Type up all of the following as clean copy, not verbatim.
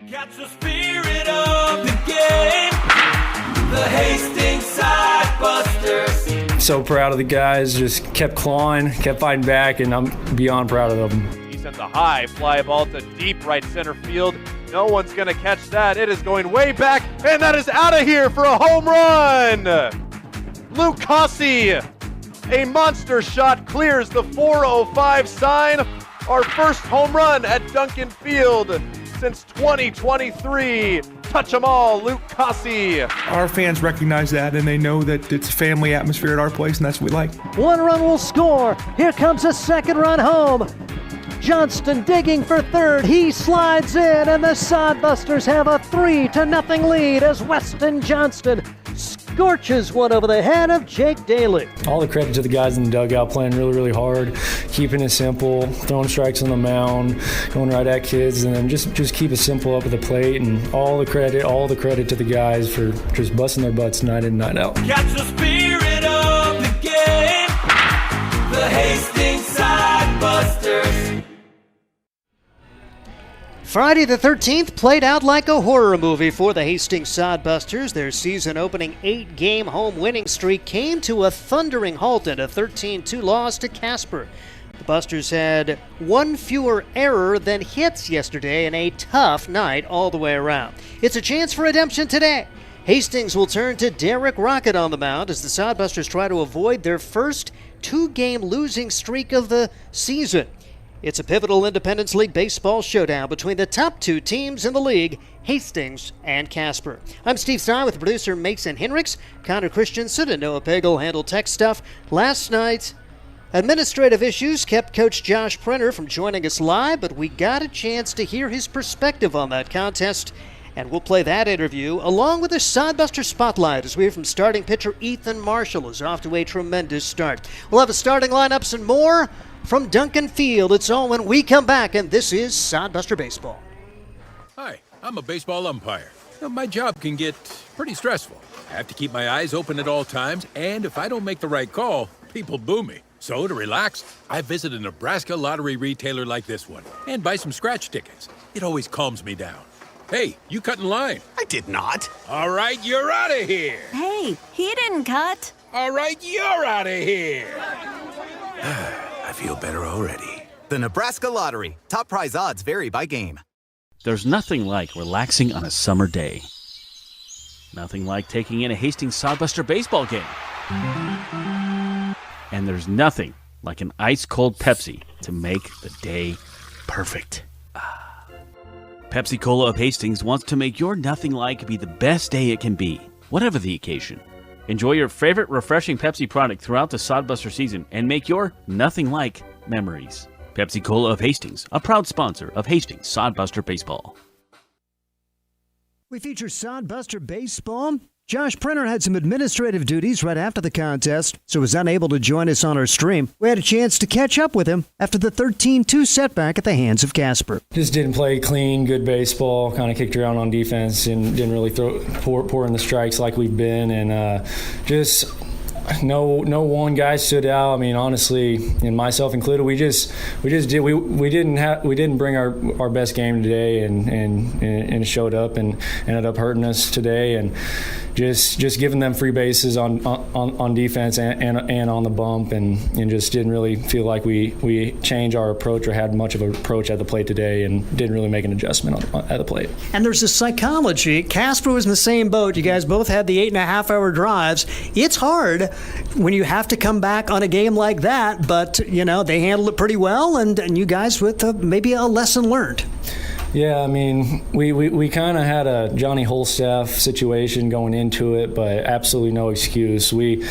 Catch the spirit of the game. The Hastings Sodbusters. So proud of the guys. Just kept clawing, kept fighting back, and I'm beyond proud of them. He sends a high fly ball to deep right center field. No one's going to catch that. It is going way back, and that is out of here for a home run. Luke Cossey, a monster shot, clears the 405 sign. Our first home run at Duncan Field since 2023. Touch 'em all, Luke Cossey. Our fans recognize that, and they know that it's a family atmosphere at our place, and that's what we like. One run will score. Here comes a second run home. Johnston digging for third. He slides in, and the Sodbusters have a 3-0 lead as Weston Johnston scorches one over the head of Jake Daly. All the credit to the guys in the dugout playing really, really hard, keeping it simple, throwing strikes on the mound, going right at kids, and then just keep it simple up at the plate. And all the credit to the guys for just busting their butts night in, night out. Catch the spirit of the game. The Hastings Sodbusters. Friday the 13th played out like a horror movie for the Hastings Sodbusters. Their season-opening 8-game home winning streak came to a thundering halt in a 13-2 loss to Casper. The Busters had one fewer error than hits yesterday in a tough night all the way around. It's a chance for redemption today. Hastings will turn to Derek Rocket on the mound as the Sodbusters try to avoid their first 2-game losing streak of the season. It's a pivotal Independence League baseball showdown between the top 2 teams in the league, Hastings and Casper. I'm Steve Stein with producer Mason Henricks. Connor Christensen and Noah Pagel handle tech stuff. Last night, administrative issues kept Coach Josh Prenner from joining us live, but we got a chance to hear his perspective on that contest, and we'll play that interview along with a Sodbuster Spotlight as we hear from starting pitcher Ethan Marshall, who's off to a tremendous start. We'll have the starting lineups and more from Duncan Field. It's all when we come back, and this is Sodbuster Baseball. Hi, I'm a baseball umpire. Now, my job can get pretty stressful. I have to keep my eyes open at all times, and if I don't make the right call, people boo me. So to relax, I visit a Nebraska lottery retailer like this one and buy some scratch tickets. It always calms me down. Hey, you cut in line. I did not. All right, you're out of here. Hey, he didn't cut. All right, you're out of here. I feel better already. The Nebraska Lottery. Top prize odds vary by game. There's nothing like relaxing on a summer day. Nothing like taking in a Hastings Sodbuster baseball game. And there's nothing like an ice-cold Pepsi to make the day perfect. Pepsi Cola of Hastings wants to make your nothing like be the best day it can be, whatever the occasion. Enjoy your favorite refreshing Pepsi product throughout the Sodbuster season and make your nothing like memories. Pepsi Cola of Hastings, a proud sponsor of Hastings Sodbuster Baseball. We feature Sodbuster Baseball. Josh Prenner had some administrative duties right after the contest, so was unable to join us on our stream. We had a chance to catch up with him after the 13-2 setback at the hands of Casper. Just didn't play clean, good baseball, kind of kicked around on defense and didn't really pour in the strikes like we've been, and just no one guy stood out. I mean, honestly, and myself included, we didn't bring our best game today, and showed up and ended up hurting us today, and just giving them free bases on defense and on the bump, and just didn't really feel like we changed our approach or had much of an approach at the plate today, and didn't really make an adjustment at the plate. And there's a psychology. Casper was in the same boat. You guys both had the 8.5-hour drives. It's hard when you have to come back on a game like that, but they handled it pretty well, and you guys with maybe a lesson learned. Yeah, I mean, we kind of had a Johnny Holstaff situation going into it, but absolutely no excuse. We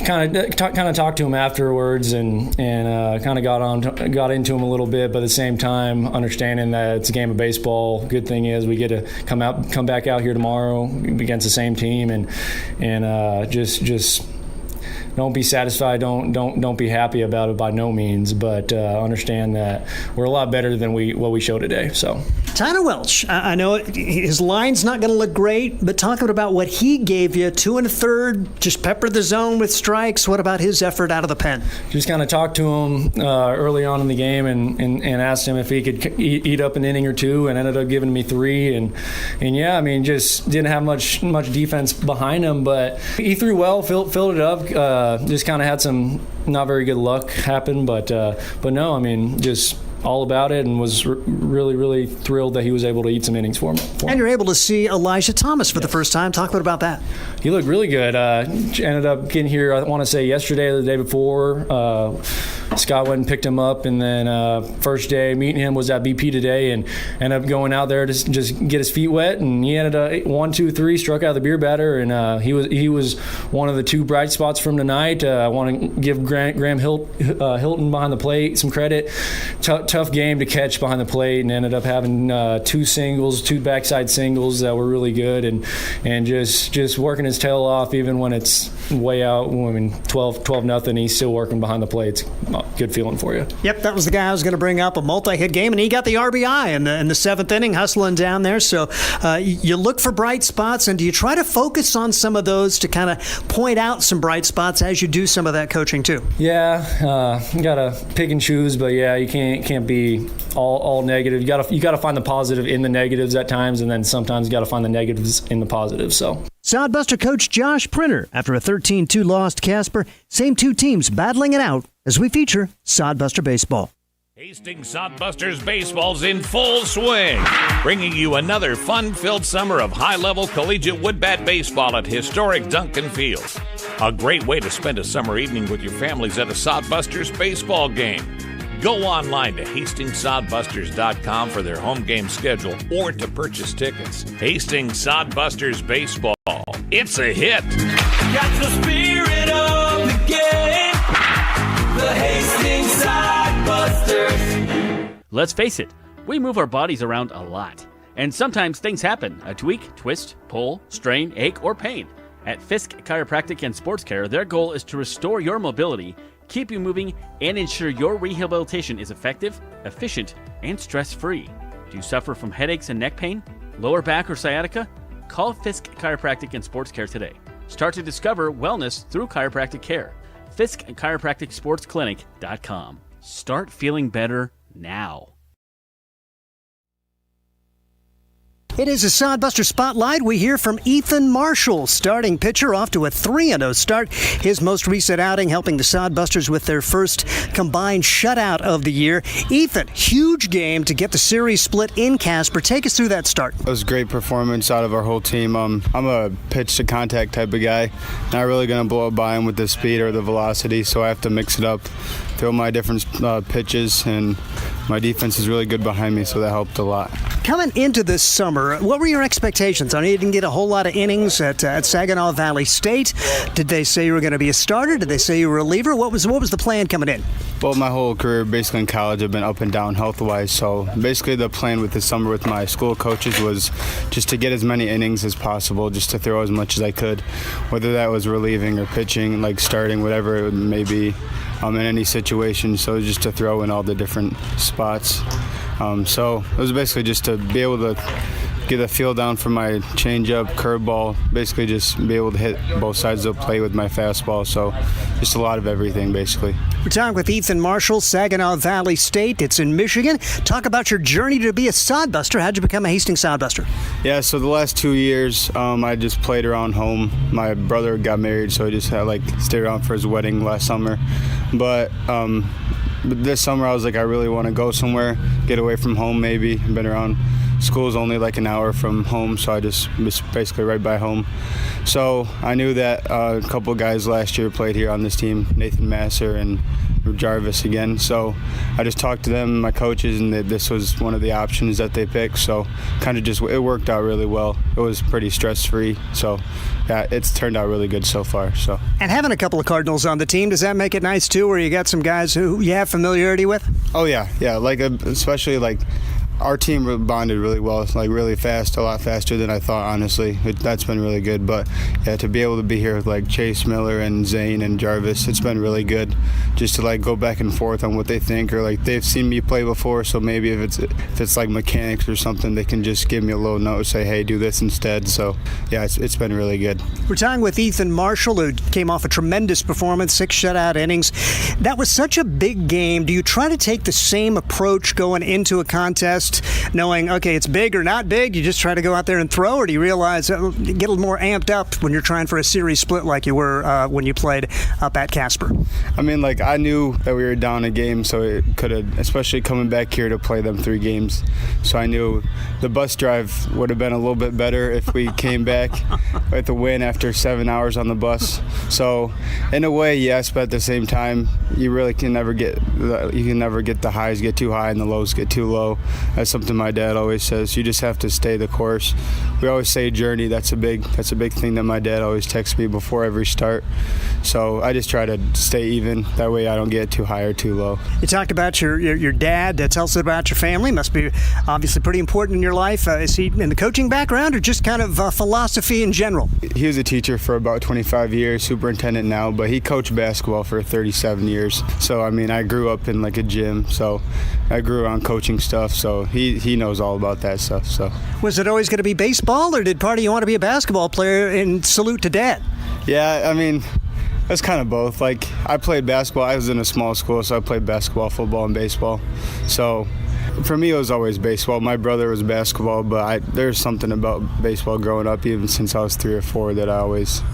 kind of talked to him afterwards and kind of got into him a little bit, but at the same time, understanding that it's a game of baseball. Good thing is we get to come back out here tomorrow against the same team and just don't be satisfied, don't be happy about it by no means, but understand that we're a lot better than what we showed today. So Tyler Welch, I know his line's not going to look great, but talking about what he gave you, 2 1/3, just peppered the zone with strikes. What about his effort out of the pen? Just kind of talked to him early on in the game and asked him if he could eat up an inning or two, and ended up giving me 3. And yeah, I mean, just didn't have much defense behind him, but he threw well, filled it up. Just kind of had some not very good luck happen, but no, I mean, just all about it, and was really, really thrilled that he was able to eat some innings for me. And you're able to see Elijah Thomas for the first time. Talk a bit about that. He looked really good. Ended up getting here, I want to say yesterday or the day before. Scott went and picked him up, and then first day meeting him was at BP today, and ended up going out there to just get his feet wet, and he ended up 1, 2, 3, struck out the beer batter, and he was one of the 2 bright spots from tonight. I want to give Graham Hilton behind the plate some credit. Tough game to catch behind the plate, and ended up having 2 singles, 2 backside singles that were really good, and just working his tail off even when it's way out. I mean, 12-0, he's still working behind the plate. It's a good feeling for you. Yep, that was the guy I was going to bring up, a multi-hit game, and he got the RBI in the 7th inning, hustling down there. So you look for bright spots, and do you try to focus on some of those to kind of point out some bright spots as you do some of that coaching too? Yeah, you gotta pick and choose, but yeah, you can't be all negative. You gotta find the positive in the negatives at times, and then sometimes you gotta find the negatives in the positives. So. Sodbuster coach Josh Printer, after a 13-2 loss to Casper, same 2 teams battling it out as we feature Sodbuster Baseball. Hastings Sodbusters baseball's in full swing, bringing you another fun-filled summer of high-level collegiate woodbat baseball at historic Duncan Field. A great way to spend a summer evening with your families at a Sodbusters baseball game. Go online to HastingsSodbusters.com for their home game schedule or to purchase tickets. Hastings Sodbusters Baseball. It's a hit. Got the spirit of the game. The Hastings Sodbusters. Let's face it, we move our bodies around a lot. And sometimes things happen. A tweak, twist, pull, strain, ache, or pain. At Fisk Chiropractic and Sports Care, their goal is to restore your mobility, keep you moving, and ensure your rehabilitation is effective, efficient, and stress-free. Do you suffer from headaches and neck pain, lower back or sciatica? Call Fisk Chiropractic and Sports Care today. Start to discover wellness through chiropractic care. Fisk Chiropractic Sports Clinic.com. Start feeling better now. It is a Sodbuster Spotlight. We hear from Ethan Marshall, starting pitcher, off to a 3-0 start. His most recent outing helping the Sodbusters with their first combined shutout of the year. Ethan, huge game to get the series split in Casper. Take us through that start. It was a great performance out of our whole team. I'm a pitch-to-contact type of guy. Not really going to blow it by him with the speed or the velocity, so I have to mix it up, throw my different pitches, and my defense is really good behind me, so that helped a lot. Coming into this summer, what were your expectations? I know you didn't get a whole lot of innings at Saginaw Valley State. Did they say you were going to be a starter? Did they say you were a reliever? What was the plan coming in? Well, my whole career, basically in college, I've been up and down health-wise. So basically the plan with the summer with my school coaches was just to get as many innings as possible, just to throw as much as I could, whether that was relieving or pitching, like starting, whatever it may be. In any situation, so just to throw in all the different spots. So it was basically just to be able to get a feel down for my changeup, curveball, basically just be able to hit both sides of the plate with my fastball. So just a lot of everything, basically. We're talking with Ethan Marshall, Saginaw Valley State. It's in Michigan. Talk about your journey to be a Sodbuster. How'd you become a Hastings Sodbuster? Yeah, so the last 2 years, I just played around home. My brother got married, so I just had stayed around for his wedding last summer. But this summer I was like, I really want to go somewhere, get away from home maybe. I've been around. School's only like an hour from home, so I just was basically right by home. So I knew that a couple of guys last year played here on this team, Nathan Masser and Jarvis again. So I just talked to them, my coaches, and this was one of the options that they picked. So kind of just, it worked out really well. It was pretty stress-free. So yeah, it's turned out really good so far. So. And having a couple of Cardinals on the team, does that make it nice too, where you got some guys who you have familiarity with? Oh yeah, especially our team bonded really well, like really fast, a lot faster than I thought, honestly. That's been really good. But yeah, to be able to be here with like Chase Miller and Zane and Jarvis, it's been really good just to like go back and forth on what they think, or like they've seen me play before, so maybe if it's like mechanics or something, they can just give me a little note, say, hey, do this instead. So yeah, it's been really good. We're talking with Ethan Marshall, who came off a tremendous performance, 6 shutout innings. That was such a big game. Do you try to take the same approach going into a contest, knowing, okay, it's big or not big, you just try to go out there and throw, or do you realize get a little more amped up when you're trying for a series split like you were when you played up at Casper? I mean, like, I knew that we were down a game, so it could have, especially coming back here to play them 3 games, so I knew the bus drive would have been a little bit better if we came back with a win after 7 hours on the bus. So in a way, yes, but at the same time, you really can never get the highs get too high and the lows get too low. That's something my dad always says. You just have to stay the course. We always say journey. That's a big thing that my dad always texts me before every start. So I just try to stay even. That way I don't get too high or too low. You talked about your dad. Tell us about your family. Must be obviously pretty important in your life. Is he in the coaching background or just kind of philosophy in general? He was a teacher for about 25 years, superintendent now, but he coached basketball for 37 years. So, I mean, I grew up in like a gym, so I grew around coaching stuff, so he knows all about that stuff. So, was it always going to be baseball, or did part of you want to be a basketball player and salute to dad? Yeah, I mean, that's kind of both. Like, I played basketball. I was in a small school, so I played basketball, football, and baseball. So for me, it was always baseball. My brother was basketball, but there's something about baseball growing up, even since I was 3 or 4, that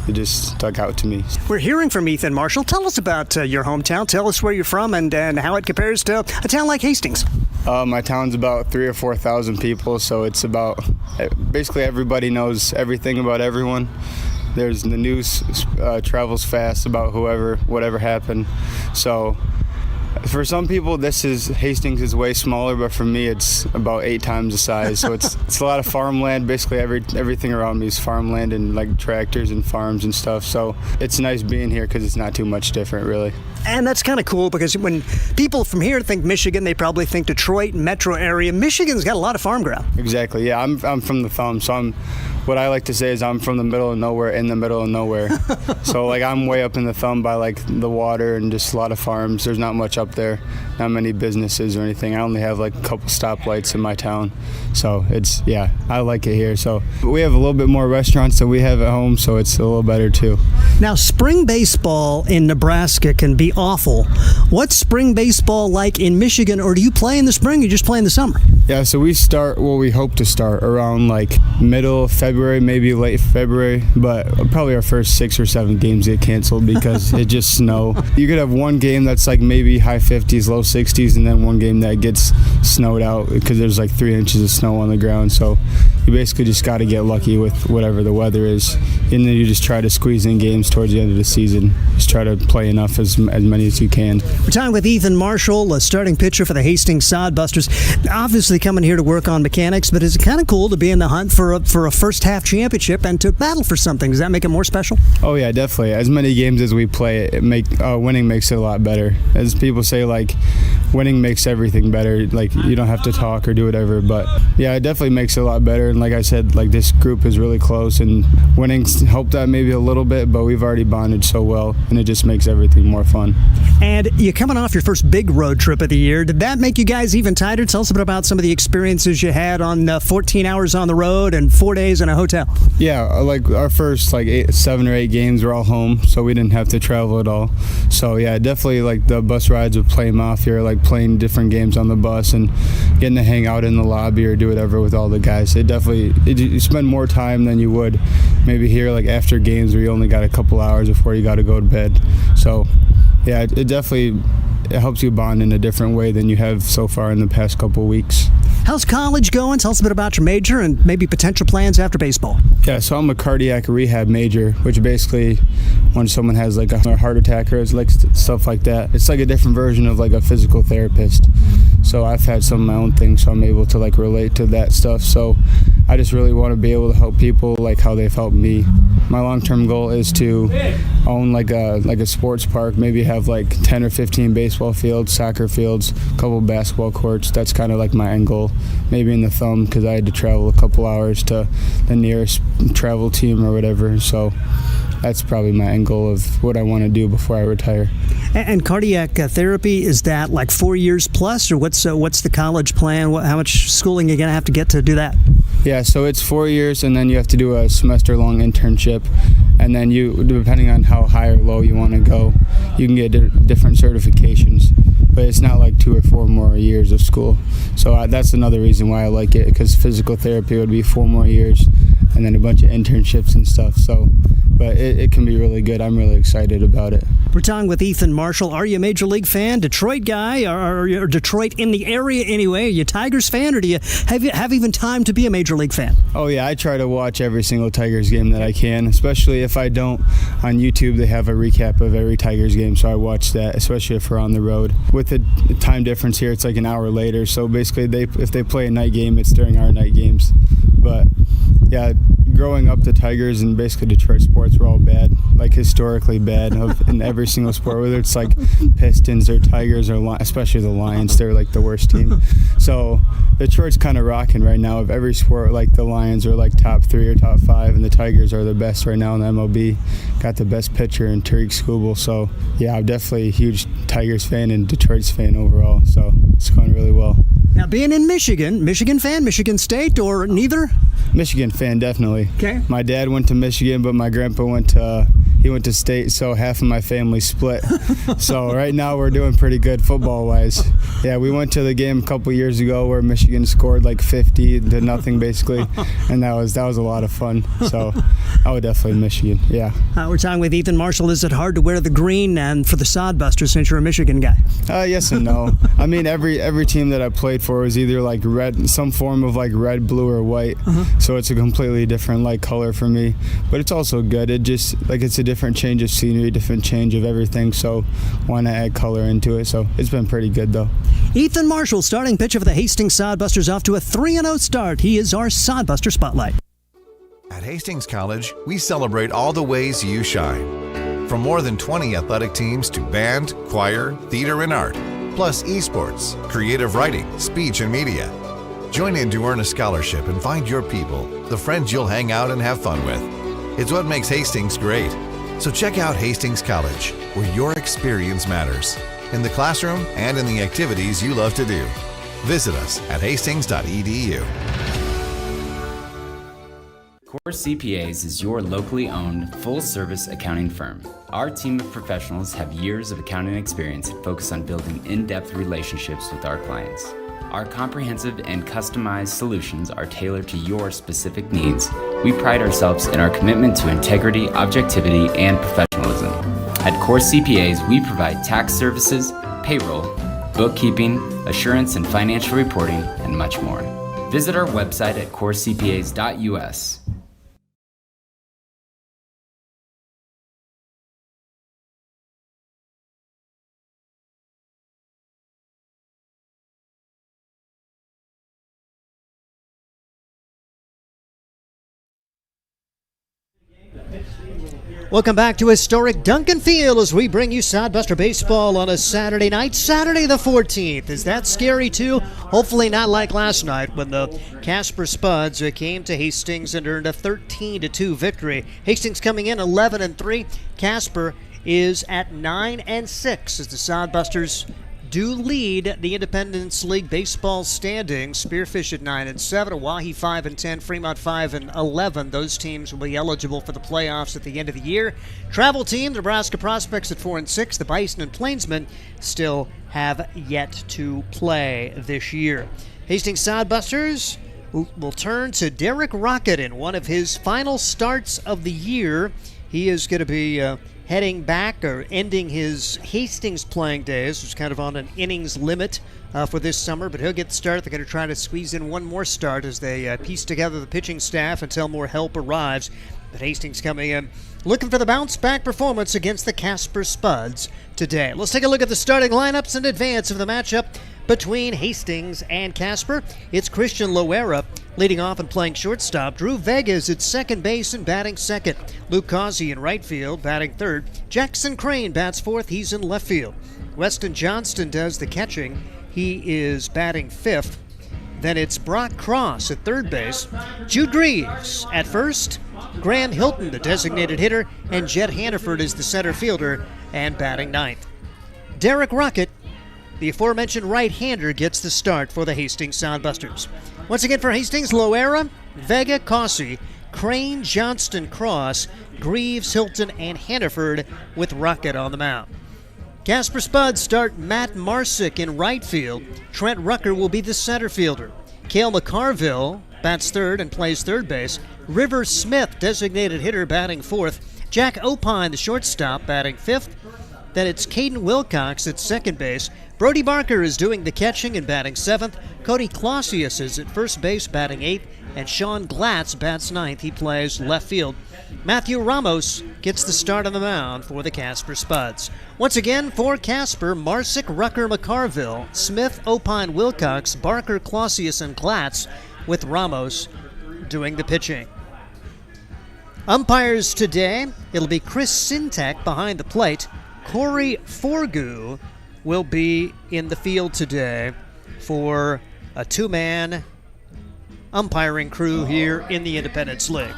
it just stuck out to me. We're hearing from Ethan Marshall. Tell us about your hometown. Tell us where you're from and how it compares to a town like Hastings. My town's about 3,000 or 4,000 people, so it's about basically everybody knows everything about everyone. There's the news travels fast about whatever happened. So for some people, Hastings is way smaller, but for me, it's about 8 times the size. So it's a lot of farmland. Basically, everything around me is farmland and like tractors and farms and stuff. So it's nice being here because it's not too much different, really. And that's kind of cool because when people from here think Michigan, they probably think Detroit metro area. Michigan's got a lot of farm ground. Exactly. Yeah, I'm from the thumb, so what I like to say is I'm from the middle of nowhere in the middle of nowhere. So like I'm way up in the thumb by like the water and just a lot of farms. There's not much up there, not many businesses or anything. I only have like a couple stoplights in my town. So I like it here. So we have a little bit more restaurants than we have at home, so it's a little better too. Now, spring baseball in Nebraska can be awful. What's spring baseball like in Michigan, or do you play in the spring or you just play in the summer? Yeah, so we hope to start around like middle of February, maybe late February, but probably our first 6 or 7 games get canceled because it just snow. You could have one game that's like maybe high 50s, low 60s, and then one game that gets snowed out because there's like 3 inches of snow on the ground. So you basically just got to get lucky with whatever the weather is, and then you just try to squeeze in games towards the end of the season. Just try to play enough as many as you can. We're talking with Ethan Marshall, a starting pitcher for the Hastings Sodbusters. Obviously coming here to work on mechanics, but is it kind of cool to be in the hunt for a first half championship and to battle for something? Does that make it more special? Oh yeah, definitely. As many games as we play, winning makes it a lot better. As people say, like, winning makes everything better. Like, you don't have to talk or do whatever, but yeah, it definitely makes it a lot better. And like I said, like, this group is really close, and winning's helped that maybe a little bit, but we've already bonded so well, and it just makes everything more fun. And you're coming off your first big road trip of the year. Did that make you guys even tighter? Tell us a bit about some of the experiences you had on 14 hours on the road and 4 days in a hotel. Yeah, like our first 7 or 8 games were all home, so we didn't have to travel at all. So yeah, definitely like the bus rides with Play Mafia, like playing different games on the bus and getting to hang out in the lobby or do whatever with all the guys. You spend more time than you would maybe here like after games where you only got a couple hours before you got to go to bed. So yeah, it definitely helps you bond in a different way than you have so far in the past couple of weeks. How's college going? Tell us a bit about your major and maybe potential plans after baseball. Yeah, so I'm a cardiac rehab major, which basically when someone has like a heart attack or like stuff like that, it's like a different version of like a physical therapist. So I've had some of my own things, so I'm able to like relate to that stuff. So I just really want to be able to help people like how they've helped me. My long-term goal is to own like a sports park, maybe have like 10 or 15 baseball fields, soccer fields, a couple basketball courts. That's kind of like my end goal. Maybe in the Thumb, because I had to travel a couple hours to the nearest travel team or whatever. So that's probably my end goal of what I want to do before I retire. And cardiac therapy, is that like 4 years plus, or what's the college plan? How much schooling are you going to have to get to do that? Yeah, so it's 4 years, and then you have to do a semester-long internship, and then you, depending on how high or low you want to go, you can get different certifications. But it's not like 2 or 4 more years of school. So that's another reason why I like it, because physical therapy would be 4 more years, and then a bunch of internships and stuff. So, but it can be really good. I'm really excited about it. We're talking with Ethan Marshall. Are you a Major League fan? Detroit guy, or Detroit in the area anyway? Are you a Tigers fan, or do you have even time to be a Major League fan? Oh yeah, I try to watch every single Tigers game that I can, especially if I don't. On YouTube, they have a recap of every Tigers game, so I watch that, especially if we're on the road. With the time difference here, it's like an hour later, so basically if they play a night game, it's during our night games. But yeah, growing up, the Tigers and basically Detroit sports were all bad, like historically bad in every single sport, whether it's like Pistons or Tigers or especially the Lions. They're like the worst team. So Detroit's kind of rocking right now of every sport. Like the Lions are like top 3 or top 5, and the Tigers are the best right now in the MLB. Got the best pitcher in Tariq Skubal. So yeah, I'm definitely a huge Tigers fan and Detroit's fan overall. So it's going really well. Now, being in Michigan fan, Michigan State, or neither? Michigan fan, definitely. Okay. My dad went to Michigan, but my grandpa went to State, so half of my family split. So right now we're doing pretty good football-wise. Yeah, we went to the game a couple years ago where Michigan scored like 50 to nothing basically, and that was a lot of fun. So I would definitely Michigan. Yeah. We're talking with Ethan Marshall. Is it hard to wear the green and for the Sodbusters since you're a Michigan guy? Yes and no. I mean, every team that I played for was either like red, some form of like red, blue, or white. So it's a completely different like color for me. But it's also good. It just like it's a different change of scenery, different change of everything. So why not add color into it? So it's been pretty good though. Ethan Marshall, starting pitcher for the Hastings Sodbusters, off to a 3-0 start. He is our Sodbuster Spotlight. At Hastings College, we celebrate all the ways you shine. From more than 20 athletic teams to band, choir, theater, and art, plus esports, creative writing, speech, and media. Join in to earn a scholarship and find your people, the friends you'll hang out and have fun with. It's what makes Hastings great. So check out Hastings College, where your experience matters, in the classroom and in the activities you love to do. Visit us at hastings.edu. Core CPAs is your locally owned, full-service accounting firm. Our team of professionals have years of accounting experience and focus on building in-depth relationships with our clients. Our comprehensive and customized solutions are tailored to your specific needs. We pride ourselves in our commitment to integrity, objectivity, and professionalism. At Core CPAs, we provide tax services, payroll, bookkeeping, assurance and financial reporting, and much more. Visit our website at corecpas.us. Welcome back to historic Duncan Field as we bring you Sodbuster Baseball on a Saturday night, Saturday the 14th. Is that scary too? Hopefully not like last night when the Casper Spuds came to Hastings and earned a 13-2 victory. Hastings coming in 11-3. Casper is at 9-6 as the Sodbusters do lead the Independence League baseball standings. Spearfish at 9-7, Oahe 5-10, Fremont 5-11. Those teams will be eligible for the playoffs at the end of the year. Travel team, the Nebraska Prospects at 4-6. The Bison and Plainsmen still have yet to play this year. Hastings Sodbusters will turn to Derek Rocket in one of his final starts of the year. He is going to be heading back or ending his Hastings playing days, which is kind of on an innings limit for this summer, but he'll get the start. They're going to try to squeeze in one more start as they piece together the pitching staff until more help arrives. But Hastings coming in looking for the bounce-back performance against the Casper Spuds today. Let's take a look at the starting lineups in advance of the matchup between Hastings and Casper. It's Christian Loera leading off and playing shortstop. Drew Vegas at second base and batting second. Luke Causey in right field, batting third. Jackson Crane bats fourth. He's in left field. Weston Johnston does the catching. He is batting fifth. Then it's Brock Cross at third base. Jude Greaves at first. Graham Hilton, the designated hitter. And Jed Hannaford is the center fielder and batting ninth. Derek Rocket, the aforementioned right-hander, gets the start for the Hastings Sodbusters. Once again for Hastings, Loera, Vega, Causey, Crane, Johnston, Cross, Greaves, Hilton, and Hannaford with Rocket on the mound. Casper Spuds start Matt Marsick in right field. Trent Rucker will be the center fielder. Cale McCarville bats third and plays third base. River Smith, designated hitter, batting fourth. Jack Opine, the shortstop, batting fifth. Then it's Caden Wilcox at second base. Brody Barker is doing the catching and batting seventh. Cody Clausius is at first base, batting eighth. And Sean Glatz bats ninth. He plays left field. Matthew Ramos gets the start on the mound for the Casper Spuds. Once again, for Casper, Marsick, Rucker, McCarville, Smith, Opine, Wilcox, Barker, Clausius, and Glatz, with Ramos doing the pitching. Umpires today, it'll be Chris Sintek behind the plate. Corey Forgu will be in the field today for a two-man umpiring crew here in the Independence League.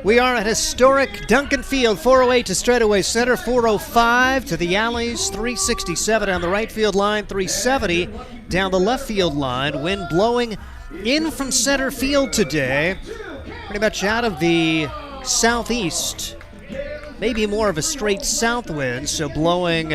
We are at historic Duncan Field, 408 to straightaway center, 405 to the alleys, 367 down the right field line, 370 down the left field line. Wind blowing in from center field today, pretty much out of the southeast. Maybe more of a straight south wind, so blowing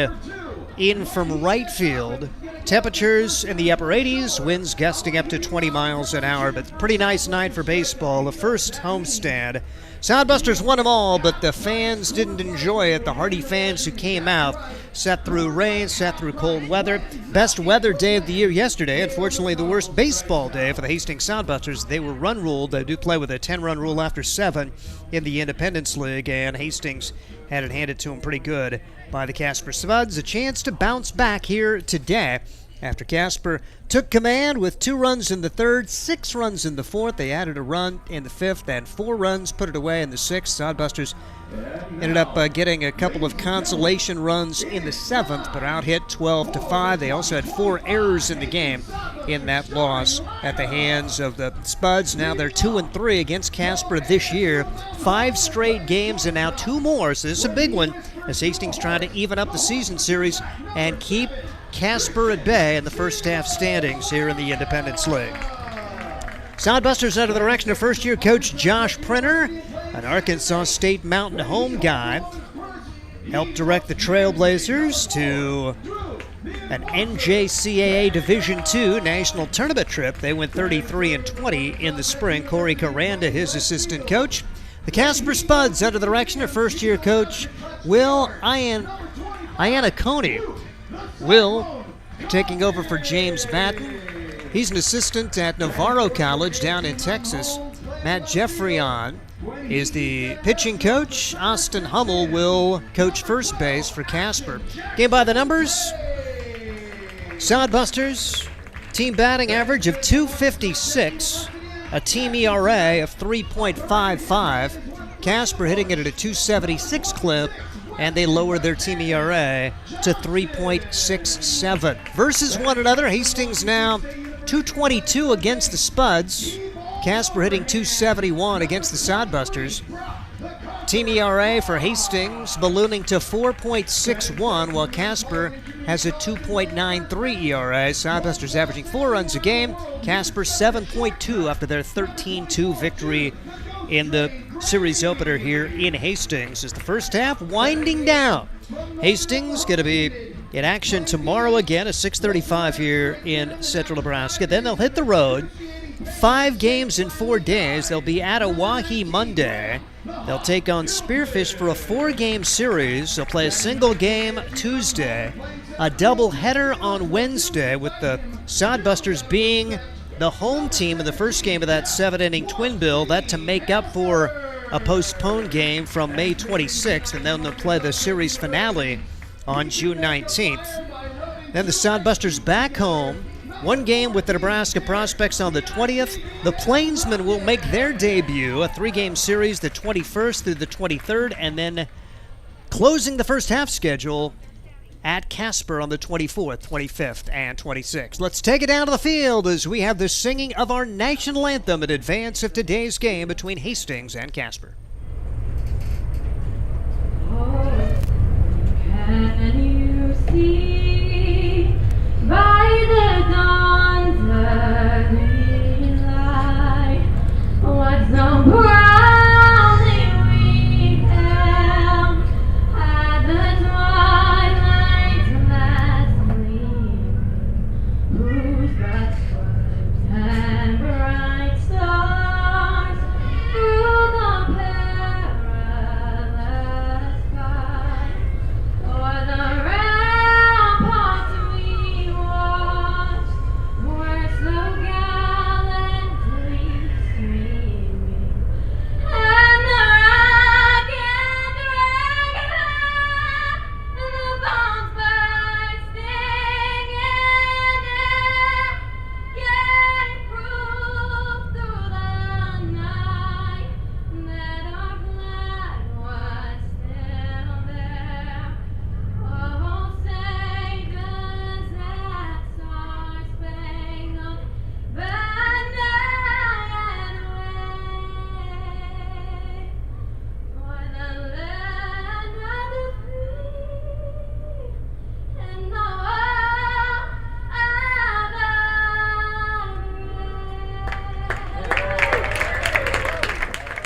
in from right field. Temperatures in the upper 80s, winds gusting up to 20 miles an hour, but pretty nice night for baseball, the first homestand. Sodbusters won them all, but the fans didn't enjoy it. The hardy fans who came out sat through rain, sat through cold weather. Best weather day of the year yesterday. Unfortunately, the worst baseball day for the Hastings Sodbusters. They were run ruled. They do play with a 10-run rule after 7 in the Independence League, and Hastings had it handed to them pretty good by the Casper Spuds. A chance to bounce back here today after Casper took command with 2 runs in the third, 6 runs in the fourth. They added a run in the fifth and 4 runs, put it away in the sixth. Sodbusters ended up getting a couple of consolation runs in the seventh, but out hit 12-5. They also had 4 errors in the game in that loss at the hands of the Spuds. Now they're 2-3 against Casper this year. 5 straight games and now 2 more, so this is a big one as Hastings trying to even up the season series and keep Casper at bay in the first half standings here in the Independence League. Sodbusters under the direction of first-year coach Josh Printer, an Arkansas State Mountain home guy, helped direct the Trailblazers to an NJCAA Division II national tournament trip. They went 33-20 in the spring. Corey Caranda, his assistant coach. The Casper Spuds under the direction of first-year coach Will Iannacone. Will taking over for James Batten. He's an assistant at Navarro College down in Texas. Matt Jeffreyon is the pitching coach. Austin Hummel will coach first base for Casper. Game by the numbers. Sodbusters, team batting average of .256, a team ERA of 3.55. Casper hitting it at a .276 clip, and they lowered their team ERA to 3.67. Versus one another, Hastings now .222 against the Spuds. Casper hitting .271 against the Sodbusters. Team ERA for Hastings ballooning to 4.61, while Casper has a 2.93 ERA. Sodbusters averaging 4 runs a game. Casper 7.2 after their 13-2 victory in the series opener here in Hastings. As the first half winding down. Hastings going to be in action tomorrow again at 6:35 here in central Nebraska. Then they'll hit the road. 5 games in 4 days. They'll be at Oahe Monday. They'll take on Spearfish for a 4-game series. They'll play a single game Tuesday, a doubleheader on Wednesday, with the Sodbusters being the home team in the first game of that 7-inning twin bill. That to make up for a postponed game from May 26th, and then they'll play the series finale on June 19th. Then the Sodbusters back home One game with the Nebraska Prospects on the 20th. The Plainsmen will make their debut, a 3-game series the 21st through the 23rd, and then closing the first half schedule at Casper on the 24th, 25th, and 26th. Let's take it down to the field as we have the singing of our national anthem in advance of today's game between Hastings and Casper. Can you see by the dawn's early light what some proudly we held at the twilight's last gleam, whose bright sparks and bright stars through the perilous sky o'er the ramparts we watched were so gallantly streaming, and the ragged dragon, the bombs bursting in air, gave proof through the night that our flag was still there. Oh, say does that star-spangled banner yet wave o'er the land of the free and the world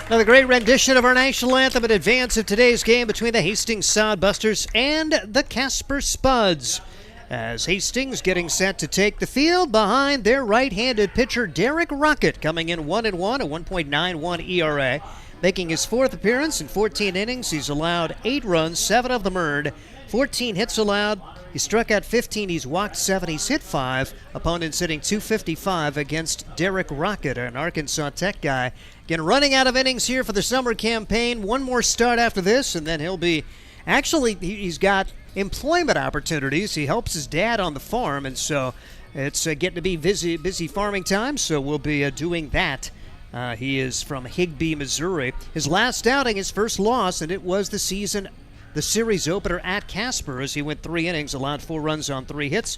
Another great rendition of our national anthem in advance of today's game between the Hastings Sodbusters and the Casper Spuds. As Hastings getting set to take the field behind their right-handed pitcher Derek Rocket, coming in 1-1, a 1.91 ERA. Making his 4th appearance in 14 innings, he's allowed 8 runs, 7 of them earned, 14 hits allowed. He struck out 15, he's walked 7, he's hit 5. Opponents hitting .255 against Derek Rocket, an Arkansas Tech guy. Again, running out of innings here for the summer campaign. One more start after this, and then he'll be... Actually, he's got employment opportunities. He helps his dad on the farm, and so it's getting to be busy farming time, so we'll be doing that. He is from Higbee, Missouri. His last outing, his first loss, and it was the series opener at Casper as he went 3 innings, allowed 4 runs on 3 hits.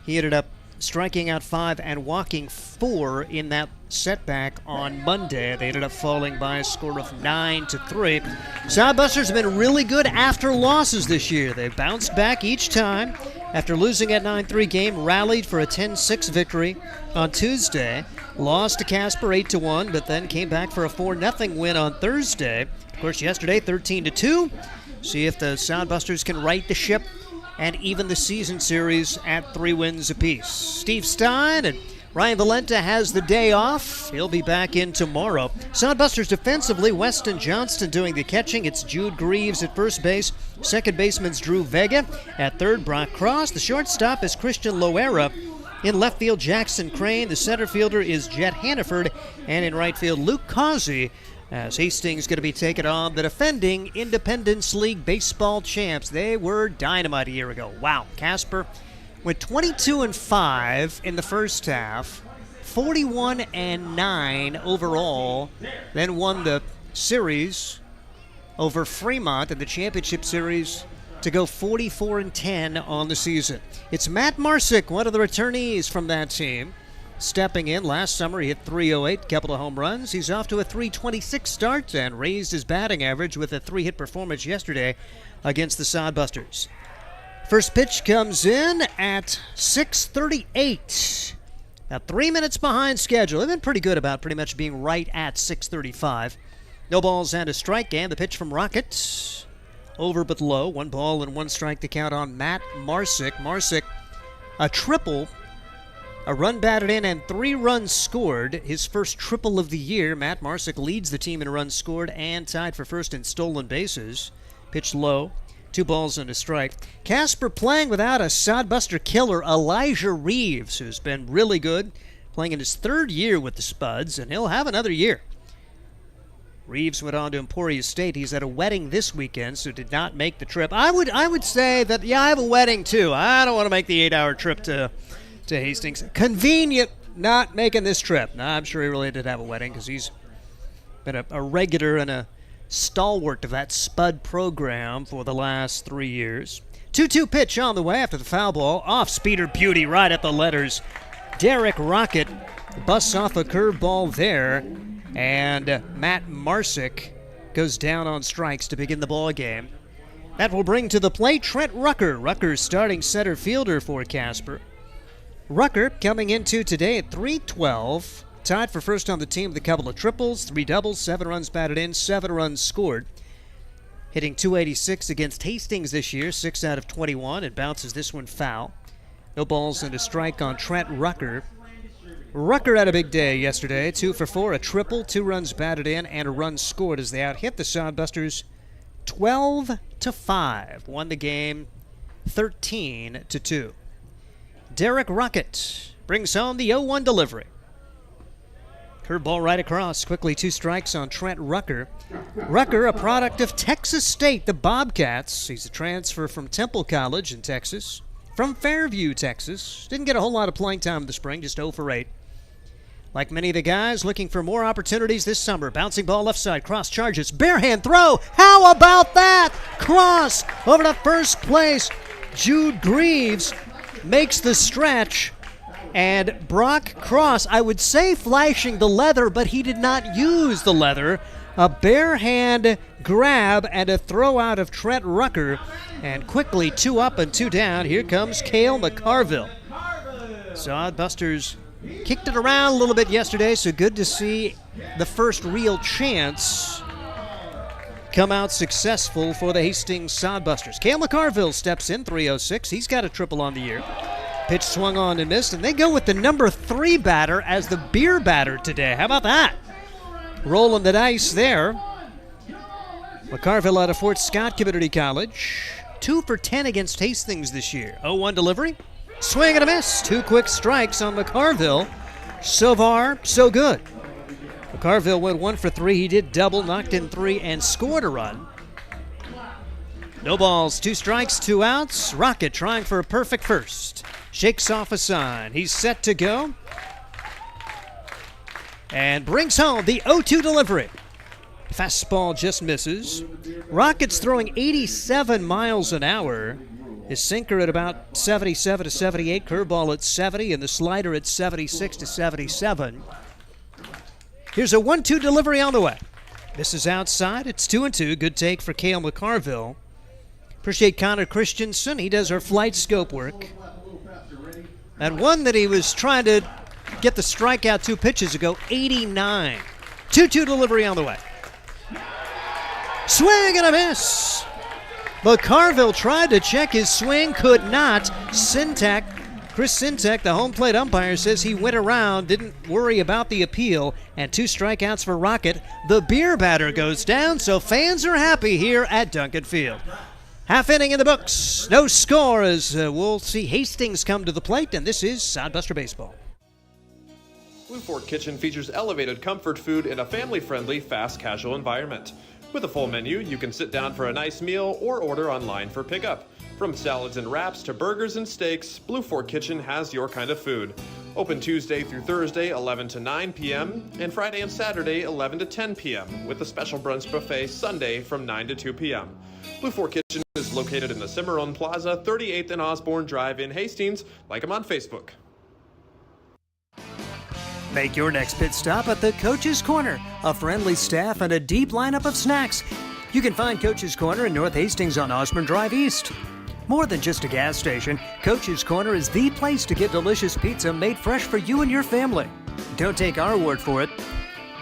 He ended up striking out 5 and walking 4 in that setback on Monday. They ended up falling by a score of 9-3. Sodbusters have been really good after losses this year. They've bounced back each time. After losing that 9-3 game, rallied for a 10-6 victory on Tuesday. Lost to Casper 8-1, but then came back for a 4-0 win on Thursday. Of course, yesterday 13-2. See if the Sodbusters can right the ship and even the season series at 3 wins apiece. Steve Stein and Ryan Valenta has the day off. He'll be back in tomorrow. Sodbusters defensively, Weston Johnston doing the catching. It's Jude Greaves at first base. Second baseman's Drew Vega. At third, Brock Cross. The shortstop is Christian Loera. In left field, Jackson Crane. The center fielder is Jet Hannaford. And in right field, Luke Causey, as Hastings going to be taking on the defending Independence League baseball champs. They were dynamite a year ago. Wow. Casper went 22-5 in the first half, 41-9 overall, then won the series over Fremont in the championship series to go 44-10 on the season. It's Matt Marsick, one of the returnees from that team, stepping in. Last summer he hit .308, couple of home runs. He's off to a .326 start and raised his batting average with a 3-hit performance yesterday against the Sodbusters. First pitch comes in at 6:38. Now 3 minutes behind schedule. They've been pretty good about pretty much being right at 6:35. No balls and a strike, and the pitch from Rocket. Over but low. 1 ball and 1 strike to count on Matt Marsick. Marsick, a triple, a run batted in, and 3 runs scored. His first triple of the year. Matt Marsick leads the team in runs scored and tied for first in stolen bases. Pitch low. 2 balls and a strike. Casper playing without a Sodbuster killer, Elijah Reeves, who's been really good, playing in his 3rd year with the Spuds, and he'll have another year. Reeves went on to Emporia State. He's at a wedding this weekend, so did not make the trip. I would say that, yeah, I have a wedding too. I don't want to make the 8-hour trip to to Hastings. Convenient not making this trip. Now, I'm sure he really did have a wedding because he's been a regular and a stalwart of that Spud program for the last 3 years. 2-2 pitch on the way after the foul ball. Off speeder beauty right at the letters. Derek Rocket busts off a curveball there. And Matt Marsick goes down on strikes to begin the ball game. That will bring to the plate Trent Rucker. Rucker's starting center fielder for Casper. Rucker coming into today at .312. Tied for first on the team with a couple of triples, 3 doubles, 7 runs batted in, 7 runs scored. Hitting .286 against Hastings this year, 6 out of 21, and bounces this one foul. No balls and a strike on Trent Rucker. Rucker had a big day yesterday, 2 for 4, a triple, 2 runs batted in, and a run scored as they out-hit the Sodbusters 12-5. Won the game 13-2. Derek Rocket brings home the 0-1 delivery. Curveball right across. Quickly 2 strikes on Trent Rucker. Rucker, a product of Texas State, the Bobcats. He's a transfer from Temple College in Texas. From Fairview, Texas. Didn't get a whole lot of playing time in the spring, just 0 for 8. Like many of the guys, looking for more opportunities this summer. Bouncing ball left side, cross charges. Barehand throw. How about that? Cross over to first place. Jude Greaves makes the stretch. And Brock Cross, I would say flashing the leather, but he did not use the leather. A bare hand grab and a throw out of Trent Rucker. And quickly 2 up and 2 down. Here comes Cale McCarville. Sodbusters kicked it around a little bit yesterday, so good to see the first real chance come out successful for the Hastings Sodbusters. Cale McCarville steps in, .306. He's got a triple on the year. Pitch swung on and missed, and they go with the number 3 batter as the beer batter today. How about that? Rolling the dice there. McCarville out of Fort Scott Community College. 2 for 10 against Hastings this year. 0-1 delivery. Swing and a miss. 2 quick strikes on McCarville. So far, so good. McCarville went 1 for 3. He did double, knocked in 3, and scored a run. No balls, 2 strikes, 2 outs. Rocket trying for a perfect first. Shakes off a sign. He's set to go. And brings home the 0-2 delivery. Fastball just misses. Rocket's throwing 87 miles an hour. His sinker at about 77 to 78, curveball at 70, and the slider at 76 to 77. Here's a 1-2 delivery on the way. This is outside. It's 2-2. Good take for Cale McCarville. Appreciate Connor Christensen. He does our flight scope work. That one that he was trying to get the strikeout 2 pitches ago, 89. 2-2 delivery on the way. Swing and a miss. McCarville tried to check his swing, could not. Chris Sintek, the home plate umpire, says he went around, didn't worry about the appeal, and 2 strikeouts for Rocket. The beer batter goes down, so fans are happy here at Duncan Field. Half inning in the books. No score as we'll see Hastings come to the plate, and this is Sodbuster Baseball. Blue Fork Kitchen features elevated comfort food in a family-friendly, fast casual environment. With a full menu, you can sit down for a nice meal or order online for pickup. From salads and wraps to burgers and steaks, Blue Fork Kitchen has your kind of food. Open Tuesday through Thursday, 11 to 9 p.m., and Friday and Saturday, 11 to 10 p.m., with a special brunch buffet Sunday from 9 to 2 p.m. Blue Fork Kitchen is located in the Cimarron Plaza, 38th and Osborne Drive in Hastings. Like them on Facebook. Make your next pit stop at the Coach's Corner. A friendly staff and a deep lineup of snacks. You can find Coach's Corner in North Hastings on Osborne Drive East. More than just a gas station, Coach's Corner is the place to get delicious pizza made fresh for you and your family. Don't take our word for it.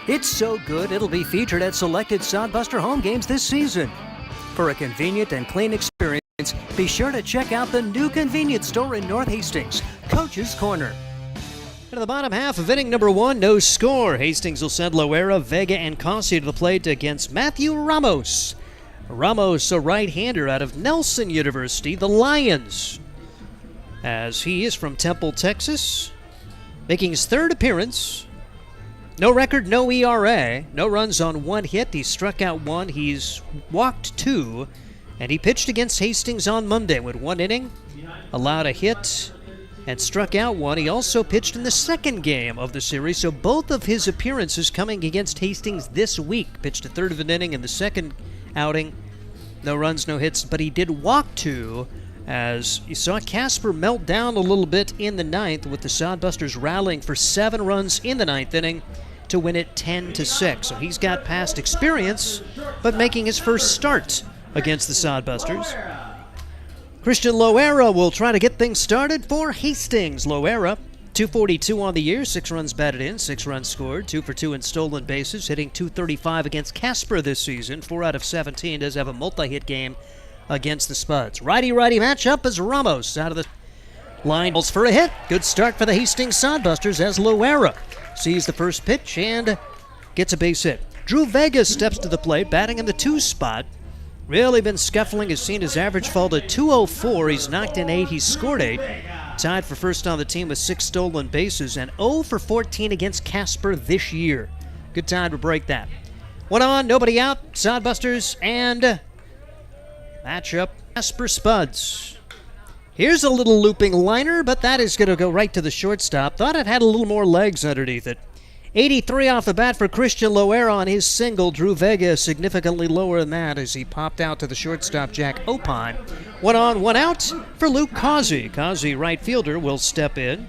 It's so good it'll be featured at selected Sodbuster home games this season. For a convenient and clean experience, be sure to check out the new convenience store in North Hastings, Coach's Corner. To the bottom half of inning number 1, no score. Hastings will send Loera, Vega, and Cossey to the plate against Matthew Ramos. Ramos, a right-hander out of Nelson University, the Lions, as he is from Temple, Texas, making his 3rd appearance. No record, no ERA, no runs on 1 hit. He struck out 1, he's walked 2, and he pitched against Hastings on Monday with 1 inning, allowed a hit and struck out one. He also pitched in the second game of the series, so both of his appearances coming against Hastings this week. Pitched a third of an inning in the second outing. No runs, no hits, but he did walk two, as you saw Casper melt down a little bit in the ninth, with the Sodbusters rallying for 7 runs in the ninth inning to win it 10-6. So he's got past experience, but making his first start against the Sodbusters. Christian Loera will try to get things started for Hastings. Loera, 242 on the year, 6 runs batted in, 6 runs scored, 2 for 2 in stolen bases, hitting .235 against Casper this season. 4 out of 17, does have a multi-hit game against the Spuds. Righty-righty matchup as Ramos out of the line for a hit. Good start for the Hastings Sodbusters as Loera sees the first pitch and gets a base hit. Drew Vegas steps to the plate, batting in the 2 spot. Really been scuffling, has seen his average fall to .204. He's knocked in 8, he's scored 8. Tied for first on the team with 6 stolen bases and 0 for 14 against Casper this year. Good time to break that. 1 on, nobody out. Sodbusters and matchup Casper Spuds. Here's a little looping liner, but that is going to go right to the shortstop. Thought it had a little more legs underneath it. 83 off the bat for Christian Loera on his single. Drew Vega significantly lower than that as he popped out to the shortstop, Jack Opine. 1 on, 1 out for Luke Causey. Causey, right fielder, will step in.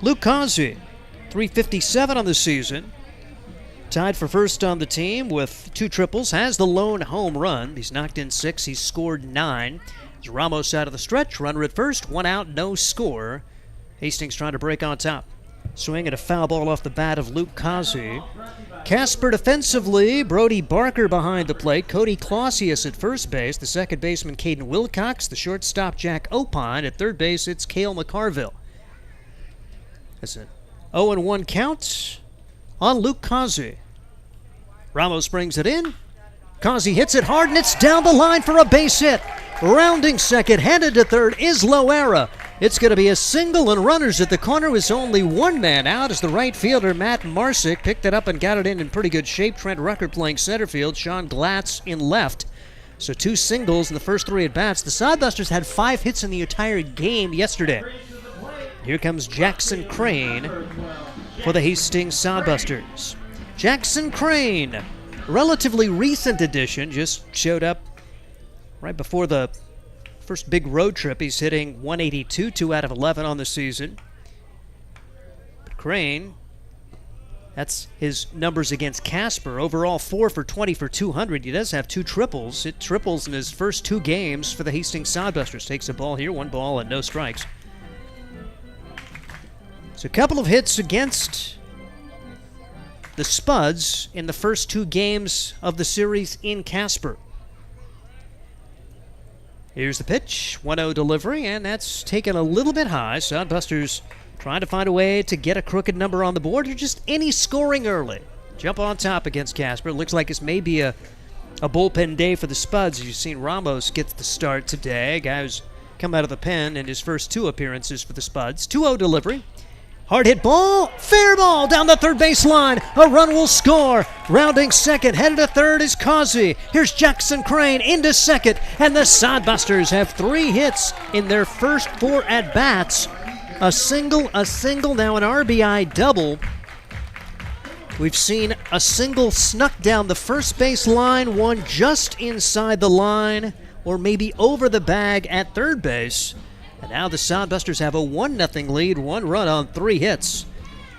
Luke Causey, 357 on the season. Tied for first on the team with 2 triples. Has the lone home run. He's knocked in 6. He's scored 9. As Ramos out of the stretch. Runner at first. 1 out, no score. Hastings trying to break on top. Swing and a foul ball off the bat of Luke Causey. Casper defensively. Brody Barker behind the plate. Cody Clausius at first base. The second baseman, Caden Wilcox. The shortstop, Jack Opine. At third base, it's Cale McCarville. That's it. 0-1 count on Luke Causey. Ramos brings it in. Causey hits it hard, and it's down the line for a base hit. Rounding second, headed to third is Loera. It's going to be a single, and runners at the corner with only 1 man out as the right fielder, Matt Marsick, picked it up and got it in pretty good shape. Trent Rucker playing center field, Sean Glatz in left. So 2 singles in the first 3 at-bats. The Sodbusters had 5 hits in the entire game yesterday. Here comes Jackson Crane for the Hastings Sodbusters. Jackson Crane, relatively recent addition, just showed up right before the first big road trip. He's hitting .182, 2 out of 11 on the season. But Crane, that's his numbers against Casper. Overall, 4 for 20 for 200. He does have 2 triples. It triples in his first 2 games for the Hastings Sodbusters. Takes a ball here, 1 ball and no strikes. So a couple of hits against the Spuds in the first 2 games of the series in Casper. Here's the pitch, 1-0 delivery, and that's taken a little bit high. Sodbusters trying to find a way to get a crooked number on the board or just any scoring early. Jump on top against Casper. Looks like it's maybe a bullpen day for the Spuds. You've seen Ramos get the start today. A guy who's come out of the pen in his first 2 appearances for the Spuds. 2-0 delivery. Hard hit ball, fair ball down the third baseline. A run will score. Rounding second, headed to third is Causey. Here's Jackson Crane into second, and the Sodbusters have 3 hits in their first 4 at-bats. A single, now an RBI double. We've seen a single snuck down the first base line, 1 just inside the line, or maybe over the bag at third base. And now the Sodbusters have a 1-0 lead, 1 run on 3 hits.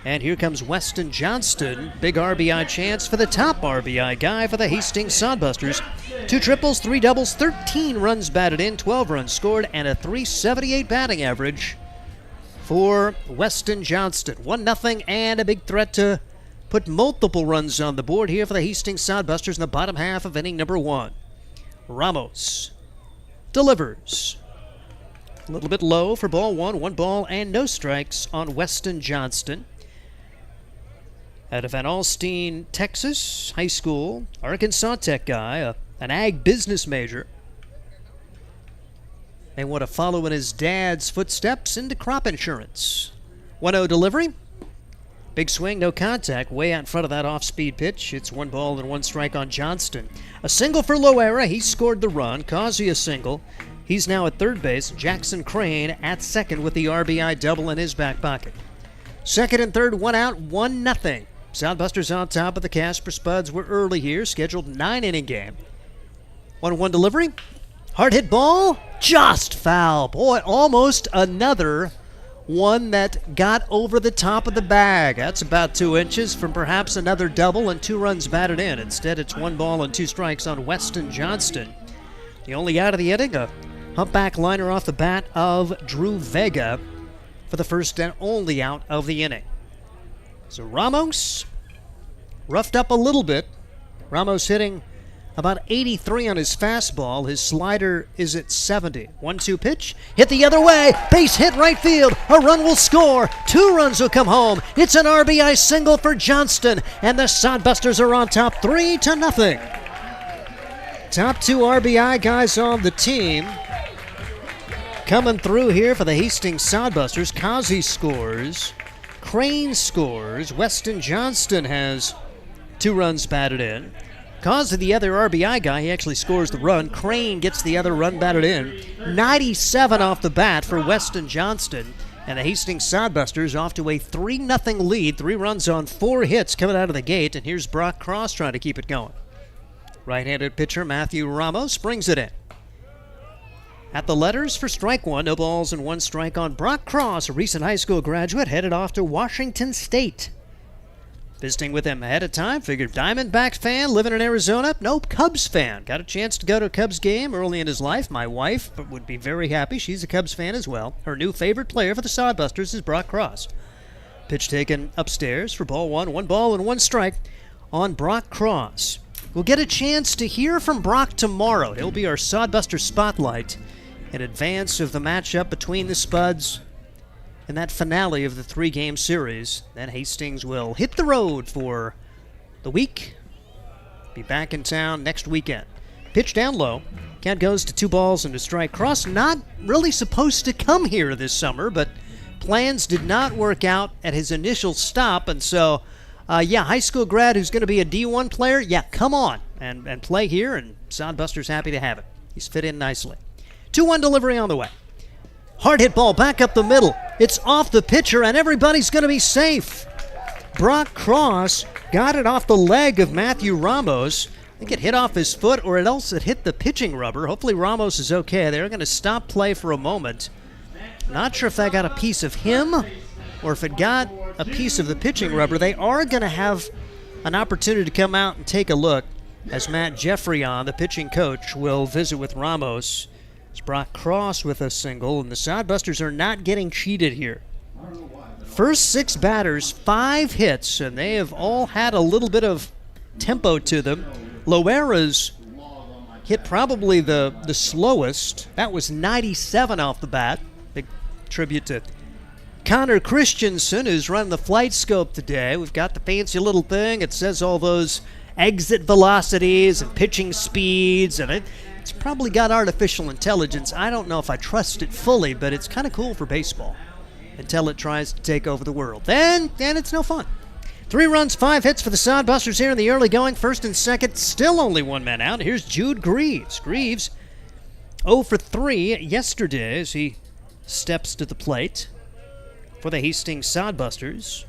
And here comes Weston Johnston. Big RBI chance for the top RBI guy for the Hastings Sodbusters. 2 triples, 3 doubles, 13 runs batted in, 12 runs scored, and a .378 batting average for Weston Johnston. 1-0 and a big threat to put multiple runs on the board here for the Hastings Sodbusters in the bottom half of inning number 1. Ramos delivers. A little bit low for ball 1. 1 ball and no strikes on Weston Johnston. Out of Van Alstyne, Texas, high school, Arkansas Tech guy, an ag business major. They want to follow in his dad's footsteps into crop insurance. 1-0 delivery. Big swing, no contact, way out in front of that off-speed pitch. It's 1 ball and 1 strike on Johnston. A single for Loera. He scored the run. Causey a single. He's now at third base. Jackson Crane at second with the RBI double in his back pocket. Second and third, 1 out, 1-0. Sodbusters on top of the Casper Spuds. We're early here, scheduled 9-inning game. 1-1 delivery. Hard hit ball, just foul. Boy, almost another one that got over the top of the bag. That's about 2 inches from perhaps another double and 2 runs batted in. Instead, it's 1 ball and 2 strikes on Weston Johnston. The only out of the inning, a humpback liner off the bat of Drew Vega for the first and only out of the inning. So Ramos roughed up a little bit. Ramos hitting about 83 on his fastball. His slider is at 70. 1-2 pitch, hit the other way, base hit right field. A run will score. 2 runs will come home. It's an RBI single for Johnston, and the Sodbusters are on top 3-0. Top 2 RBI guys on the team. Coming through here for the Hastings Sodbusters. Kazi scores. Crane scores. Weston Johnston has 2 runs batted in. Cause of the other RBI guy, he actually scores the run. Crane gets the other run batted in. 97 off the bat for Weston Johnston. And the Hastings Sodbusters off to a 3-0 lead. 3 runs on 4 hits coming out of the gate. And here's Brock Cross trying to keep it going. Right-handed pitcher Matthew Ramos brings it in. At the letters for strike 1, no balls and 1 strike on Brock Cross, a recent high school graduate headed off to Washington State. Visiting with him ahead of time, figured Diamondbacks fan, living in Arizona. Nope, Cubs fan. Got a chance to go to a Cubs game early in his life. My wife would be very happy. She's a Cubs fan as well. Her new favorite player for the Sodbusters is Brock Cross. Pitch taken upstairs for ball 1, 1 ball and 1 strike on Brock Cross. We'll get a chance to hear from Brock tomorrow. He'll be our Sodbuster Spotlight in advance of the matchup between the Spuds and that finale of the 3-game series. Then Hastings will hit the road for the week. Be back in town next weekend. Pitch down low. Count goes to 2 balls and a strike. Cross not really supposed to come here this summer, but plans did not work out at his initial stop, and so high school grad who's going to be a D1 player, come on and play here, and Sodbuster's happy to have it. He's fit in nicely. 2-1 delivery on the way. Hard hit ball back up the middle. It's off the pitcher, and everybody's going to be safe. Brock Cross got it off the leg of Matthew Ramos. I think it hit off his foot, or else it hit the pitching rubber. Hopefully Ramos is okay. They're going to stop play for a moment. Not sure if that got a piece of him or if it got a piece of the pitching rubber. They are going to have an opportunity to come out and take a look as Matt Jeffreyon, the pitching coach, will visit with Ramos. It's Brock Cross with a single, and the Sodbusters are not getting cheated here. First 6 batters, 5 hits, and they have all had a little bit of tempo to them. Loera's hit probably the slowest. That was 97 off the bat. Big tribute to Connor Christensen, who's running the flight scope today. We've got the fancy little thing. It says all those exit velocities and pitching speeds, and it's probably got artificial intelligence. I don't know if I trust it fully, but it's kind of cool for baseball until it tries to take over the world. Then it's no fun. 3 runs, 5 hits for the Sodbusters here in the early going. First and second, still only 1 man out. Here's Jude Greaves. Greaves 0 for 3 yesterday as he steps to the plate for the Hastings Sodbusters.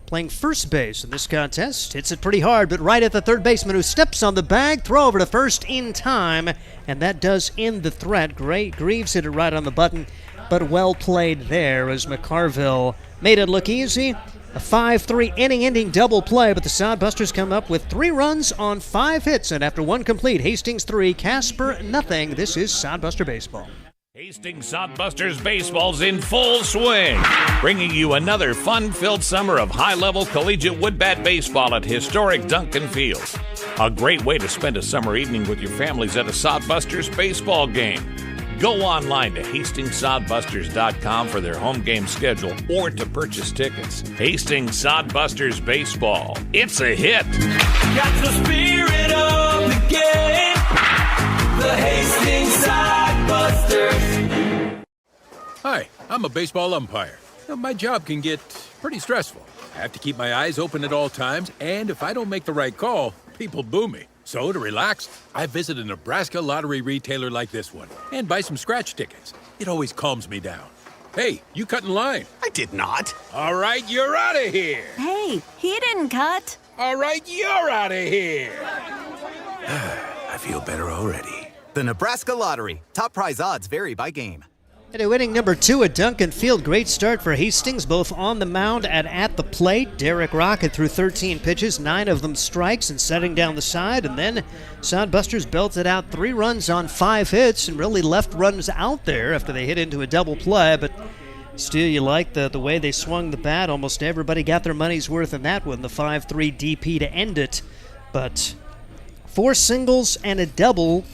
Playing first base in this contest. Hits it pretty hard, but right at the third baseman who steps on the bag. Throw over to first in time, and that does end the threat. Greaves hit it right on the button, but well played there as McCarville made it look easy. A 5-3 inning-ending double play, but the Sodbusters come up with 3 runs on 5 hits, and after 1 complete, Hastings 3, Casper nothing. This is Sodbuster Baseball. Hastings Sodbusters baseball's in full swing, bringing you another fun-filled summer of high-level collegiate woodbat baseball at historic Duncan Field. A great way to spend a summer evening with your families at a Sodbusters baseball game. Go online to HastingsSodbusters.com for their home game schedule or to purchase tickets. Hastings Sodbusters Baseball. It's a hit. Got the spirit of the game. The Hastings Sodbusters. Hi, I'm a baseball umpire. My job can get pretty stressful. I have to keep my eyes open at all times, and if I don't make the right call, people boo me. So to relax, I visit a Nebraska lottery retailer like this one and buy some scratch tickets. It always calms me down. Hey, you cut in line. I did not. All right, you're out of here. Hey, he didn't cut. All right, you're out of here. I feel better already. The Nebraska Lottery. Top prize odds vary by game. Into inning number 2 at Duncan Field. Great start for Hastings, both on the mound and at the plate. Derek Rocket threw 13 pitches, 9 of them strikes, and setting down the side. And then Sodbusters belted out 3 runs on 5 hits and really left runs out there after they hit into a double play. But still, you like the way they swung the bat. Almost everybody got their money's worth in that one. The 5-3 DP to end it. But 4 singles and a double.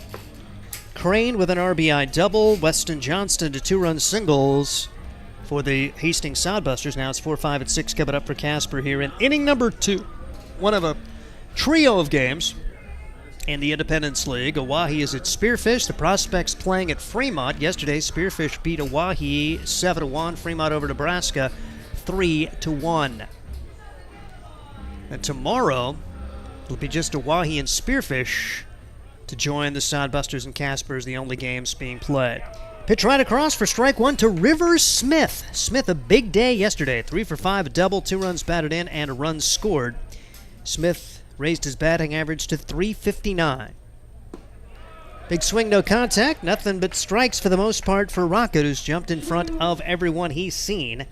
Crane with an RBI double. Weston Johnston to 2-run singles for the Hastings Sodbusters. Now it's 4, 5, and 6 coming up for Casper here in inning number 2. One of a trio of games in the Independence League. Oahe is at Spearfish. The Prospects playing at Fremont. Yesterday, Spearfish beat Oahe 7-1. Fremont over Nebraska 3-1. And tomorrow, it'll be just Oahe and Spearfish to join the Sodbusters and Caspers, the only games being played. Pitch right across for strike 1 to Rivers Smith. Smith, a big day yesterday. 3 for 5, a double, 2 runs batted in, and a run scored. Smith raised his batting average to .359. Big swing, no contact. Nothing but strikes for the most part for Rocket, who's jumped in front of everyone he's seen.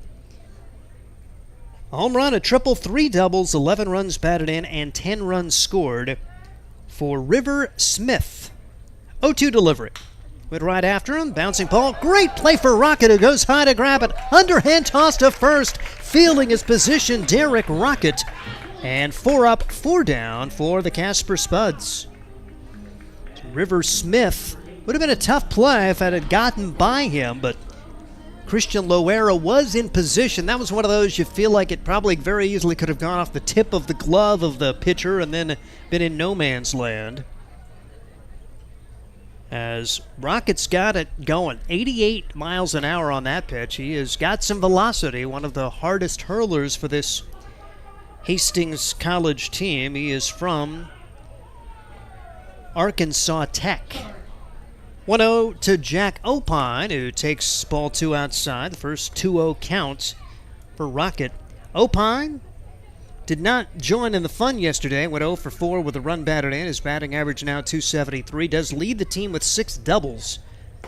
A home run, a triple, 3 doubles, 11 runs batted in, and 10 runs scored for River Smith. 0-2 delivery. Went right after him. Bouncing ball. Great play for Rocket, who goes high to grab it. Underhand toss to first. Fielding his position, Derek Rocket. And 4 up, 4 down for the Casper Spuds. River Smith would have been a tough play if it had gotten by him, but Christian Loera was in position. That was one of those you feel like it probably very easily could have gone off the tip of the glove of the pitcher and then been in no man's land. As Rocket's got it going, 88 miles an hour on that pitch. He has got some velocity, one of the hardest hurlers for this Hastings College team. He is from Arkansas Tech. 1-0 to Jack Opine, who takes ball 2 outside. The first 2-0 count for Rocket. Opine did not join in the fun yesterday. Went 0 for 4 with a run batted in. His batting average now .273. Does lead the team with 6 doubles.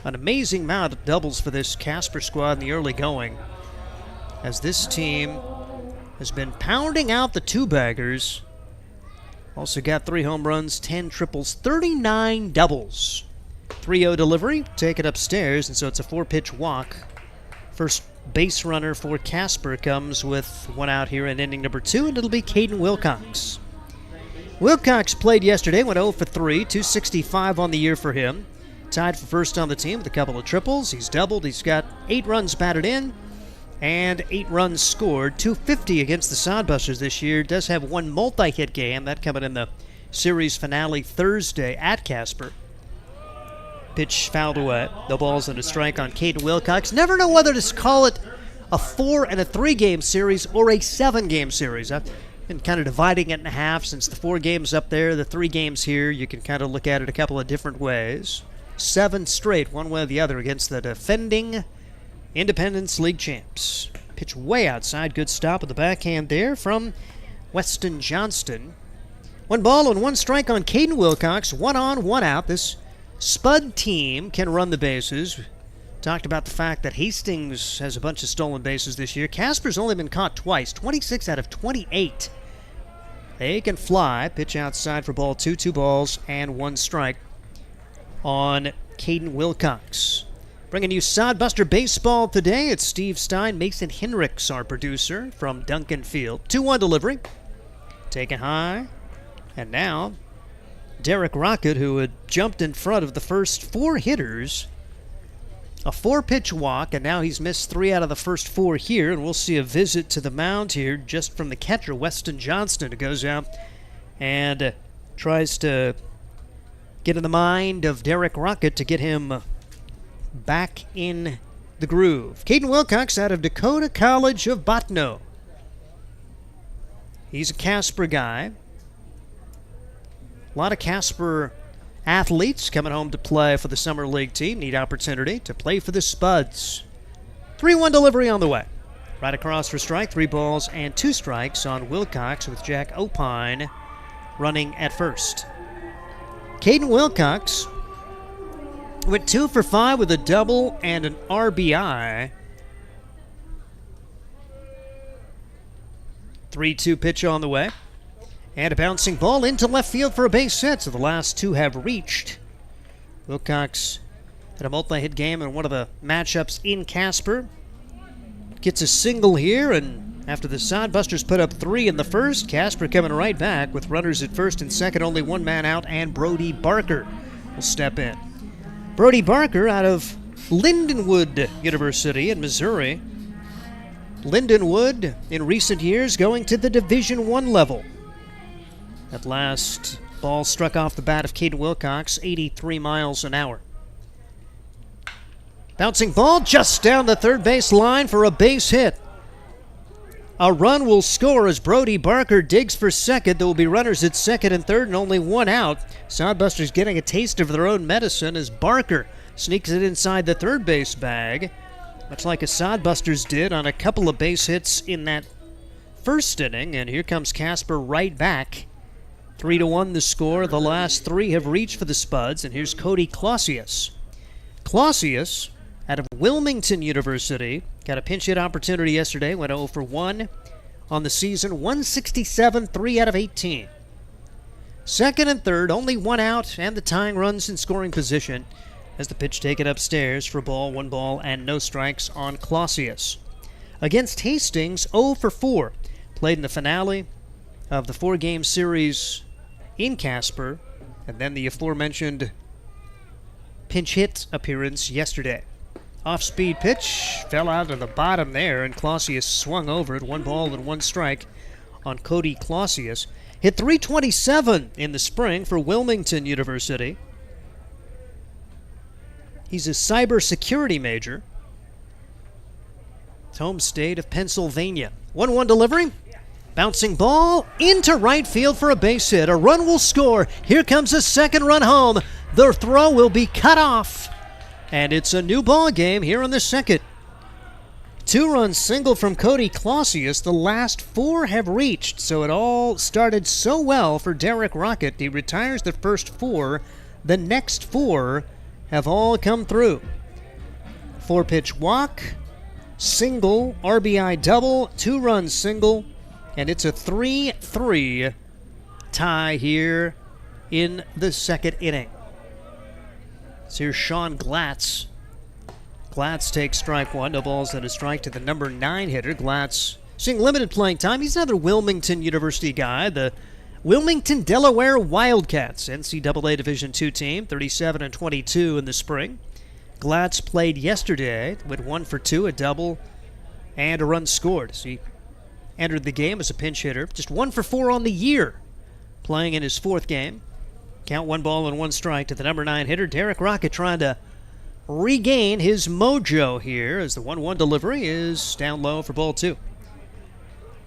An amazing amount of doubles for this Casper squad in the early going, as this team has been pounding out the 2-baggers. Also got 3 home runs, 10 triples, 39 doubles. 3-0 delivery, take it upstairs, and so it's a 4-pitch walk. First base runner for Casper comes with 1 out here in inning number 2, and it'll be Caden Wilcox. Wilcox played yesterday, went 0 for 3, 265 on the year for him. Tied for first on the team with a couple of triples. He's doubled, he's got 8 runs batted in, and 8 runs scored. 250 against the Sodbusters this year. Does have 1 multi-hit game, that coming in the series finale Thursday at Casper. Pitch fouled away. No balls and a strike on Caden Wilcox. Never know whether to call it a 4 and a 3 game series or a 7 game series. I've been kind of dividing it in half since the 4 games up there, the 3 games here. You can kind of look at it a couple of different ways. 7 straight, one way or the other, against the defending Independence League champs. Pitch way outside. Good stop with the backhand there from Weston Johnston. 1 ball and 1 strike on Caden Wilcox. 1 on, 1 out. This Spud team can run the bases. Talked about the fact that Hastings has a bunch of stolen bases this year. Casper's only been caught twice, 26 out of 28. They can fly. Pitch outside for ball 2, 2 balls and 1 strike on Caden Wilcox. Bringing you Sodbuster Baseball today. It's Steve Stein, Mason Henricks, our producer from Duncan Field. 2-1 delivery. Taken high. And now Derek Rocket, who had jumped in front of the first 4 hitters. A 4-pitch walk, and now he's missed 3 out of the first 4 here, and we'll see a visit to the mound here just from the catcher, Weston Johnston, who goes out and tries to get in the mind of Derek Rocket to get him back in the groove. Caden Wilcox out of Dakota College of Botno. He's a Casper guy. A lot of Casper athletes coming home to play for the Summer League team. Neat opportunity to play for the Spuds. 3-1 delivery on the way. Right across for strike, 3 balls and 2 strikes on Wilcox with Jack Opine running at first. Caden Wilcox went 2 for 5 with a double and an RBI. 3-2 pitch on the way. And a bouncing ball into left field for a base hit, so the last 2 have reached. Wilcox had a multi-hit game in one of the matchups in Casper. Gets a single here, and after the Sodbusters put up 3 in the first, Casper coming right back with runners at first and second, only 1 man out, and Brody Barker will step in. Brody Barker out of Lindenwood University in Missouri. Lindenwood in recent years going to the Division I level. That last ball struck off the bat of Caden Wilcox, 83 miles an hour. Bouncing ball just down the third base line for a base hit. A run will score as Brody Barker digs for second. There will be runners at second and third and only 1 out. Sodbusters getting a taste of their own medicine as Barker sneaks it inside the third base bag, much like a Sodbusters did on a couple of base hits in that first inning. And here comes Casper right back. 3-1 the score. The last 3 have reached for the Spuds, and here's Cody Clausius. Clausius, out of Wilmington University, got a pinch hit opportunity yesterday, went 0 for 1 on the season, 167, 3 out of 18. Second and third, only 1 out, and the tying runs in scoring position as the pitch taken upstairs for a ball, 1 ball, and no strikes on Clausius. Against Hastings, 0 for 4. Played in the finale of the 4-game series in Casper, and then the aforementioned pinch hit appearance yesterday. Off-speed pitch, fell out of the bottom there, and Clausius swung over it. 1 ball and 1 strike on Cody Clausius. Hit .327 in the spring for Wilmington University. He's a cybersecurity major. His home state of Pennsylvania. 1-1 delivery. Bouncing ball into right field for a base hit. A run will score. Here comes a second run home. The throw will be cut off. And it's a new ball game here in the second. 2-run single from Cody Clausius. The last 4 have reached, so it all started so well for Derek Rocket. He retires the first 4. The next 4 have all come through. 4-pitch walk, single, RBI double, 2-run single, and it's a 3-3 tie here in the second inning. So here's Sean Glatz. Glatz takes strike 1, no balls and a strike to the number 9 hitter. Glatz seeing limited playing time. He's another Wilmington University guy. The Wilmington Delaware Wildcats, NCAA Division II team, 37-22 in the spring. Glatz played yesterday with 1 for 2, a double, and a run scored. So he entered the game as a pinch hitter. Just 1 for 4 on the year, playing in his 4th game. Count 1 ball and 1 strike to the number 9 hitter. Derek Rocket trying to regain his mojo here as the 1-1 delivery is down low for ball 2.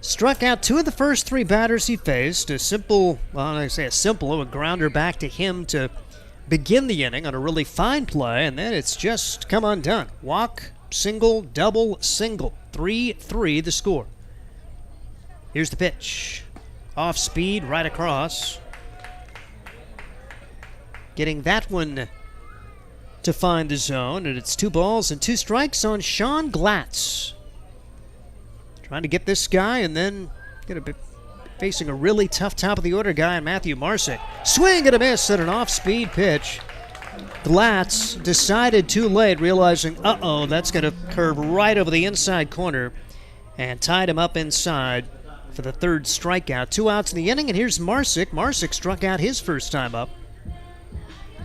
Struck out 2 of the first 3 batters he faced. A simple, a grounder back to him to begin the inning on a really fine play, and then it's just come undone. Walk, single, double, single. 3-3 the score. Here's the pitch. Off speed, right across. Getting that one to find the zone, and it's 2 balls and 2 strikes on Sean Glatz. Trying to get this guy, and then facing a really tough top-of-the-order guy in Matthew Marsick. Swing and a miss at an off-speed pitch. Glatz decided too late, realizing, that's going to curve right over the inside corner, and tied him up inside for the 3rd strikeout. 2 outs in the inning, and here's Marsick. Marsick struck out his first time up.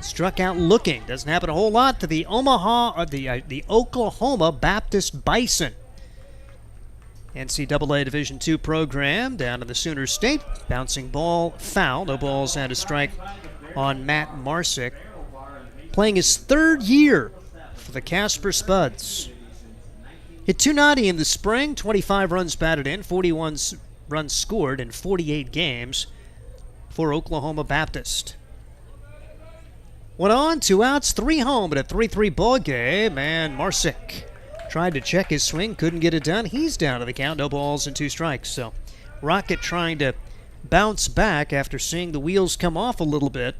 Struck out looking. Doesn't happen a whole lot to the Oklahoma Baptist Bison. NCAA Division II program down in the Sooner State. Bouncing ball, foul. No balls and a strike on Matt Marsick. Playing his 3rd year for the Casper Spuds. Hit .290 in the spring, 25 runs batted in, 41 runs scored in 48 games. for Oklahoma Baptist. 1 on, 2 outs, 3 home in a 3-3 ball game, and Marsick tried to check his swing, couldn't get it done. He's down to the count, no balls and 2 strikes. So Rocket trying to bounce back after seeing the wheels come off a little bit.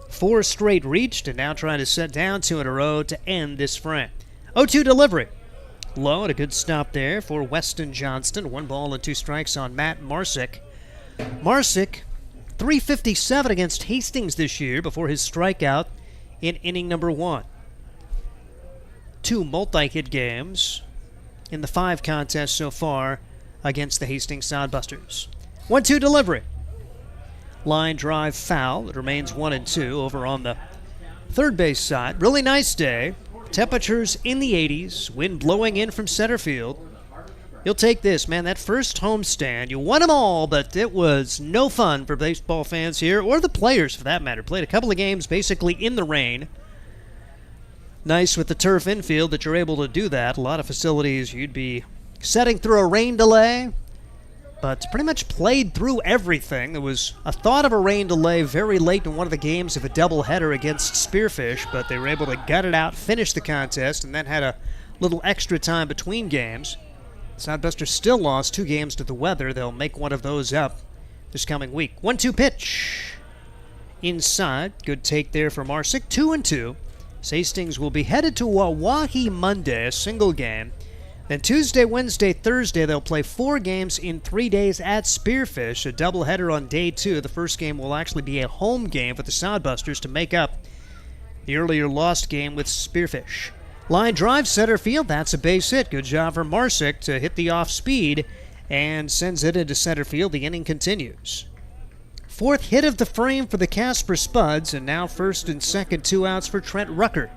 4 straight reached, and now trying to set down 2 in a row to end this frame. 0-2 delivery. Low and a good stop there for Weston Johnston. 1 ball and 2 strikes on Matt Marsick. Marsick, 357 against Hastings this year before his strikeout in inning number 1. 2 multi-hit games in the 5 contests so far against the Hastings Sodbusters. 1-2 delivery. Line drive foul. It remains 1-2 over on the third base side. Really nice day. Temperatures in the 80s. Wind blowing in from center field. You'll take this, man. That first homestand, you won them all, but it was no fun for baseball fans here, or the players for that matter. Played a couple of games basically in the rain. Nice with the turf infield that you're able to do that. A lot of facilities you'd be setting through a rain delay, but pretty much played through everything. There was a thought of a rain delay very late in one of the games of a doubleheader against Spearfish, but they were able to gut it out, finish the contest, and then had a little extra time between games. Sodbusters still lost 2 games to the weather. They'll make one of those up this coming week. 1-2 pitch. Inside. Good take there for Marsick. 2-2. Hastings will be headed to Wawahi Monday, a single game. Then Tuesday, Wednesday, Thursday, they'll play 4 games in 3 days at Spearfish, a doubleheader on day 2. The first game will actually be a home game for the Sodbusters to make up the earlier lost game with Spearfish. Line drive, center field. That's a base hit. Good job for Marsick to hit the off speed and sends it into center field. The inning continues. 4th hit of the frame for the Casper Spuds, and now first and second 2 outs for Trent Rucker.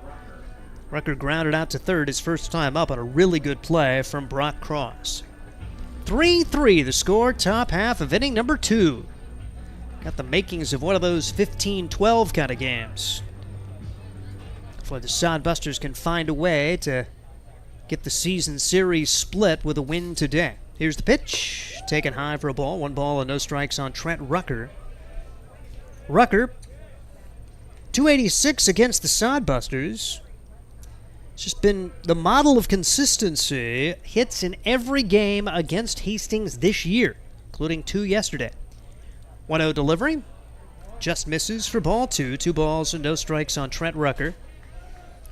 Rucker grounded out to third his first time up on a really good play from Brock Cross. 3-3 the score, top half of inning number 2. Got the makings of one of those 15-12 kind of games. Before the Sodbusters can find a way to get the season series split with a win today. Here's the pitch. Taken high for a ball. 1 ball and no strikes on Trent Rucker. Rucker, 286 against the Sodbusters. It's just been the model of consistency. Hits in every game against Hastings this year, including 2 yesterday. 1-0 delivery. Just misses for ball 2. 2 balls and no strikes on Trent Rucker.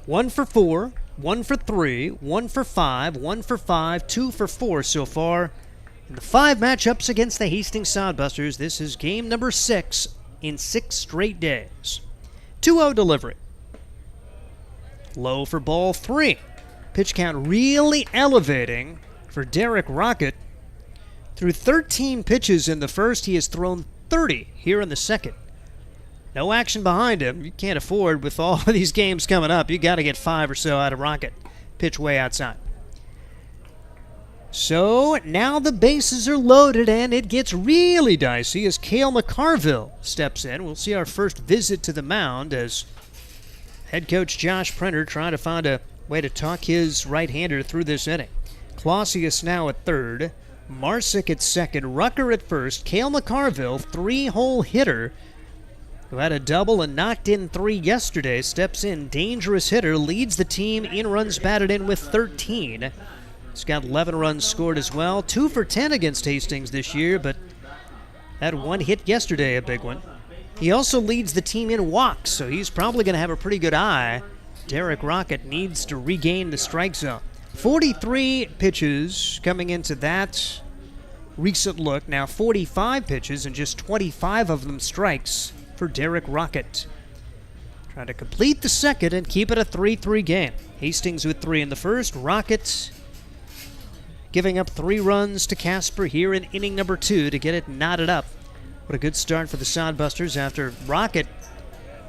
1 for 4, 1 for 3, 1 for 5, 1 for 5, 2 for 4 so far in the 5 matchups against the Hastings Sodbusters. This is game number 6 in 6 straight days. 2-0 delivery. Low for ball 3. Pitch count really elevating for Derek Rocket. Through 13 pitches in the first, he has thrown 30 here in the second. No action behind him. You can't afford, with all of these games coming up, you got to get 5 or so out of Rocket. Pitch way outside. So now the bases are loaded and it gets really dicey as Cale McCarville steps in. We'll see our first visit to the mound as head coach Josh Printer trying to find a way to talk his right-hander through this inning. Clausius now at third. Marsick at second. Rucker at first. Cale McCarville, 3-hole hitter, who had a double and knocked in 3 yesterday, steps in. Dangerous hitter, leads the team in runs batted in with 13. He's got 11 runs scored as well. 2 for 10 against Hastings this year, but had 1 hit yesterday, a big one. He also leads the team in walks, so he's probably going to have a pretty good eye. Derek Rocket needs to regain the strike zone. 43 pitches coming into that recent look. Now 45 pitches and just 25 of them strikes for Derek Rocket. Trying to complete the second and keep it a 3-3 game. Hastings with 3 in the first. Rocket giving up 3 runs to Casper here in inning number 2 to get it knotted up. What a good start for the Sodbusters after Rocket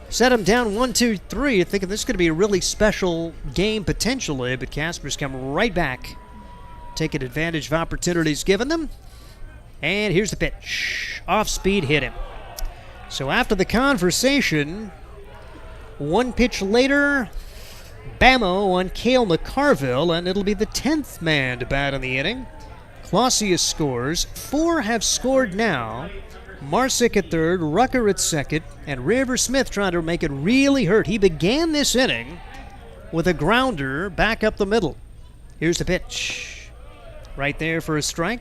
set him down 1-2-3, thinking this is going to be a really special game potentially, but Casper's come right back, taking advantage of opportunities given them. And here's the pitch. Off speed, hit him. So after the conversation, 1 pitch later, Bammo on Cale McCarville, and it'll be the 10th man to bat in the inning. Clausius scores. 4 have scored now. Marsick at third, Rucker at second, and River Smith trying to make it really hurt. He began this inning with a grounder back up the middle. Here's the pitch. Right there for a strike.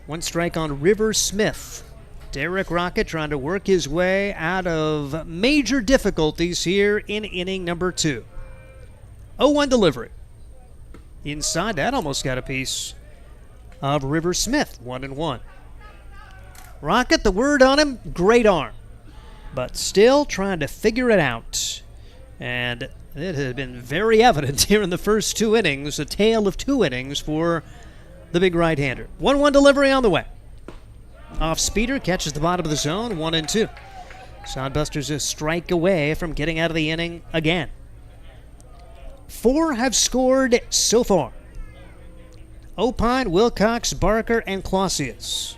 One strike on River Smith. Derek Rocket trying to work his way out of major difficulties here in inning number 2. 0-1 delivery. Inside, that almost got a piece of River Smith, 1-1. Rocket, the word on him, great arm. But still trying to figure it out. And it has been very evident here in the first 2 innings, a tale of 2 innings for the big right-hander. 1-1 delivery on the way. Off speeder, catches the bottom of the zone, 1-2. Sodbusters a strike away from getting out of the inning again. 4 have scored so far. Opine, Wilcox, Barker, and Clausius.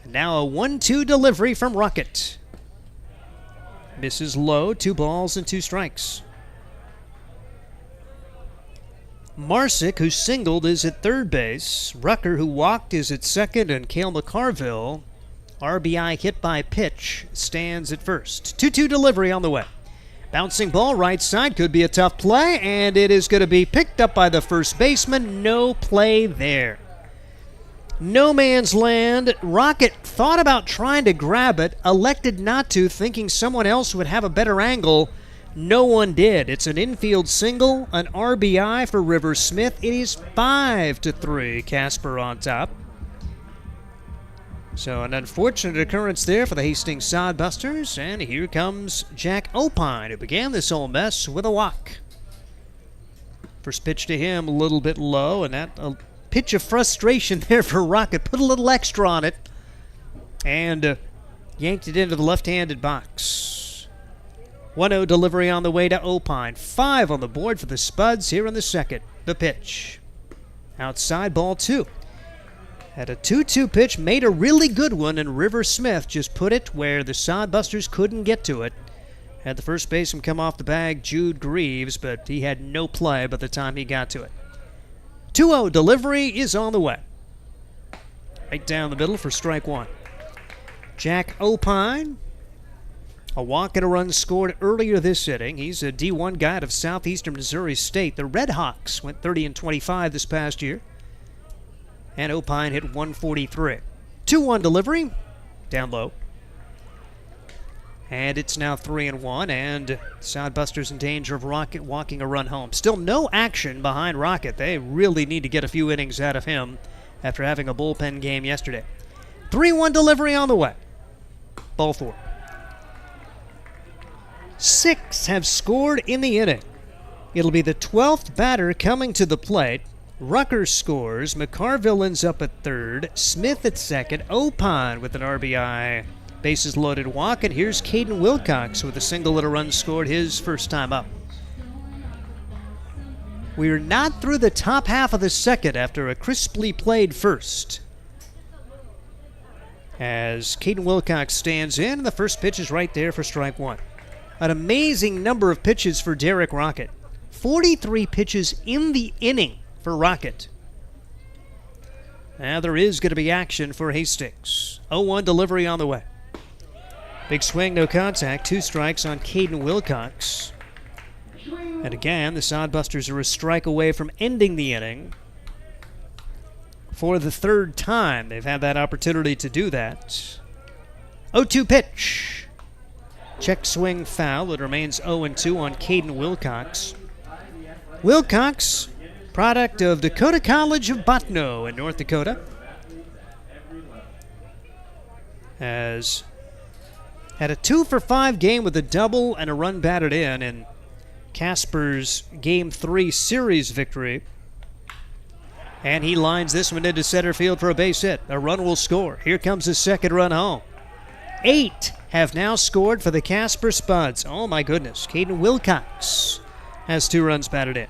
And now a 1-2 delivery from Rocket. Misses low, 2 balls and 2 strikes. Marsick, who singled, is at third base. Rucker, who walked, is at second, and Cale McCarville, RBI hit by pitch, stands at first. 2-2 delivery on the way. Bouncing ball right side, could be a tough play, and it is going to be picked up by the first baseman. No play there. No man's land. Rocket thought about trying to grab it, elected not to, thinking someone else would have a better angle. No one did. It's an infield single, an RBI for River Smith. It is 5-3, Casper on top. So an unfortunate occurrence there for the Hastings Sodbusters, and here comes Jack Opine, who began this whole mess with a walk. First pitch to him a little bit low, and that a pitch of frustration there for Rocket. Put a little extra on it, and yanked it into the left-handed box. 1-0 delivery on the way to Opine. 5 on the board for the Spuds here in the second. The pitch. Outside, ball 2. Had a 2-2 pitch, made a really good one, and River Smith just put it where the Sodbusters couldn't get to it. Had the first baseman come off the bag, Jude Greaves, but he had no play by the time he got to it. 2-0 delivery is on the way. Right down the middle for strike 1. Jack Opine, a walk and a run scored earlier this inning. He's a D1 guy out of southeastern Missouri State. The Red Hawks went 30-25 this past year. And Opine hit 143. 2-1 delivery, down low. And it's now 3-1, and Sodbusters in danger of Rocket walking a run home. Still no action behind Rocket. They really need to get a few innings out of him after having a bullpen game yesterday. 3-1 delivery on the way. Ball 4. 6 have scored in the inning. It'll be the 12th batter coming to the plate. Rucker scores, McCarville ends up at third, Smith at second, Opine with an RBI, bases loaded walk, and here's Caden Wilcox with a single and a run scored his first time up. We're not through the top half of the second after a crisply played first. As Caden Wilcox stands in, and the first pitch is right there for strike 1. An amazing number of pitches for Derek Rocket. 43 pitches in the inning for Rocket. Now there is going to be action for Hastings. 0-1 delivery on the way. Big swing, no contact. 2 strikes on Caden Wilcox. And again, the Sodbusters are a strike away from ending the inning. For the 3rd time, they've had that opportunity to do that. 0-2 pitch. Check swing foul. It remains 0-2 on Caden Wilcox. Wilcox, product of Dakota College of Botno in North Dakota, has had a 2-for-5 game with a double and a run batted in Casper's Game 3 series victory. And he lines this one into center field for a base hit. A run will score. Here comes his second run home. 8 have now scored for the Casper Spuds. Oh my goodness. Caden Wilcox has 2 runs batted in.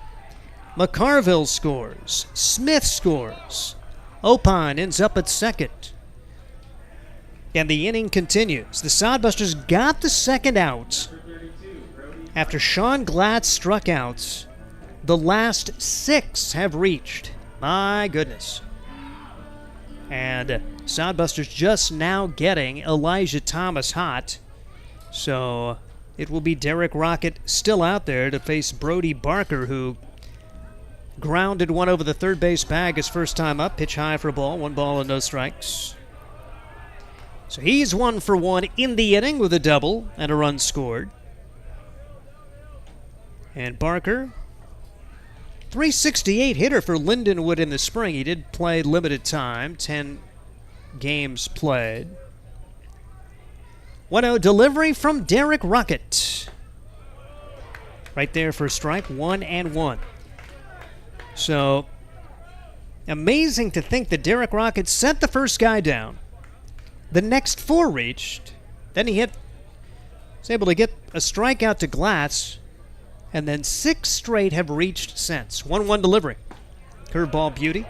McCarville scores. Smith scores. Opine ends up at second. And the inning continues. The Sodbusters got the second out after Sean Glatz struck out. The last 6 have reached. My goodness. And Sodbusters just now getting Elijah Thomas hot. So it will be Derek Rocket still out there to face Brody Barker, who grounded one over the third base bag his first time up. Pitch high for a ball, 1 ball and no strikes. So he's 1 for 1 in the inning with a double and a run scored. And Barker, 368 hitter for Lindenwood in the spring. He did play limited time, 10 games played. 1-0 delivery from Derek Rocket. Right there for a strike, 1-1. So, amazing to think that Derek Rocket sent the first guy down. The next 4 reached. Then he was able to get a strikeout to Glass. And then 6 straight have reached since. 1-1 delivery. Curveball beauty.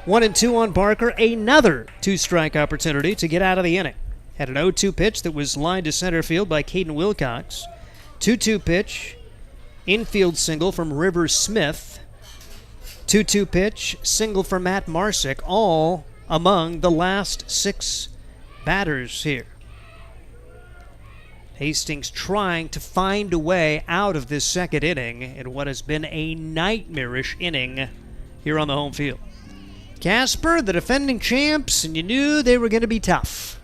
1-2 on Barker. Another 2-strike opportunity to get out of the inning. Had an 0-2 pitch that was lined to center field by Caden Wilcox. 2-2 pitch. Infield single from Rivers Smith. 2-2 pitch. Single for Matt Marsick. All among the last 6 batters here. Hastings trying to find a way out of this second inning in what has been a nightmarish inning here on the home field. Casper, the defending champs, and you knew they were going to be tough.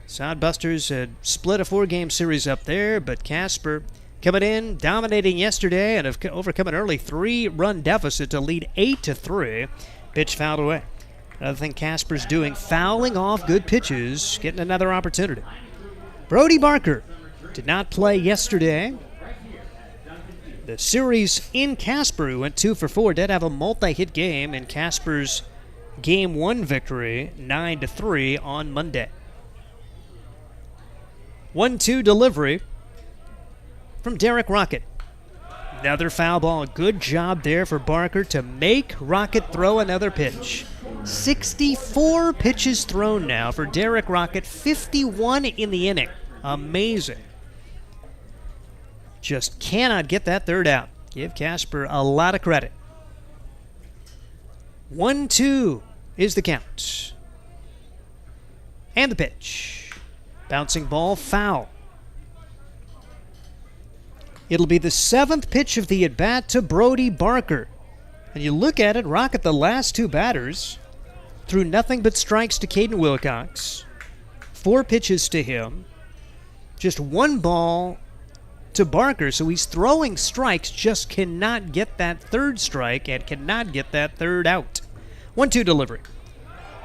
Sodbusters had split a 4-game series up there, but Casper coming in, dominating yesterday, and have overcome an early 3-run deficit to lead 8-3. Pitch fouled away. Another thing Casper's doing, fouling off good pitches, getting another opportunity. Brody Barker did not play yesterday. The series in Casper, who went 2 for 4, did have a multi-hit game in Casper's Game 1 victory, 9-3 on Monday. 1-2 delivery from Derek Rocket. Another foul ball. Good job there for Barker to make Rocket throw another pitch. 64 pitches thrown now for Derek Rocket, 51 in the inning. Amazing. Just cannot get that third out. Give Casper a lot of credit. 1-2 is the count. And the pitch. Bouncing ball, foul. It'll be the 7th pitch of the at-bat to Brody Barker. And you look at it, Rocket, the last 2 batters, threw nothing but strikes to Caden Wilcox. 4 pitches to him. Just 1 ball to Barker, so he's throwing strikes, just cannot get that third strike and cannot get that third out. 1-2 delivery.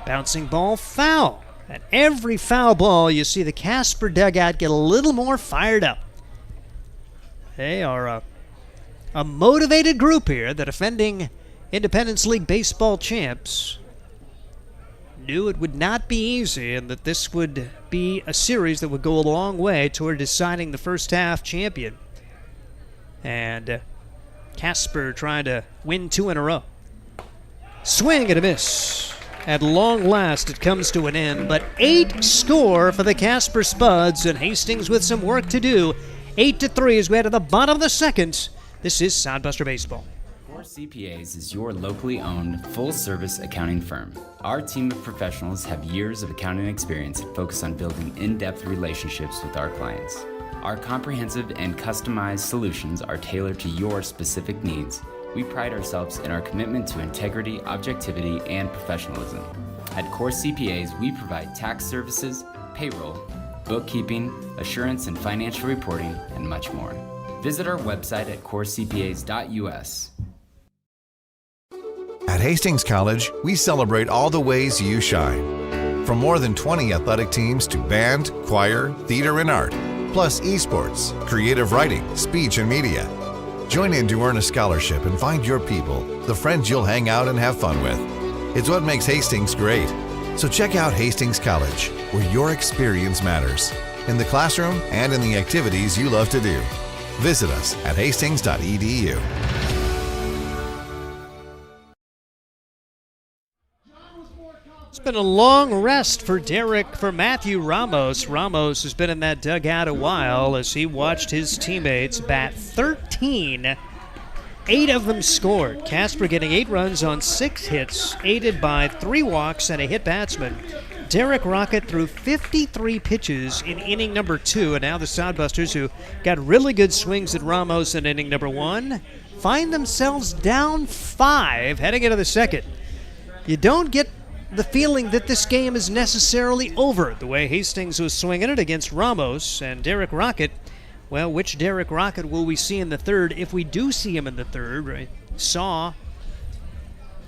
Bouncing ball, foul. At every foul ball, you see the Casper dugout get a little more fired up. They are a motivated group here. The defending Independence League baseball champs knew it would not be easy and that this would be a series that would go a long way toward deciding the first half champion. And Casper trying to win 2 in a row. Swing and a miss. At long last, it comes to an end, but 8 score for the Casper Spuds, and Hastings with some work to do. 8-3 as we head to the bottom of the second. This is Sodbuster Baseball. Core CPAs is your locally owned, full-service accounting firm. Our team of professionals have years of accounting experience and focus on building in-depth relationships with our clients. Our comprehensive and customized solutions are tailored to your specific needs. We pride ourselves in our commitment to integrity, objectivity, and professionalism. At Core CPAs, we provide tax services, payroll, bookkeeping, assurance and financial reporting, and much more. Visit our website at corecpas.us. At Hastings College, we celebrate all the ways you shine. From more than 20 athletic teams to band, choir, theater, and art, plus esports, creative writing, speech, and media. Join in to earn a scholarship and find your people, the friends you'll hang out and have fun with. It's what makes Hastings great. So check out Hastings College, where your experience matters, in the classroom and in the activities you love to do. Visit us at hastings.edu. It's been a long rest for Matthew Ramos. Ramos has been in that dugout a while as he watched his teammates bat 13 8 of them scored. Casper getting 8 runs on 6 hits, aided by 3 walks and a hit batsman. Derek Rocket threw 53 pitches in inning number 2, and now the Sodbusters, who got really good swings at Ramos in inning number 1, find themselves down 5 heading into the second. You don't get the feeling that this game is necessarily over, the way Hastings was swinging it against Ramos and Derek Rocket. Well, which Derek Rocket will we see in the third, if we do see him in the third? I saw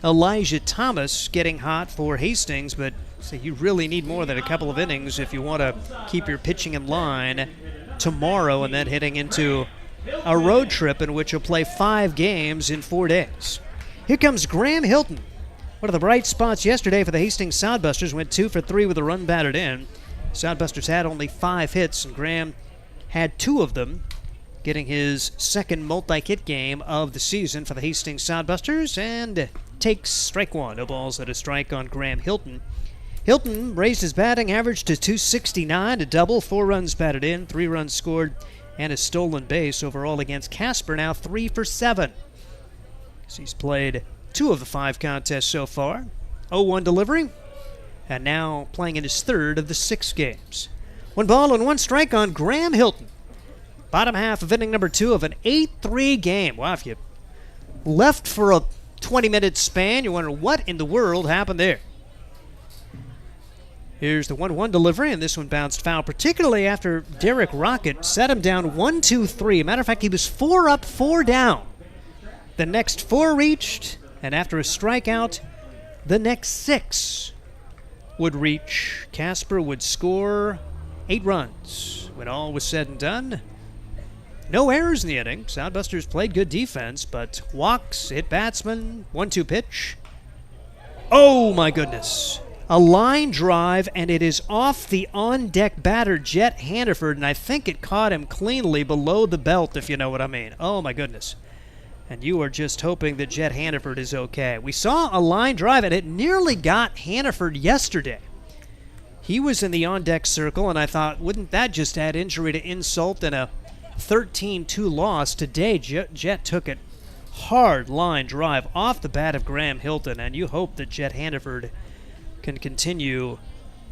Elijah Thomas getting hot for Hastings, but you really need more than a couple of innings if you want to keep your pitching in line tomorrow and then heading into a road trip in which you'll play 5 games in 4 days. Here comes Graham Hilton. One of the bright spots yesterday for the Hastings Sodbusters, went 2 for 3 with a run batted in. Sodbusters had only 5 hits, and Graham had 2 of them, getting his second multi-hit game of the season for the Hastings Sodbusters, and takes strike 1. No balls and a strike on Graham Hilton. Hilton raised his batting average to .269, a double, 4 runs batted in, 3 runs scored, and a stolen base. Overall against Casper, now 3 for 7. So he's played 2 of the 5 contests so far. 0-1 delivery, and now playing in his 3rd of the 6 games. 1 ball and 1 strike on Graham Hilton. Bottom half of inning number 2 of an 8-3 game. Wow, if you left for a 20-minute span, you wonder what in the world happened there. Here's the 1-1 delivery, and this one bounced foul, particularly after Derek Rocket set him down 1-2-3. Matter of fact, he was 4 up, 4 down. The next 4 reached, and after a strikeout, the next 6 would reach. Casper would score 8 runs when all was said and done. No errors in the inning. Sodbusters played good defense, but walks, hit batsman, 1-2 pitch. Oh my goodness. A line drive, and it is off the on-deck batter, Jet Hannaford, and I think it caught him cleanly below the belt, if you know what I mean. Oh my goodness. And you are just hoping that Jet Hannaford is okay. We saw a line drive, and it nearly got Hannaford yesterday. He was in the on-deck circle, and I thought, wouldn't that just add injury to insult in a 13-2 loss? Today, Jet took it hard line drive off the bat of Graham Hilton, and you hope that Jet Hannaford can continue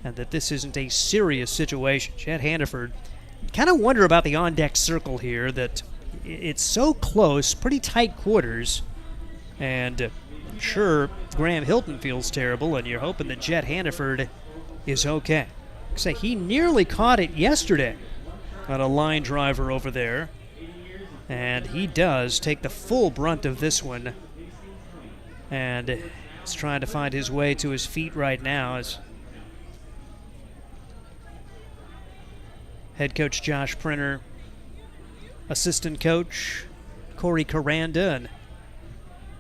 and that this isn't a serious situation. Jet Hannaford, kind of wonder about the on-deck circle here, that it's so close, pretty tight quarters, and I'm sure Graham Hilton feels terrible, and you're hoping that Jet Hannaford is okay. Say he nearly caught it yesterday on a line driver over there, and he does take the full brunt of this one, and he's trying to find his way to his feet right now as head coach Josh Printer, assistant coach Corey Caranda, and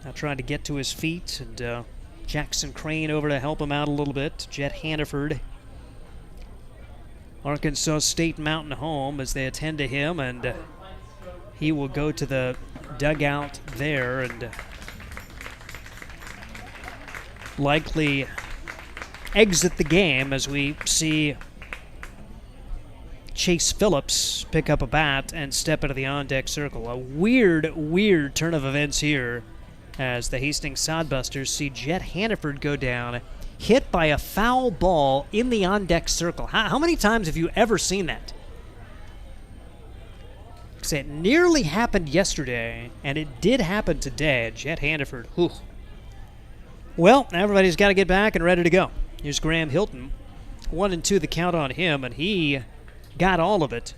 now trying to get to his feet, and Jackson Crane over to help him out a little bit. Jet Hannaford, Arkansas State Mountain home, as they attend to him, and he will go to the dugout there and likely exit the game as we see Chase Phillips pick up a bat and step into the on-deck circle. A weird turn of events here as the Hastings Sodbusters see Jet Hannaford go down, hit by a foul ball in the on-deck circle. How many times have you ever seen that? Because it nearly happened yesterday, and it did happen today. Jet Hannaford, whew. Well, everybody's got to get back and ready to go. Here's Graham Hilton. 1-2 the count on him, and he got all of it.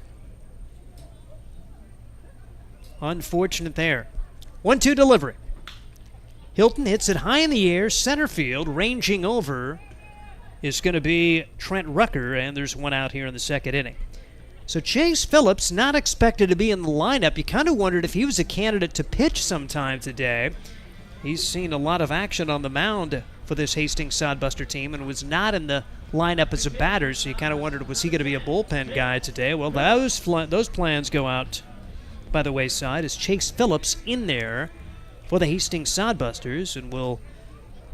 Unfortunate there. 1-2 delivery. Hilton hits it high in the air, center field. Ranging over is going to be Trent Rucker, and there's 1 out here in the second inning. So Chase Phillips not expected to be in the lineup. You kind of wondered if he was a candidate to pitch sometime today. He's seen a lot of action on the mound for this Hastings Sodbuster team and was not in the lineup as a batter, so you kind of wondered, was he going to be a bullpen guy today? Well, those plans go out by the wayside as Chase Phillips in there for the Hastings Sodbusters and will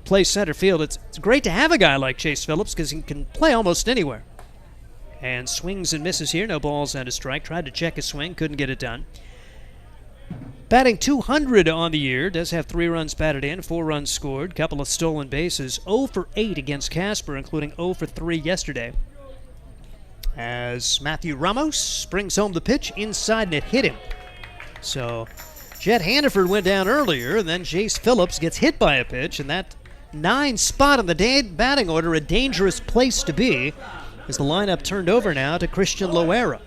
play center field. It's great to have a guy like Chase Phillips because he can play almost anywhere. And swings and misses here. No balls and a strike. Tried to check his swing. Couldn't get it done. Batting 200 on the year, does have 3 runs batted in, 4 runs scored, couple of stolen bases, 0 for 8 against Casper, including 0 for 3 yesterday. As Matthew Ramos brings home the pitch inside and it hit him. So Jet Hannaford went down earlier, and then Jace Phillips gets hit by a pitch, and that 9 spot on the batting order, a dangerous place to be, as the lineup turned over now to Christian Loera.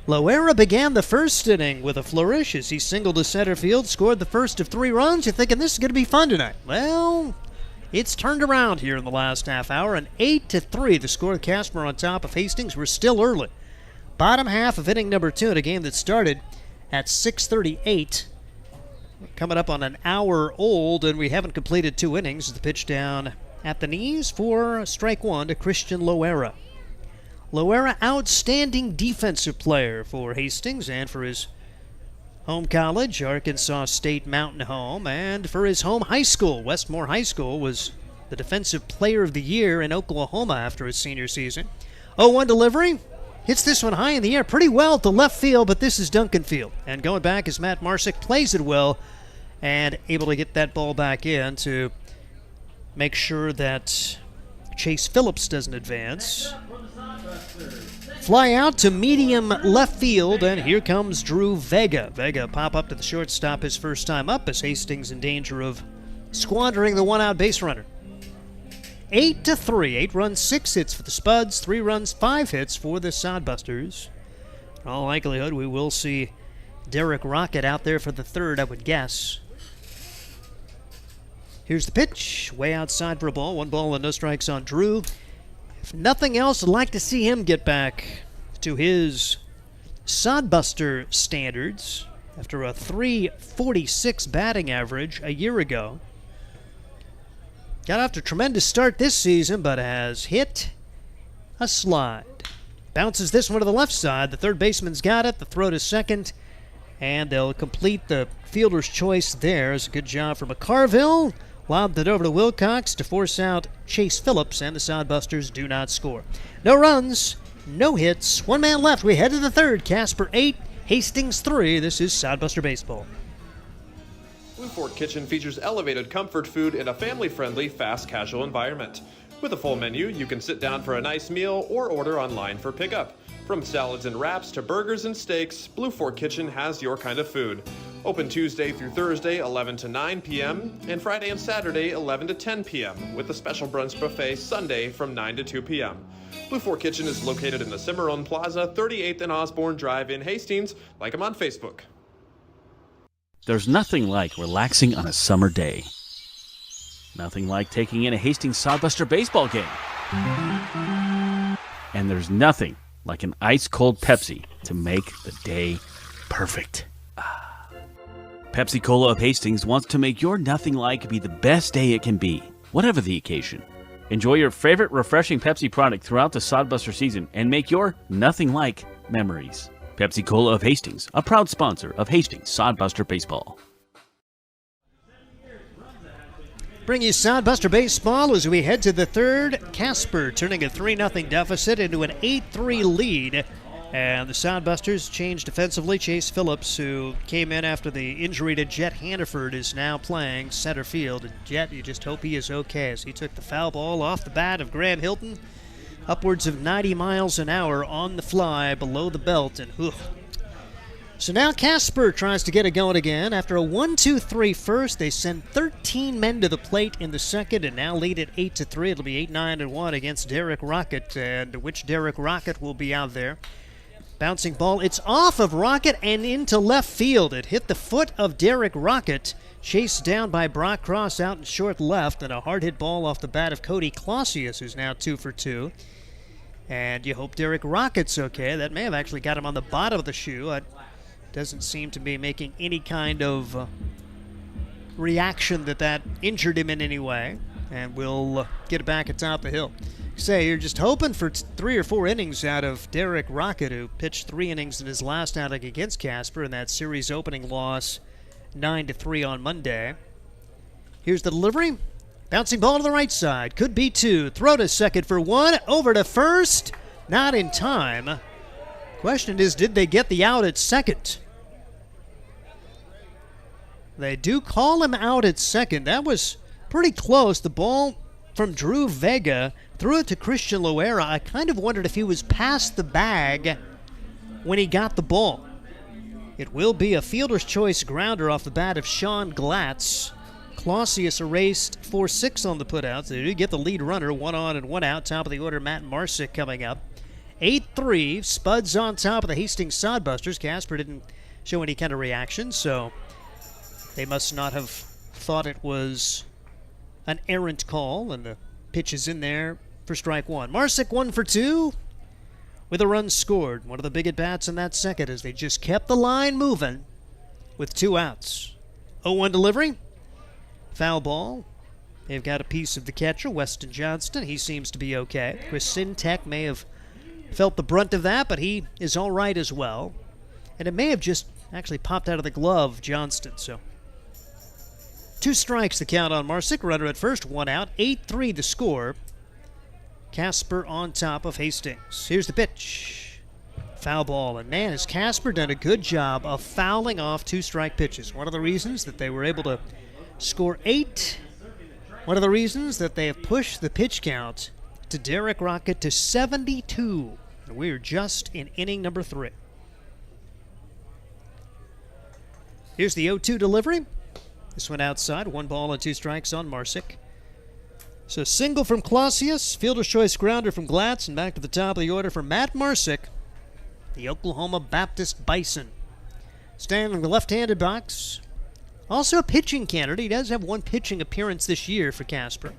Loera began the first inning with a flourish as he singled to center field, scored the first of 3 runs. You're thinking this is going to be fun tonight. Well, it's turned around here in the last half hour, and 8-3 the score. Casper on top of Hastings. We're still early. Bottom half of inning number 2 in a game that started at 6:38. Coming up on an hour old, and we haven't completed 2 innings. The pitch down at the knees for strike 1 to Christian Loera. Loera, outstanding defensive player for Hastings and for his home college, Arkansas State Mountain Home, and for his home high school. Westmore High School was the defensive player of the year in Oklahoma after his senior season. 0-1 delivery. Hits this one high in the air pretty well to left field, but this is Duncan Field. And going back is Matt Marsick, plays it well and able to get that ball back in to make sure that Chase Phillips doesn't advance. Fly out to medium left field, and here comes Drew Vega. Vega pop up to the shortstop his first time up as Hastings in danger of squandering the 1-out base runner. 8-3, 8 runs, 6 hits for the Spuds, 3 runs, 5 hits for the Sodbusters. In all likelihood, we will see Derek Rocket out there for the third, I would guess. Here's the pitch, way outside for a ball. 1 ball and no strikes on Drew. If nothing else, I'd like to see him get back to his Sodbuster standards after a .346 batting average a year ago. Got off to a tremendous start this season, but has hit a slide. Bounces this one to the left side. The third baseman's got it. The throw to second, and they'll complete the fielder's choice there. It's a good job for McCarville. Lobbed it over to Wilcox to force out Chase Phillips, and the Sodbusters do not score. No runs, no hits, 1 man left. We head to the third. Casper 8, Hastings 3. This is Sodbuster Baseball. Blue Fork Kitchen features elevated comfort food in a family-friendly, fast casual environment. With a full menu, you can sit down for a nice meal or order online for pickup. From salads and wraps to burgers and steaks, Blue Fork Kitchen has your kind of food. Open Tuesday through Thursday, 11 to 9 p.m., and Friday and Saturday, 11 to 10 p.m., with a special brunch buffet Sunday from 9 to 2 p.m. Blue Fork Kitchen is located in the Cimarron Plaza, 38th and Osborne Drive in Hastings. Like them on Facebook. There's nothing like relaxing on a summer day. Nothing like taking in a Hastings Sodbuster baseball game. And there's nothing like an ice-cold Pepsi to make the day perfect. Pepsi Cola of Hastings wants to make your nothing like be the best day it can be, whatever the occasion. Enjoy your favorite refreshing Pepsi product throughout the Sodbuster season and make your nothing like memories. Pepsi Cola of Hastings, a proud sponsor of Hastings Sodbuster Baseball. Bring you Sodbuster Baseball as we head to the third. Casper turning a 3-0 deficit into an 8-3 lead. And the Sodbusters changed defensively. Chase Phillips, who came in after the injury to Jet Hannaford, is now playing center field. And Jet, you just hope he is okay, as he took the foul ball off the bat of Graham Hilton. Upwards of 90 miles an hour on the fly below the belt. And so now Casper tries to get it going again. After a 1-2-3 first, they send 13 men to the plate in the second and now lead at 8-3. It'll be 8-9-1 against Derek Rocket, and which Derek Rocket will be out there. Bouncing ball, it's off of Rocket and into left field. It hit the foot of Derek Rocket, chased down by Brock Cross out in short left, and a hard hit ball off the bat of Cody Clausius, who's now 2 for 2. And you hope Derek Rocket's okay. That may have actually got him on the bottom of the shoe. It doesn't seem to be making any kind of reaction that injured him in any way. And we'll get it back atop the hill. Say, you're just hoping for 3 or 4 innings out of Derek Rocket, who pitched 3 innings in his last outing against Casper in that series opening loss 9-3 on Monday. Here's the delivery. Bouncing ball to the right side. Could be 2. Throw to second for 1. Over to first. Not in time. Question is, did they get the out at second? They do call him out at second. That was pretty close. The ball from Drew Vega threw it to Christian Loera. I kind of wondered if he was past the bag when he got the ball. It will be a fielder's choice grounder off the bat of Sean Glatz. Clausius erased 4-6 on the putouts. They do get the lead runner, 1 on and 1 out. Top of the order, Matt Marsick coming up. 8-3, Spuds on top of the Hastings Sodbusters. Casper didn't show any kind of reaction, so they must not have thought it was an errant call, and the pitch is in there for strike one. Marsick 1 for 2 with a run scored. One of the big at-bats in that second as they just kept the line moving with 2 outs. 0-1 delivery. Foul ball. They've got a piece of the catcher, Weston Johnston. He seems to be okay. Chris Sintek may have felt the brunt of that, but he is all right as well. And it may have just actually popped out of the glove, Johnston. So 2 strikes the count on Marsick. Runner at first, 1 out. 8-3 the score. Casper on top of Hastings. Here's the pitch. Foul ball. And man, has Casper done a good job of fouling off 2 strike pitches. One of the reasons that they were able to score 8. One of the reasons that they have pushed the pitch count to Derek Rocket to 72. And we're just in inning number 3. Here's the 0-2 delivery. This one outside. 1 ball and 2 strikes on Marsick. So single from Clausius, fielder's choice grounder from Glatz, and back to the top of the order for Matt Marsick, the Oklahoma Baptist Bison. Standing in the left-handed box. Also a pitching candidate. He does have 1 pitching appearance this year for Casper.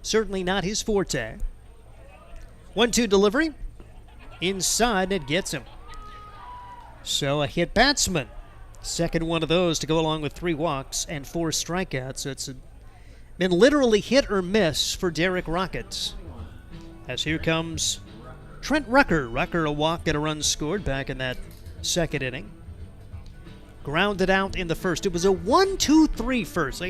Certainly not his forte. 1-2 delivery. Inside, and it gets him. So a hit batsman. Second one of those to go along with 3 walks and 4 strikeouts. So it's been literally hit or miss for Derek Rockets. As here comes Trent Rucker. Rucker a walk and a run scored back in that second inning. Grounded out in the first. It was a 1-2-3 first.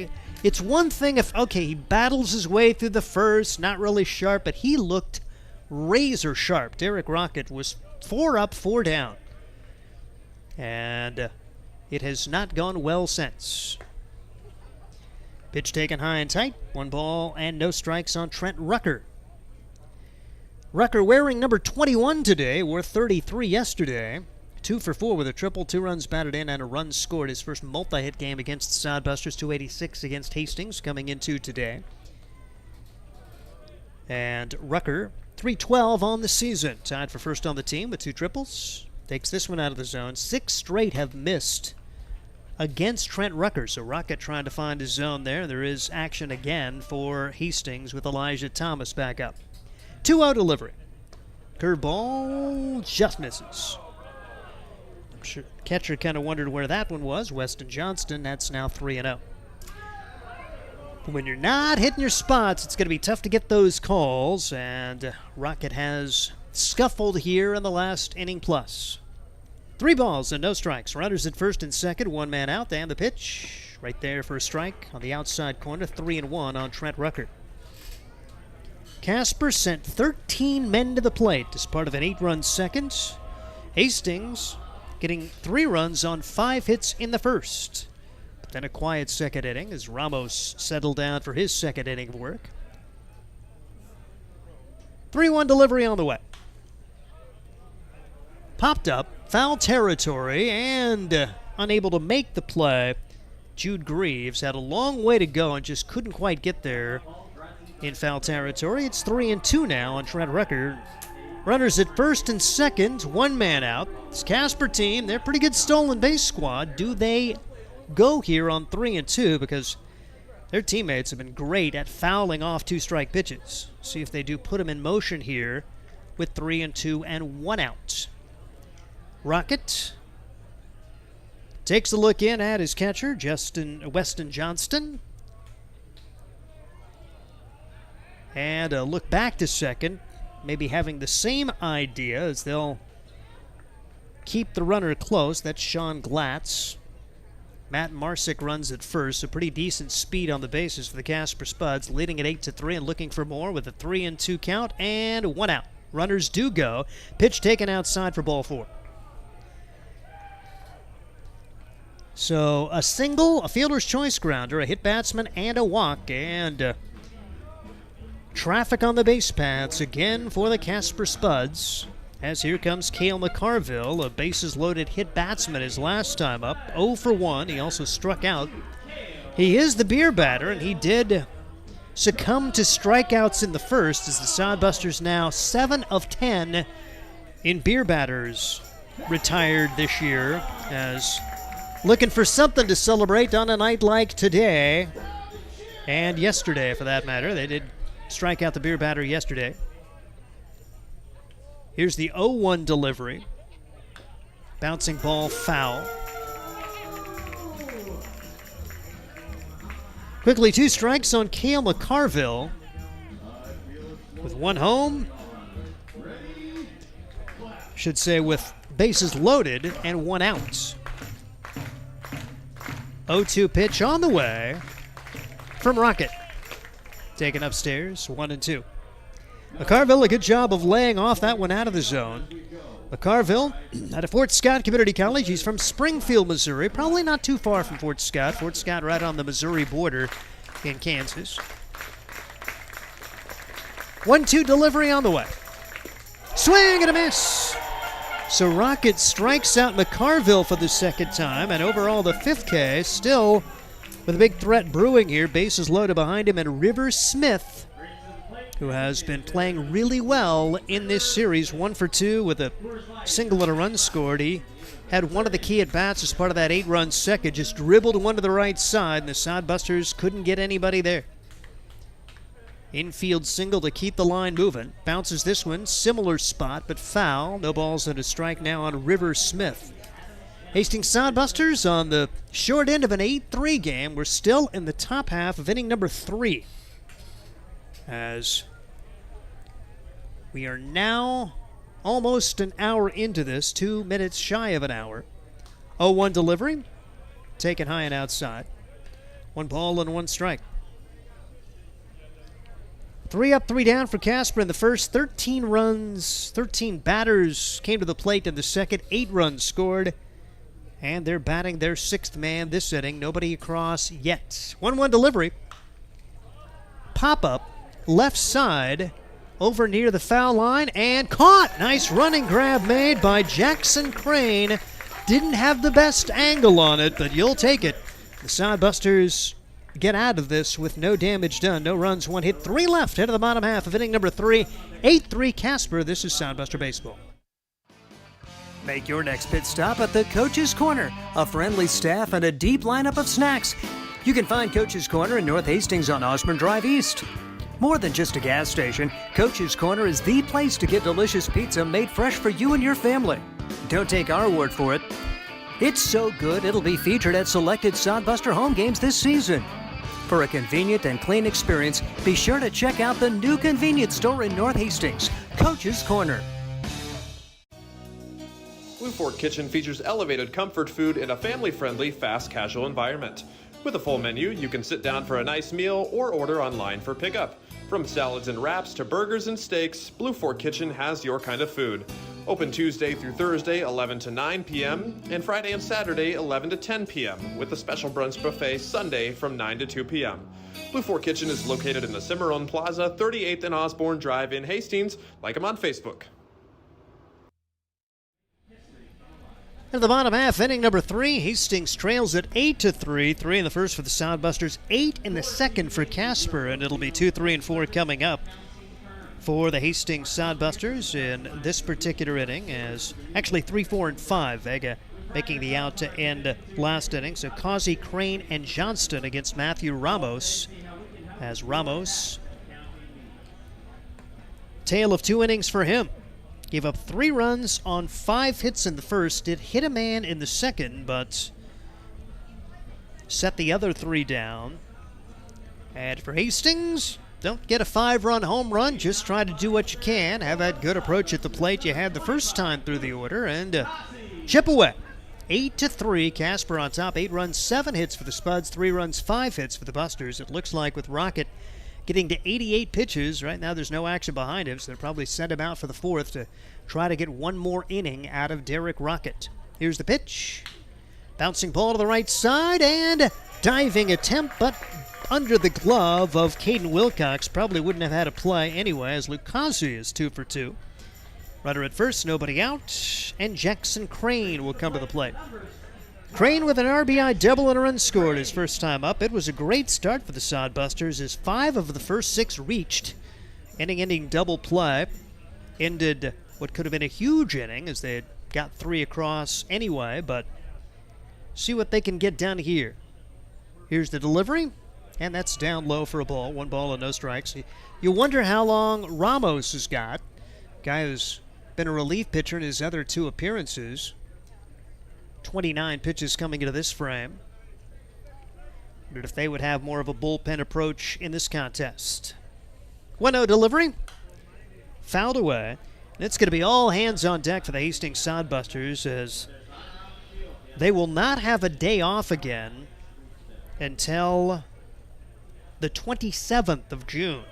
It's one thing if, okay, he battles his way through the first, not really sharp, but he looked razor sharp. Derek Rocket was 4 up, 4 down. And it has not gone well since. Pitch taken high and tight. 1 ball and no strikes on Trent Rucker. Rucker wearing number 21 today, wore 33 yesterday. 2 for 4 with a triple, 2 runs batted in and a run scored. His first multi-hit game against the Sodbusters, 286 against Hastings coming into today. And Rucker, 312 on the season. Tied for first on the team with 2 triples. Takes this one out of the zone. 6 straight have missed against Trent Rucker. So Rocket trying to find his zone there. There is action again for Hastings with Elijah Thomas back up. 2-0 delivery. Curveball just misses. I'm sure catcher kind of wondered where that one was. Weston Johnston, that's now 3-0. When you're not hitting your spots, it's going to be tough to get those calls, and Rocket has scuffled here in the last inning plus. 3 balls and no strikes. Runners at first and second, 1 man out, and the pitch right there for a strike on the outside corner. 3-1 on Trent Rucker. Casper sent 13 men to the plate as part of an 8-run second. Hastings getting 3 runs on 5 hits in the first. But then a quiet second inning as Ramos settled down for his second inning of work. 3-1 delivery on the way. Popped up, foul territory, and unable to make the play. Jude Greaves had a long way to go and just couldn't quite get there in foul territory. It's 3-2 now on Trent Rucker. Runners at first and second, 1 man out. This Casper team, they're a pretty good stolen base squad. Do they go here on 3-2? Because their teammates have been great at fouling off 2 strike pitches. See if they do put them in motion here with 3-2 and 1 out. Rocket takes a look in at his catcher, Weston Johnston. And a look back to second, maybe having the same idea as they'll keep the runner close. That's Sean Glatz. Matt Marsick runs at first, so pretty decent speed on the bases for the Casper Spuds, leading at 8-3 and looking for more with a 3-2 count and 1 out. Runners do go. Pitch taken outside for ball 4. So a single, a fielder's choice grounder, a hit batsman, and a walk. And traffic on the base paths again for the Casper Spuds. As here comes Cale McCarville, a bases-loaded hit batsman his last time up. 0 for 1. He also struck out. He is the beer batter, and he did succumb to strikeouts in the first, as the Sodbusters now 7 of 10 in beer batters retired this year, as looking for something to celebrate on a night like today, and yesterday for that matter. They did strike out the beer batter yesterday. Here's the 0-1 delivery. Bouncing ball foul. Quickly 2 strikes on Cale McCarville. With 1 home. Should say with bases loaded and 1 out. 0-2 pitch on the way from Rocket. Taken upstairs, 1-2. McCarville, a good job of laying off that one out of the zone. McCarville, out of Fort Scott Community College. He's from Springfield, Missouri. Probably not too far from Fort Scott. Fort Scott right on the Missouri border in Kansas. 1-2 delivery on the way. Swing and a miss. So Rocket strikes out McCarville for the second time, and overall the 5th K, still with a big threat brewing here. Bases loaded behind him, and River Smith, who has been playing really well in this series. 1 for 2 with a single and a run scored. He had one of the key at-bats as part of that 8-run second, just dribbled one to the right side, and the Sodbusters couldn't get anybody there. Infield single to keep the line moving. Bounces this one, similar spot, but foul. No balls and a strike now on River Smith. Hastings Sodbusters on the short end of an 8-3 game. We're still in the top half of inning number 3. As we are now almost an hour into this, 2 minutes shy of an hour. 0-1 delivery, taken high and outside. 1 ball and 1 strike. 3 up, 3 down for Casper in the first. 13 runs, 13 batters came to the plate in the second. 8 runs scored, and they're batting their 6th man this inning. Nobody across yet. 1-1 delivery. Pop-up. Left side, over near the foul line, and caught. Nice running grab made by Jackson Crane. Didn't have the best angle on it, but you'll take it. The Sodbusters get out of this with no damage done. No runs, 1 hit, 3 left. Head of the bottom half of inning number 3. 8-3 Casper. This is Sodbuster Baseball. Make your next pit stop at the Coach's Corner. A friendly staff and a deep lineup of snacks. You can find Coach's Corner in North Hastings on Osborne Drive East. More than just a gas station, Coach's Corner is the place to get delicious pizza made fresh for you and your family. Don't take our word for it. It's so good, it'll be featured at selected Sodbuster home games this season. For a convenient and clean experience, be sure to check out the new convenience store in North Hastings, Coach's Corner. Blue Fork Kitchen features elevated comfort food in a family-friendly, fast casual environment. With a full menu, you can sit down for a nice meal or order online for pickup. From salads and wraps to burgers and steaks, Blue Fork Kitchen has your kind of food. Open Tuesday through Thursday, 11 to 9 p.m., and Friday and Saturday, 11 to 10 p.m., with a special brunch buffet Sunday from 9 to 2 p.m. Blue Fork Kitchen is located in the Cimarron Plaza, 38th and Osborne Drive in Hastings. Like them on Facebook. In the bottom half, inning number 3, Hastings trails at 8-3. 3 in the first for the Sodbusters, 8 in the second for Casper, and it'll be 2, 3, and 4 coming up for the Hastings Sodbusters in this particular inning, as actually 3, 4, and 5. Vega making the out to end last inning. So Causey, Crane, and Johnston against Matthew Ramos, as Ramos, tale of 2 innings for him. Gave up 3 runs on 5 hits in the first. Did hit a man in the second, but set the other 3 down. And for Hastings, don't get a 5-run home run. Just try to do what you can. Have that good approach at the plate you had the first time through the order, and chip away. 8-3, Casper on top. 8 runs, 7 hits for the Spuds. 3 runs, 5 hits for the Busters. It looks like with Rocket getting to 88 pitches. Right now there's no action behind him, so they'll probably send him out for the 4th to try to get one more inning out of Derek Rocket. Here's the pitch. Bouncing ball to the right side and diving attempt, but under the glove of Caden Wilcox. Probably wouldn't have had a play anyway, as Lucasi is 2 for 2. Runner at first, nobody out, and Jackson Crane will come to the plate. Crane with an RBI double and a run scored his first time up. It was a great start for the Sodbusters as 5 of the first 6 reached. Inning double play. Ended what could have been a huge inning as they had got 3 across anyway, but see what they can get done here. Here's the delivery, and that's down low for a ball. 1 ball and no strikes. You wonder how long Ramos has got. Guy who's been a relief pitcher in his other 2 appearances. 29 pitches coming into this frame. Wondered if they would have more of a bullpen approach in this contest. 1-0 delivery. Fouled away. And it's going to be all hands on deck for the Hastings Sodbusters as they will not have a day off again until the 27th of June.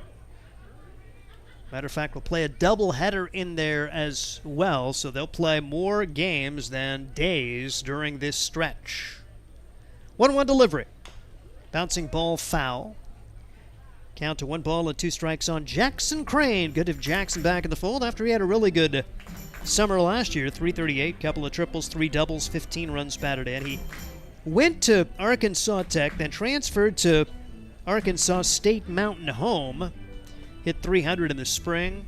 Matter of fact, we'll play a doubleheader in there as well, so they'll play more games than days during this stretch. 1-1 delivery. Bouncing ball foul. Count to 1 ball and 2 strikes on Jackson Crane. Good to have Jackson back in the fold after he had a really good summer last year. 338, couple of triples, 3 doubles, 15 runs batted in. He went to Arkansas Tech, then transferred to Arkansas State Mountain Home. Hit 300 in the spring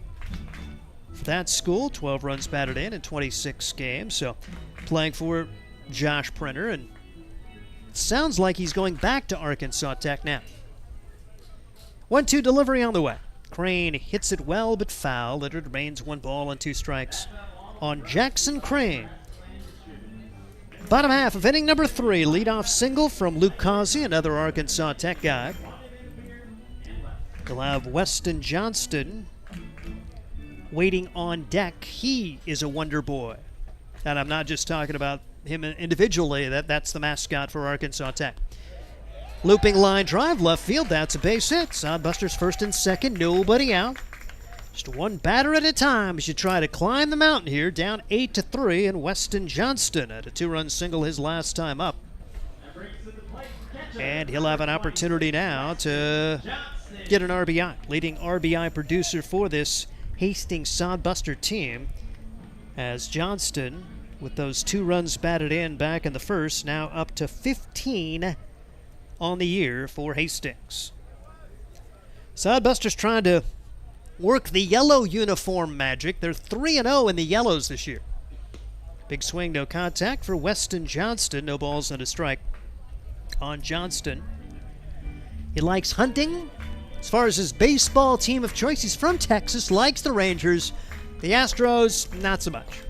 for that school. 12 runs batted in 26 games. So playing for Josh Printer, and it sounds like he's going back to Arkansas Tech now. 1-2 delivery on the way. Crane hits it well but foul. It remains 1 ball and 2 strikes on Jackson Crane. Bottom half of inning number 3. Leadoff single from Luke Causey, another Arkansas Tech guy. We'll have Weston Johnston waiting on deck. He is a wonder boy. And I'm not just talking about him individually. That's the mascot for Arkansas Tech. Looping line drive, left field. That's a base hit. Sodbusters first and second. Nobody out. Just 1 batter at a time as you try to climb the mountain here. Down 8-3, and Weston Johnston had a 2-run single his last time up. And he'll have an opportunity now to get an RBI. Leading RBI producer for this Hastings Sodbuster team, as Johnston, with those 2 runs batted in back in the first, now up to 15 on the year for Hastings. Sodbusters trying to work the yellow uniform magic. They're 3-0 in the yellows this year. Big swing, no contact for Weston Johnston. No balls and a strike on Johnston. He likes hunting. As far as his baseball team of choice, he's from Texas, likes the Rangers. The Astros, not so much.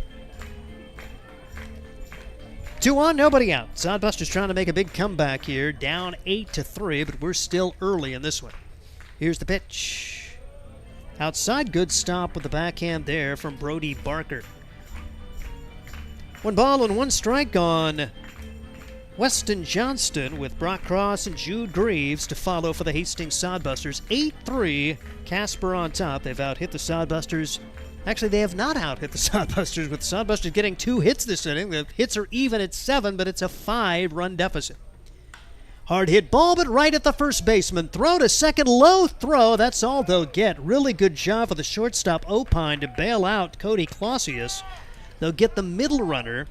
2-1, nobody out. Sodbusters trying to make a big comeback here. Down 8-3, but we're still early in this one. Here's the pitch. Outside, good stop with the backhand there from Brody Barker. 1 ball and 1 strike on Weston Johnston, with Brock Cross and Jude Greaves to follow for the Hastings Sodbusters. 8-3, Casper on top. They've out-hit the Sodbusters. Actually, they have not out-hit the Sodbusters, with the Sodbusters getting 2 hits this inning. The hits are even at 7, but it's a 5-run deficit. Hard hit ball, but right at the first baseman. Throw to second, low throw. That's all they'll get. Really good job of the shortstop Opine to bail out Cody Clausius. They'll get the middle runner,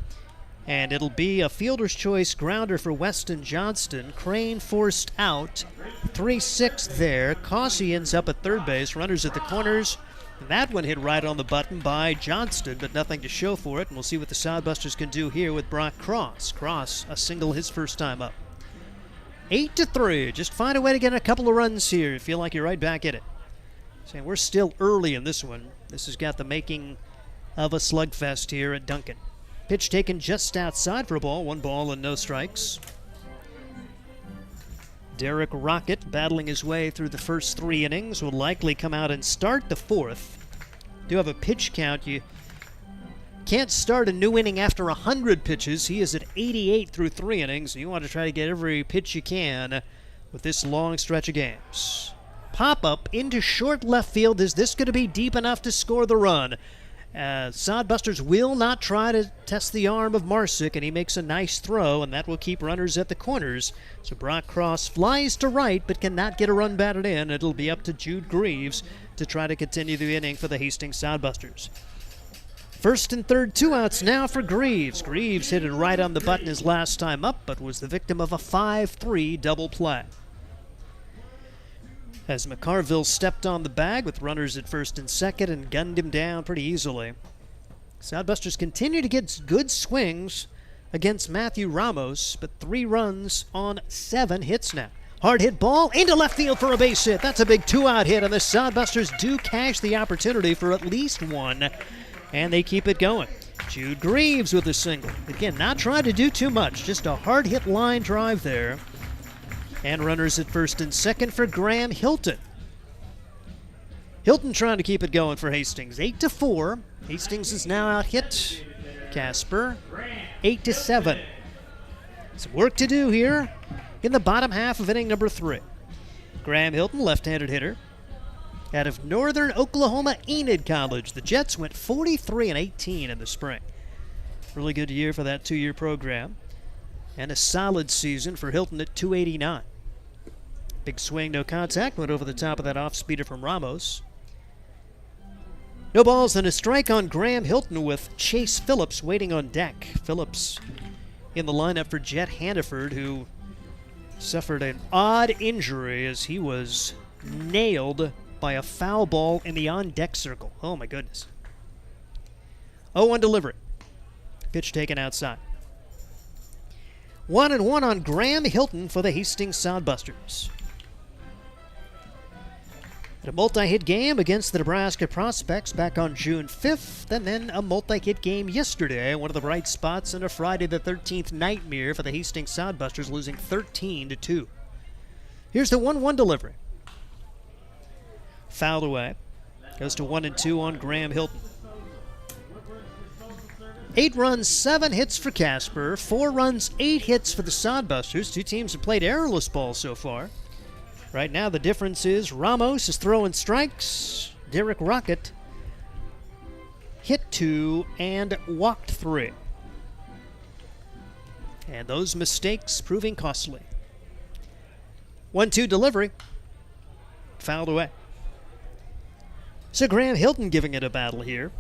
and it'll be a fielder's choice grounder for Weston Johnston. Crane forced out. 3-6 there. Causey ends up at third base. Runners at the corners. And that one hit right on the button by Johnston, but nothing to show for it. And we'll see what the Sodbusters can do here with Brock Cross. Cross, a single his first time up. 8-3. Just find a way to get a couple of runs here. You feel like you're right back at it. Saying we're still early in this one. This has got the making of a slugfest here at Duncan. Pitch taken just outside for a ball. 1 ball and no strikes. Derek Rocket, battling his way through the first 3 innings, will likely come out and start the 4th. Do have a pitch count. You can't start a new inning after 100 pitches. He is at 88 through 3 innings. You want to try to get every pitch you can with this long stretch of games. Pop up into short left field. Is this going to be deep enough to score the run? Sodbusters will not try to test the arm of Marsick, and he makes a nice throw, and that will keep runners at the corners. So Brock Cross flies to right, but cannot get a run batted in. It'll be up to Jude Greaves to try to continue the inning for the Hastings Sodbusters. First and third, 2 outs now for Greaves. Greaves hit it right on the button his last time up, but was the victim of a 5-3 double play. As McCarville stepped on the bag with runners at first and second and gunned him down pretty easily. Sodbusters continue to get good swings against Matthew Ramos, but 3 runs on 7 hits now. Hard hit ball into left field for a base hit. That's a big 2-out hit, and the Sodbusters do cash the opportunity for at least one, and they keep it going. Jude Greaves with a single. Again, not trying to do too much, just a hard hit line drive there. And runners at first and second for Graham Hilton. Hilton trying to keep it going for Hastings. 8-4. Hastings is now out hit Casper. 8-7. Some work to do here in the bottom half of inning number 3. Graham Hilton, left-handed hitter, out of Northern Oklahoma Enid College. The Jets went 43-18 in the spring. Really good year for that 2-year program. And a solid season for Hilton at .289. Big swing, no contact. Went over the top of that off-speeder from Ramos. No balls and a strike on Graham Hilton with Chase Phillips waiting on deck. Phillips in the lineup for Jet Hannaford, who suffered an odd injury as he was nailed by a foul ball in the on-deck circle. Oh, my goodness. 0-1 delivery. Pitch taken outside. 1-1 on Graham Hilton for the Hastings Sodbusters. A multi-hit game against the Nebraska Prospects back on June 5th, and then a multi-hit game yesterday, one of the bright spots in a Friday the 13th nightmare for the Hastings Sodbusters, losing 13-2. Here's the 1-1 delivery. Fouled away. Goes to 1-2 on Graham Hilton. 8 runs, 7 hits for Casper. 4 runs, 8 hits for the Sodbusters. 2 teams have played errorless ball so far. Right now the difference is Ramos is throwing strikes. Derek Rocket hit 2 and walked 3. And those mistakes proving costly. 1-2 delivery. Fouled away. So Graham Hilton giving it a battle here.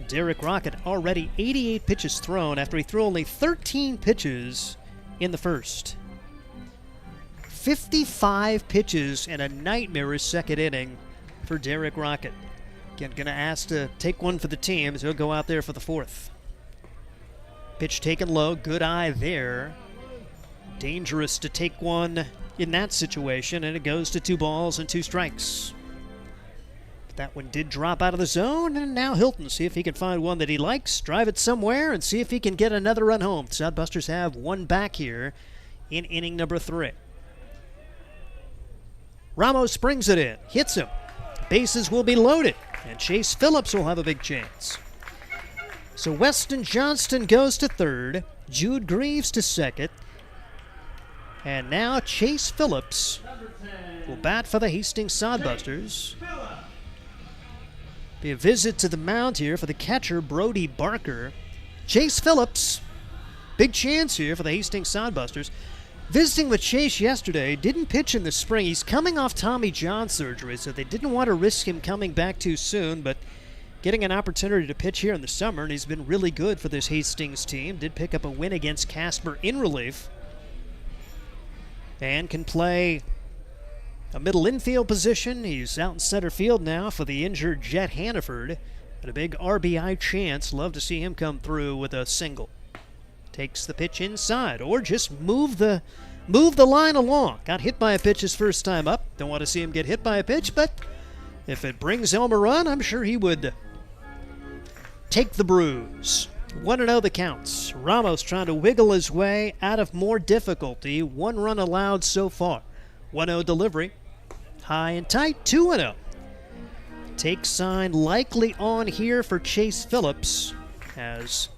Derek Rocket already 88 pitches thrown after he threw only 13 pitches in the first. 55 pitches and a nightmarish second inning for Derek Rocket. Again, going to ask to take one for the team, so he'll go out there for the 4th. Pitch taken low, good eye there. Dangerous to take one in that situation, and it goes to 2 balls and 2 strikes. That one did drop out of the zone, and now Hilton, see if he can find one that he likes, drive it somewhere, and see if he can get another run home. The Sodbusters have one back here in inning number 3. Ramos springs it in, hits him. Bases will be loaded, and Chase Phillips will have a big chance. So Weston Johnston goes to third, Jude Greaves to second, and now Chase Phillips will bat for the Hastings Sodbusters. Be a visit to the mound here for the catcher, Brody Barker. Chase Phillips, big chance here for the Hastings Sodbusters. Visiting with Chase yesterday, didn't pitch in the spring. He's coming off Tommy John surgery, so they didn't want to risk him coming back too soon, but getting an opportunity to pitch here in the summer, and he's been really good for this Hastings team. Did pick up a win against Casper in relief, and can play a middle infield position. He's out in center field now for the injured Jet Hannaford. And a big RBI chance. Love to see him come through with a single. Takes the pitch inside, or just move the line along. Got hit by a pitch his first time up. Don't want to see him get hit by a pitch, but if it brings home a run, I'm sure he would take the bruise. 1-0 the counts. Ramos trying to wiggle his way out of more difficulty. 1 run allowed so far. 1-0 delivery. High and tight, 2-0. Take sign likely on here for Chase Phillips as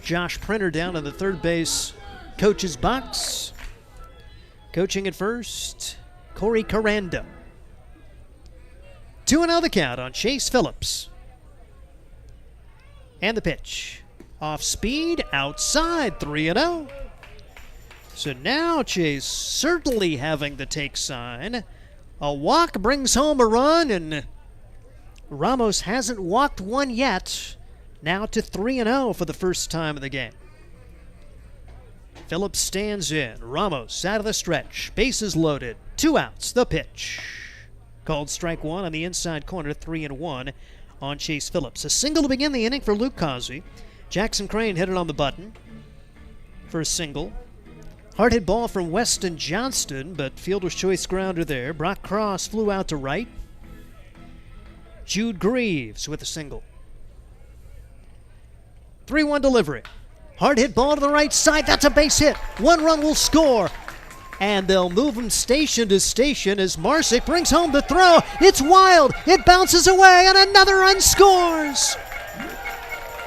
Josh Printer down in the third base coach's box. Coaching at first, Corey Caranda. 2-0 the count on Chase Phillips. And the pitch. Off speed, outside, 3-0. So now Chase certainly having the take sign. A walk brings home a run, and Ramos hasn't walked one yet. Now to 3-0 for the first time of the game. Phillips stands in. Ramos out of the stretch. Bases loaded. 2 outs. The pitch. Called strike one on the inside corner. 3-1 on Chase Phillips. A single to begin the inning for Luke Causey. Jackson Crane hit it on the button for a single. Hard hit ball from Weston Johnston, but fielder's choice grounder there. Brock Cross flew out to right. Jude Greaves with a single. 3-1 delivery. Hard hit ball to the right side. That's a base hit. 1 run will score. And they'll move him station to station as Marsick brings home the throw. It's wild. It bounces away, and another run scores.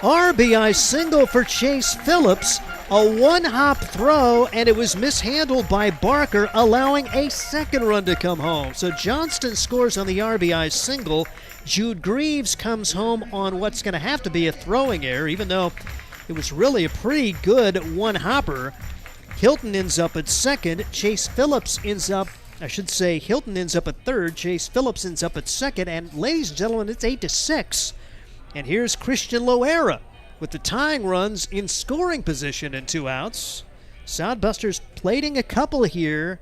RBI single for Chase Phillips. A 1-hop throw, and it was mishandled by Barker, allowing a second run to come home. So Johnston scores on the RBI single. Jude Greaves comes home on what's going to have to be a throwing error, even though it was really a pretty good one-hopper. Hilton ends up at second. Chase Phillips ends up, Hilton ends up at third. Chase Phillips ends up at second. And ladies and gentlemen, it's 8-6. And here's Christian Loera with the tying runs in scoring position in 2 outs. Sodbusters plating a couple here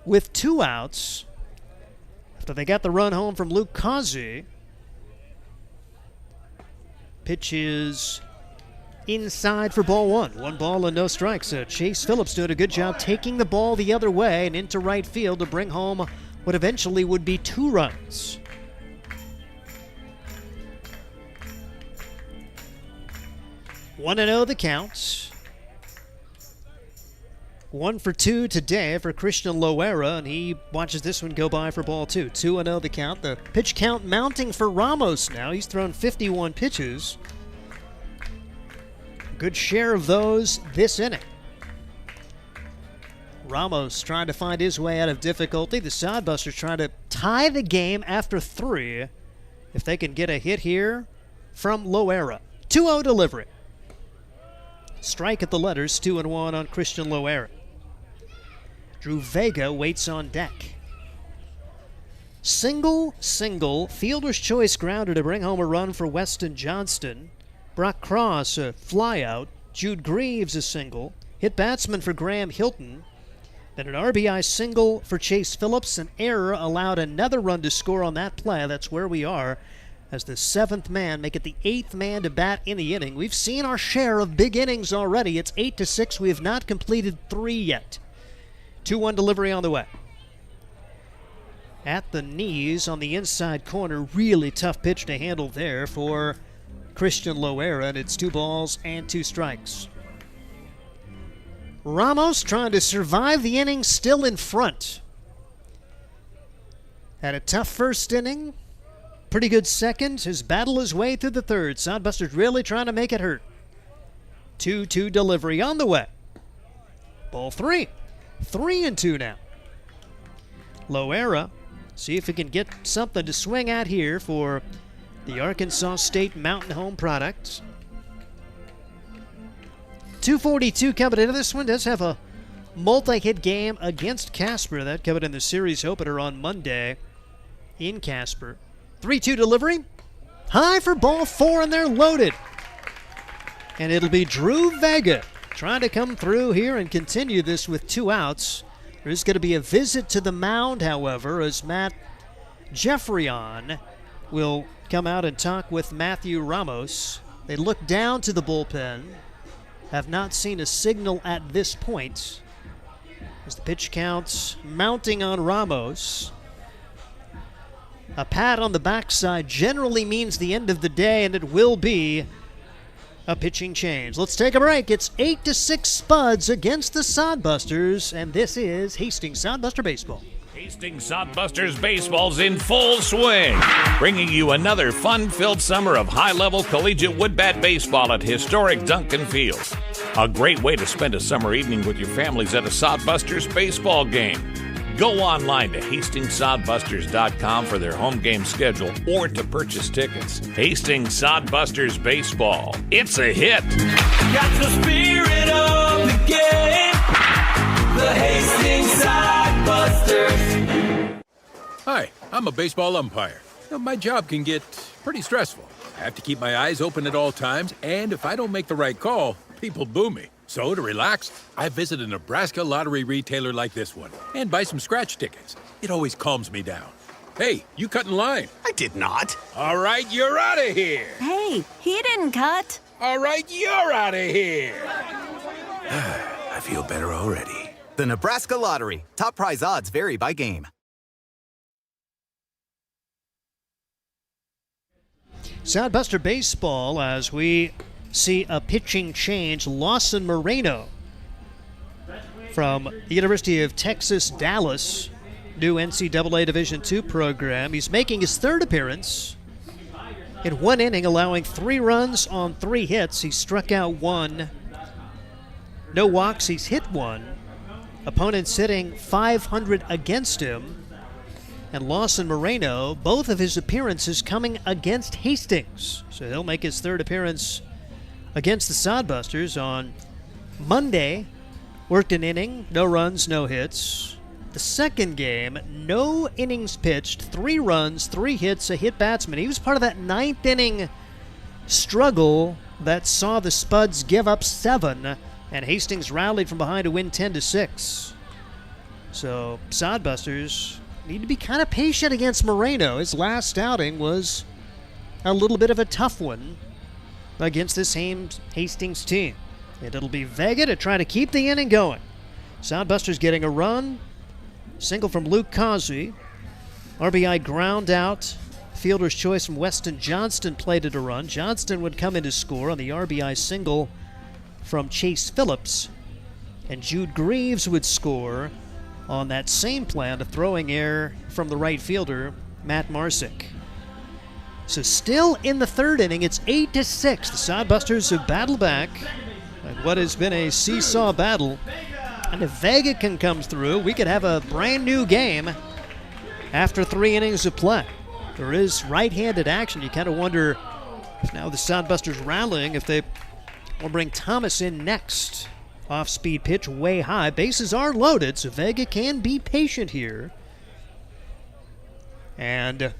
with 2 outs after they got the run home from Luke Causey. Pitch is inside for ball 1. 1 ball and no strikes. So Chase Phillips doing a good job taking the ball the other way and into right field to bring home what eventually would be 2 runs. One and 0 the count. 1 for 2 today for Christian Loera, and he watches this one go by for ball 2. 2-0 the count. The pitch count mounting for Ramos now. He's thrown 51 pitches. Good share of those this inning. Ramos trying to find his way out of difficulty. The Sodbusters trying to tie the game after 3 if they can get a hit here from Loera. 2-0 delivery. Strike at the letters, 2-1 on Christian Loera. Drew Vega waits on deck. Single, fielder's choice grounder to bring home a run for Weston Johnston. Brock Cross, a flyout. Jude Greaves, a single. Hit batsman for Graham Hilton. Then an RBI single for Chase Phillips. An error allowed another run to score on that play. That's where we are as the 7th man make it the 8th man to bat in the inning. We've seen our share of big innings already. It's 8-6. We have not completed 3 yet. 2-1 delivery on the way. At the knees on the inside corner. Really tough pitch to handle there for Christian Loera, and it's 2 balls and 2 strikes. Ramos trying to survive the inning, still in front. Had a tough first inning. Pretty good second. Has battled his way through the third. Sodbusters really trying to make it hurt. 2-2 delivery on the way. Ball 3. 3-2 now. Loera, see if he can get something to swing at here for the Arkansas State Mountain Home product. 242 coming into this one. Does have a multi-hit game against Casper. That coming in the series opener on Monday in Casper. 3-2 delivery. High for ball 4, and they're loaded. And it'll be Drew Vega trying to come through here and continue this with 2 outs. There's going to be a visit to the mound, however, as Matt Jeffrion will come out and talk with Matthew Ramos. They look down to the bullpen. Have not seen a signal at this point. As the pitch counts mounting on Ramos. A pat on the backside generally means the end of the day, and it will be a pitching change. Let's take a break. It's 8-6 Spuds against the Sodbusters, and this is Hastings Sodbuster Baseball. Hastings Sodbusters Baseball's in full swing, bringing you another fun-filled summer of high-level collegiate woodbat baseball at historic Duncan Field. A great way to spend a summer evening with your families at a Sodbusters baseball game. Go online to HastingsSodbusters.com for their home game schedule or to purchase tickets. Hastings Sodbusters Baseball. It's a hit. Got the spirit of the game. The Hastings Sodbusters. Hi, I'm a baseball umpire. My job can get pretty stressful. I have to keep my eyes open at all times, and if I don't make the right call, people boo me. So to relax, I visit a Nebraska lottery retailer like this one and buy some scratch tickets. It always calms me down. Hey, you cut in line. I did not. All right, you're out of here. Hey, he didn't cut. All right, you're out of here. I feel better already. The Nebraska Lottery. Top prize odds vary by game. Sodbuster Baseball as we see a pitching change. Lawson Moreno from the University of Texas, Dallas, new NCAA Division II program. He's making his third appearance in one inning, allowing 3 runs on 3 hits. He struck out 1. No walks, he's hit 1. Opponents hitting .500 against him. And Lawson Moreno, both of his appearances coming against Hastings. So he'll make his third appearance against the Sodbusters on Monday. Worked an inning, no runs, no hits. The second game, no innings pitched, 3 runs, 3 hits, a hit batsman. He was part of that 9th inning struggle that saw the Spuds give up 7, and Hastings rallied from behind to win 10-6. So Sodbusters need to be kind of patient against Moreno. His last outing was a little bit of a tough one against this Hastings team. And it'll be Vega to try to keep the inning going. Sodbusters getting a run. Single from Luke Causey. RBI ground out. Fielder's choice from Weston Johnston plated a run. Johnston would come in to score on the RBI single from Chase Phillips. And Jude Greaves would score on that same plan, a throwing error from the right fielder, Matt Marsick. So still in the third inning, it's 8-6. The Sodbusters have battled back in what has been a seesaw battle. And if Vega can come through, we could have a brand new game after 3 innings of play. There is right-handed action. You kind of wonder if now the Sodbusters rallying, if they will bring Thomas in next. Off-speed pitch way high. Bases are loaded, so Vega can be patient here. And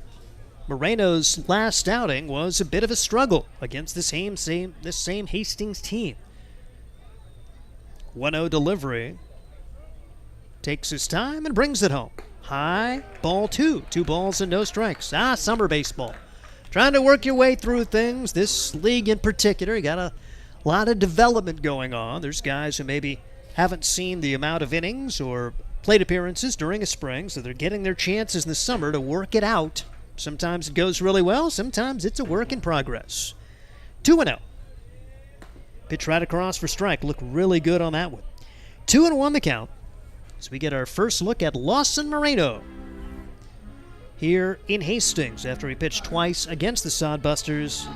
Moreno's last outing was a bit of a struggle against this same Hastings team. 1-0 delivery. Takes his time and brings it home. High, ball 2. 2 balls and no strikes. Summer baseball. Trying to work your way through things. This league in particular, you got a lot of development going on. There's guys who maybe haven't seen the amount of innings or plate appearances during a spring, so they're getting their chances in the summer to work it out. Sometimes it goes really well. Sometimes it's a work in progress. 2-0. Pitch right across for strike. Looked really good on that one. 2-1 the count. So we get our first look at Lawson Moreno here in Hastings after he pitched twice against the Sodbusters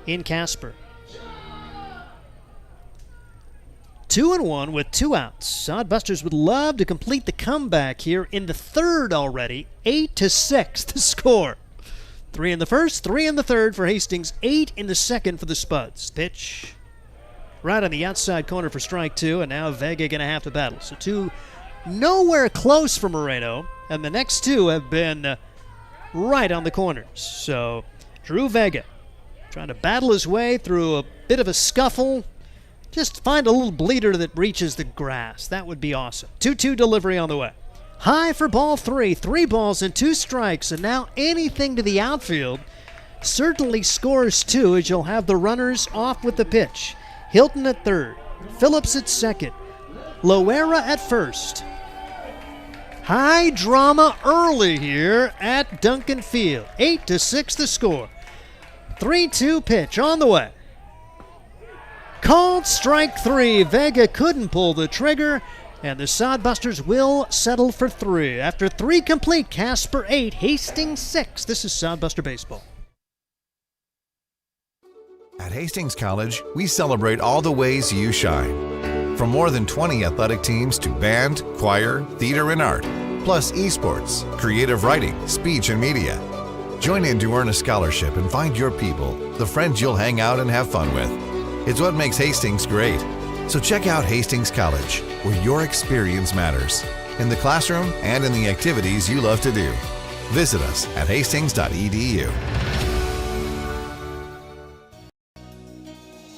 in Casper. 2-1 with 2 outs. Sodbusters would love to complete the comeback here in the third already. 8-6 the score. 3 in the first, 3 in the third for Hastings, 8 in the second for the Spuds. Pitch right on the outside corner for strike 2, and now Vega going to have to battle. So 2 nowhere close for Moreno, and the next 2 have been right on the corners. So Drew Vega trying to battle his way through a bit of a scuffle. Just find a little bleeder that reaches the grass. That would be awesome. 2-2 delivery on the way. High for ball 3. 3 balls and 2 strikes, and now anything to the outfield certainly scores 2 as you'll have the runners off with the pitch. Hilton at third, Phillips at second, Loera at first. High drama early here at Duncan Field. 8-6 the score. 3-2 pitch on the way. Called strike 3. Vega couldn't pull the trigger, and the Sodbusters will settle for 3. After 3 complete, Casper 8, Hastings 6. This is Sodbuster Baseball. At Hastings College, we celebrate all the ways you shine. From more than 20 athletic teams to band, choir, theater, and art, plus esports, creative writing, speech, and media. Join in to earn a scholarship and find your people, the friends you'll hang out and have fun with. It's what makes Hastings great. So check out Hastings College, where your experience matters, in the classroom and in the activities you love to do. Visit us at hastings.edu.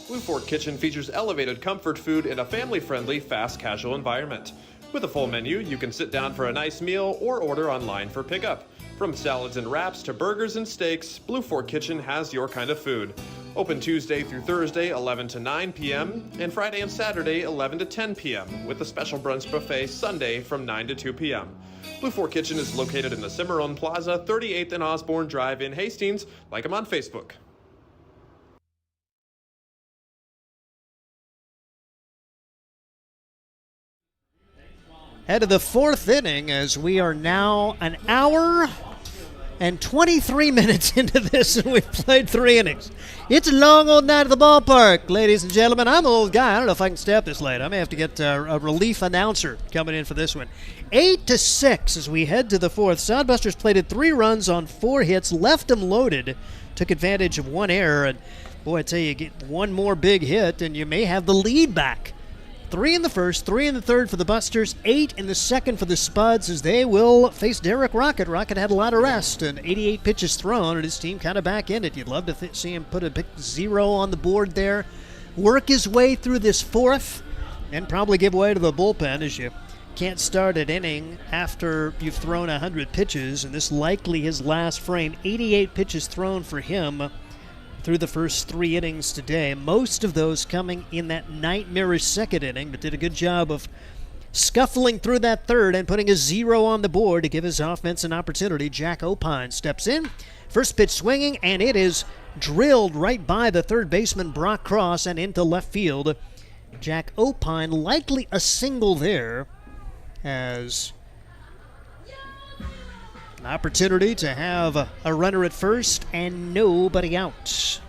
Blue Fork Kitchen features elevated comfort food in a family-friendly, fast casual environment. With a full menu, you can sit down for a nice meal or order online for pickup. From salads and wraps to burgers and steaks, Blue Fork Kitchen has your kind of food. Open Tuesday through Thursday, 11 to 9 p.m., and Friday and Saturday, 11 to 10 p.m., with a special brunch buffet Sunday from 9 to 2 p.m. Blue Fork Kitchen is located in the Cimarron Plaza, 38th and Osborne Drive in Hastings. Like them on Facebook. Head of the fourth inning as we are now an hour and 23 minutes into this, and we've played 3 innings. It's a long old night at the ballpark, ladies and gentlemen. I'm an old guy. I don't know if I can stay up this late. I may have to get a relief announcer coming in for this one. 8-6 as we head to the fourth. Sodbusters plated 3 runs on 4 hits, left them loaded, took advantage of 1 error, and boy, I tell you, get 1 more big hit, and you may have the lead back. 3 in the first, 3 in the third for the Busters, 8 in the second for the Spuds as they will face Derek Rocket. Rocket had a lot of rest and 88 pitches thrown, and his team kind of back in it. You'd love to see him put a big 0 on the board there, work his way through this fourth, and probably give way to the bullpen as you can't start an inning after you've thrown 100 pitches, and this likely his last frame. 88 pitches thrown for him through the first 3 innings today, most of those coming in that nightmarish second inning, but did a good job of scuffling through that third and putting a 0 on the board to give his offense an opportunity. Jack Opine steps in, first pitch swinging, and it is drilled right by the third baseman Brock Cross and into left field. Jack Opine likely a single there as an opportunity to have a runner at first and nobody out.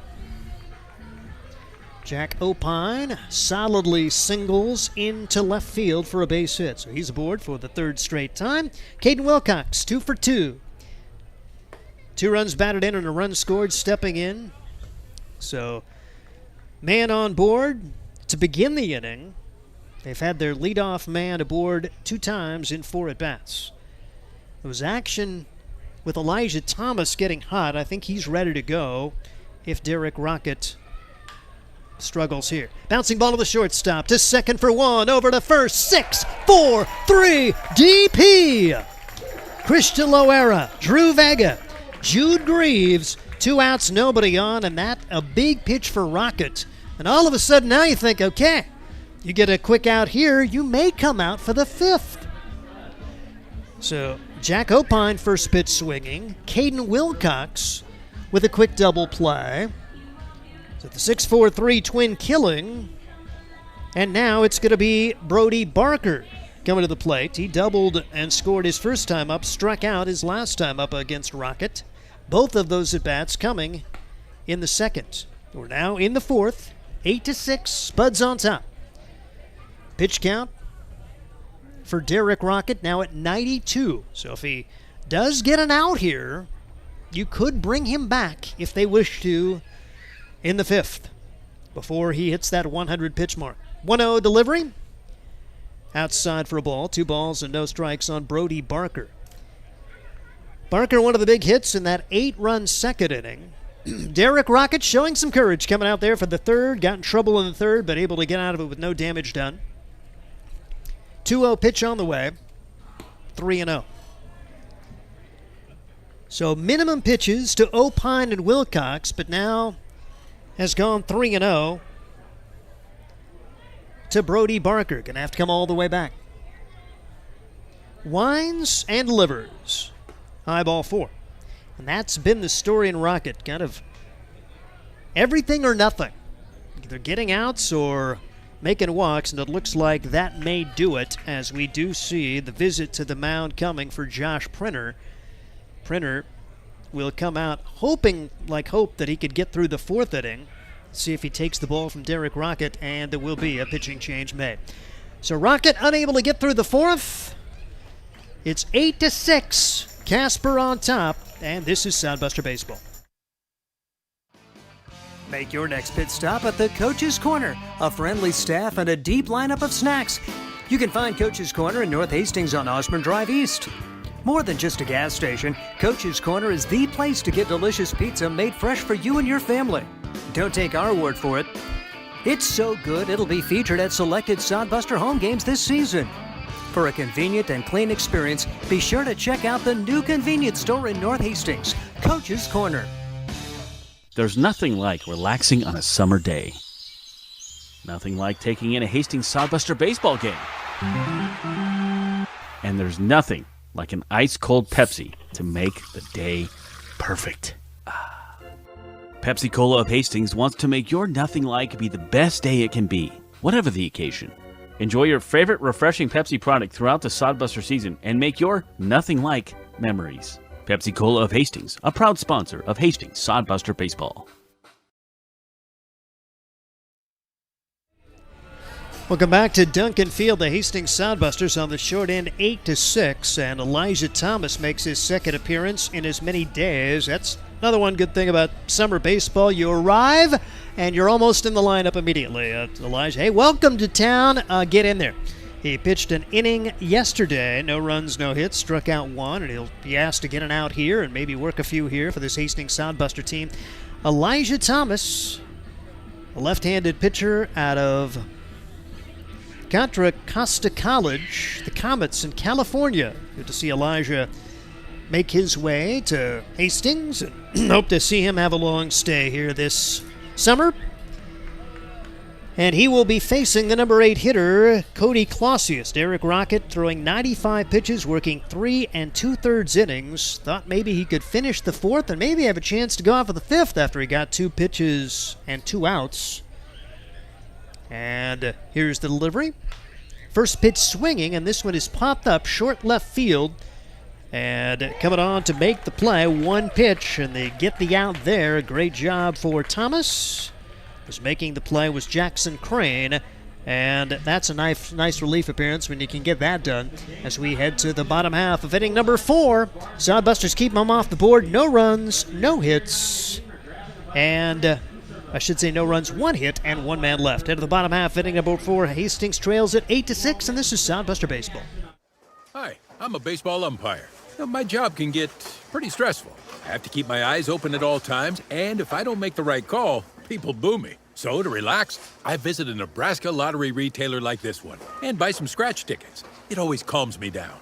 Jack Opine solidly singles into left field for a base hit. So he's aboard for the 3rd straight time. Caden Wilcox, 2 for 2. 2 runs batted in and a run scored stepping in. So man on board to begin the inning. They've had their leadoff man aboard 2 times in 4 at-bats. There was action with Elijah Thomas getting hot. I think he's ready to go if Derek Rocket struggles here. Bouncing ball to the shortstop, to second for 1, over to first, 6, 4, 3, DP! Christian Loera, Drew Vega, Jude Greaves, 2 outs, nobody on, and that a big pitch for Rocket. And all of a sudden now you think, okay, you get a quick out here, you may come out for the 5th. So Jack Opine first pitch swinging. Caden Wilcox with a quick double play. So the 6-4-3 twin killing. And now it's going to be Brody Barker coming to the plate. He doubled and scored his first time up, struck out his last time up against Rocket. Both of those at-bats coming in the second. We're now in the fourth. 8-6, Spuds on top. Pitch count for Derek Rocket now at 92. So if he does get an out here, you could bring him back if they wish to in the 5th before he hits that 100 pitch mark. 1-0 delivery. Outside for a ball. 2 balls and no strikes on Brody Barker. Barker, one of the big hits in that 8-run second inning. Derek Rocket showing some courage coming out there for the 3rd. Got in trouble in the 3rd, but able to get out of it with no damage done. 2-0 pitch on the way. 3-0. So minimum pitches to Opine and Wilcox, but now has gone 3-0 to Brody Barker. Going to have to come all the way back. Wines and livers. High ball 4. And that's been the story in Rocket. Kind of everything or nothing. Either getting outs or making walks, and it looks like that may do it as we do see the visit to the mound coming for Josh Printer. Printer will come out hoping, like hope, that he could get through the 4th inning. See if he takes the ball from Derek Rocket, and there will be a pitching change made. So Rocket unable to get through the 4th. It's 8-6. Casper on top, and this is Sodbuster Baseball. Make your next pit stop at the Coach's Corner. A friendly staff and a deep lineup of snacks. You can find Coach's Corner in North Hastings on Osborne Drive East. More than just a gas station, Coach's Corner is the place to get delicious pizza made fresh for you and your family. Don't take our word for it. It's so good it'll be featured at selected Sodbuster home games this season. For a convenient and clean experience, be sure to check out the new convenience store in North Hastings, Coach's Corner. There's nothing like relaxing on a summer day. Nothing like taking in a Hastings Sodbuster baseball game. And there's nothing like an ice-cold Pepsi to make the day perfect. Pepsi Cola of Hastings wants to make your nothing like be the best day it can be, whatever the occasion. Enjoy your favorite refreshing Pepsi product throughout the Sodbuster season and make your nothing like memories. Pepsi Cola of Hastings, a proud sponsor of Hastings Sodbuster Baseball. Welcome back to Duncan Field. The Hastings Sodbusters on the short end, 8-6, and Elijah Thomas makes his second appearance in as many days. That's another one good thing about summer baseball. You arrive, and you're almost in the lineup immediately. Elijah, hey, welcome to town. Get in there. He pitched an inning yesterday, no runs, no hits, struck out one, and he'll be asked to get an out here and maybe work a few here for this Hastings Sodbuster team. Elijah Thomas, a left-handed pitcher out of Contra Costa College, the Comets in California. Good to see Elijah make his way to Hastings, and hope to see him have a long stay here this summer. And he will be facing the number 8 hitter, Cody Clausius. Derek Rocket throwing 95 pitches, working 3 2/3 innings. Thought maybe he could finish the 4th and maybe have a chance to go out for the 5th after he got 2 pitches and 2 outs. And here's the delivery. First pitch swinging, and this one is popped up short left field. And coming on to make the play, 1 pitch, and they get the out there. Great job for Thomas. Was making the play was Jackson Crane, and that's a nice relief appearance when you can get that done. As we head to the bottom half of inning number 4, Sodbusters keep them off the board. No runs, no hits, and I should say no runs, 1 hit, and 1 man left. Head to the bottom half, inning number 4. Hastings trails at 8-6, and this is Sodbuster Baseball. Hi, I'm a baseball umpire. My job can get pretty stressful. I have to keep my eyes open at all times, and if I don't make the right call, people boo me. So to relax, I visit a Nebraska lottery retailer like this one and buy some scratch tickets. It always calms me down.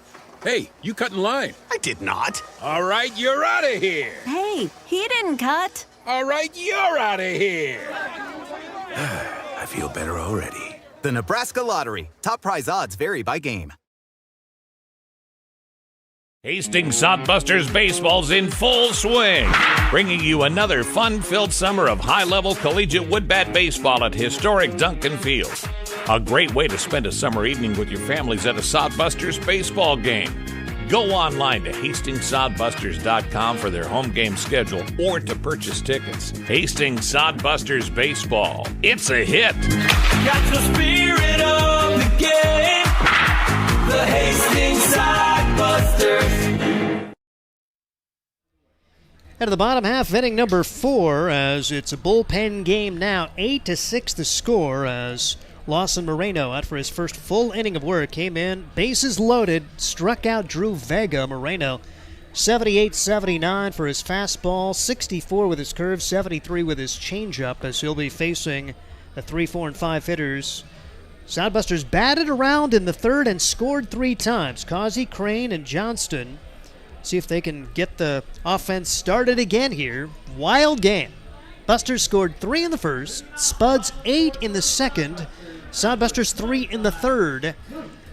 Hey, you cut in line. I did not. All right, you're out of here. Hey, he didn't cut. All right, you're out of here. I feel better already. The Nebraska Lottery. Top prize odds vary by game. Hastings Sodbusters baseball's in full swing, bringing you another fun-filled summer of high-level collegiate woodbat baseball at historic Duncan Field. A great way to spend a summer evening with your families at a Sodbusters baseball game. Go online to HastingsSodbusters.com for their home game schedule or to purchase tickets. Hastings Sodbusters baseball. It's a hit. Got the spirit of the game. The Hastings Sodbusters. At the bottom half, inning number 4, as it's a bullpen game now. 8-6 the score, as Lawson Moreno, out for his first full inning of work, came in, bases loaded, struck out Drew Vega. Moreno, 78-79 for his fastball, 64 with his curve, 73 with his changeup, as he'll be facing the 3, 4, and 5 hitters. Sodbusters batted around in the 3rd and scored 3 times. Causey, Crane, and Johnston. See if they can get the offense started again here. Wild game. Busters scored 3 in the 1st, Spuds 8 in the 2nd, Sodbusters 3 in the 3rd.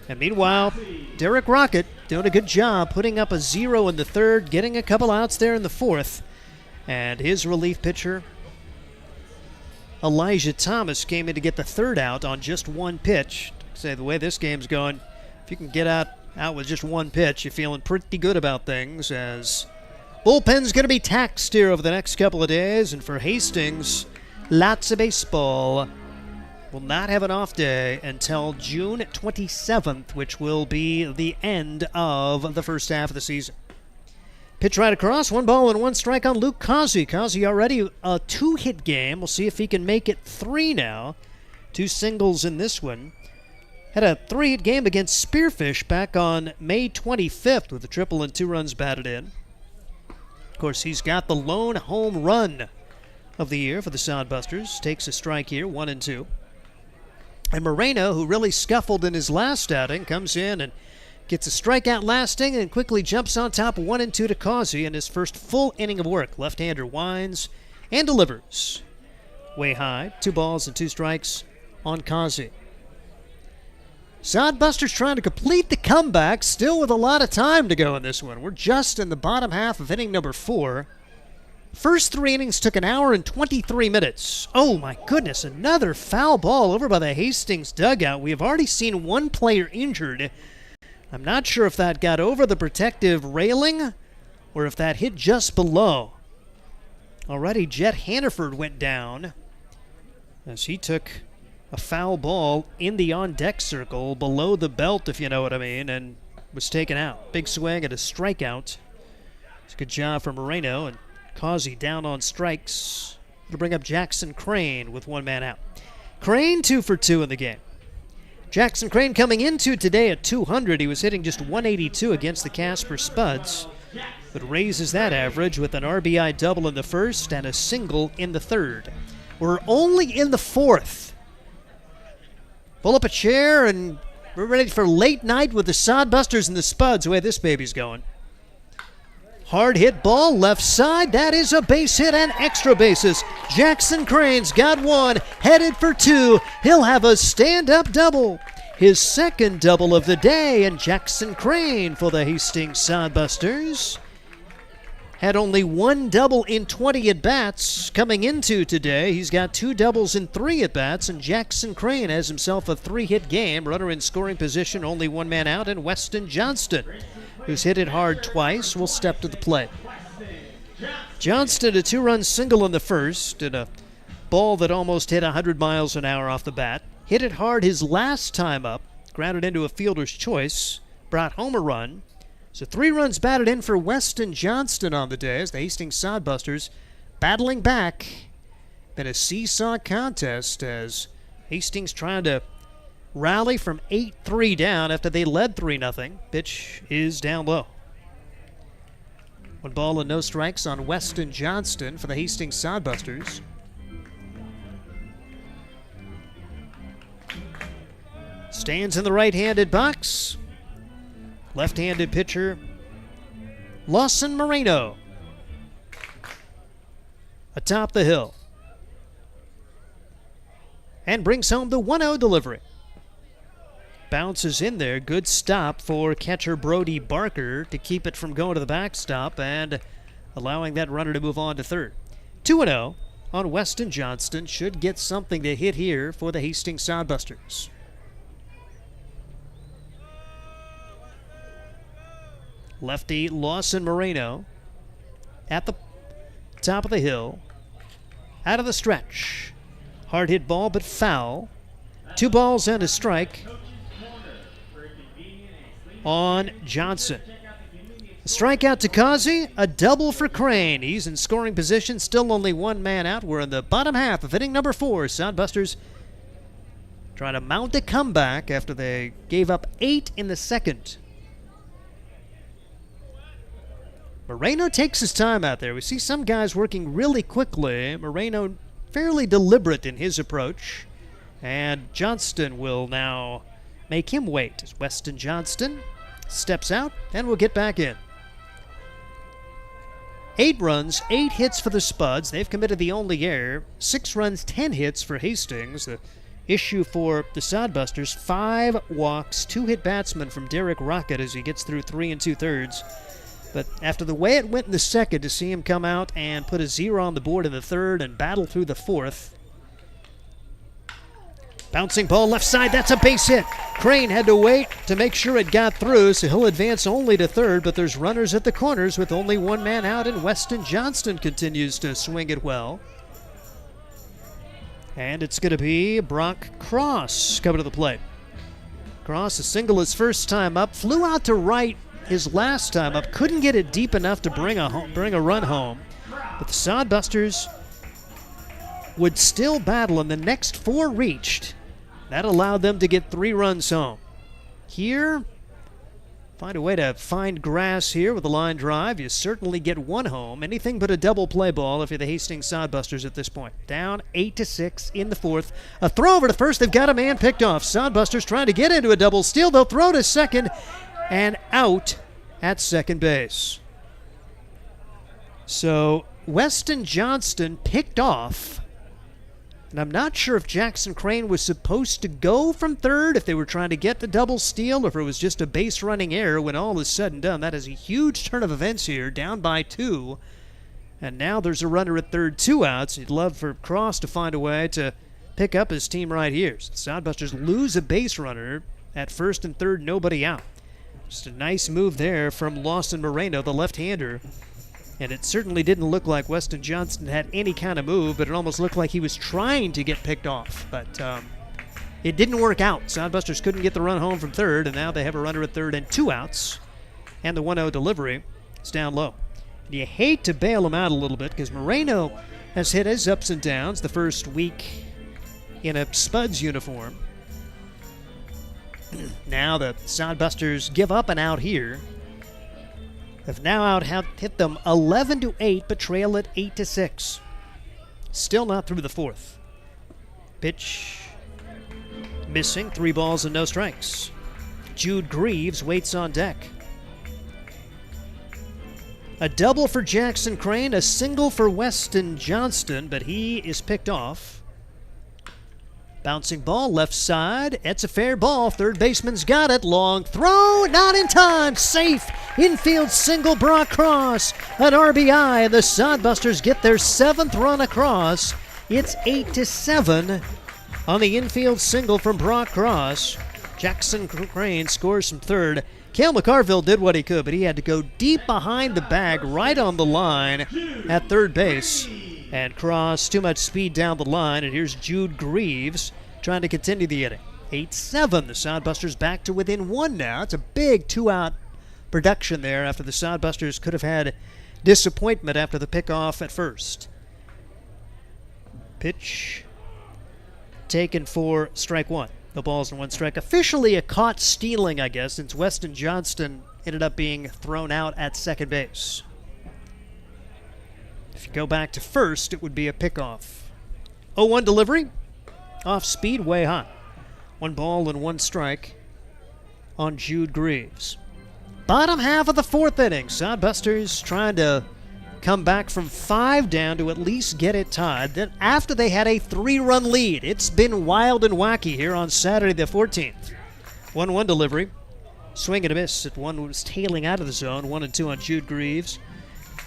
And meanwhile, Derek Rocket doing a good job putting up a 0 in the 3rd, getting a couple outs there in the 4th. And his relief pitcher, Elijah Thomas, came in to get the 3rd out on just 1 pitch. Say the way this game's going, if you can get out with just 1 pitch, you're feeling pretty good about things, as bullpen's going to be taxed here over the next couple of days. And for Hastings, lots of baseball will not have an off day until June 27th, which will be the end of the first half of the season. Pitch right across, 1 ball and 1 strike on Luke Causey. Causey already a 2-hit game. We'll see if he can make it 3 now. 2 singles in this one. Had a 3-hit game against Spearfish back on May 25th with a triple and 2 runs batted in. Of course, he's got the lone home run of the year for the Sodbusters. Takes a strike here, 1-2. And Moreno, who really scuffled in his last outing, comes in and gets a strikeout lasting and quickly jumps on top 1-2 to Causey in his first full inning of work. Left-hander winds and delivers. Way high, 2 balls and 2 strikes on Causey. Sodbusters trying to complete the comeback, still with a lot of time to go in this one. We're just in the bottom half of inning number 4. First 3 innings took 1 hour and 23 minutes. Oh my goodness, another foul ball over by the Hastings dugout. We have already seen 1 player injured. I'm not sure if that got over the protective railing or if that hit just below. Already Jet Hannaford went down as he took a foul ball in the on-deck circle below the belt, if you know what I mean, and was taken out. Big swing and a strikeout. It's a good job for Moreno, and Causey down on strikes to bring up Jackson Crane with 1 man out. Crane 2 for 2 in the game. Jackson Crane coming into today at 200. He was hitting just 182 against the Casper Spuds, but raises that average with an RBI double in the first and a single in the third. We're only in the 4th. Pull up a chair and we're ready for late night with the Sodbusters and the Spuds, the way this baby's going. Hard hit ball left side. That is a base hit and extra bases. Jackson Crane's got 1, headed for 2. He'll have a stand-up double. His second double of the day, and Jackson Crane for the Hastings Sodbusters had only 1 double in 20 at-bats coming into today. He's got 2 doubles in 3 at-bats, and Jackson Crane has himself a 3-hit game. Runner in scoring position, only 1 man out, and Weston Johnston, who's hit it hard twice, will step to the plate. Johnston, a 2-run single in the first, and a ball that almost hit 100 miles an hour off the bat. Hit it hard his last time up, grounded into a fielder's choice, brought home a run. So 3 runs batted in for Weston Johnston on the day as the Hastings Sodbusters battling back. Been a seesaw contest as Hastings trying to rally from 8-3 down after they led 3-0. Pitch is down low. 1 ball and no strikes on Weston Johnston for the Hastings Sodbusters. Stands in the right-handed box. Left-handed pitcher, Lawson Moreno. Atop the hill. And brings home the 1-0 delivery. Bounces in there. Good stop for catcher Brody Barker to keep it from going to the backstop and allowing that runner to move on to third. 2-0 on Weston Johnston. Should get something to hit here for the Hastings Sodbusters. Lefty Lawson Moreno at the top of the hill. Out of the stretch. Hard hit ball, but foul. 2 balls and a strike on Johnson. A strikeout to Causey, a double for Crane. He's in scoring position, still only 1 man out. We're in the bottom half of inning number 4. Sodbusters trying to mount a comeback after they gave up 8 in the second. Moreno takes his time out there. We see some guys working really quickly. Moreno fairly deliberate in his approach. And Johnston will now make him wait as Weston Johnston steps out and will get back in. 8 runs, 8 hits for the Spuds. They've committed the only error. 6 runs, 10 hits for Hastings. The issue for the Sodbusters, 5 walks, 2 hit batsmen from Derek Rocket as he gets through 3 2/3. But after the way it went in the second, to see him come out and put a 0 on the board in the third and battle through the fourth. Bouncing ball left side, that's a base hit. Crane had to wait to make sure it got through, so he'll advance only to third, but there's runners at the corners with only 1 man out, and Weston Johnston continues to swing it well. And it's going to be Brock Cross coming to the plate. Cross, a single his first time up, flew out to right his last time up, couldn't get it deep enough to bring a run home. But the Sodbusters would still battle, and the next 4 reached. That allowed them to get 3 runs home. Here, find a way to find grass here with a line drive. You certainly get 1 home. Anything but a double play ball if you're the Hastings Sodbusters at this point. Down 8-6 in the 4th. A throw over to first. They've got a man picked off. Sodbusters trying to get into a double steal. They'll throw to second and out at second base. So Weston Johnston picked off. And I'm not sure if Jackson Crane was supposed to go from third, if they were trying to get the double steal, or if it was just a base running error when all is said and done. That is a huge turn of events here, down by 2. And now there's a runner at third, 2 outs. You'd love for Cross to find a way to pick up his team right here. So the Sodbusters lose a base runner at first and third, nobody out. Just a nice move there from Lawson Moreno, the left-hander. And it certainly didn't look like Weston Johnston had any kind of move, but it almost looked like he was trying to get picked off. But it didn't work out. Sodbusters couldn't get the run home from third, and now they have a runner at third and 2 outs. And the 1-0 delivery is down low. And you hate to bail him out a little bit because Moreno has hit his ups and downs the first week in a Spuds uniform. Now the Sodbusters give up an out here. Have now hit them 11-8, but trail it 8-6. Still not through the 4th. Pitch missing. 3 balls and no strikes. Jude Greaves waits on deck. A double for Jackson Crane, a single for Weston Johnston, but he is picked off. Bouncing ball left side. It's a fair ball. Third baseman's got it. Long throw. Not in time. Safe. Infield single. Brock Cross. An RBI. The Sodbusters get their 7th run across. It's 8-7 on the infield single from Brock Cross. Jackson Crane scores from third. Cale McCarville did what he could, but he had to go deep behind the bag right on the line at third base. And Cross, too much speed down the line, and here's Jude Greaves trying to continue the inning. 8-7, the Sodbusters back to within 1 now. It's a big 2-out production there after the Sodbusters could have had disappointment after the pickoff at first. Pitch taken for strike 1. No balls and 1 strike. Officially a caught stealing, I guess, since Weston Johnston ended up being thrown out at second base. If you go back to first, it would be a pickoff. 0-1 delivery. Off speed, way high. 1 ball and 1 strike on Jude Greaves. Bottom half of the 4th inning. Sodbusters trying to come back from 5 down to at least get it tied. Then after they had a 3-run lead. It's been wild and wacky here on Saturday the 14th. 1-1 delivery. Swing and a miss. At 1 was tailing out of the zone. 1-2 on Jude Greaves.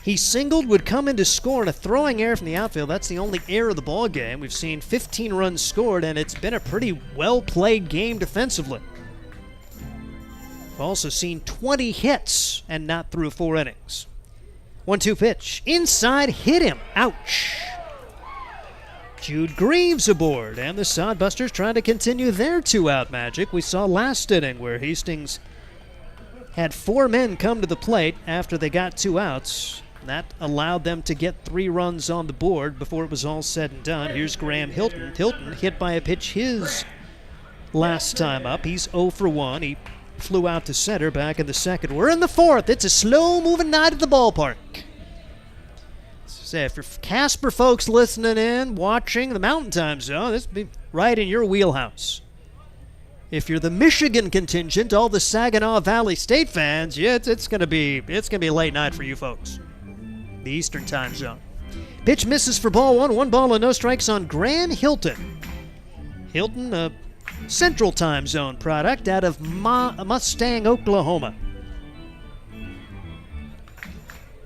He singled, would come in to score, and a throwing error from the outfield. That's the only error of the ball game. We've seen 15 runs scored, and it's been a pretty well-played game defensively. We've also seen 20 hits and not through 4 innings. 1-2 pitch. Inside, hit him. Ouch. Jude Greaves aboard, and the Sodbusters trying to continue their 2-out magic we saw last inning, where Hastings had 4 men come to the plate after they got 2 outs. That allowed them to get 3 runs on the board before it was all said and done. Here's Graham Hilton. Hilton hit by a pitch his last time up. He's 0 for 1. He flew out to center back in the 2nd. We're in the 4th. It's a slow-moving night at the ballpark. So if you're Casper folks listening in, watching the Mountain Time Zone, this would be right in your wheelhouse. If you're the Michigan contingent, all the Saginaw Valley State fans, yeah, it's gonna be a late night for you folks. The Eastern Time Zone. Pitch misses for ball 1. 1 ball and no strikes on Graham Hilton. Hilton, a Central Time Zone product out of Mustang, Oklahoma.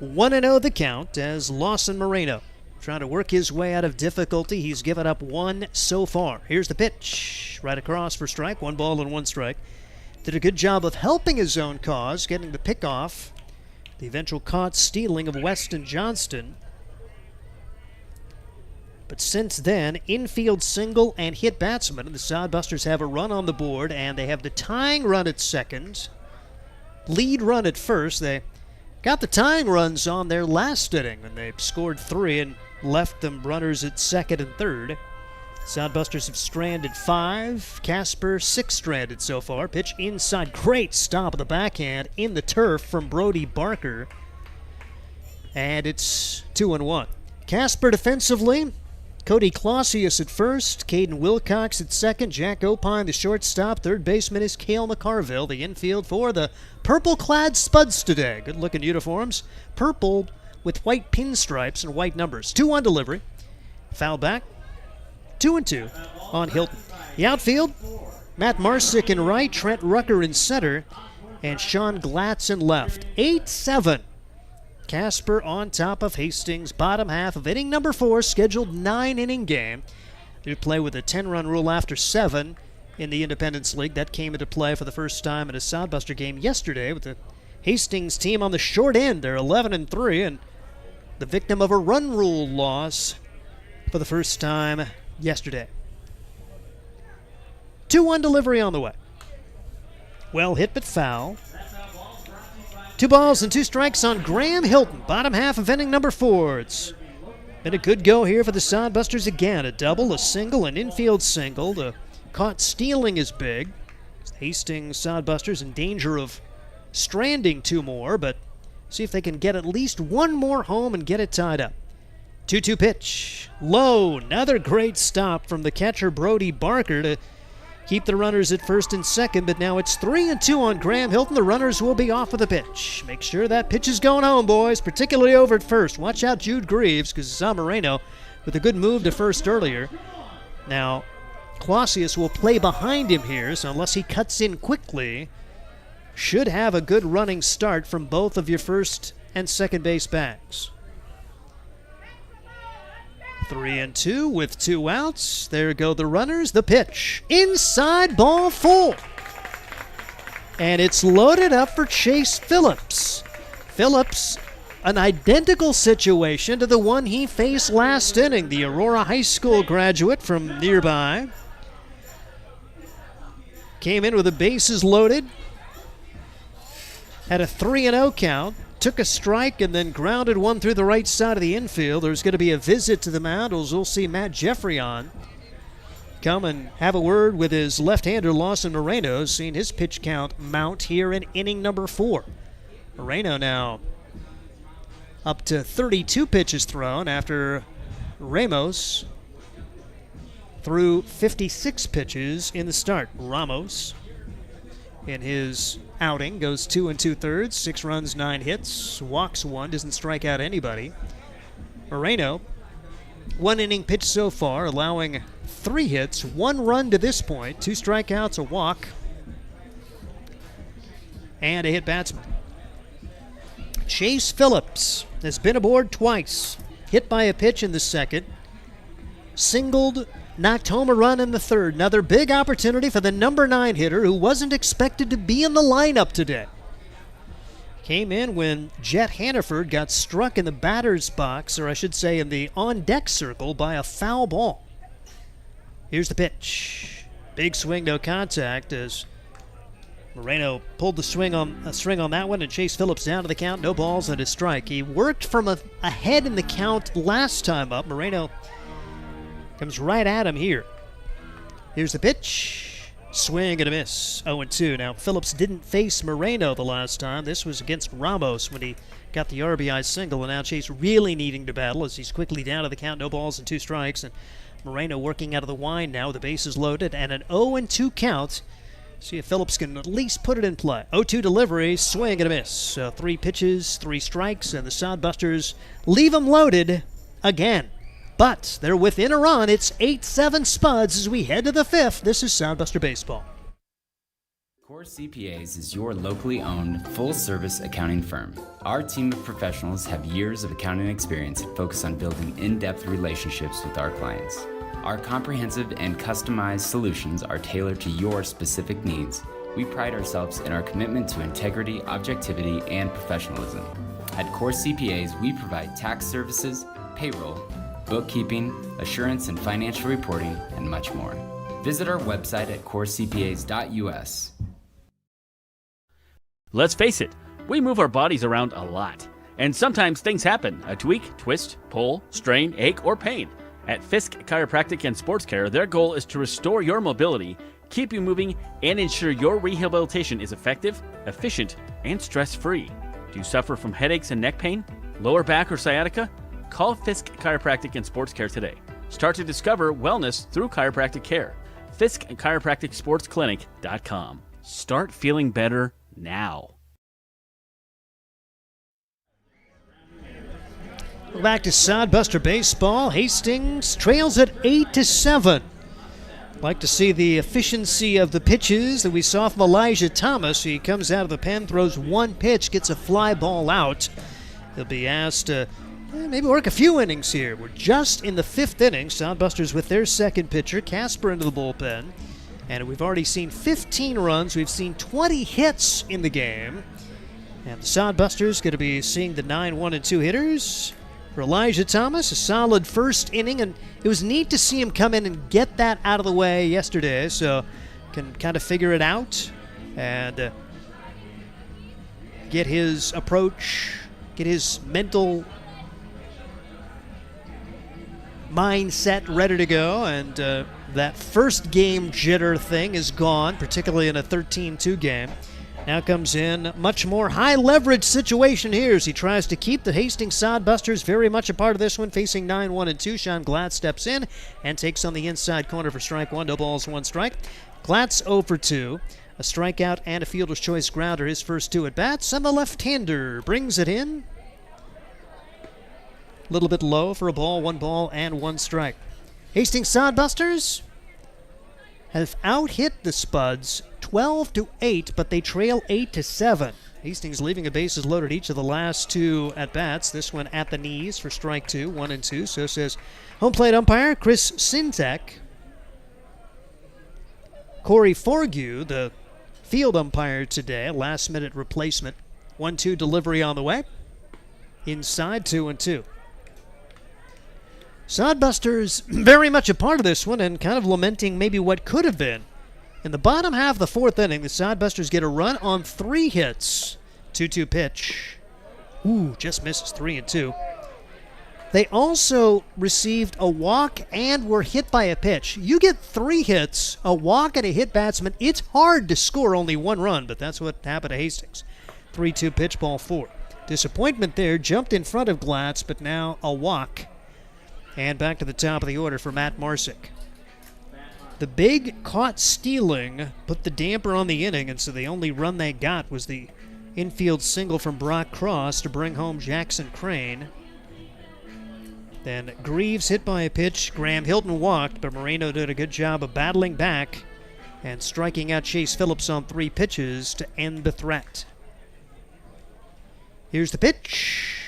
1-0 the count as Lawson Moreno trying to work his way out of difficulty. He's given up 1 so far. Here's the pitch. Right across for strike. 1 ball and 1 strike. Did a good job of helping his own cause, getting the pick off. The eventual caught stealing of Weston Johnston. But since then, infield single and hit batsman. The Sodbusters have a run on the board, and they have the tying run at second, lead run at first. They got the tying runs on their last inning when they scored 3 and left them runners at second and third. Sodbusters have stranded 5. Casper 6 stranded so far. Pitch inside. Great stop of the backhand in the turf from Brody Barker. And it's 2-1. Casper defensively. Cody Clausius at first, Caden Wilcox at second, Jack Opine the shortstop, third baseman is Cale McCarville, the infield for the purple-clad Spuds today. Good-looking uniforms, purple with white pinstripes and white numbers. 2-1 delivery, foul back, 2-2 on Hilton. The outfield, Matt Marsick in right, Trent Rucker in center, and Sean Glatz in left. 8-7. Casper on top of Hastings, bottom half of inning number 4, scheduled 9-inning game. They play with a 10-run rule after 7 in the Independence League. That came into play for the first time in a Sodbuster game yesterday with the Hastings team on the short end. They're 11-3 and the victim of a run rule loss for the first time yesterday. 2-1 delivery on the way. Well hit but foul. 2 balls and 2 strikes on Graham Hilton, bottom half of inning number 4. It's been a good go here for the Sodbusters again. A double, a single, an infield single. The caught stealing is big. Hastings Sodbusters in danger of stranding 2 more, but see if they can get at least 1 more home and get it tied up. 2-2 pitch. Low. Another great stop from the catcher Brody Barker to keep the runners at first and second, but now it's 3-2 on Graham Hilton. The runners will be off of the pitch. Make sure that pitch is going home, boys, particularly over at first. Watch out Jude Greaves, because Sal Moreno with a good move to first earlier. Now, Clausius will play behind him here, so unless he cuts in quickly, should have a good running start from both of your first and second base backs. 3-2 with 2 outs. There go the runners. The pitch. Inside, ball full. And it's loaded up for Chase Phillips. Phillips, an identical situation to the one he faced last inning. The Aurora High School graduate from nearby. Came in with the bases loaded. Had a 3-0 count. Took a strike and then grounded one through the right side of the infield. There's going to be a visit to the mound as we'll see Matt Jeffrey on come and have a word with his left-hander Lawson Moreno, seeing his pitch count mount here in inning number 4. Moreno now up to 32 pitches thrown after Ramos threw 56 pitches in the start. Ramos in his outing goes 2 2/3, 6 runs, 9 hits, walks 1, doesn't strike out anybody. Moreno, 1 inning pitch so far, allowing 3 hits, 1 run to this point, 2 strikeouts, a walk, and a hit batsman. Chase Phillips has been aboard twice, hit by a pitch in the second, singled, knocked home a run in the third. Another big opportunity for the number 9 hitter who wasn't expected to be in the lineup today. Came in when Jet Hannaford got struck in the batter's box, or I should say in the on-deck circle, by a foul ball. Here's the pitch. Big swing, no contact as Moreno pulled the string on that one, and Chase Phillips down to the count, no balls and a strike. He worked from ahead in the count last time up. Moreno comes right at him here. Here's the pitch. Swing and a miss. 0-2. Now, Phillips didn't face Moreno the last time. This was against Ramos when he got the RBI single, and now Chase really needing to battle as he's quickly down to the count. No balls and 2 strikes, and Moreno working out of the wind now. The bases loaded and an 0-2 count. See if Phillips can at least put it in play. 0-2 delivery, swing and a miss. So 3 pitches, 3 strikes, and the Sodbusters leave them loaded again. But they're within a run. It's 8-7 Spuds as we head to the 5th. This is Sodbuster Baseball. Core CPAs is your locally owned, full-service accounting firm. Our team of professionals have years of accounting experience and focus on building in-depth relationships with our clients. Our comprehensive and customized solutions are tailored to your specific needs. We pride ourselves in our commitment to integrity, objectivity, and professionalism. At Core CPAs, we provide tax services, payroll, bookkeeping, assurance and financial reporting, and much more. Visit our website at corecpas.us. Let's face it, we move our bodies around a lot. And sometimes things happen, a tweak, twist, pull, strain, ache, or pain. At Fisk Chiropractic and Sports Care, their goal is to restore your mobility, keep you moving, and ensure your rehabilitation is effective, efficient, and stress-free. Do you suffer from headaches and neck pain, lower back or sciatica? Call Fisk Chiropractic and Sports Care today. Start to discover wellness through chiropractic care. Fisk Chiropractic Sports Clinic.com. Start feeling better now. Back to Sodbuster baseball. Hastings trails at 8-7. Like to see the efficiency of the pitches that we saw from Elijah Thomas. He comes out of the pen, throws one pitch, gets a fly ball out. He'll be asked to maybe work a few innings here. We're just in the 5th inning. Sodbusters with their second pitcher, Casper, into the bullpen. And we've already seen 15 runs. We've seen 20 hits in the game. And the Sodbusters going to be seeing the 9-1-2 hitters. For Elijah Thomas, a solid first inning, and it was neat to see him come in and get that out of the way yesterday, so can kind of figure it out and get his approach, get his mental mindset ready to go, and that first game jitter thing is gone, particularly in a 13-2 game. Now comes in much more high-leverage situation here as he tries to keep the Hastings Sodbusters very much a part of this one, facing 9-1-2. Sean Glatt steps in and takes on the inside corner for strike one. No balls, one strike. Glatt's 0 for 2. A strikeout and a fielder's choice grounder, his first 2 at-bats. And the left-hander brings it in. A little bit low for a ball, 1 ball, and 1 strike. Hastings Sodbusters have out-hit the Spuds 12-8, but they trail 8-7. Hastings leaving a bases loaded each of the last 2 at-bats. This one at the knees for strike 2, 1-2. So says home plate umpire Chris Sintek. Corey Forgue, the field umpire today, last-minute replacement. 1-2 delivery on the way. Inside, 2-2. Sodbusters very much a part of this one and kind of lamenting maybe what could have been. In the bottom half of the 4th inning, the Sodbusters get a run on 3 hits. 2-2 pitch. Just misses, 3-2. They also received a walk and were hit by a pitch. You get 3 hits, a walk, and a hit batsman. It's hard to score only 1 run, but that's what happened to Hastings. 3-2 pitch, ball 4. Disappointment there, jumped in front of Glatz, but now a walk. And back to the top of the order for Matt Marsick. The big caught stealing put the damper on the inning, and so the only run they got was the infield single from Brock Cross to bring home Jackson Crane. Then Greaves hit by a pitch. Graham Hilton walked, but Moreno did a good job of battling back and striking out Chase Phillips on 3 pitches to end the threat. Here's the pitch.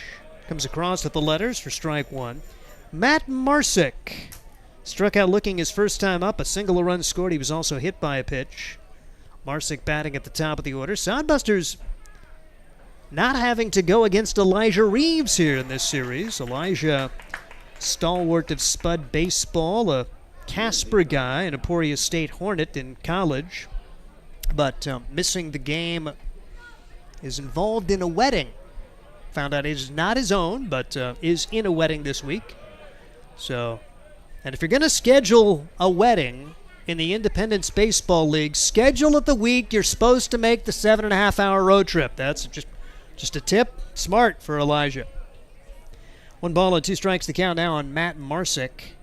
Comes across with the letters for strike 1. Matt Marsick struck out looking his first time up. A single run scored. He was also hit by a pitch. Marsick batting at the top of the order. Sodbusters not having to go against Elijah Reeves here in this series. Elijah, stalwart of Spud baseball, a Casper guy, an Emporia State Hornet in college, but missing the game, is involved in a wedding. Found out it is not his own, but is in a wedding this week. So, and if you're going to schedule a wedding in the Independence Baseball League, schedule it the week you're supposed to make the 7.5-hour road trip. That's just a tip. Smart for Elijah. 1 ball and 2 strikes the count now on Matt Marsick.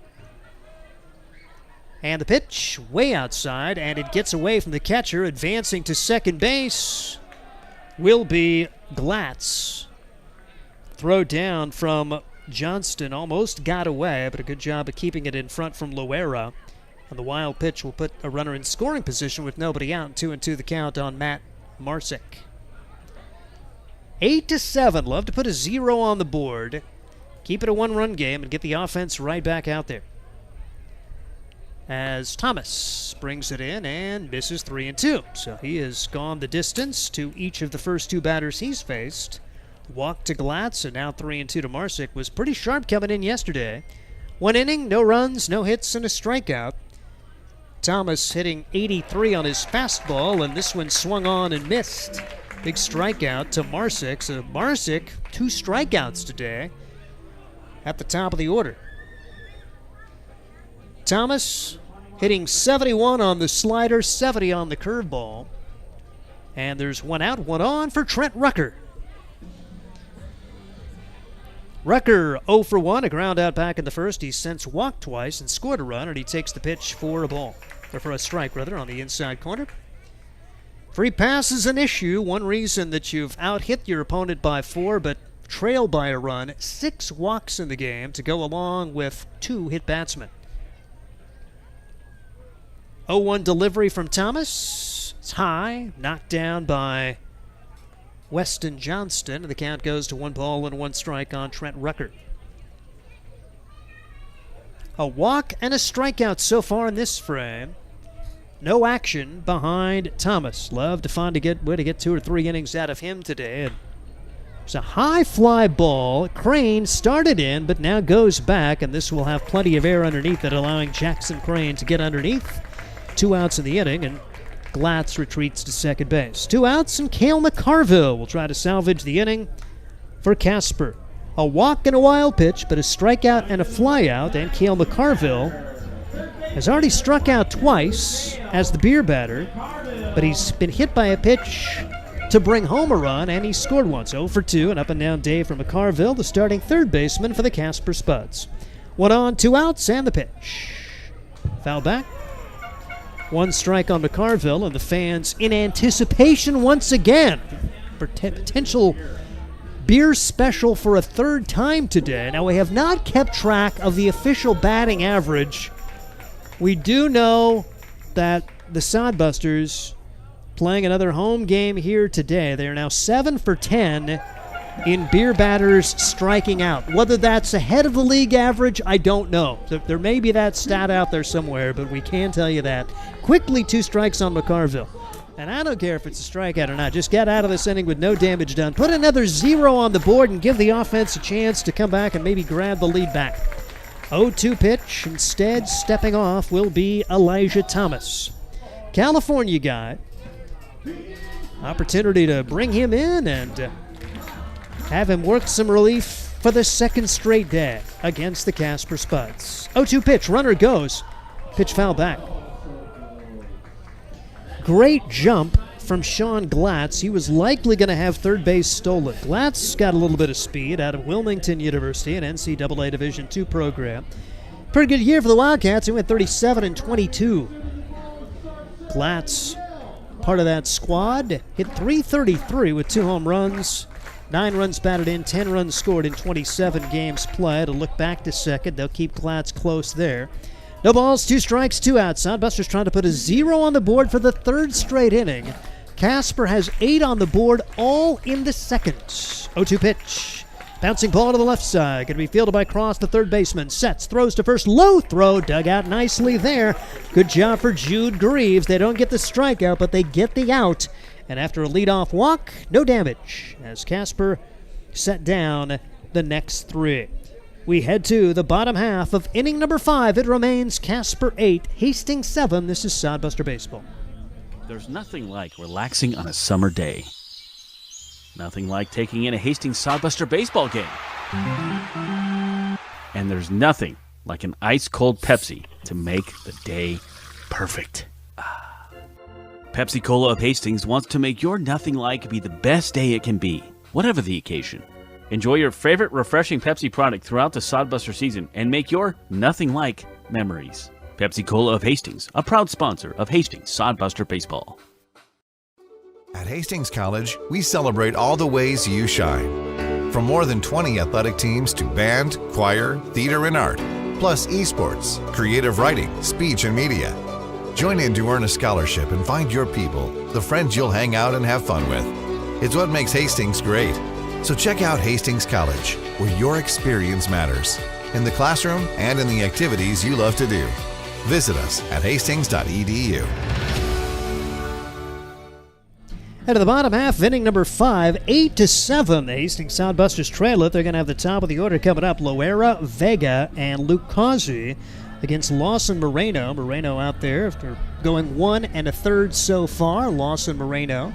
And the pitch way outside, and it gets away from the catcher. Advancing to second base will be Glatz. Throw down from Johnston almost got away, but a good job of keeping it in front from Loera. And the wild pitch will put a runner in scoring position with nobody out. 2-2 the count on Matt Marsick. 8-7. Love to put a 0 on the board. Keep it a 1-run game and get the offense right back out there. As Thomas brings it in and misses 3-2. So he has gone the distance to each of the first 2 batters he's faced. Walk to Glatz, and now 3-2 to Marsick. Was pretty sharp coming in yesterday. 1 inning, no runs, no hits, and a strikeout. Thomas hitting 83 on his fastball, and this one swung on and missed. Big strikeout to Marsick. So Marsick, 2 strikeouts today at the top of the order. Thomas hitting 71 on the slider, 70 on the curveball. And there's 1 out, 1 on for Trent Rucker. Rucker 0 for 1, a ground out back in the first. He's since walked twice and scored a run, and he takes the pitch for a ball, or for a strike rather, on the inside corner. Free pass is an issue. One reason that you've out-hit your opponent by 4, but trailed by a run. 6 walks in the game to go along with 2 hit batsmen. 0-1 delivery from Thomas. It's high, knocked down by Weston Johnston, and the count goes to 1 ball and 1 strike on Trent Rucker. A walk and a strikeout so far in this frame. No action behind Thomas. Love to find a way to get 2 or 3 innings out of him today. And it's a high fly ball. Crane started in, but now goes back, and this will have plenty of air underneath it, allowing Jackson Crane to get underneath. 2 outs in the inning, and Glatz retreats to second base. 2 outs, and Cale McCarville will try to salvage the inning for Casper. A walk and a wild pitch, but a strikeout and a flyout, and Cale McCarville has already struck out twice as the beer batter, but he's been hit by a pitch to bring home a run, and he scored once. 0 for 2, an up-and-down day for McCarville, the starting third baseman for the Casper Spuds. 1 on, 2 outs, and the pitch. Foul back. 1 strike on McCarville, and the fans in anticipation once again for potential beer special for a 3rd time today. Now, we have not kept track of the official batting average. We do know that the Sodbusters playing another home game here today. They are now 7 for 10 in beer batters striking out. Whether that's ahead of the league average, I don't know. There may be that stat out there somewhere, but we can tell you that. Quickly, 2 strikes on McCarville. And I don't care if it's a strikeout or not. Just get out of this inning with no damage done. Put another 0 on the board and give the offense a chance to come back and maybe grab the lead back. 0-2 pitch. Instead, stepping off will be Elijah Thomas. California guy. Opportunity to bring him in and have him work some relief for the 2nd straight day against the Casper Spuds. 0-2 pitch. Runner goes. Pitch foul back. Great jump from Sean Glatz. He was likely going to have third base stolen. Glatz got a little bit of speed out of Wilmington University, an NCAA Division II program. Pretty good year for the Wildcats. He went 37-22. Glatz, part of that squad, hit .333 with 2 home runs. 9 runs batted in, 10 runs scored in 27 games played. A look back to second. They'll keep Glatz close there. No balls, 2 strikes, 2 outs. Sodbusters trying to put a 0 on the board for the 3rd straight inning. Casper has 8 on the board, all in the 2nd. 0-2 pitch. Bouncing ball to the left side. Going to be fielded by Cross, the third baseman. Sets, throws to first. Low throw. Dug out nicely there. Good job for Jude Greaves. They don't get the strikeout, but they get the out. And after a leadoff walk, no damage as Casper set down the next 3. We head to the bottom half of inning number 5. It remains Casper 8, Hastings 7. This is Sodbuster Baseball. There's nothing like relaxing on a summer day. Nothing like taking in a Hastings Sodbuster baseball game. And there's nothing like an ice-cold Pepsi to make the day perfect. Pepsi Cola of Hastings wants to make your nothing like be the best day it can be, whatever the occasion. Enjoy your favorite refreshing Pepsi product throughout the Sodbuster season and make your nothing like memories. Pepsi Cola of Hastings, a proud sponsor of Hastings Sodbuster Baseball. At Hastings College, we celebrate all the ways you shine. From more than 20 athletic teams to band, choir, theater, and art, plus esports, creative writing, speech, and media. Join in to earn a scholarship and find your people, the friends you'll hang out and have fun with. It's what makes Hastings great. So check out Hastings College, where your experience matters, in the classroom and in the activities you love to do. Visit us at hastings.edu. Head to the bottom half, inning number 5, 8-7. The Hastings Sodbusters trail it. They're going to have the top of the order coming up. Loera, Vega, and Luke Causey against Lawson Moreno. Moreno out there after going 1 1/3 so far. Lawson Moreno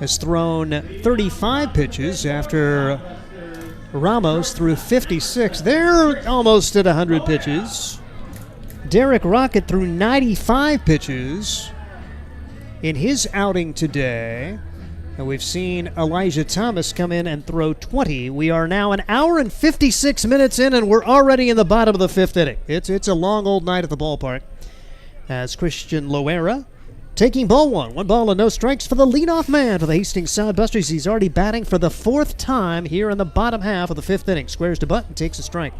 has thrown 35 pitches after Ramos threw 56. They're almost at 100 pitches. Derek Rocket threw 95 pitches in his outing today. And we've seen Elijah Thomas come in and throw 20. We are now an hour and 56 minutes in, and we're already in the bottom of the 5th inning. It's a long old night at the ballpark. As Christian Loera taking ball 1. 1 ball and no strikes for the leadoff man for the Hastings Sodbusters. He's already batting for the 4th time here in the bottom half of the 5th inning. Squares to butt and takes a strike.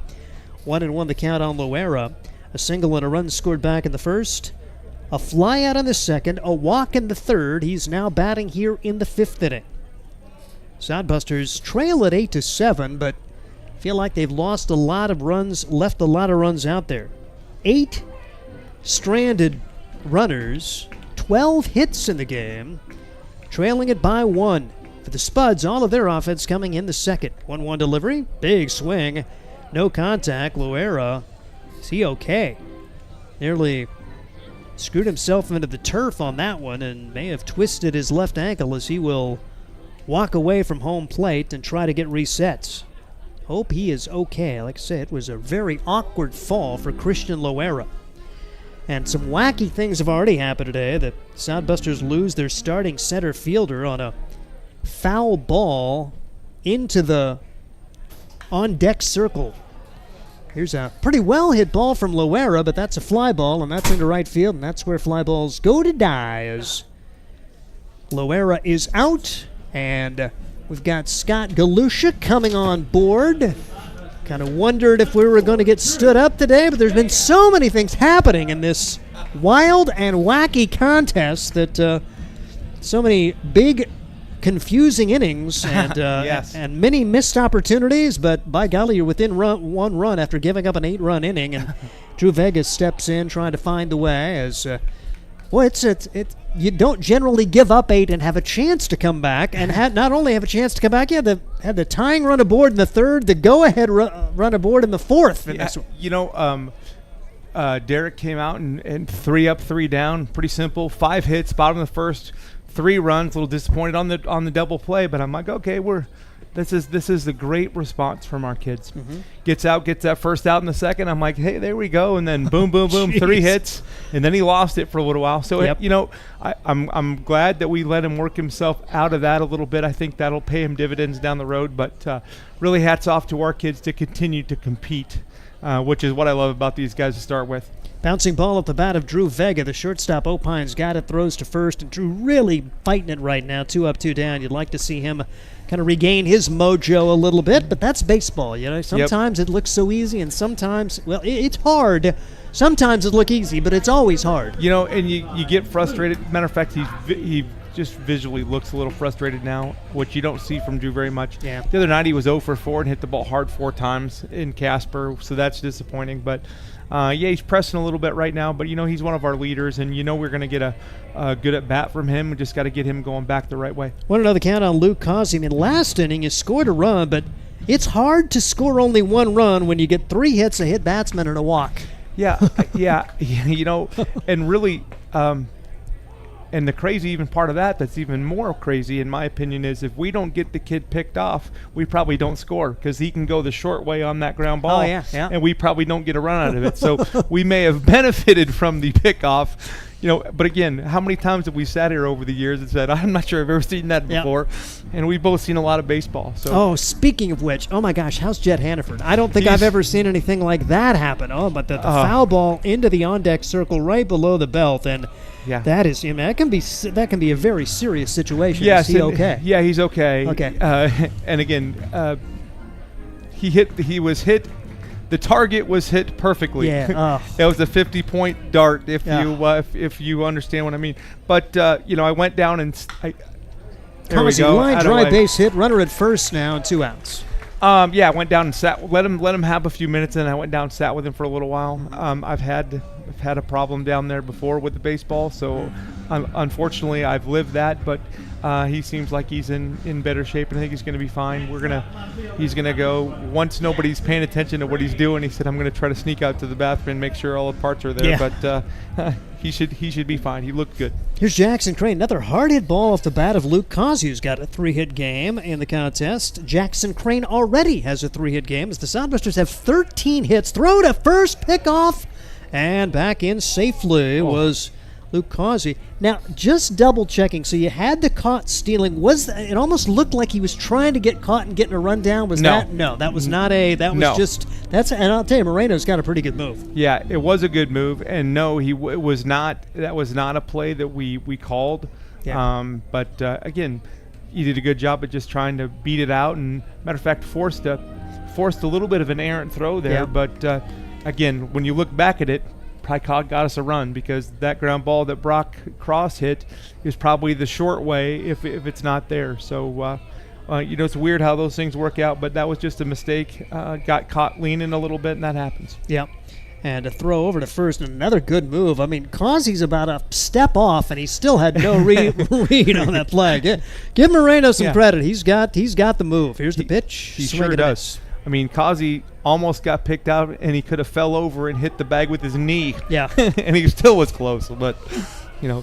1-1 the count on Loera. A single and a run scored back in the first. A fly out in the second, a walk in the third. He's now batting here in the 5th inning. Sodbusters trail at 8-7, but feel like they've lost a lot of runs, left a lot of runs out there. 8 stranded runners, 12 hits in the game, trailing it by 1. For the Spuds, all of their offense coming in the second. 1-1 delivery, big swing, no contact. Loera, is he okay? Nearly screwed himself into the turf on that one and may have twisted his left ankle as he will walk away from home plate and try to get resets. Hope he is okay. Like I said, it was a very awkward fall for Christian Loera. And some wacky things have already happened today. The Sodbusters lose their starting center fielder on a foul ball into the on-deck circle. Here's a pretty well-hit ball from Loera, but that's a fly ball, and that's into right field, and that's where fly balls go to die as Loera is out, and we've got Scott Galusha coming on board. Kind of wondered if we were going to get stood up today, but there's been so many things happening in this wild and wacky contest that so many big confusing innings and Yes. and many missed opportunities, but by golly, you're within 1 run after giving up an 8-run inning, and Drew Vegas steps in trying to find the way as you don't generally give up 8 and have a chance to come back, and not only have a chance to come back, you had the tying run aboard in the 3rd, the go-ahead run aboard in the 4th. Yeah, Derek came out and 3 up, 3 down, pretty simple. 5 hits, bottom of the 1st. 3 runs, a little disappointed on the double play, but I'm like, okay, this is a great response from our kids. Mm-hmm. Gets that first out in the 2nd. I'm like, hey, there we go, and then boom, boom, boom, 3 hits, and then he lost it for a little while. So Yep. I'm glad that we let him work himself out of that a little bit. I think that'll pay him dividends down the road. But really, hats off to our kids to continue to compete, which is what I love about these guys to start with. Bouncing ball at the bat of Drew Vega. The shortstop Opines got it, throws to first, and Drew really fighting it right now. 2 up, 2 down. You'd like to see him kind of regain his mojo a little bit, but that's baseball. Sometimes it looks so easy, and sometimes, well, it's hard. Sometimes it looks easy, but it's always hard. And you get frustrated. Matter of fact, he just visually looks a little frustrated now, which you don't see from Drew very much. Yeah. The other night he was 0 for 4 and hit the ball hard 4 times in Casper, so that's disappointing. But he's pressing a little bit right now, but he's one of our leaders, and we're going to get a good at bat from him. We just got to get him going back the right way. Want another count on Luke Causey. Last inning you scored a run, but it's hard to score only 1 run when you get 3 hits, a hit batsman, and a walk. Yeah, and really, and the crazy even part of that's even more crazy in my opinion is if we don't get the kid picked off, we probably don't score because he can go the short way on that ground ball. Oh, yeah. And we probably don't get a run out of it. So we may have benefited from the pickoff. But again, how many times have we sat here over the years and said, I'm not sure I've ever seen that before. And we've both seen a lot of baseball. So speaking of which, oh my gosh, how's Jet Hannaford? I don't think I've ever seen anything like that happen. But the foul ball into the on-deck circle right below the belt, and that is, that can be a very serious situation. Yes, is he okay? Yeah, he's okay. Okay. And again, he was hit. The target was hit perfectly. Yeah. It was a 50-point dart, if you understand what I mean. But I went down and there we Causey, go. line drive base hit, runner at first now, and 2 outs. Yeah, I went down and sat. Let him have a few minutes, and I went down and sat with him for a little while. I've had a problem down there before with the baseball, so unfortunately I've lived that. But he seems like he's in better shape, and I think he's going to be fine. He's gonna go once nobody's paying attention to what he's doing. He said, "I'm going to try to sneak out to the bathroom and make sure all the parts are there." Yeah. But he should be fine. He looked good. Here's Jackson Crane. Another hard-hit ball off the bat of Luke Causey, who's got a 3-hit game in the contest. Jackson Crane already has a 3-hit game as the Sodbusters have 13 hits. Throw to first, pick off, and back in safely was Luke Causey. Now, just double-checking, so you had the caught stealing. It almost looked like he was trying to get caught and getting a rundown. Was that? No, that was not a. That was just. And I'll tell you, Moreno's got a pretty good move. Yeah, it was a good move, and no, it was not. That was not a play that we called. Yeah. But again, he did a good job of just trying to beat it out, and matter of fact, forced a little bit of an errant throw there. Yeah. But again, when you look back at it, probably got us a run, because that ground ball that Brock Cross hit is probably the short way if it's not there. So, it's weird how those things work out, but that was just a mistake. Got caught leaning a little bit, and that happens. Yep. And a throw over to first, and another good move. I mean, Causey's about a step off, and he still had no read on that play. Give Moreno some credit. He's got the move. Here's the pitch. He sure does. I mean, Causey almost got picked out, and he could have fell over and hit the bag with his knee. Yeah. And he still was close. But,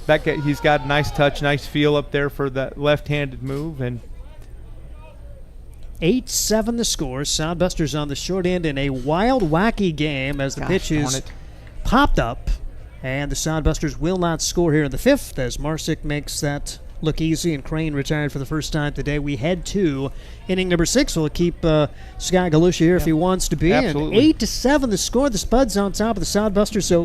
that guy, he's got nice touch, nice feel up there for that left-handed move. And 8-7 the score. Sodbusters on the short end in a wild, wacky game as the pitch is popped up. And the Sodbusters will not score here in the 5th as Marsick makes that look easy, and Crane retired for the first time today. We head to inning number 6. We'll keep Scott Galusha here if he wants to be. Absolutely. And 8-7 the score. The Spuds on top of the Sodbusters. So,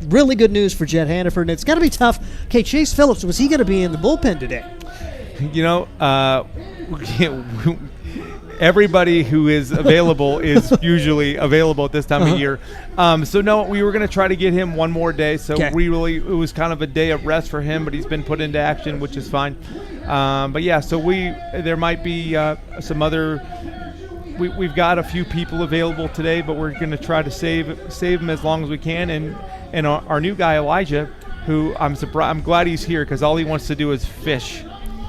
really good news for Jet Hannaford. And it's got to be tough. Okay, Chase Phillips, was he going to be in the bullpen today? Everybody who is available is usually available at this time of year. So no, we were going to try to get him one more day. So it was kind of a day of rest for him, but he's been put into action, which is fine. But yeah, so there might be some other. We've got a few people available today, but we're going to try to save them as long as we can. And our new guy Elijah, who I'm glad he's here, because all he wants to do is fish.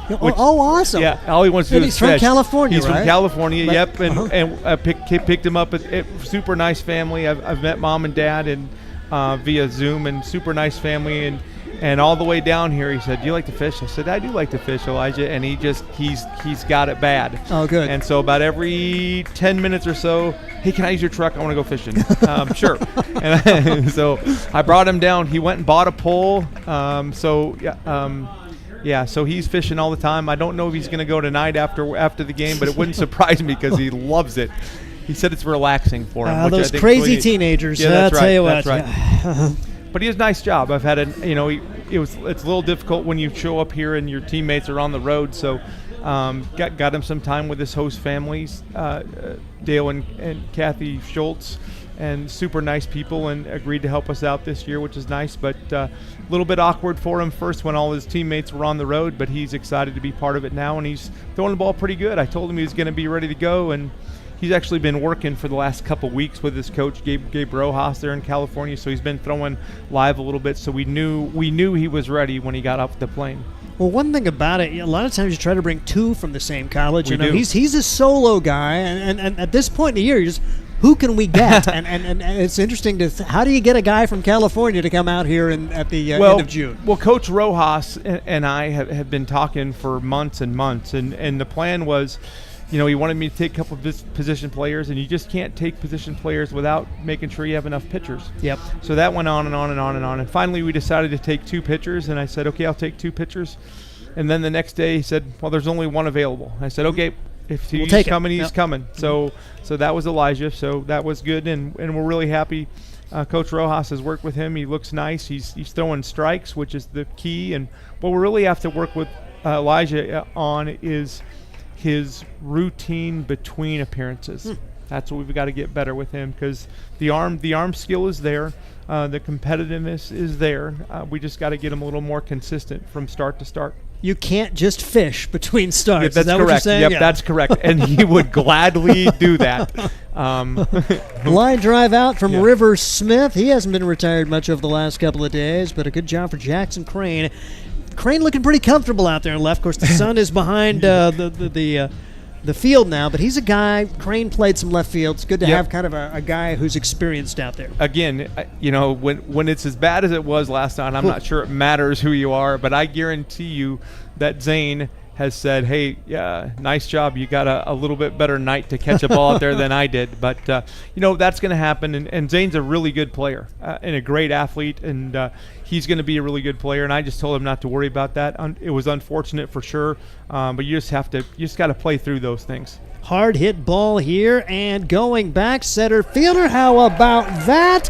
Awesome. Yeah, all he wants to do is fish. He's from California, He's right? from California, yep. And I picked him up at super nice family. I've met mom and dad and via Zoom, and super nice family. And all the way down here, he said, "Do you like to fish?" I said, "I do like to fish, Elijah." And he's got it bad. Oh, good. And so about every 10 minutes or so, "Hey, can I use your truck? I want to go fishing." Sure. And so I brought him down. He went and bought a pole. Yeah, so he's fishing all the time. I don't know if he's going to go tonight after the game, but it wouldn't surprise me because he loves it. He said it's relaxing for him. Those crazy teenagers. Yeah, that's I'll right. tell you what. That's right. But he has a nice job. I've had it's a little difficult when you show up here and your teammates are on the road. So got him some time with his host families, Dale and Kathy Schultz. And super nice people, and agreed to help us out this year, which is nice. But a little bit awkward for him first when all his teammates were on the road, but he's excited to be part of it now, and he's throwing the ball pretty good. I told him he was going to be ready to go, and he's actually been working for the last couple weeks with his coach, Gabe Rojas, there in California, so he's been throwing live a little bit, so we knew he was ready when he got off the plane. Well, one thing about it, a lot of times you try to bring two from the same college. We do. He's a solo guy, and at this point in the year, you're just, who can we get? and it's interesting how do you get a guy from California to come out here at the end of June? Well, Coach Rojas and I have been talking for months and months, and the plan was, he wanted me to take a couple of position players, and you just can't take position players without making sure you have enough pitchers. Yep. So that went on and on and on and on, and finally we decided to take 2 pitchers, and I said, okay, I'll take 2 pitchers. And then the next day he said, well, there's only one available. I said, okay. If he's coming, he's coming. So that was Elijah. So that was good, and we're really happy. Coach Rojas has worked with him. He looks nice. He's throwing strikes, which is the key. And what we really have to work with Elijah on is his routine between appearances. That's what we've got to get better with him, because the arm skill is there. The competitiveness is there. We just got to get him a little more consistent from start to start. You can't just fish between starts. Yep, that's is that correct. what you're saying? Yep, Yeah. that's correct. And he would gladly do that. Line drive out from Yeah. Rivers Smith. He hasn't been retired much over the last couple of days, but a good job for Jackson Crane. Crane looking pretty comfortable out there in left. Of course, the sun is behind the field now, but he's a guy. Crane played some left field. It's good to Yep. have kind of a guy who's experienced out there. Again, when it's as bad as it was last night, I'm not sure it matters who you are, but I guarantee you that Zane has said, hey, nice job. You got a little bit better night to catch a ball out there than I did. But, that's going to happen. And Zane's a really good player and a great athlete, and he's going to be a really good player. And I just told him not to worry about that. It was unfortunate for sure, but you just got to play through those things. Hard hit ball here, and going back, center fielder. How about that?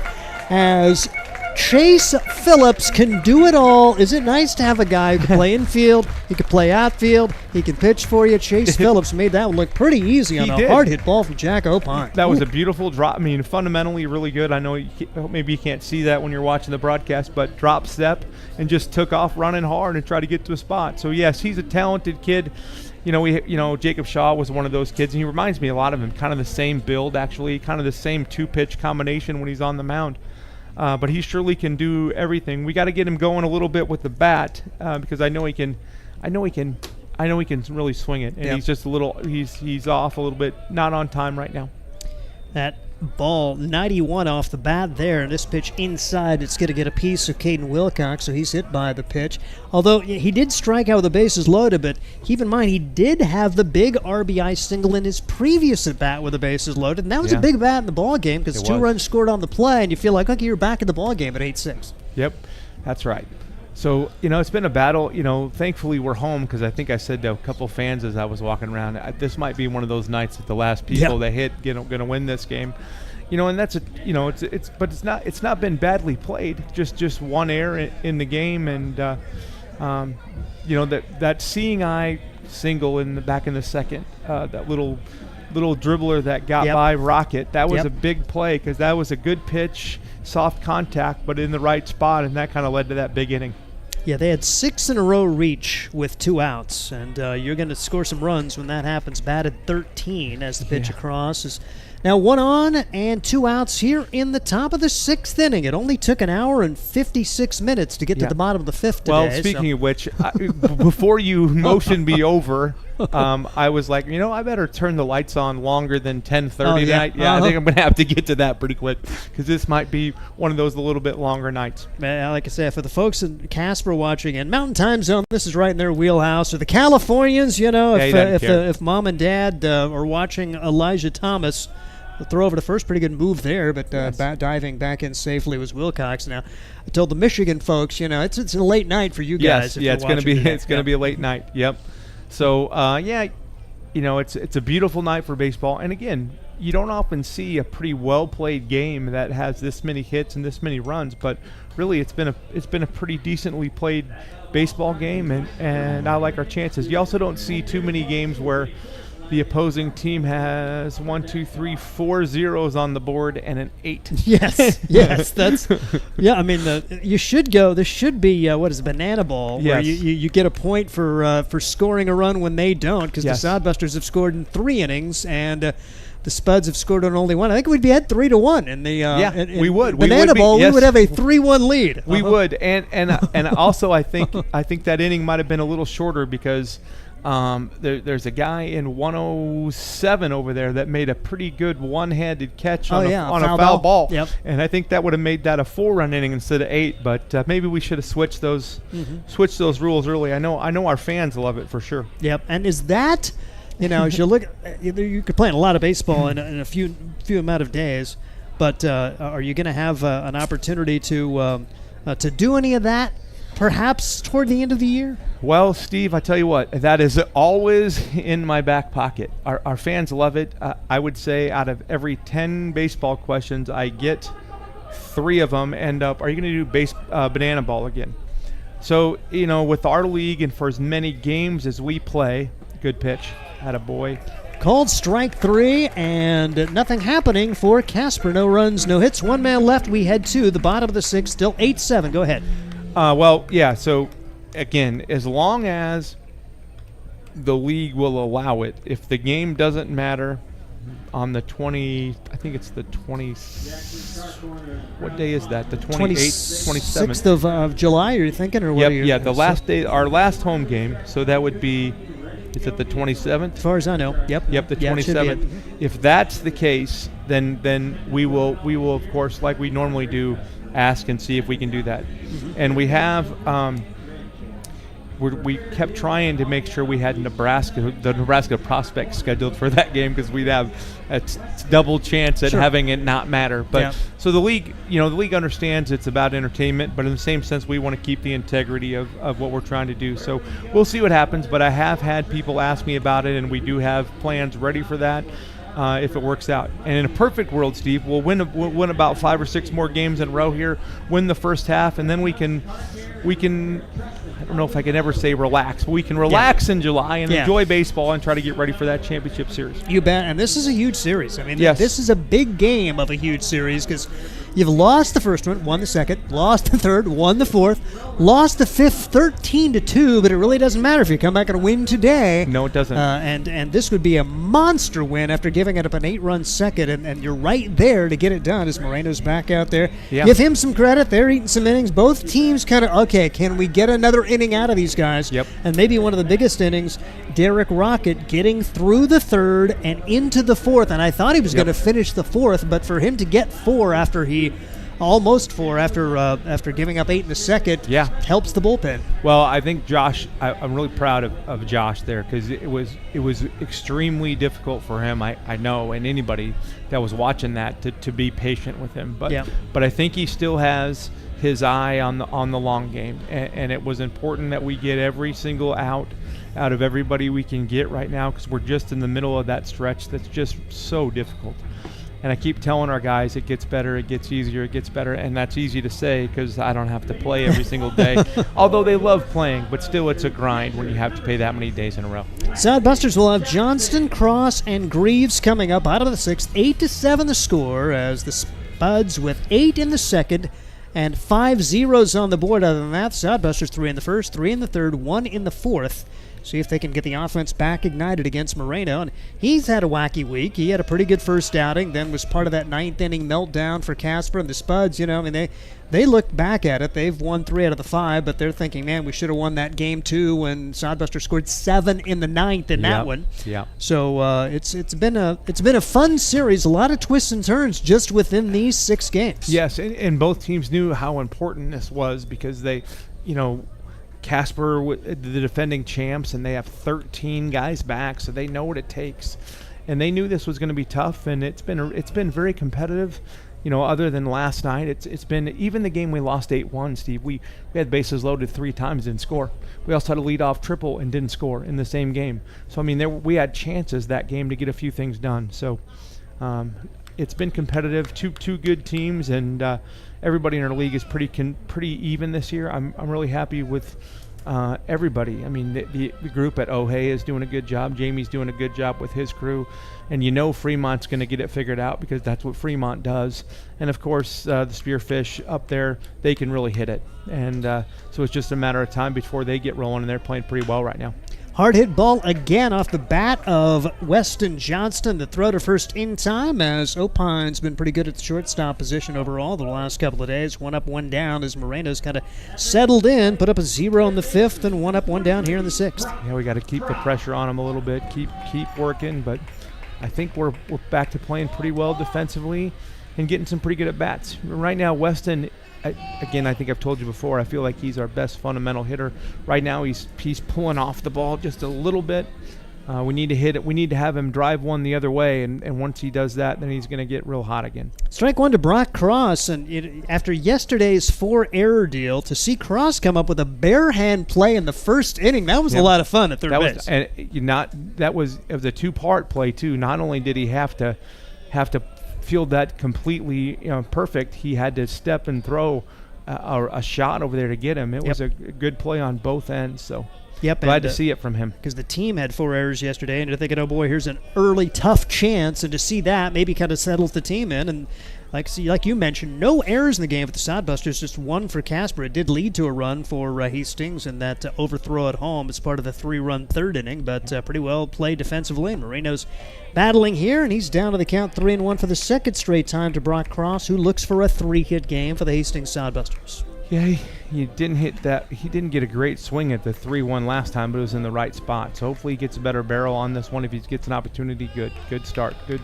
As Chase Phillips can do it all. Is it nice to have a guy who can play infield, he can play outfield, he can pitch for you? Chase Phillips made that one look pretty easy on a hard hit ball from Jack Opine. That was a beautiful drop. I mean, fundamentally really good. I know maybe you can't see that when you're watching the broadcast, but drop step and just took off running hard and tried to get to a spot. So yes, he's a talented kid. Jacob Shaw was one of those kids, and he reminds me a lot of him. Kind of the same build, actually, kind of the same two-pitch combination when he's on the mound. But he surely can do everything. We got to get him going a little bit with the bat because I know he can really swing it. And he's just a little. He's off a little bit, not on time right now. That ball 91 off the bat there, and this pitch inside, it's going to get a piece of Caden Wilcox, so he's hit by the pitch. Although he did strike out with the bases loaded, but keep in mind he did have the big RBI single in his previous at bat with the bases loaded, and that was a big bat in the ball game because 2 runs scored on the play, and you feel like, okay, you're back in the ball game at 8-6. Yep, that's right. So, it's been a battle. Thankfully we're home, because I think I said to a couple fans as I was walking around, this might be one of those nights that the last people that hit going to win this game. And that's it's not been badly played. Just one error in the game, and that seeing eye single back in the second, that little dribbler that got by Rocket, that was a big play, because that was a good pitch, soft contact, but in the right spot, and that kind of led to that big inning. Yeah, they had 6 in a row reach with 2 outs, and you're going to score some runs when that happens. Batted 13 as the pitch across is now 1 on and 2 outs here in the top of the 6th inning. It only took an hour and 56 minutes to get to the bottom of the 5th today. Well, speaking of which, before you motion me over, I was like, I better turn the lights on longer than 10:30 tonight. Yeah, I think I'm going to have to get to that pretty quick, because this might be one of those a little bit longer nights. Like I said, for the folks in Casper watching in Mountain Time Zone, this is right in their wheelhouse. Or the Californians, if mom and dad are watching Elijah Thomas, the throw over to first, pretty good move there, but diving back in safely was Wilcox. Now, I told the Michigan folks, it's a late night for you guys. Yes, it's going to be a late night. Yep. So it's a beautiful night for baseball, and again, you don't often see a pretty well played game that has this many hits and this many runs, but really it's been a pretty decently played baseball game, and I like our chances. You also don't see too many games where the opposing team has 4 zeros on the board and an 8. Yes, that's I mean, you should go. This should be what is it, banana ball, where you get a point for scoring a run when they don't, because the Sodbusters have scored in 3 innings and. The Spuds have scored on only 1. I think we'd be at 3-1 in the we would banana ball. We would have a 3-1 lead. We would, and also I think that inning might have been a little shorter, because there's a guy in 107 over there that made a pretty good one-handed catch on a foul ball. Yep. And I think that would have made that a 4-run inning instead of 8. But maybe we should have switched those rules early. I know our fans love it for sure. Yep. And is that? As you look, you could play a lot of baseball in a few amount of days, but are you going to have an opportunity to do any of that, perhaps toward the end of the year? Well, Steve, I tell you what, that is always in my back pocket. Our fans love it. I would say out of every 10 baseball questions I get, 3 of them end up, are you going to do banana ball again? So, with our league and for as many games as we play, good pitch, attaboy. Called strike 3, and nothing happening for Casper. No runs, no hits. One man left. We head to the bottom of the 6th, still 8-7. Go ahead. So again, as long as the league will allow it, if the game doesn't matter on the 20, I think it's the 20, what day is that? The 28th, 27th? 6th of July, are you thinking? Or what? Yep, the last day, our last home game, so that would be, is it the 27th? As far as I know, yep. Yep, the Yeah, it should be 27th. If that's the case, then we will of course, like we normally do, ask and see if we can do that. And we have we kept trying to make sure we had the Nebraska prospects scheduled for that game, because we'd have a double chance at having it not matter. But so the league understands it's about entertainment, but in the same sense, we want to keep the integrity of what we're trying to do. So we'll see what happens, but I have had people ask me about it, and we do have plans ready for that. If it works out. And in a perfect world, Steve, we'll win about 5 or 6 more games in a row here, win the first half, and then we can I don't know if I can ever say relax, but we can relax in July and enjoy baseball and try to get ready for that championship series. You bet. And this is a huge series. I mean, Yes. this is a big game of a huge series, because you've lost the first one, won the second, lost the third, won the fourth, lost the fifth 13-2, but it really doesn't matter if you come back and win today. No, it doesn't. And this would be a monster win after giving it up an 8-run second, and you're right there to get it done as Moreno's back out there. Yeah. Give him some credit. They're eating some innings. Both teams kind of, okay, can we get another inning out of these guys? Yep. And maybe one of the biggest innings, Derek Rocket getting through the third and into the fourth. And I thought he was going to finish the fourth, but for him to get 4 after almost 4 after giving up 8 in the second, helps the bullpen. Well, I think Josh, I'm really proud of Josh there, because it was extremely difficult for him, I know, and anybody that was watching that to be patient with him. But I think he still has his eye on the long game, and it was important that we get every single out of everybody we can get right now, because we're just in the middle of that stretch that's just so difficult. And I keep telling our guys, it gets better, it gets easier, it gets better. And that's easy to say because I don't have to play every single day. Although they love playing, but still it's a grind when you have to play that many days in a row. Sodbusters will have Johnston, Cross, and Greaves coming up out of the 6th. 8-7 the score, as the Spuds with 8 in the second and 5 zeros on the board. Other than that, Sodbusters 3 in the first, 3 in the third, 1 in the fourth. See if they can get the offense back ignited against Moreno. And he's had a wacky week. He had a pretty good first outing, then was part of that 9th inning meltdown for Casper and the Spuds. They looked back at it. They've won 3 out of the 5, but they're thinking, man, we should have won that game too when Sodbuster scored 7 in the 9th in that one. Yeah. So it's been a fun series. A lot of twists and turns just within these 6 games. Yes, and both teams knew how important this was, because they, Casper, the defending champs, and they have 13 guys back, so they know what it takes, and they knew this was going to be tough, and it's been very competitive. Other than last night, it's been, even the game we lost 8-1, Steve, we had bases loaded 3 times, didn't score. We also had a leadoff triple and didn't score in the same game. So we had chances that game to get a few things done. So it's been competitive. Two good teams, and everybody in our league is pretty even this year. I'm really happy with everybody. I mean, the group at Ojai is doing a good job. Jamie's doing a good job with his crew. And Fremont's going to get it figured out, because that's what Fremont does. And, of course, the Spearfish up there, they can really hit it. And so it's just a matter of time before they get rolling, and they're playing pretty well right now. Hard hit ball again off the bat of Weston Johnston. The throw to first in time, as Opine's been pretty good at the shortstop position overall the last couple of days. 1 up, 1 down as Moreno's kind of settled in, put up a 0 in the 5th, and 1 up, 1 down here in the 6th. Yeah, we got to keep the pressure on them a little bit, keep working, but I think we're back to playing pretty well defensively and getting some pretty good at bats. Right now, Weston, again, I think I've told you before, I feel like he's our best fundamental hitter. Right now, he's pulling off the ball just a little bit. We need to hit it. We need to have him drive one the other way, and once he does that, then he's going to get real hot again. Strike 1 to Brock Cross, and after yesterday's 4-error deal, to see Cross come up with a bare hand play in the first inning, that was a lot of fun at third base. That was a 2-part play too. Not only did he have to field that completely perfect, he had to step and throw a shot over there to get him. It was a good play on both ends. So Yep, glad to see it from him. Because the team had 4 errors yesterday, and you're thinking, oh boy, here's an early tough chance, and to see that maybe kind of settles the team in. And like you mentioned, no errors in the game for the Sodbusters, just 1 for Casper. It did lead to a run for Hastings and that overthrow at home as part of the 3-run third inning, but pretty well played defensively. Marino's battling here, and he's down to the count 3-1 for the second straight time to Brock Cross, who looks for a 3-hit game for the Hastings Sodbusters. Yeah, he didn't hit that. He didn't get a great swing at the 3-1 last time, but it was in the right spot. So hopefully he gets a better barrel on this one. If he gets an opportunity, good start. Good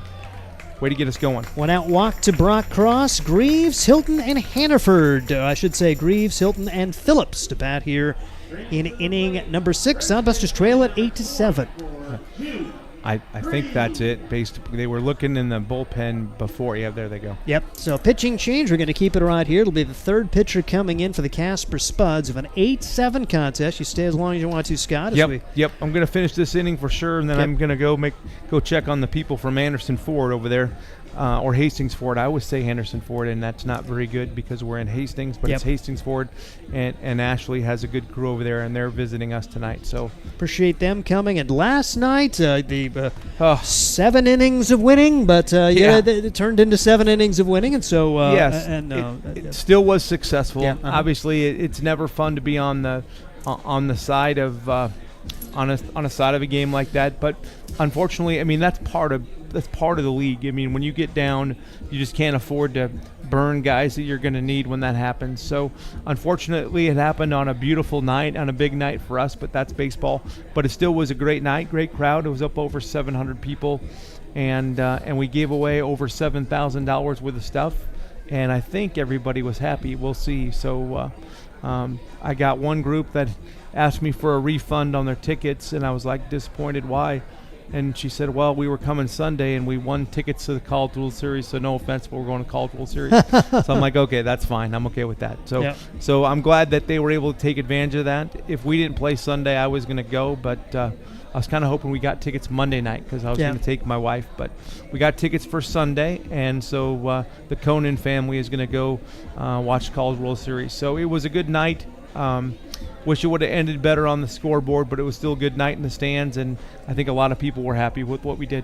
way to get us going. 1 out walk to Brock Cross, Greaves, Hilton, and Hannaford. I should say Greaves, Hilton, and Phillips to bat here in inning number 6. Sodbusters trail at 8-7. I think that's it. They were looking in the bullpen before. Yeah, there they go. Yep. So pitching change. We're going to keep it right here. It'll be the third pitcher coming in for the Casper Spuds of an 8-7 contest. You stay as long as you want to, Scott. Yep. I'm going to finish this inning for sure, and then I'm going to go check on the people from Anderson Ford over there. Or Hastings Ford. I always say Henderson Ford, and that's not very good because we're in Hastings, but it's Hastings Ford, and Ashley has a good crew over there, and they're visiting us tonight. So appreciate them coming. And last night, the 7 innings of winning, but it turned into 7 innings of winning, and so yes, it still was successful. Yeah, Obviously, it's never fun to be on the side of on a side of a game like that, but unfortunately, I mean that's part of the league. I mean, when you get down, you just can't afford to burn guys that you're going to need when that happens. So, unfortunately, it happened on a beautiful night, on a big night for us, but that's baseball. But it still was a great night, great crowd. It was up over 700 people, and we gave away over $7,000 worth of stuff, and I think everybody was happy. We'll see. So, I got one group that asked me for a refund on their tickets, and I was like disappointed. Why? And she said, well, we were coming Sunday and we won tickets to the College World Series, so no offense, but we're going to College World Series. So I'm like, okay, that's fine. I'm okay with that. So I'm glad that they were able to take advantage of that. If we didn't play Sunday, I was going to go, but I was kind of hoping we got tickets Monday night because I was going to take my wife. But we got tickets for Sunday, and so the Conan family is going to go watch College World Series. So it was a good night. Wish it would have ended better on the scoreboard, but it was still a good night in the stands, and I think a lot of people were happy with what we did.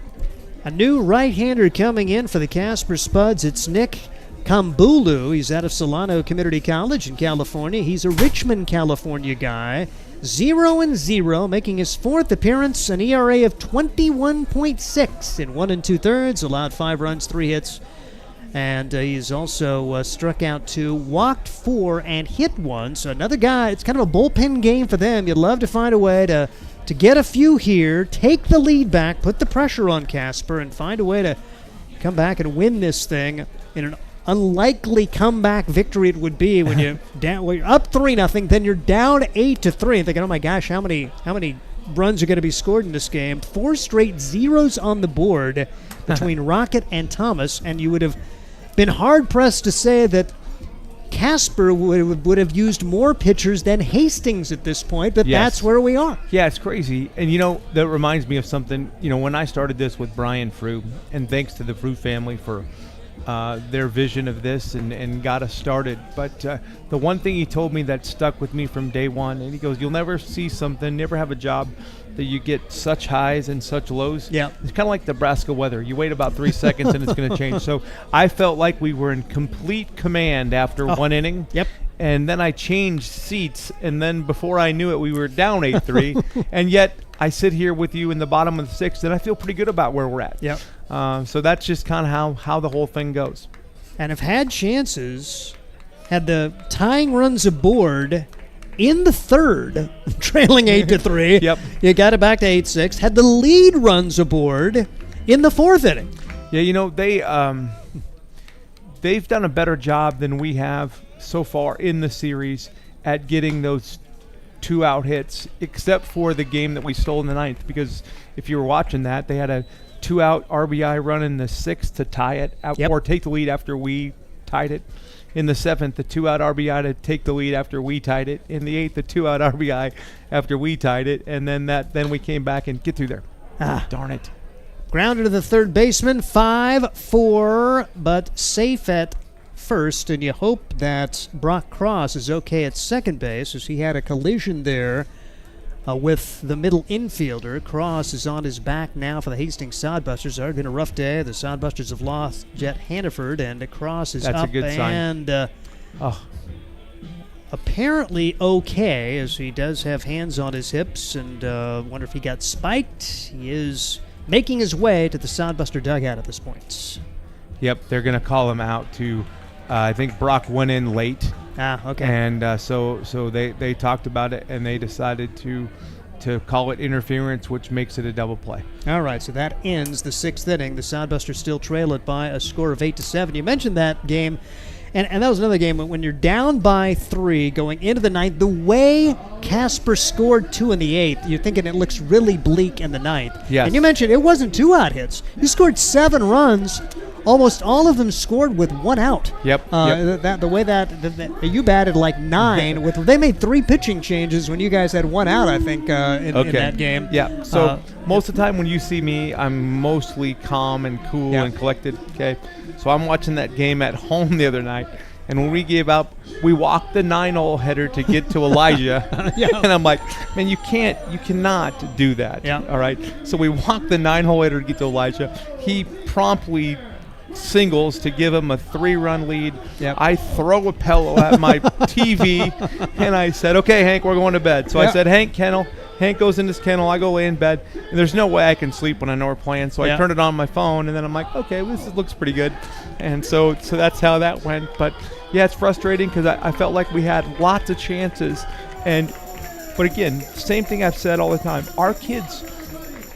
A new right-hander coming in for the Casper Spuds. It's Nick Kambulu. He's out of Solano Community College in California. He's a Richmond, California guy. 0-0, making his 4th appearance, an ERA of 21.6 in 1 2/3, allowed 5 runs, 3 hits. And he's also struck out 2, walked 4, and hit 1. So another guy, it's kind of a bullpen game for them. You'd love to find a way to get a few here, take the lead back, put the pressure on Casper, and find a way to come back and win this thing in an unlikely comeback victory it would be when you're down. Well, you're up 3-0, then you're down 8-3, and thinking, oh my gosh, how many runs are going to be scored in this game? 4 straight zeros on the board between Rocket and Thomas, and you would have been hard-pressed to say that Casper would have used more pitchers than Hastings at this point, but that's where we are. Yeah, it's crazy. And, that reminds me of something. When I started this with Brian Frew, and thanks to the Frew family for their vision of this and got us started. But the one thing he told me that stuck with me from day one, and he goes, you'll never see something, never have a job that you get such highs and such lows. Yeah. It's kind of like Nebraska weather. You wait about 3 seconds and it's going to change. So I felt like we were in complete command after 1 inning. Yep. And then I changed seats, and then before I knew it, we were down 8-3. And yet I sit here with you in the bottom of the 6th, and I feel pretty good about where we're at. Yep. So that's just kind of how the whole thing goes. And have had chances, had the tying runs aboard in the 3rd, trailing 8-3. Yep. You got it back to 8-6. Had the lead runs aboard in the 4th inning. Yeah, they've done a better job than we have so far in the series at getting those 2-out hits, except for the game that we stole in the 9th. Because if you were watching that, they had a 2-out RBI run in the 6th to tie it, or take the lead after we tied it. In the 7th, the 2-out RBI to take the lead after we tied it. In the 8th, the 2-out RBI after we tied it. And then we came back and get through there. Darn it. Grounded to the third baseman, 5-4, but safe at first. And you hope that Brock Cross is okay at second base, as he had a collision there with the middle infielder. Cross is on his back now for the Hastings Sodbusters. It's been a rough day. The Sodbusters have lost Jet Hannaford, and Cross is That's up a good sign. and apparently okay, as he does have hands on his hips, and wonder if he got spiked. He is making his way to the Sodbuster dugout at this point. Yep, they're going to call him out to, I think Brock went in late. Okay. And so they talked about it, and they decided to call it interference, which makes it a double play. All right, so that ends the 6th inning. The Sodbusters still trail it by a score of 8-7. You mentioned that game. And that was another game when you're down by 3 going into the 9th. The way Casper scored 2 in the 8th, you're thinking it looks really bleak in the 9th. Yes. And you mentioned it wasn't 2 out hits. He scored 7 runs. Almost all of them scored with 1 out. Yep. The way that you batted like 9 with, they made 3 pitching changes when you guys had 1 out, I think, in that game. Yeah. So most of the time when you see me, I'm mostly calm and cool and collected. Okay. So I'm watching that game at home the other night, and when we gave up, we walked the 9-hole header to get to Elijah. And I'm like, man, you cannot do that. Yeah. All right. So we walked the 9-hole header to get to Elijah. He promptly singles to give him a 3-run lead. Yep. I throw a pillow at my TV, and I said, okay, Hank, we're going to bed. So I said, Hank goes in his kennel, I go lay in bed, and there's no way I can sleep when I know we're playing. So I turn it on my phone, and then I'm like, okay, this looks pretty good. And so that's how that went. But yeah, it's frustrating because I felt like we had lots of chances. But again, same thing I've said all the time. Our kids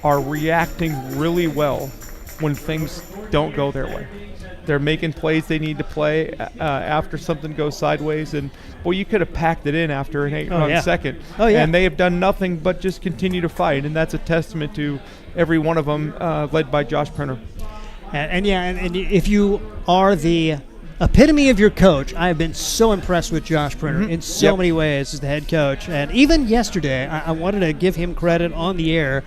are reacting really well when things don't go their way. They're making plays they need to play after something goes sideways. And, well, you could have packed it in after an 8-run second. Oh, yeah. And they have done nothing but just continue to fight. And that's a testament to every one of them, led by Josh Printer. And if you are the epitome of your coach, I have been so impressed with Josh Printer in so many ways as the head coach. And even yesterday, I wanted to give him credit on the air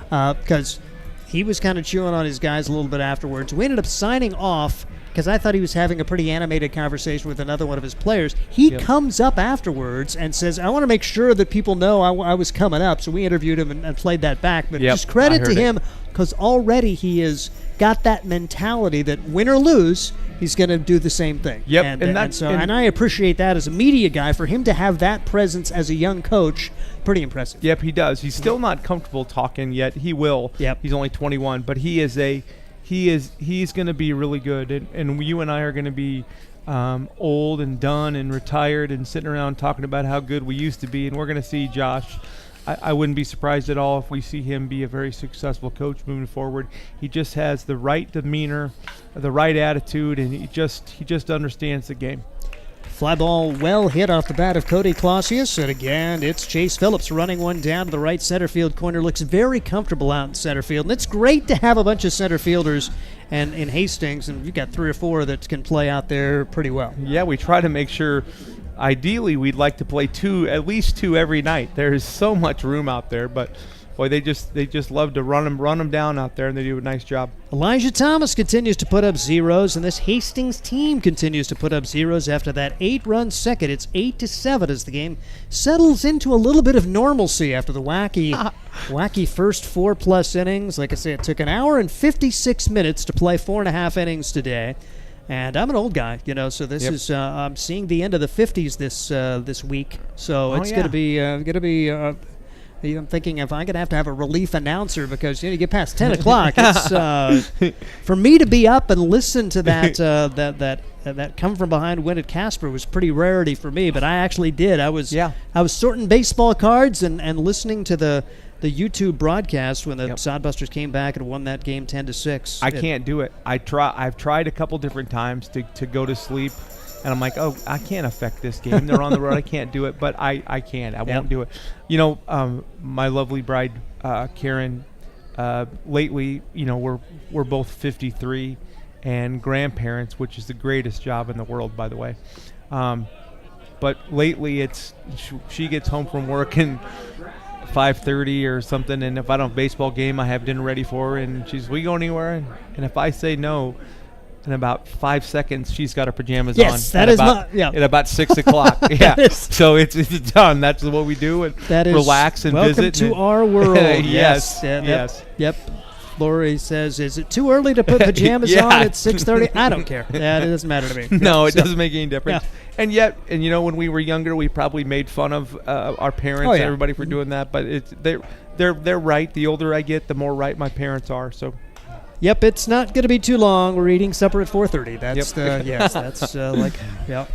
because he was kind of chewing on his guys a little bit afterwards. We ended up signing off because I thought he was having a pretty animated conversation with another one of his players. He comes up afterwards and says, I want to make sure that people know I was coming up. So we interviewed him and played that back. But just credit to him because already he has got that mentality that win or lose, he's going to do the same thing. Yep. And I appreciate that as a media guy. For him to have that presence as a young coach, pretty impressive. Yep, he does. He's still not comfortable talking yet. He will. Yep. He's only 21, but he's going to be really good. And you and I are going to be old and done and retired and sitting around talking about how good we used to be. And we're going to see Josh. I wouldn't be surprised at all if we see him be a very successful coach moving forward. He just has the right demeanor, the right attitude, and he just understands the game. Fly ball well hit off the bat of Cody Clausius. And again, it's Chase Phillips running one down to the right center field corner. Looks very comfortable out in center field. And it's great to have a bunch of center fielders and in Hastings. And you've got 3 or 4 that can play out there pretty well. Yeah, we try to make sure. Ideally, we'd like to play at least two every night. There is so much room out there, but boy, they just love to run them down out there, and they do a nice job. Elijah Thomas continues to put up zeros, and this Hastings team continues to put up zeros after that 8-run second. It's 8-7 as the game settles into a little bit of normalcy after the wacky first 4+ innings. Like I say, it took an hour and 56 minutes to play 4.5 innings today. And I'm an old guy, so this is I'm seeing the end of the 50s this week. So it's going to be I'm thinking if I'm going to have a relief announcer because you get past 10 o'clock. It's for me to be up and listen to that that come from behind win at Casper was pretty rarity for me. But I actually did. I was sorting baseball cards and listening to the YouTube broadcast when the Sodbusters came back and won that game 10-6. I can't do it. I've tried a couple different times to go to sleep, and I'm like, oh, I can't affect this game. They're on the road. I can't do it, but I can. I won't do it. My lovely bride, Karen, lately, we're both 53 and grandparents, which is the greatest job in the world, by the way. But lately, she gets home from work and 5:30 or something, and if I don't have a baseball game, I have dinner ready for her, and she's, we go anywhere? And if I say no, in about 5 seconds, she's got her pajamas Yes, on. that is at about 6 o'clock. Yeah, so it's done. That's what we do, and that is relax and welcome visit. to our world. Yes, yes. Yep. Lori says, "Is it too early to put pajamas on at 6:30?" I don't care. Yeah, it doesn't matter to me. No, it doesn't make any difference. Yeah. And you know, when we were younger, we probably made fun of our parents and everybody for doing that. But they're right. The older I get, the more right my parents are. So. Yep, it's not going to be too long. We're eating supper at 4:30. That's Yep. that's like yeah.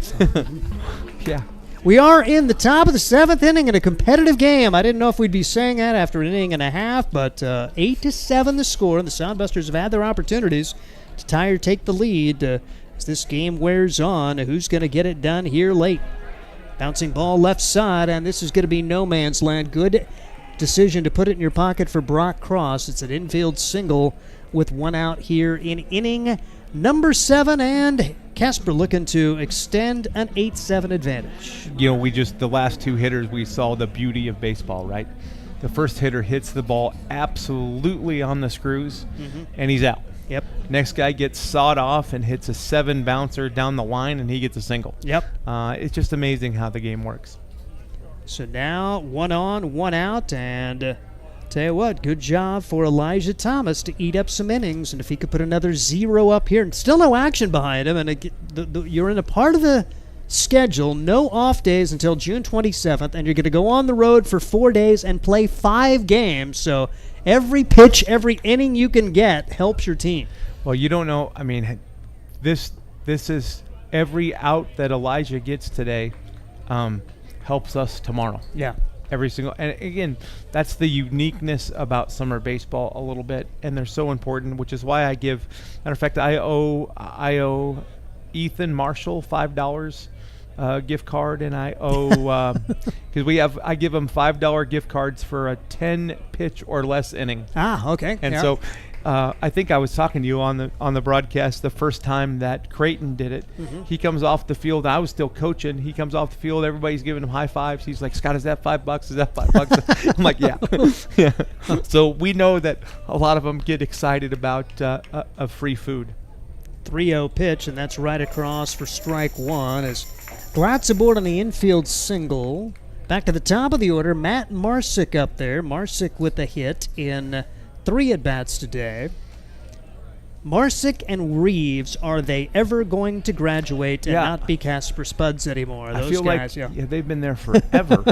Yeah. We are in the top of the 7th inning in a competitive game. I didn't know if we'd be saying that after an inning and a half, but 8-7 the score. And the Sodbusters have had their opportunities to tie or take the lead as this game wears on. Who's going to get it done here late? Bouncing ball left side, and this is going to be no man's land. Good decision to put it in your pocket for Brock Cross. It's an infield single with 1 out here in inning number 7, and Casper looking to extend an 8-7 advantage. You know, the last 2 hitters, we saw the beauty of baseball, right? The first hitter hits the ball absolutely on the screws, and he's out. Yep. Next guy gets sawed off and hits a 7 bouncer down the line, and he gets a single. Yep. It's just amazing how the game works. So now 1 on, 1 out, and tell you what, good job for Elijah Thomas to eat up some innings, and if he could put another 0 up here, and still no action behind him, and you're in a part of the schedule, no off days until June 27th, and you're going to go on the road for 4 days and play 5 games, so every pitch, every inning you can get helps your team. Well, you don't know, I mean, this is every out that Elijah gets today helps us tomorrow. Yeah. Every single, and again, that's the uniqueness about summer baseball a little bit, and they're so important, which is why I give, matter of fact, I owe Ethan Marshall $5 gift card, and I owe because I give him $5 gift cards for a 10 pitch or less inning. Okay. And so I think I was talking to you on the broadcast the first time that Creighton did it. He comes off the field. I was still coaching. He comes off the field. Everybody's giving him high fives. He's like, "Scott, is that $5? Is that $5?" I'm like, "Yeah." Yeah. So we know that a lot of them get excited about a free food. 3-0 pitch, and that's right across for strike 1 as Glatz aboard on the infield single. Back to the top of the order, Matt Marsick up there. Marsick with a hit in 3 at-bats today. Marsick and Reeves, are they ever going to graduate and not be Casper Spuds anymore? Those I feel guys, like they've been there forever.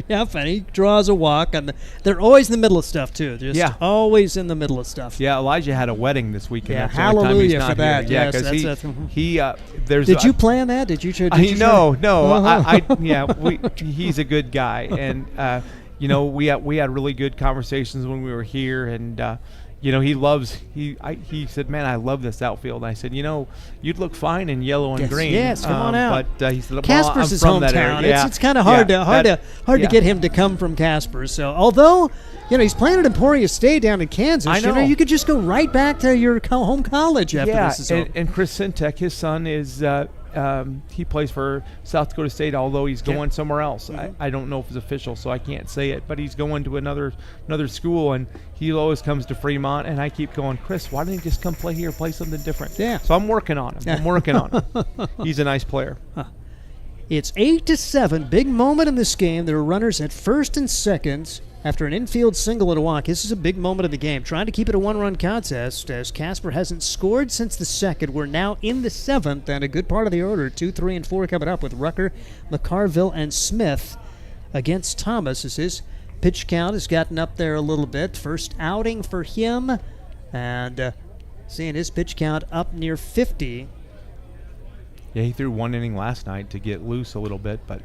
Yep, and he draws a walk, and they're always in the middle of stuff, too. Just always in the middle of stuff. Yeah, Elijah had a wedding this weekend. Yeah, That's the only time he's hallelujah not for that. Here. Yeah, Yes, because there's. Did you plan that? Did you? No. He's a good guy, and you know, we had really good conversations when we were here, and you know, he said, "Man, I love this outfield." And I said, "You know, you'd look fine in yellow and green." Yes, come on out. But he said, Casper's his from hometown. that area. Yeah. It's kind of hard to get him to come from Casper. So, although, you know, he's playing at Emporia State down in Kansas. I know. You know, you could just go right back to your home college after this is over. And Chris Sintek, his son is he plays for South Dakota State, although he's going somewhere else. I don't know if it's official, so I can't say it, but he's going to another school, and he always comes to Fremont, and I keep going, "Chris, why don't you just come play here, play something different?" Yeah. So I'm working on him. He's a nice player. It's 8-7. Big moment in this game. There are runners at first and second after an infield single and a walk. This is a big moment of the game. Trying to keep it a 1-run contest as Casper hasn't scored since the 2nd. We're now in the 7th, and a good part of the order, 2, 3, and 4 coming up with Rucker, McCarville, and Smith against Thomas as his pitch count has gotten up there a little bit. First outing for him, and seeing his pitch count up near 50. Yeah, he threw 1 inning last night to get loose a little bit, but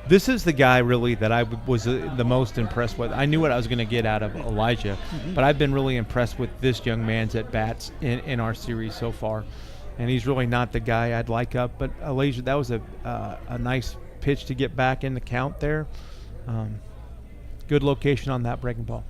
this is the guy really that I was the most impressed with. I knew what I was going to get out of Elijah, but I've been really impressed with this young man's at-bats in our series so far. And he's really not the guy I'd like up, but Elijah, that was a nice pitch to get back in the count there. Good location on that breaking ball.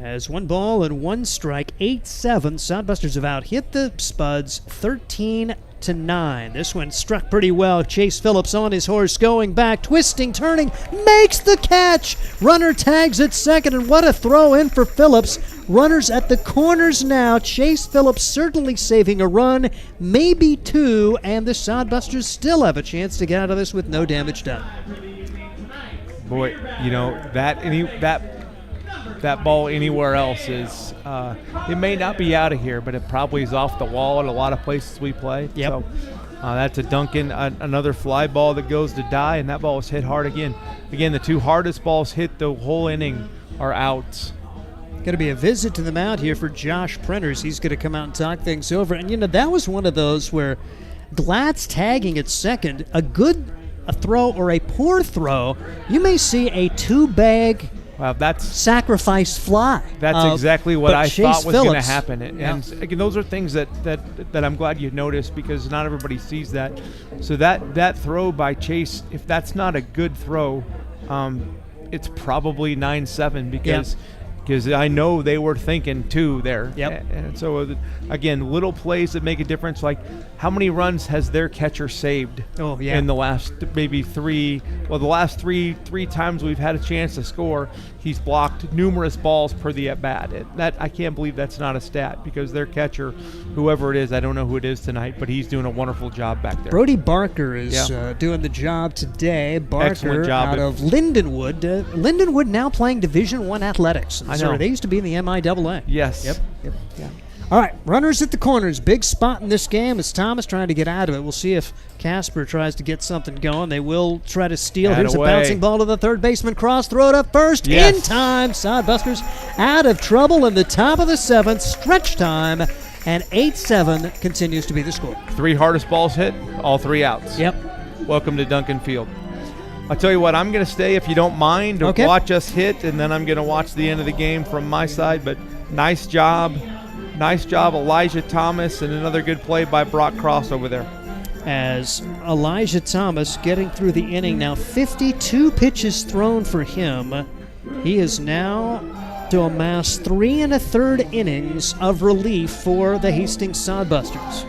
As 1 ball and 1 strike, 8-7. Sodbusters have out hit the Spuds 13-9. This one struck pretty well. Chase Phillips on his horse, going back, twisting, turning, makes the catch. Runner tags at second, and what a throw in for Phillips. Runners at the corners now. Chase Phillips certainly saving a run, maybe 2, and the Sodbusters still have a chance to get out of this with no damage done. Boy, that ball anywhere else is, it may not be out of here, but it probably is off the wall at a lot of places we play. Yep. So that's a Duncan, another fly ball that goes to die, and that ball was hit hard again. Again, the 2 hardest balls hit the whole inning are outs. Going to be a visit to the mound here for Josh Prenters. He's going to come out and talk things over. And, that was one of those where Glad's tagging at second, a throw or a poor throw, you may see a 2-bag sacrifice fly. That's exactly what I thought was going to happen. Yeah. And again, those are things that I'm glad you noticed, because not everybody sees that. So that throw by Chase, if that's not a good throw, it's probably 9-7 because I know they were thinking 2 there. Yep. And so, again, little plays that make a difference. Like, how many runs has their catcher saved in the last maybe 3? Well, the last three times we've had a chance to score, he's blocked numerous balls per the at-bat. I can't believe that's not a stat, because their catcher, whoever it is, I don't know who it is tonight, but he's doing a wonderful job back there. Brody Barker is doing the job today. Barker Excellent job out of Lindenwood. Lindenwood now playing Division I athletics. I know. They used to be in the MIAA. Yes. Yep. Yeah. All right, runners at the corners. Big spot in this game is Thomas trying to get out of it. We'll see if Casper tries to get something going. They will try to steal. Here's a bouncing ball to the third baseman. Cross, throw it up first. Yes. In time. Sodbusters out of trouble in the top of the 7th. Stretch time. And 8-7 continues to be the score. 3 hardest balls hit, all 3 outs. Yep. Welcome to Duncan Field. I'll tell you what, I'm going to stay if you don't mind, or watch us hit, and then I'm going to watch the end of the game from my side. But nice job, Elijah Thomas, and another good play by Brock Cross over there. As Elijah Thomas getting through the inning now, 52 pitches thrown for him. He is now to amass 3 1/3 innings of relief for the Hastings Sodbusters.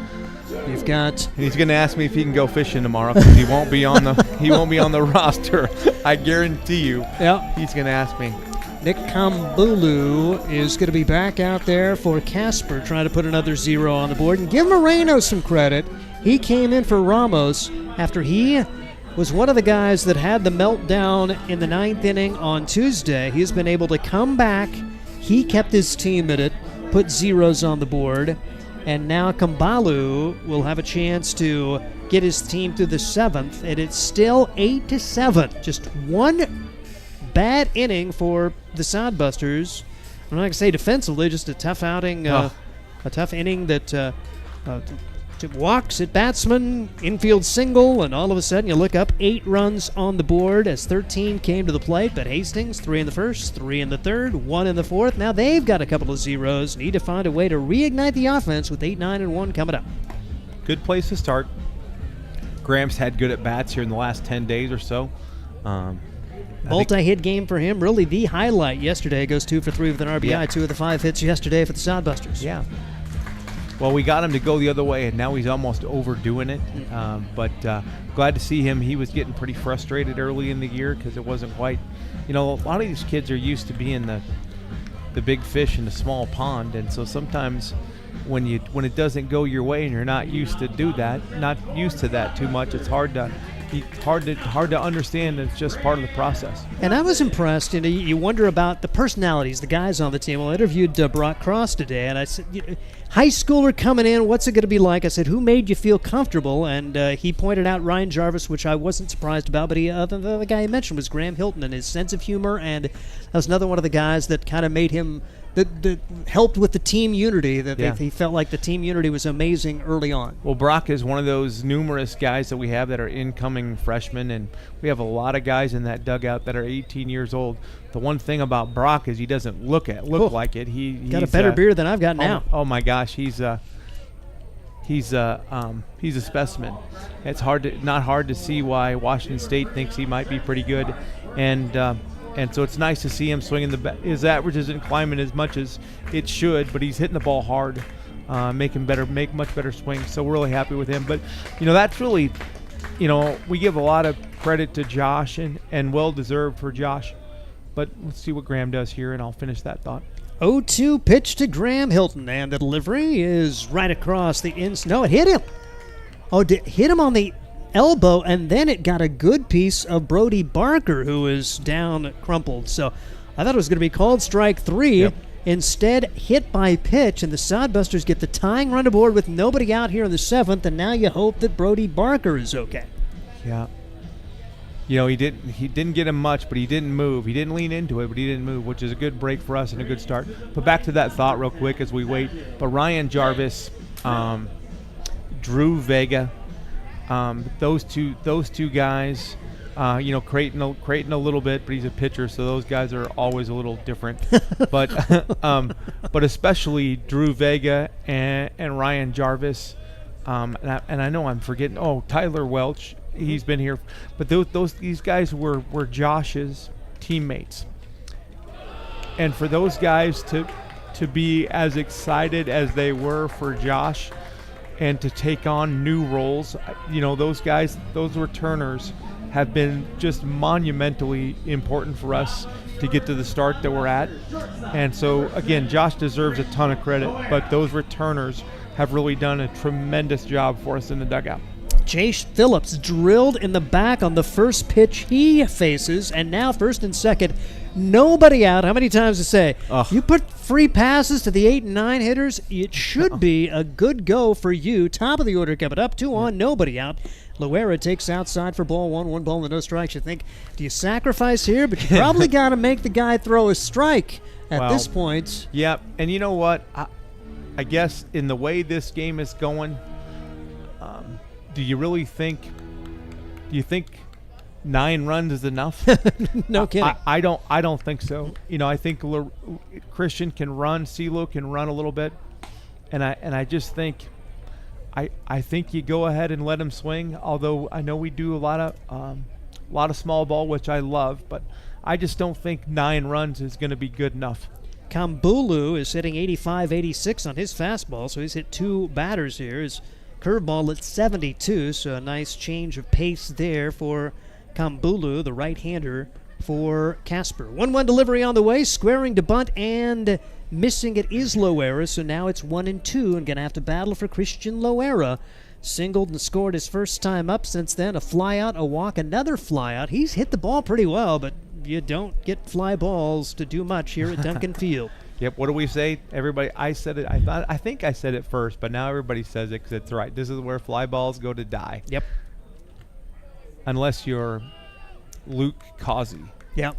You've got. He's going to ask me if he can go fishing tomorrow, because he won't be on the roster. I guarantee you. Yeah. He's going to ask me. Nick Kambulu is going to be back out there for Casper, trying to put another 0 on the board. And give Moreno some credit. He came in for Ramos after he was one of the guys that had the meltdown in the 9th inning on Tuesday. He's been able to come back. He kept his team in it, put 0s on the board. And now Kambalu will have a chance to get his team through the 7th, and it's still 8-7. Just one bad inning for the Sodbusters. I'm not going to say defensively, just a tough outing, a tough inning that walks at batsman, infield single, and all of a sudden you look up 8 runs on the board as 13 came to the plate, but Hastings 3 in the first, 3 in the third, 1 in the fourth. Now they've got a couple of 0s. Need to find a way to reignite the offense with 8, 9, and 1 coming up. Good place to start. Graham's had good at bats here in the last 10 days or so. Multi-hit game for him. Really the highlight yesterday. Goes 2 for 3 with an RBI. 2 of the 5 hits yesterday for the Sodbusters. Yeah. Well, we got him to go the other way, and now he's almost overdoing it. But glad to see him. He was getting pretty frustrated early in the year because it wasn't quite. A lot of these kids are used to being the big fish in the small pond, and so sometimes when it doesn't go your way and you're not used to that too much, it's hard to understand. It's just part of the process. And I was impressed. You wonder about the personalities, the guys on the team. Well, I interviewed Brock Cross today, and I said, high schooler coming in, what's it going to be like? I said, who made you feel comfortable? And he pointed out Ryan Jarvis, which I wasn't surprised about, but the guy he mentioned was Graham Hilton and his sense of humor, and that was another one of the guys that kind of made him that helped with the team unity. He felt like the team unity was amazing early on. Well, Brock is one of those numerous guys that we have that are incoming freshmen, and we have a lot of guys in that dugout that are 18 years old. The one thing about Brock is he doesn't look like it. He's got a better beard than I've got now. Oh my gosh, he's a specimen. It's not hard to see why Washington State thinks he might be pretty good, and And so it's nice to see him swinging the bat. His average isn't climbing as much as it should, but he's hitting the ball hard, make much better swings. So we're really happy with him. But, that's really, we give a lot of credit to Josh and well-deserved for Josh. But let's see what Graham does here, and I'll finish that thought. 0-2 pitch to Graham Hilton, and the delivery is right across the No, it hit him. Oh, it hit him on the elbow, and then it got a good piece of Brody Barker, who is down crumpled. So I thought it was going to be called strike 3. Yep. Instead, hit by pitch, and the Sodbusters get the tying run aboard with nobody out here in the 7th, and now you hope that Brody Barker is okay. Yeah. He didn't get him much, but he didn't move. He didn't lean into it, but he didn't move, which is a good break for us and a good start. But back to that thought real quick as we wait. But Ryan Jarvis, Drew Vega, those two guys, Creighton a little bit, but he's a pitcher, so those guys are always a little different. but especially Drew Vega and Ryan Jarvis, and I know I'm forgetting. Oh, Tyler Welch, he's been here, but these guys were Josh's teammates, and for those guys to be as excited as they were for Josh. And to take on new roles, those guys, those returners, have been just monumentally important for us to get to the start that we're at. And so, again, Josh deserves a ton of credit, but those returners have really done a tremendous job for us in the dugout. Chase Phillips drilled in the back on the first pitch he faces, and now first and second, nobody out. How many times to say? Ugh. You put free passes to the 8 and 9 hitters, it should be a good go for you. Top of the order coming up, 2 on, nobody out. Loera takes outside for ball 1 ball and no strikes. You think, do you sacrifice here? But you probably got to make the guy throw a strike at this point. Yeah, and you know what? I guess in the way this game is going, do you think 9 runs is enough? No kidding. I don't think so. I think Christian can run, CeeLo can run a little bit, and I just think I think you go ahead and let him swing. Although I know we do a lot of small ball, which I love, but I just don't think 9 runs is going to be good enough. Kambulu is hitting 85-86 on his fastball, so he's hit 2 batters here. His curveball at 72, so a nice change of pace there for Kambulu, the right-hander for Casper. 1-1 delivery on the way, squaring to bunt, and missing it is Loera, so now it's 1-2, and going to have to battle for Christian Loera. Singled and scored his first time up since then. A flyout, a walk, another flyout. He's hit the ball pretty well, but you don't get fly balls to do much here at Duncan Field. Yep. What do we say? Everybody, I said it. I think I said it first, but now everybody says it because it's right. This is where fly balls go to die. Yep. Unless you're Luke Causey. Yep.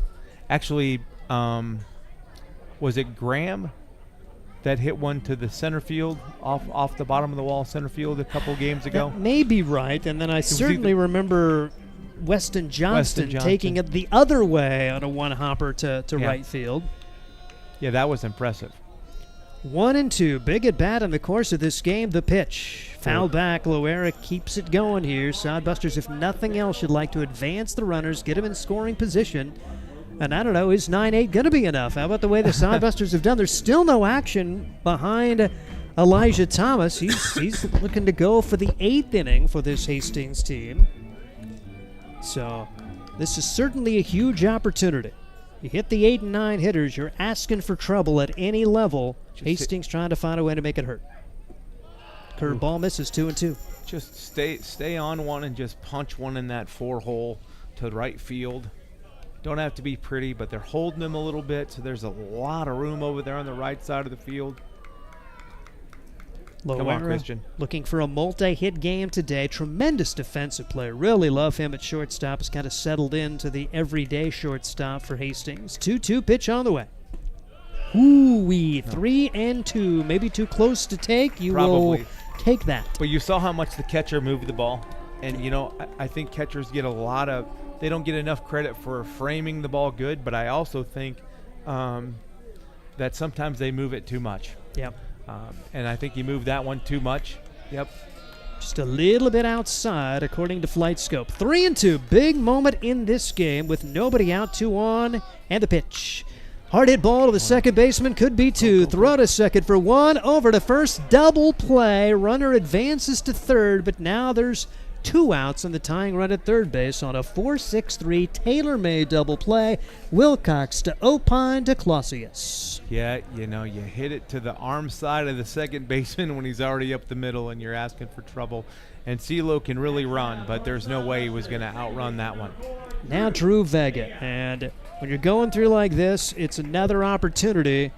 Actually, was it Graham that hit one to the center field off the bottom of the wall center field a couple games ago? That may be right, and then I certainly remember Weston Johnston taking it the other way on a one-hopper to right field. Yeah, that was impressive. 1-2, big at bat in the course of this game. The pitch, foul back. Loera keeps it going here. Sodbusters, if nothing else, should like to advance the runners, get them in scoring position. And I don't know, is 9-8 going to be enough? How about the way the Sodbusters have done? There's still no action behind Elijah Thomas. He's looking to go for the 8th inning for this Hastings team. So this is certainly a huge opportunity. You hit the 8 and 9 hitters, you're asking for trouble at any level. Hastings trying to find a way to make it hurt. Curveball misses, 2-2. Just stay on one and just punch one in that 4-hole to right field. Don't have to be pretty, but they're holding them a little bit, so there's a lot of room over there on the right side of the field. Come on, Christian. Looking for a multi-hit game today. Tremendous defensive player. Really love him at shortstop. Has kind of settled into the everyday shortstop for Hastings. 2-2 pitch on the way. Ooh-wee. 3-2. Maybe too close to take. You Probably. Will take that. But you saw how much the catcher moved the ball. And, I think catchers get they don't get enough credit for framing the ball good, but I also think that sometimes they move it too much. Yep. And I think he moved that one too much. Yep. Just a little bit outside, according to Flight Scope. 3-2. Big moment in this game with nobody out, 2 on, and the pitch. Hard hit ball to the second baseman, could be 2. Throw to second for 1. Over to first. Double play. Runner advances to third, but now there's 2 outs on the tying run at third base on a 4-6-3 tailor-made double play. Wilcox to Opine to Clausius. Yeah, you hit it to the arm side of the second baseman when he's already up the middle and you're asking for trouble. And CeeLo can really run, but there's no way he was going to outrun that one. Now Drew Vega. And when you're going through like this, it's another opportunity.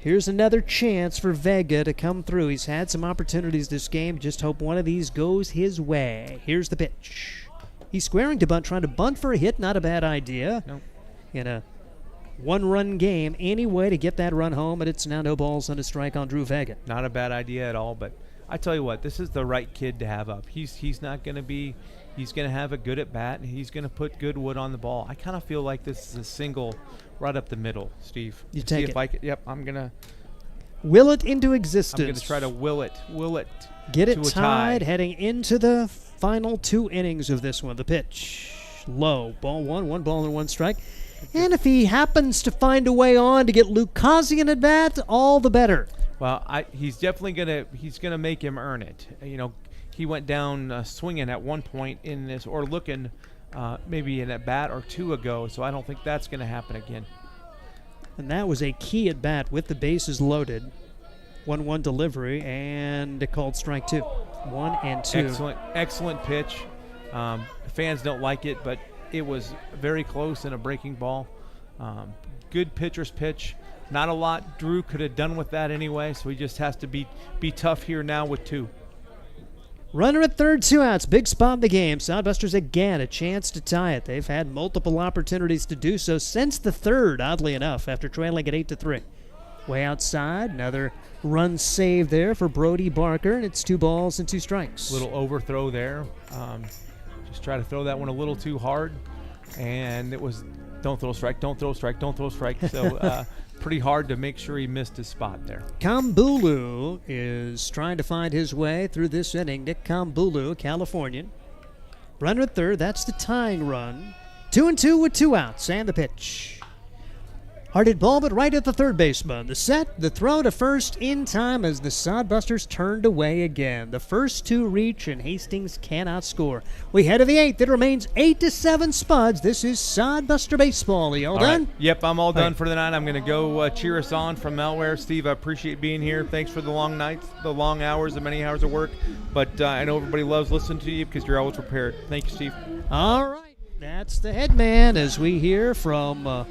Here's another chance for Vega to come through. He's had some opportunities this game. Just hope one of these goes his way. Here's the pitch. He's squaring to bunt, trying to bunt for a hit. Not a bad idea. Nope. In a one-run game, any way to get that run home, and it's now no balls and a strike on Drew Vega. Not a bad idea at all, but I tell you what, this is the right kid to have up. He's not going to be – he's going to have a good at-bat, and he's going to put good wood on the ball. I kind of feel like this is a single right up the middle, Steve. You take it. Yep, I'm going to – will it into existence. I'm going to try to will it. Get it to a tied tie. heading into the final 2 innings of this one. The pitch, low, ball 1 ball and 1 strike. And if he happens to find a way on to get Luke Kosian at bat, all the better. Well, he's definitely gonna make him earn it. He went down swinging at one point in this, or looking maybe in a bat or 2 ago. So I don't think that's gonna happen again. And that was a key at bat with the bases loaded. 1-1 delivery and a called strike 2. 1 and 2. Excellent pitch. Fans don't like it, but it was very close in a breaking ball. Good pitcher's pitch. Not a lot Drew could have done with that anyway, so he just has to be tough here now with 2. Runner at third, 2 outs. Big spot in the game. Sodbusters again a chance to tie it. They've had multiple opportunities to do so since the third, oddly enough, after trailing at 8-3. Way outside, another run saved there for Brody Barker, and it's 2 balls and 2 strikes. Little overthrow there. Just try to throw that one a little too hard, and it was don't throw strike, don't throw strike, don't throw strike. So pretty hard to make sure he missed his spot there. Kambulu is trying to find his way through this inning. Nick Kambulu, Californian. Runner at third, that's the tying run. 2-2 with 2 outs, and the pitch. Hard hit ball, but right at the third baseman. The set, the throw to first in time as the Sodbusters turned away again. The first 2 reach, and Hastings cannot score. We head to the 8th. It remains 8-7 Spuds. This is Sodbuster Baseball. Are you all done? Right. Yep, I'm all done for the night. I'm going to go cheer us on from Melware. Steve, I appreciate being here. Thanks for the long nights, the long hours, the many hours of work. But I know everybody loves listening to you because you're always prepared. Thank you, Steve. All right. That's the head man as we hear from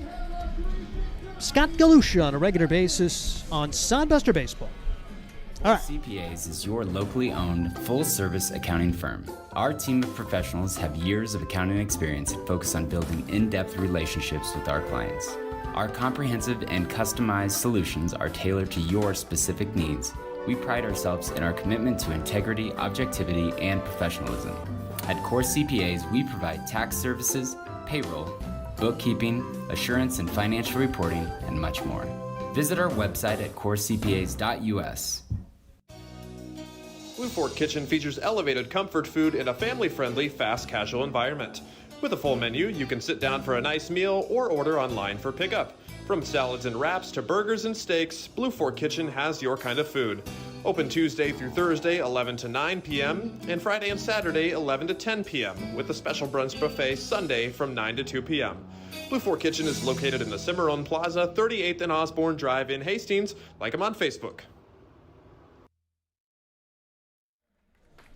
Scott Galusha on a regular basis on Sodbuster Baseball. All right. CPAs is your locally owned full-service accounting firm. Our team of professionals have years of accounting experience and focus on building in-depth relationships with our clients. Our comprehensive and customized solutions are tailored to your specific needs. We pride ourselves in our commitment to integrity, objectivity, and professionalism. At Core CPAs, we provide tax services, payroll, bookkeeping, assurance and financial reporting, and much more. Visit our website at corecpas.us. Blue Fork Kitchen features elevated comfort food in a family-friendly, fast casual environment. With a full menu, you can sit down for a nice meal or order online for pickup. From salads and wraps to burgers and steaks, Blue Fork Kitchen has your kind of food. Open Tuesday through Thursday, 11 to 9 p.m., and Friday and Saturday, 11 to 10 p.m., with a special brunch buffet Sunday from 9 to 2 p.m. Blue Fork Kitchen is located in the Cimarron Plaza, 38th and Osborne Drive in Hastings. Like them on Facebook.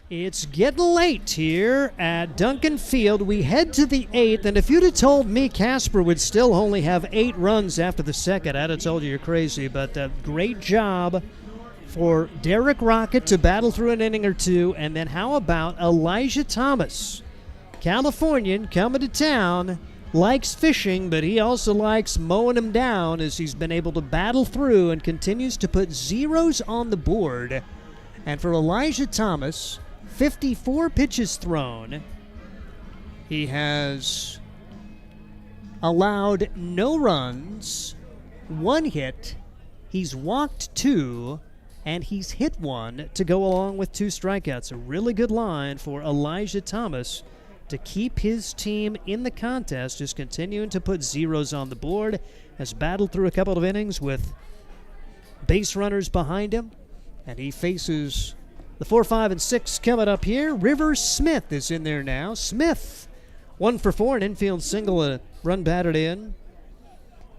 It's getting late here at Duncan Field. We head to the 8th, and if you'd have told me Casper would still only have 8 runs after the second, I'd have told you you're crazy, but great job for Derek Rocket to battle through an inning or 2, and then how about Elijah Thomas? Californian coming to town, likes fishing, but he also likes mowing him down as he's been able to battle through and continues to put zeros on the board. And for Elijah Thomas, 54 pitches thrown. He has allowed no runs, 1 hit. He's walked 2, and he's hit one to go along with 2 strikeouts. A really good line for Elijah Thomas to keep his team in the contest, just continuing to put zeros on the board. Has battled through a couple of innings with base runners behind him, and he faces the 4, 5, and 6 coming up here. Rivers Smith is in there now. Smith, 1 for 4, an infield single, a run batted in.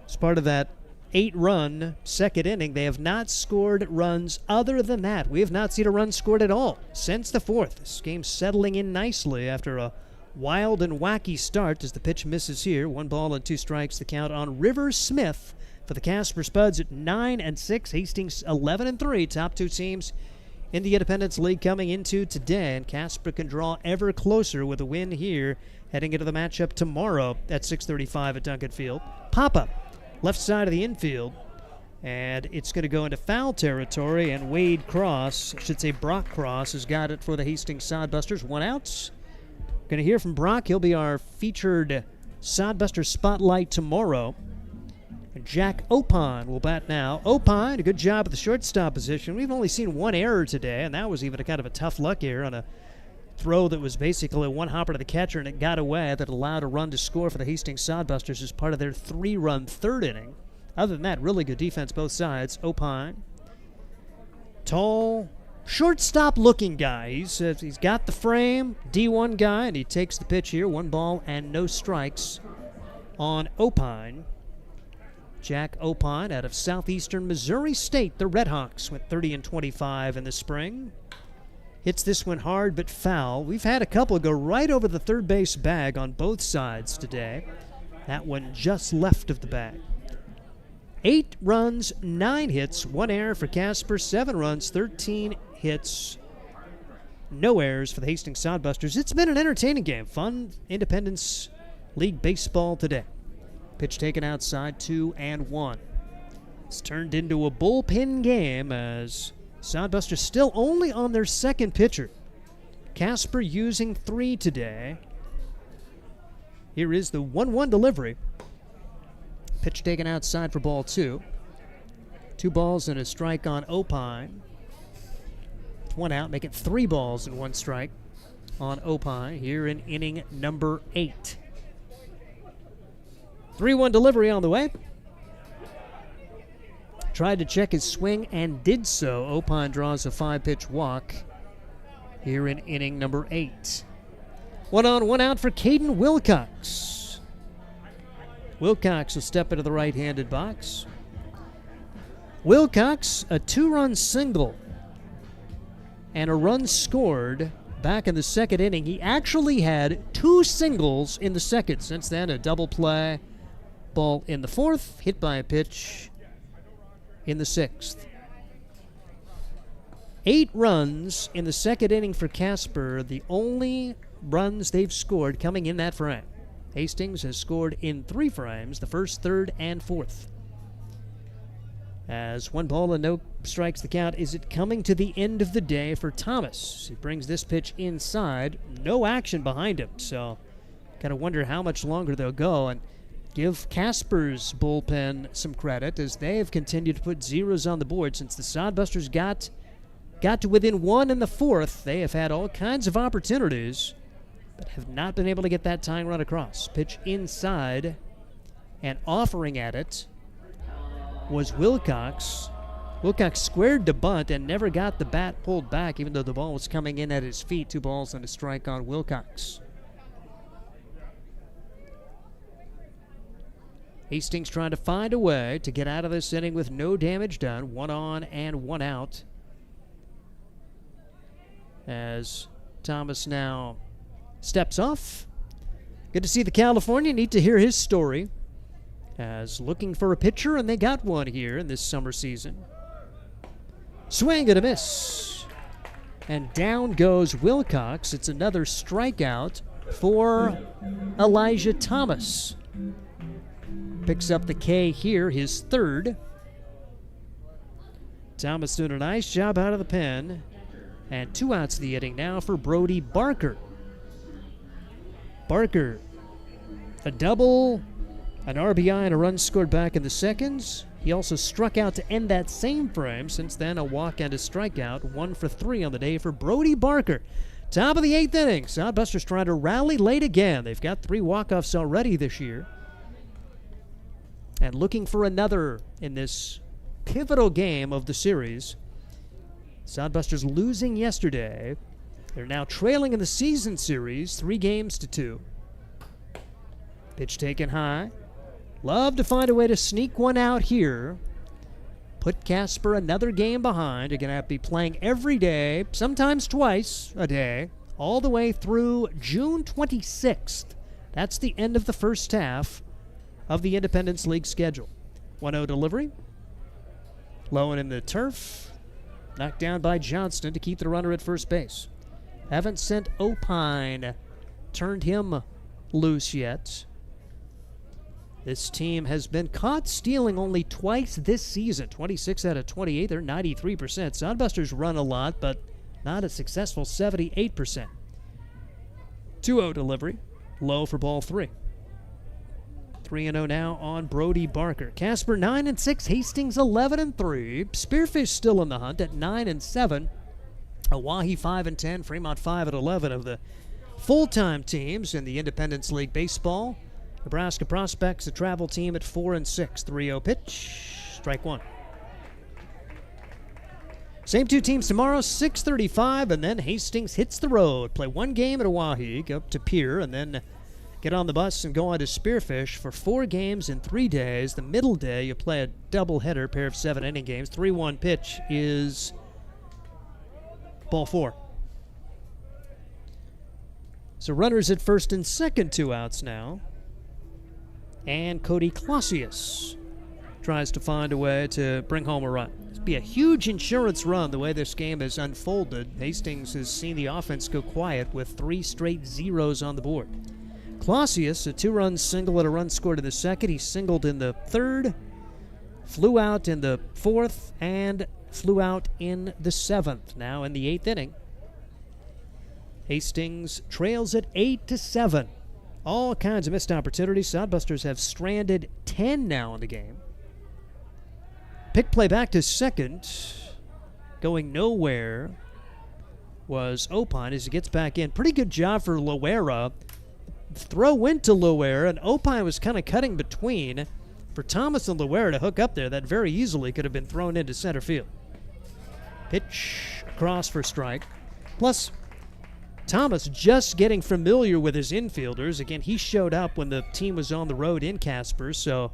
As part of that 8-run second inning, they have not scored runs other than that. We have not seen a run scored at all since the 4th. This game's settling in nicely after a wild and wacky start as the pitch misses here. 1 ball and 2 strikes, the count on Rivers Smith for the Casper Spuds at 9-6. Hastings 11-3. Top 2 teams in the Independence League coming into today, and Casper can draw ever closer with a win here heading into the matchup tomorrow at 6:35 at Duncan Field. Pop-up left side of the infield, and it's going to go into foul territory, and Wade Cross, I should say Brock Cross, has got it for the Hastings Sodbusters. 1 out. Going to hear from Brock. He'll be our featured Sodbuster spotlight tomorrow. And Jack Opine will bat now. Opine, a good job at the shortstop position. We've only seen 1 error today, and that was even a kind of a tough luck error on a throw that was basically 1 hopper to the catcher, and it got away. That allowed a run to score for the Hastings Sodbusters as part of their 3-run 3rd inning. Other than that, really good defense both sides. Opine, tall, shortstop-looking guy. He's got the frame, D1 guy, and he takes the pitch here. 1 ball and no strikes on Opine. Jack Opine out of southeastern Missouri State. The Redhawks went 30-25 in the spring. Hits this one hard but foul. We've had a couple go right over the third base bag on both sides today. That one just left of the bag. 8 runs, 9 hits, 1 error for Casper, 7 runs, 13 hits, no errors for the Hastings Sodbusters. It's been an entertaining game. Fun Independence League baseball today. Pitch taken outside, 2-1. It's turned into a bullpen game as Sodbusters still only on their 2nd pitcher. Casper using 3 today. Here is the 1-1 delivery. Pitch taken outside for ball 2. 2 balls and a strike on Opine. 1 out, make it 3 balls and 1 strike on Opine here in inning number 8. 3-1 delivery on the way. Tried to check his swing and did so. Opine draws a 5-pitch walk here in inning number 8. 1 on, 1 out for Caden Wilcox. Wilcox will step into the right-handed box. Wilcox, a 2-run single and a run scored back in the 2nd inning. He actually had 2 singles in the 2nd. Since then, a double play. Ball in the 4th, hit by a pitch in the 6th. 8 runs in the 2nd inning for Casper, the only runs they've scored coming in that frame. Hastings has scored in 3 frames, the 1st, 3rd, and 4th. As 1 ball and no strikes the count, is it coming to the end of the day for Thomas? He brings this pitch inside, no action behind him, so kind of wonder how much longer they'll go. And give Casper's bullpen some credit as they have continued to put zeros on the board since the Sodbusters got to within 1 in the 4th. They have had all kinds of opportunities, but have not been able to get that tying run across. Pitch inside, and offering at it was Wilcox. Wilcox squared to bunt and never got the bat pulled back, even though the ball was coming in at his feet. 2 balls and a strike on Wilcox. Hastings trying to find a way to get out of this inning with no damage done. 1 on and 1 out. As Thomas now steps off. Good to see the Californian. Need to hear his story. As looking for a pitcher, and they got one here in this summer season. Swing and a miss. And down goes Wilcox. It's another strikeout for Elijah Thomas. Picks up the K here, his 3rd. Thomas doing a nice job out of the pen. And 2 outs the inning now for Brody Barker. Barker, a double An RBI and a run scored back in the seconds. He also struck out to end that same frame. Since then, a walk and a strikeout. 1 for 3 on the day for Brody Barker. Top of the 8th inning. Sodbusters trying to rally late again. They've got 3 walk-offs already this year. And looking for another in this pivotal game of the series. Sodbusters losing yesterday. They're now trailing in the season series, 3-2. Pitch taken high. Love to find a way to sneak one out here. Put Casper another game behind. You're going to have to be playing every day, sometimes twice a day, all the way through June 26th. That's the end of the first half of the Independence League schedule. 1-0 delivery. Low and in the turf. Knocked down by Johnston to keep the runner at first base. Haven't sent Opine, turned him loose yet. This team has been caught stealing only twice this season. 26 out of 28, they're 93%. Sodbusters run a lot, but not a successful 78%. 2-0 delivery, low for ball 3. 3-0 now on Brody Barker. Casper 9-6, Hastings 11-3. Spearfish still in the hunt at 9-7. Oahe 5-10, Fremont 5-11 of the full-time teams in the Independence League baseball. Nebraska Prospects, a travel team at 4-6. 3-0 pitch, strike 1. Same 2 teams tomorrow, 6:35, and then Hastings hits the road. Play 1 game at Oahe, go up to Pier, and then get on the bus and go on to Spearfish for 4 games in 3 days. The middle day, you play a doubleheader, pair of 7-inning games. 3-1 pitch is ball 4. So runners at first and second, 2 outs now. And Cody Clausius tries to find a way to bring home a run. It's be a huge insurance run the way this game has unfolded. Hastings has seen the offense go quiet with 3 straight zeros on the board. Clausius, a 2-run single and a run scored in the second. He singled in the 3rd, flew out in the 4th, and flew out in the 7th. Now in the 8th inning, Hastings trails at 8-7. All kinds of missed opportunities. Sodbusters have stranded 10 now in the game. Pick play back to second. Going nowhere was Opine as he gets back in. Pretty good job for Loera. Throw went to Loera, and Opine was kind of cutting between. For Thomas and Loera to hook up there, that very easily could have been thrown into center field. Pitch across for strike. Plus, Thomas just getting familiar with his infielders. Again, he showed up when the team was on the road in Casper, so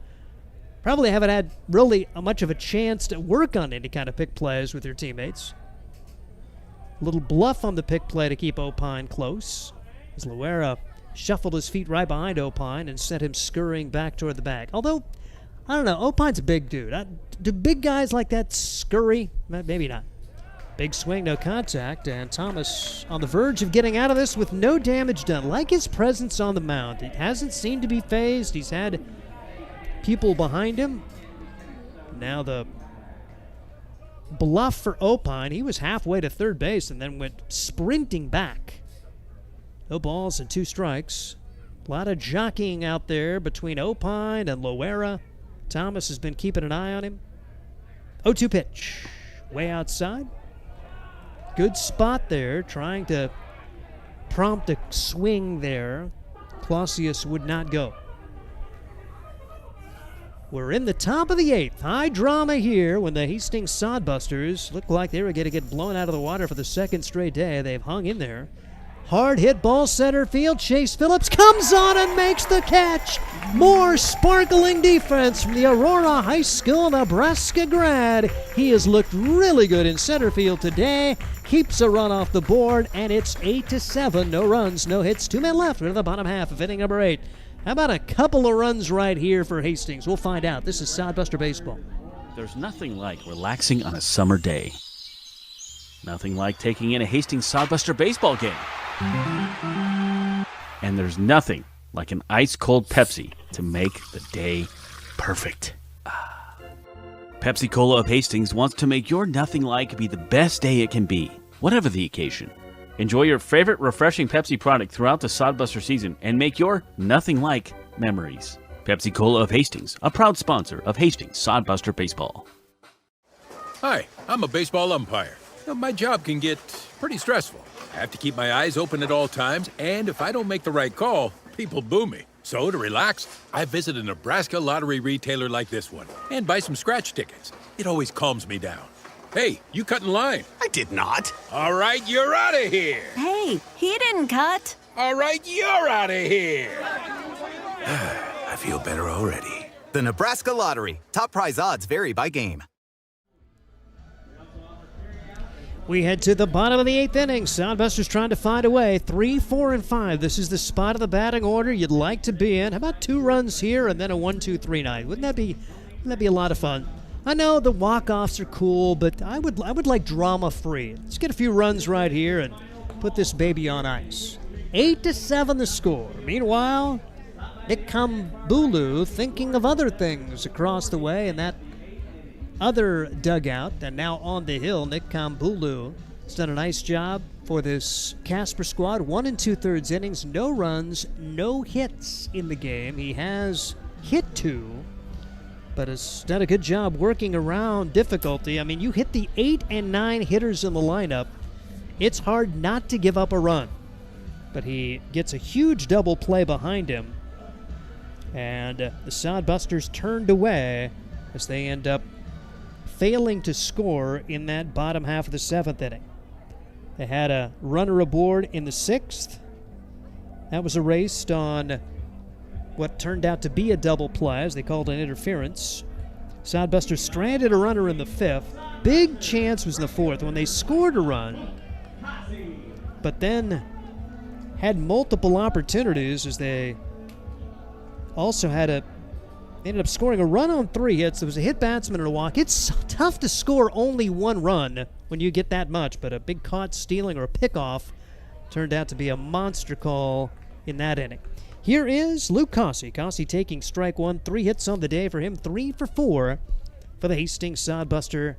probably haven't had really much of a chance to work on any kind of pick plays with your teammates. A little bluff on the pick play to keep Opine close, as Loera shuffled his feet right behind Opine and sent him scurrying back toward the bag. Although, I don't know, Opine's a big dude. Do big guys like that scurry? Maybe not. Big swing, no contact, and Thomas on the verge of getting out of this with no damage done. Like his presence on the mound. He hasn't seemed to be phased. He's had people behind him. Now the bluff for Opine. He was halfway to third base and then went sprinting back. No balls and 2 strikes. A lot of jockeying out there between Opine and Loera. Thomas has been keeping an eye on him. 0-2 pitch. Way outside. Good spot there, trying to prompt a swing there. Clausius would not go. We're in the top of the 8th. High drama here when the Hastings Sodbusters looked like they were going to get blown out of the water for the 2nd straight day. They've hung in there. Hard hit ball center field. Chase Phillips comes on and makes the catch. More sparkling defense from the Aurora High School Nebraska grad. He has looked really good in center field today. Keeps a run off the board, and it's 8-7. No runs, no hits. 2 men left in the bottom half of inning number 8. How about a couple of runs right here for Hastings? We'll find out. This is Sodbuster Baseball. There's nothing like relaxing on a summer day. Nothing like taking in a Hastings Sodbuster baseball game. And there's nothing like an ice-cold Pepsi to make the day perfect. Pepsi Cola of Hastings wants to make your nothing like be the best day it can be, whatever the occasion. Enjoy your favorite refreshing Pepsi product throughout the Sodbuster season and make your nothing like memories. Pepsi Cola of Hastings, a proud sponsor of Hastings Sodbuster Baseball. Hi, I'm a baseball umpire. My job can get pretty stressful. I have to keep my eyes open at all times, and if I don't make the right call, people boo me. So to relax, I visit a Nebraska lottery retailer like this one and buy some scratch tickets. It always calms me down. Hey, you cut in line. I did not. All right, you're out of here. Hey, he didn't cut. All right, you're out of here. I feel better already. The Nebraska Lottery. Top prize odds vary by game. We head to the bottom of the 8th inning. Sodbusters trying to find a way. 3, 4, and 5. This is the spot of the batting order you'd like to be in. How about 2 runs here and then a 1-2-3 night? Wouldn't that be a lot of fun? I know the walk-offs are cool, but I would like drama-free. Let's get a few runs right here and put this baby on ice. 8-7 the score. Meanwhile, Nick Kambulu thinking of other things across the way in that other dugout, and now on the hill, Nick Kambulu has done a nice job for this Casper squad. 1 2/3 innings, no runs, no hits in the game. He has hit 2, but has done a good job working around difficulty. I mean, you hit the 8 and 9 hitters in the lineup, it's hard not to give up a run. But he gets a huge double play behind him, and the Sodbusters turned away as they end up failing to score in that bottom half of the 7th inning. They had a runner aboard in the 6th. That was erased on what turned out to be a double play, as they called an interference. Sodbusters stranded a runner in the 5th. Big chance was in the 4th when they scored a run, but then had multiple opportunities as they also ended up scoring a run on 3 hits. There was a hit batsman and a walk. It's tough to score only 1 run when you get that much, but a big caught stealing or a pickoff turned out to be a monster call in that inning. Here is Luke Cossey. Cossey taking strike 1, 3 hits on the day for him, 3 for 4 for the Hastings Sodbuster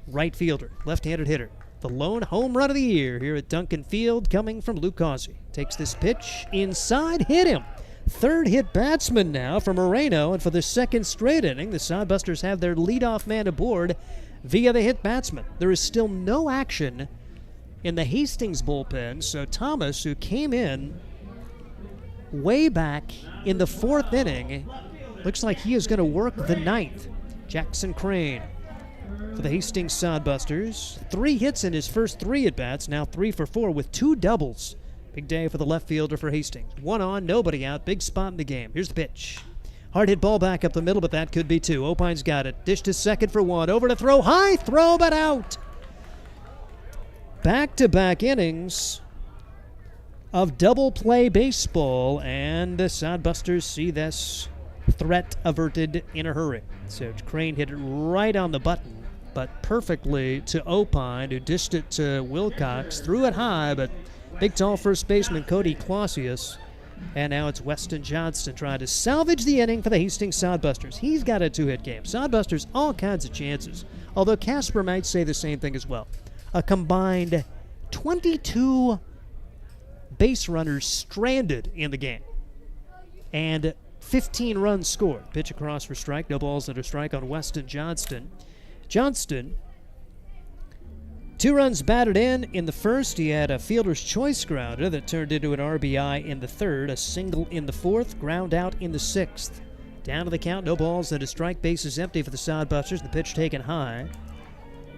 right fielder, left-handed hitter. The lone home run of the year here at Duncan Field coming from Luke Cossey. Takes this pitch inside, hit him. 3rd hit batsman now for Moreno, and for the 2nd straight inning, the Sodbusters have their leadoff man aboard via the hit batsman. There is still no action in the Hastings bullpen, so Thomas, who came in way back in the 4th inning, looks like he is going to work the 9th. Jackson Crane for the Hastings Sodbusters. 3 hits in his first 3 at-bats, now 3 for 4 with 2 doubles. Big day for the left fielder for Hastings. 1 on, nobody out. Big spot in the game. Here's the pitch. Hard hit ball back up the middle, but that could be 2. Opine's got it. Dished to second for 1. Over to throw. High throw, but out. Back-to-back innings of double play baseball, and the Sodbusters see this threat averted in a hurry. So Crane hit it right on the button, but perfectly to Opine, who dished it to Wilcox. Threw it high, but big, tall first baseman Cody Clausius. And now it's Weston Johnston trying to salvage the inning for the Hastings Sodbusters. He's got a 2-hit game. Sodbusters, all kinds of chances. Although Casper might say the same thing as well. A combined 22 base runners stranded in the game. And 15 runs scored. Pitch across for strike. No balls under strike on Weston Johnston. Johnston, 2 runs batted in the first. He had a fielder's choice grounder that turned into an RBI in the 3rd, a single in the 4th, ground out in the 6th. Down to the count, no balls and a strike, base is empty for the Sodbusters. The pitch taken high.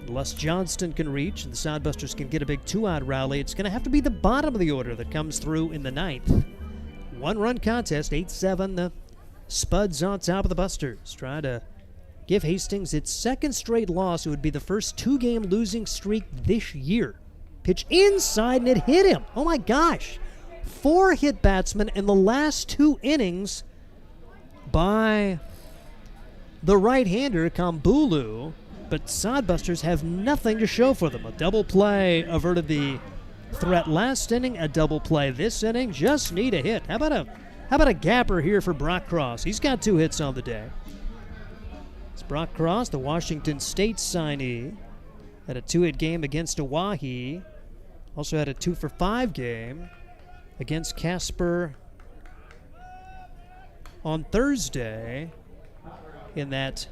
Unless Johnston can reach and the Sodbusters can get a big 2-out rally, it's going to have to be the bottom of the order that comes through in the 9th. 1-run contest, 8-7. The Spuds on top of the Busters, trying to give Hastings its 2nd straight loss. It would be the first 2-game losing streak this year. Pitch inside, and it hit him. Oh my gosh. 4 hit batsmen in the last 2 innings by the right-hander, Kambulu. But Sodbusters have nothing to show for them. A double play averted the threat last inning. A double play this inning. Just need a hit. How about a gapper here for Brock Cross? He's got 2 hits on the day. It's Brock Cross, the Washington State signee. Had a 2-hit game against Oahe. Also had a 2-for-5 game against Casper on Thursday in that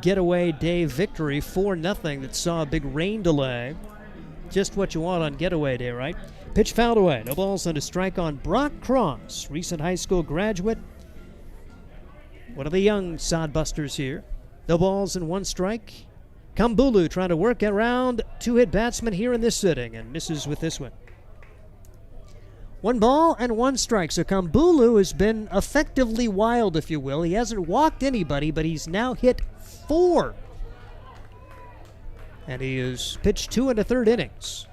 getaway day victory 4-0 that saw a big rain delay. Just what you want on getaway day, right? Pitch fouled away. No balls and a strike on Brock Cross, recent high school graduate. One of the young Sodbusters here. No balls and 1 strike. Kambulu trying to work around 2-hit batsman here in this sitting and misses with this one. 1 ball and 1 strike. So Kambulu has been effectively wild, if you will. He hasn't walked anybody, but he's now hit 4. And he has pitched 2 1/3 innings.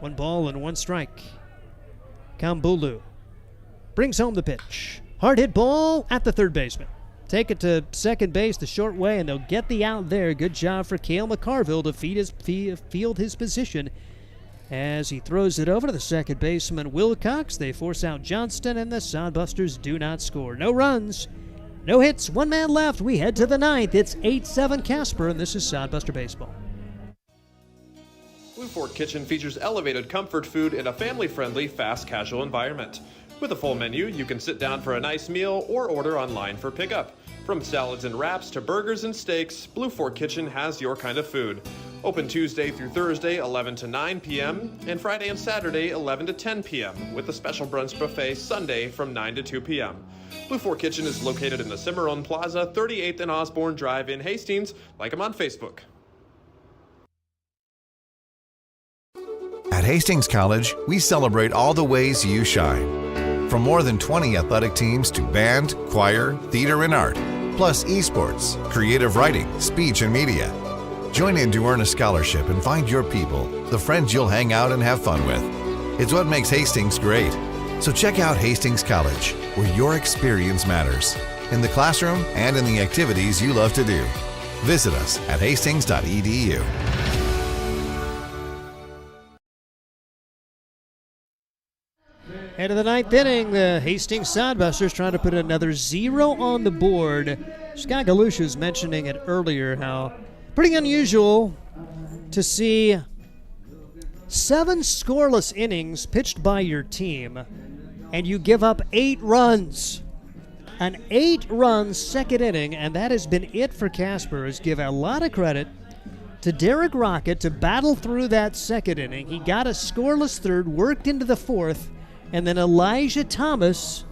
1 ball and 1 strike. Kambulu brings home the pitch. Hard hit ball at the third baseman. Take it to second base the short way, and they'll get the out there. Good job for Cale McCarville to field his position as he throws it over to the second baseman, Wilcox. They force out Johnston, and the Sodbusters do not score. No runs, no hits, 1 man left. We head to the 9th. It's 8-7 Casper, and this is Sodbuster Baseball. Blue Fork Kitchen features elevated comfort food in a family-friendly, fast casual environment. With a full menu, you can sit down for a nice meal or order online for pickup. From salads and wraps to burgers and steaks, Blue Fork Kitchen has your kind of food. Open Tuesday through Thursday, 11 to 9 p.m., and Friday and Saturday, 11 to 10 p.m., with a special brunch buffet Sunday from 9 to 2 p.m. Blue Fork Kitchen is located in the Cimarron Plaza, 38th and Osborne Drive in Hastings. Like them on Facebook. At Hastings College, we celebrate all the ways you shine. From more than 20 athletic teams to band, choir, theater, and art, plus esports, creative writing, speech, and media. Join in to earn a scholarship and find your people, the friends you'll hang out and have fun with. It's what makes Hastings great. So check out Hastings College, where your experience matters, in the classroom and in the activities you love to do. Visit us at hastings.edu. Head of the 9th inning, the Hastings Sodbusters trying to put another 0 on the board. Scott Galusha was mentioning it earlier, how pretty unusual to see 7 scoreless innings pitched by your team, and you give up 8 runs. An 8-run second inning, and that has been it for Casper. Is give a lot of credit to Derek Rocket to battle through that second inning. He got a scoreless third, worked into the 4th, and then Elijah Thomas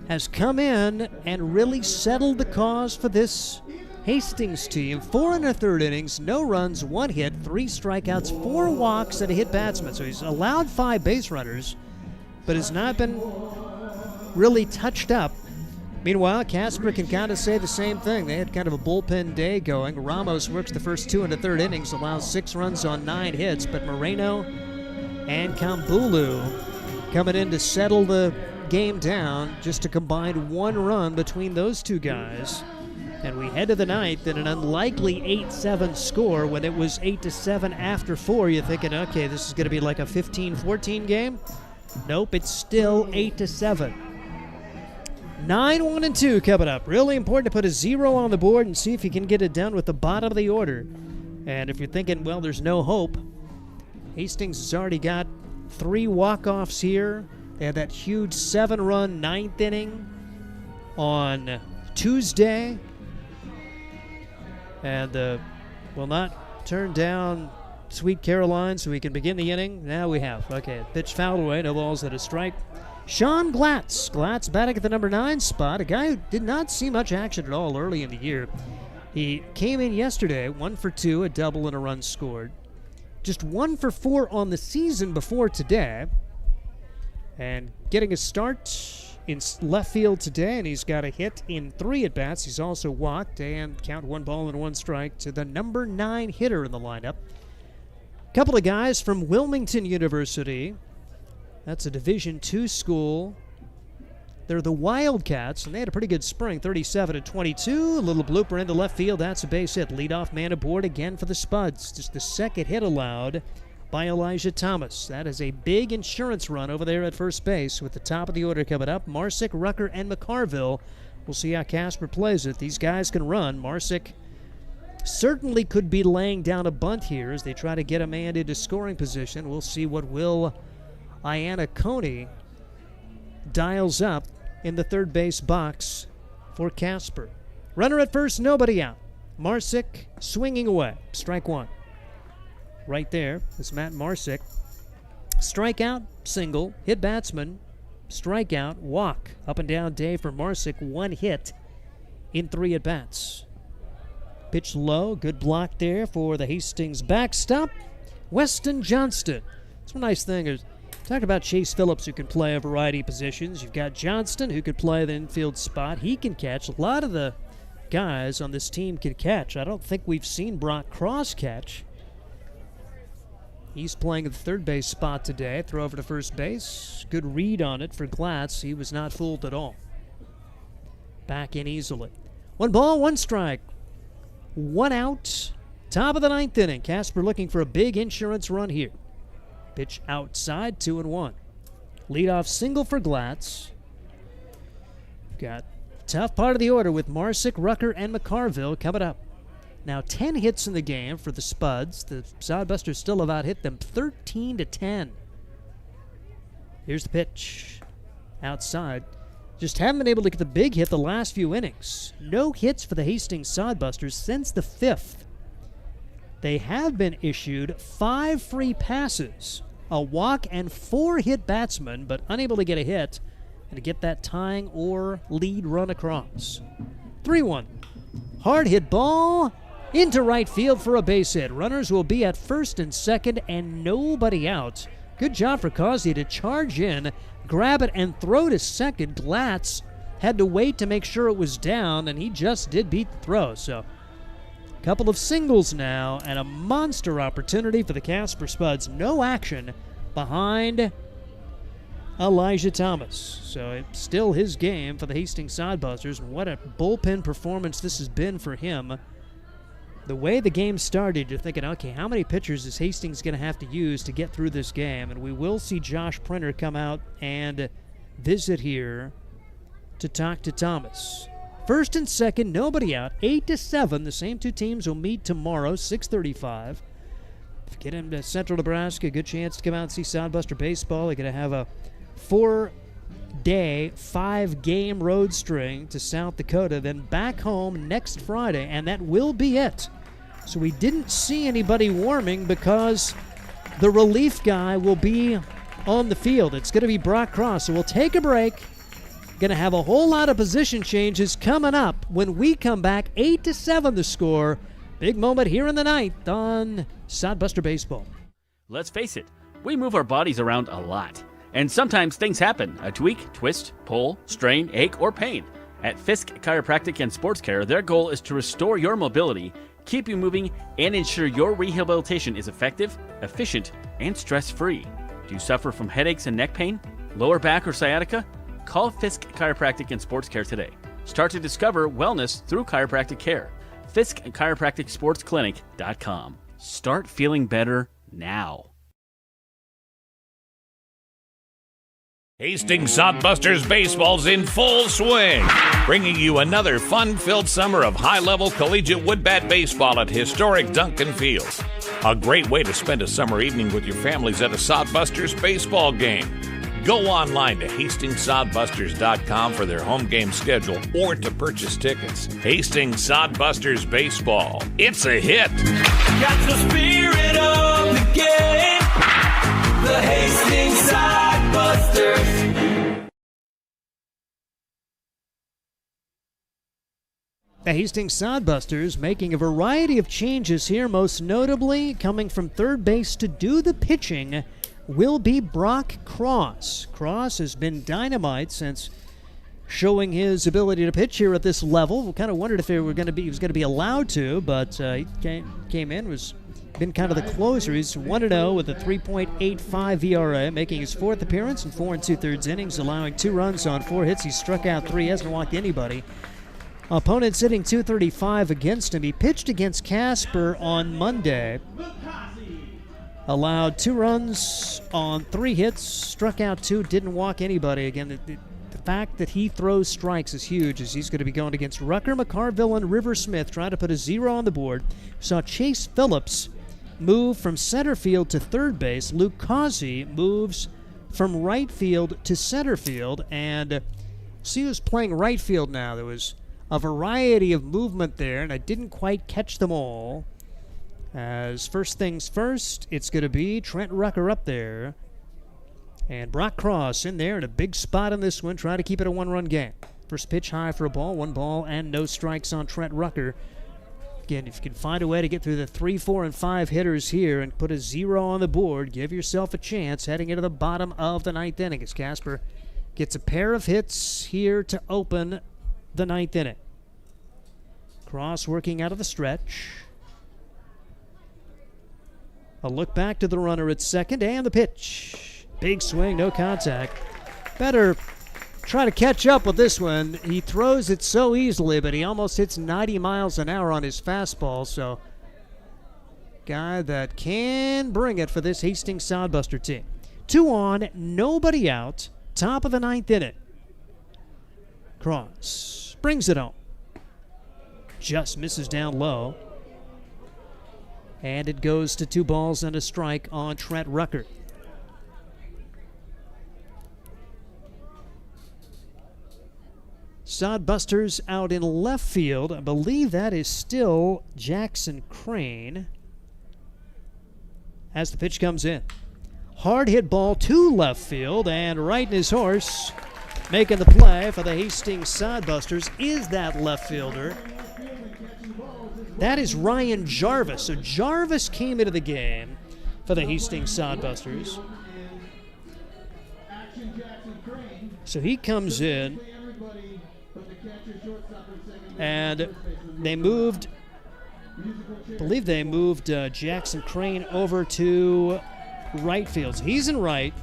has come in and really settled the cause for this Hastings team. 4 1/3 innings, no runs, 1 hit, 3 strikeouts, 4 walks, and a hit batsman. So he's allowed 5 base runners, but has not been really touched up. Meanwhile, Casper can kind of say the same thing. They had kind of a bullpen day going. Ramos works the first 2 1/3 innings, allows 6 runs on 9 hits, but Moreno and Kambulu coming in to settle the game down, just to combine 1 run between those 2 guys. And we head to the 9th in an unlikely 8-7 score. When it was 8-7 after 4, you're thinking, okay, this is going to be like a 15-14 game. Nope, it's still 8-7. 9-1-2 coming up. Really important to put a 0 on the board and see if you can get it done with the bottom of the order. And if you're thinking, well, there's no hope, Hastings has already got 3 walk-offs here. They had that huge 7-run 9th inning on Tuesday. And will not turn down Sweet Caroline so we can begin the inning. Now we have. Okay, pitch fouled away. No balls at a strike. Sean Glatz. Glatz batting at the number 9 spot. A guy who did not see much action at all early in the year. He came in yesterday, 1 for 2, a double and a run scored. Just 1 for 4 on the season before today. And getting a start in left field today, and he's got a hit in 3 at-bats. He's also walked, and count 1 ball and 1 strike to the number 9 hitter in the lineup. Couple of guys from Wilmington University. That's a Division II school. They're the Wildcats, and they had a pretty good spring, 37-22. A little blooper into left field. That's a base hit. Leadoff man aboard again for the Spuds. Just the second hit allowed by Elijah Thomas. That is a big insurance run over there at first base with the top of the order coming up. Marsick, Rucker, and McCarville. We'll see how Casper plays it. These guys can run. Marsick certainly could be laying down a bunt here as they try to get a man into scoring position. We'll see what Will Ianna Coney dials up in the third base box for Casper. Runner at first, nobody out. Marsick swinging away. Strike one. Right there is Matt Marsick. Strikeout, single, hit batsman, strikeout, walk. Up and down day for Marsick, one hit in 3 at-bats. Pitch low, good block there for the Hastings backstop. Weston Johnston. That's one nice thing is, talk about Chase Phillips, who can play a variety of positions. You've got Johnston, who could play the infield spot. He can catch. A lot of the guys on this team can catch. I don't think we've seen Brock Cross catch. He's playing at the third base spot today. Throw over to first base. Good read on it for Glatz. He was not fooled at all. Back in easily. 1 ball, 1 strike. 1 out. Top of the 9th inning. Casper looking for a big insurance run here. Pitch outside, 2-1. Leadoff single for Glatz. Got tough part of the order with Marsick, Rucker, and McCarville coming up. Now 10 hits in the game for the Spuds. The Sodbusters still have out hit them 13-10. Here's the pitch. Outside. Just haven't been able to get the big hit the last few innings. No hits for the Hastings Sodbusters since the 5th. They have been issued 5 free passes, a walk, and 4 hit batsmen, but unable to get a hit and to get that tying or lead run across. 3-1. Hard hit ball into right field for a base hit. Runners will be at first and second and nobody out. Good job for Causey to charge in, grab it, and throw to second. Glatz had to wait to make sure it was down, and he just did beat the throw. So a couple of singles now and a monster opportunity for the Casper Spuds. No action behind Elijah Thomas. So it's still his game for the Hastings Sodbusters. What a bullpen performance this has been for him. The way the game started, you're thinking, okay, how many pitchers is Hastings going to have to use to get through this game? And we will see Josh Printer come out and visit here to talk to Thomas. First and second, nobody out. 8-7. The same 2 teams will meet tomorrow, 6:35. Get him to Central Nebraska, good chance to come out and see Sodbuster baseball. They're going to have a 4-day, 5-game road string to South Dakota, then back home next Friday, and that will be it. So we didn't see anybody warming because the relief guy will be on the field. It's going to be Brock Cross. So we'll take a break. Going to have a whole lot of position changes coming up when we come back. 8-7 the score. Big moment here in the 9th on Sodbuster Baseball. Let's face it, we move our bodies around a lot. And sometimes things happen. A tweak, twist, pull, strain, ache, or pain. At Fisk Chiropractic and Sports Care, their goal is to restore your mobility, keep you moving, and ensure your rehabilitation is effective, efficient, and stress-free. Do you suffer from headaches and neck pain, lower back, or sciatica? Call Fisk Chiropractic and Sports Care today. Start to discover wellness through chiropractic care. FiskChiropracticSportsClinic.com. Start feeling better now. Hastings Sodbusters baseball's in full swing, bringing you another fun-filled summer of high-level collegiate woodbat baseball at historic Duncan Field. A great way to spend a summer evening with your families at a Sodbusters baseball game. Go online to HastingsSodbusters.com for their home game schedule or to purchase tickets. Hastings Sodbusters baseball. It's a hit. Got the spirit of the game. The Hastings Sodbusters. The Hastings Sodbusters making a variety of changes here, most notably coming from third base to do the pitching will be Brock Cross. Cross has been dynamite since showing his ability to pitch here at this level. We kind of wondered if he was going to be allowed to, but he came in, was been kind of the closer. He's 1-0 with a 3.85 ERA, making his 4th appearance in 4 2/3 innings, allowing 2 runs on 4 hits. He's struck out 3, hasn't walked anybody. Opponent sitting 235 against him. He pitched against Casper on Monday. Allowed 2 runs on 3 hits, struck out 2, didn't walk anybody. Again, the fact that he throws strikes is huge, as he's going to be going against Rucker, McCarville, and River Smith, trying to put a 0 on the board. Saw Chase Phillips move from center field to third base. Luke Causey moves from right field to center field, and See who's playing right field now. There was a variety of movement there, and I didn't quite catch them all. As first things first, it's going to be Trent Rucker up there. And Brock Cross in there in a big spot in this one, trying to keep it a one-run game. First pitch high for a ball, 1 ball, and no strikes on Trent Rucker. Again, if you can find a way to get through the 3, 4, and 5 hitters here and put a 0 on the board, give yourself a chance heading into the bottom of the 9th inning as Casper gets a pair of hits here to open the 9th inning. Cross working out of the stretch. A look back to the runner at second, and the pitch. Big swing, no contact. Better try to catch up with this one. He throws it so easily, but he almost hits 90 miles an hour on his fastball, so guy that can bring it for this Hastings Sodbuster team. 2 on, nobody out, top of the 9th inning. Cross brings it home. Just misses down low. And it goes to 2 balls and a strike on Trent Rucker. Sodbusters out in left field. I believe that is still Jackson Crane as the pitch comes in. Hard hit ball to left field, and right in his horse, making the play for the Hastings Sodbusters is that left fielder. That is Ryan Jarvis. So Jarvis came into the game for the Hastings Sodbusters. So he comes in, and they moved, I believe they moved Jackson Crane over to right field. So he's in right.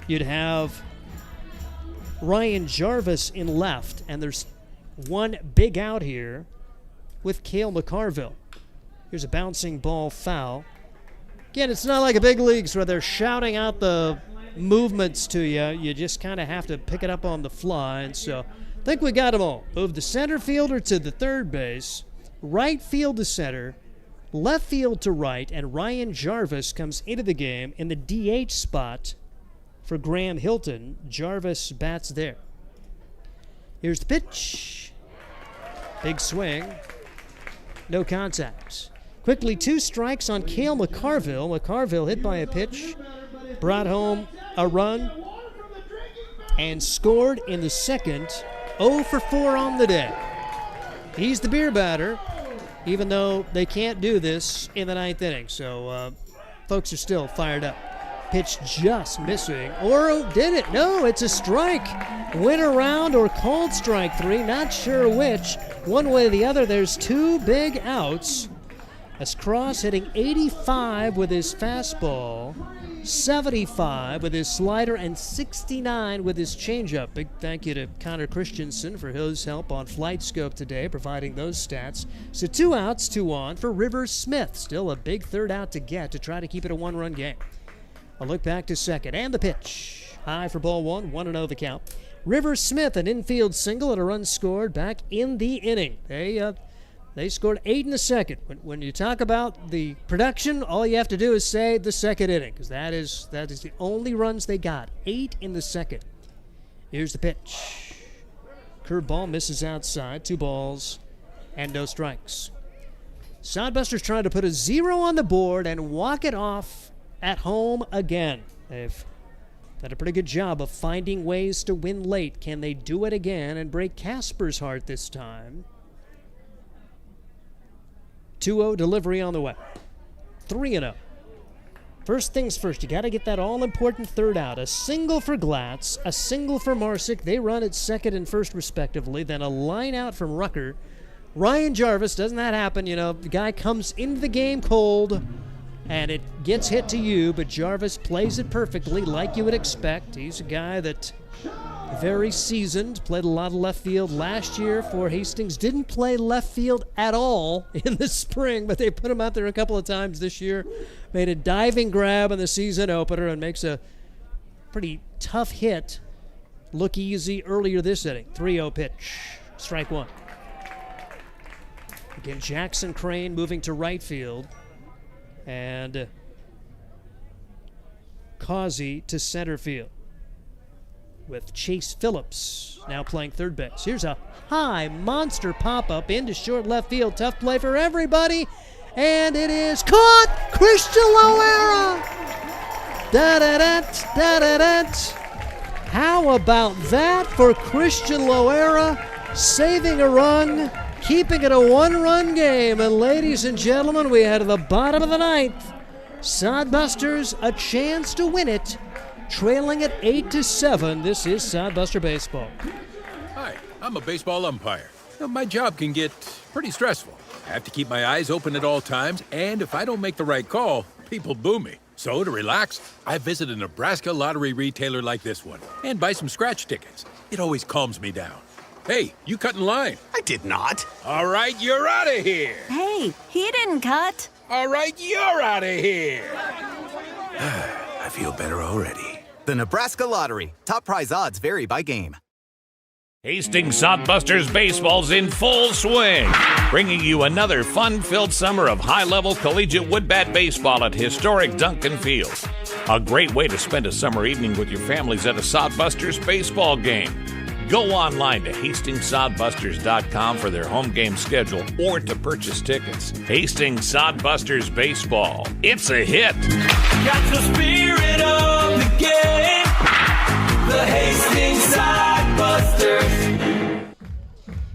You'd have Ryan Jarvis in left, and there's one big out here with Cale McCarville. Here's a bouncing ball foul. Again, it's not like a big leagues where they're shouting out the movements to you. You just kind of have to pick it up on the fly, and so I think we got them all. Move the center fielder to the third base, right field to center, left field to right, and Ryan Jarvis comes into the game in the DH spot for Graham Hilton. Jarvis bats there. Here's the pitch. Big swing. No contact. Quickly 2 strikes on Cale McCarville. McCarville hit by a pitch, brought home a run, and scored in the second. 0 for 4 on the day. He's the beer batter, even though they can't do this in the 9th inning. So folks are still fired up. Pitch just missing. Or did it? No, it's a strike. Went around or called strike 3. Not sure which. One way or the other, there's 2 big outs. As Cross hitting 85 with his fastball, 75 with his slider, and 69 with his changeup. Big thank you to Connor Christensen for his help on Flight Scope today, providing those stats. So 2 outs, 2 on for Rivers Smith. Still a big third out to get to try to keep it a 1-run game. A look back to second, and the pitch. High for ball 1, 1-0 the count. Rivers Smith, an infield single and a run scored back in the inning. They scored 8 in the second. When you talk about the production, all you have to do is say the second inning, because that is the only runs they got. 8 in the second. Here's the pitch. Curveball misses outside. 2 balls and no strikes. Sodbusters trying to put a 0 on the board and walk it off at home again. They've done a pretty good job of finding ways to win late. Can they do it again and break Casper's heart this time? 2-0 delivery on the way. 3-0. First things first, you got to get that all-important third out. A single for Glatz, a single for Marsick. They run at second and first respectively. Then a line out from Rucker. Ryan Jarvis, doesn't that happen? You know, the guy comes into the game cold, and it gets hit to you, but Jarvis plays it perfectly like you would expect. He's a guy that very seasoned, played a lot of left field last year for Hastings. Didn't play left field at all in the spring, but they put him out there a couple of times this year. Made a diving grab in the season opener and makes a pretty tough hit look easy earlier this inning. 3-0 pitch, strike 1. Again, Jackson Crane moving to right field. And Causey to center field. with Chase Phillips now playing third base. Here's a high monster pop-up into short left field. Tough play for everybody. And it is caught! Christian Loera! Da-da-da-da, da-da-da. How about that for Christian Loera? Saving a run, keeping it a one-run game. And ladies and gentlemen, we head to the bottom of the ninth. Sodbusters a chance to win it, trailing at 8-7. This is Sodbuster Baseball. Hi, I'm a baseball umpire. My job can get pretty stressful. I have to keep my eyes open at all times, and if I don't make the right call, people boo me. So to relax, I visit a Nebraska lottery retailer like this one and buy some scratch tickets. It always calms me down. Hey, you cut in line. I did not. All right, you're out of here. Hey, he didn't cut. All right, you're out of here. I feel better already. The Nebraska Lottery. Top prize odds vary by game. Hastings Sodbusters baseball's in full swing, bringing you another fun-filled summer of high-level collegiate woodbat baseball at historic Duncan Field. A great way to spend a summer evening with your families at a Sodbusters baseball game. Go online to HastingsSodbusters.com for their home game schedule or to purchase tickets. Hastings Sodbusters baseball. It's a hit. Got the spirit of the game. The Hastings Sodbusters.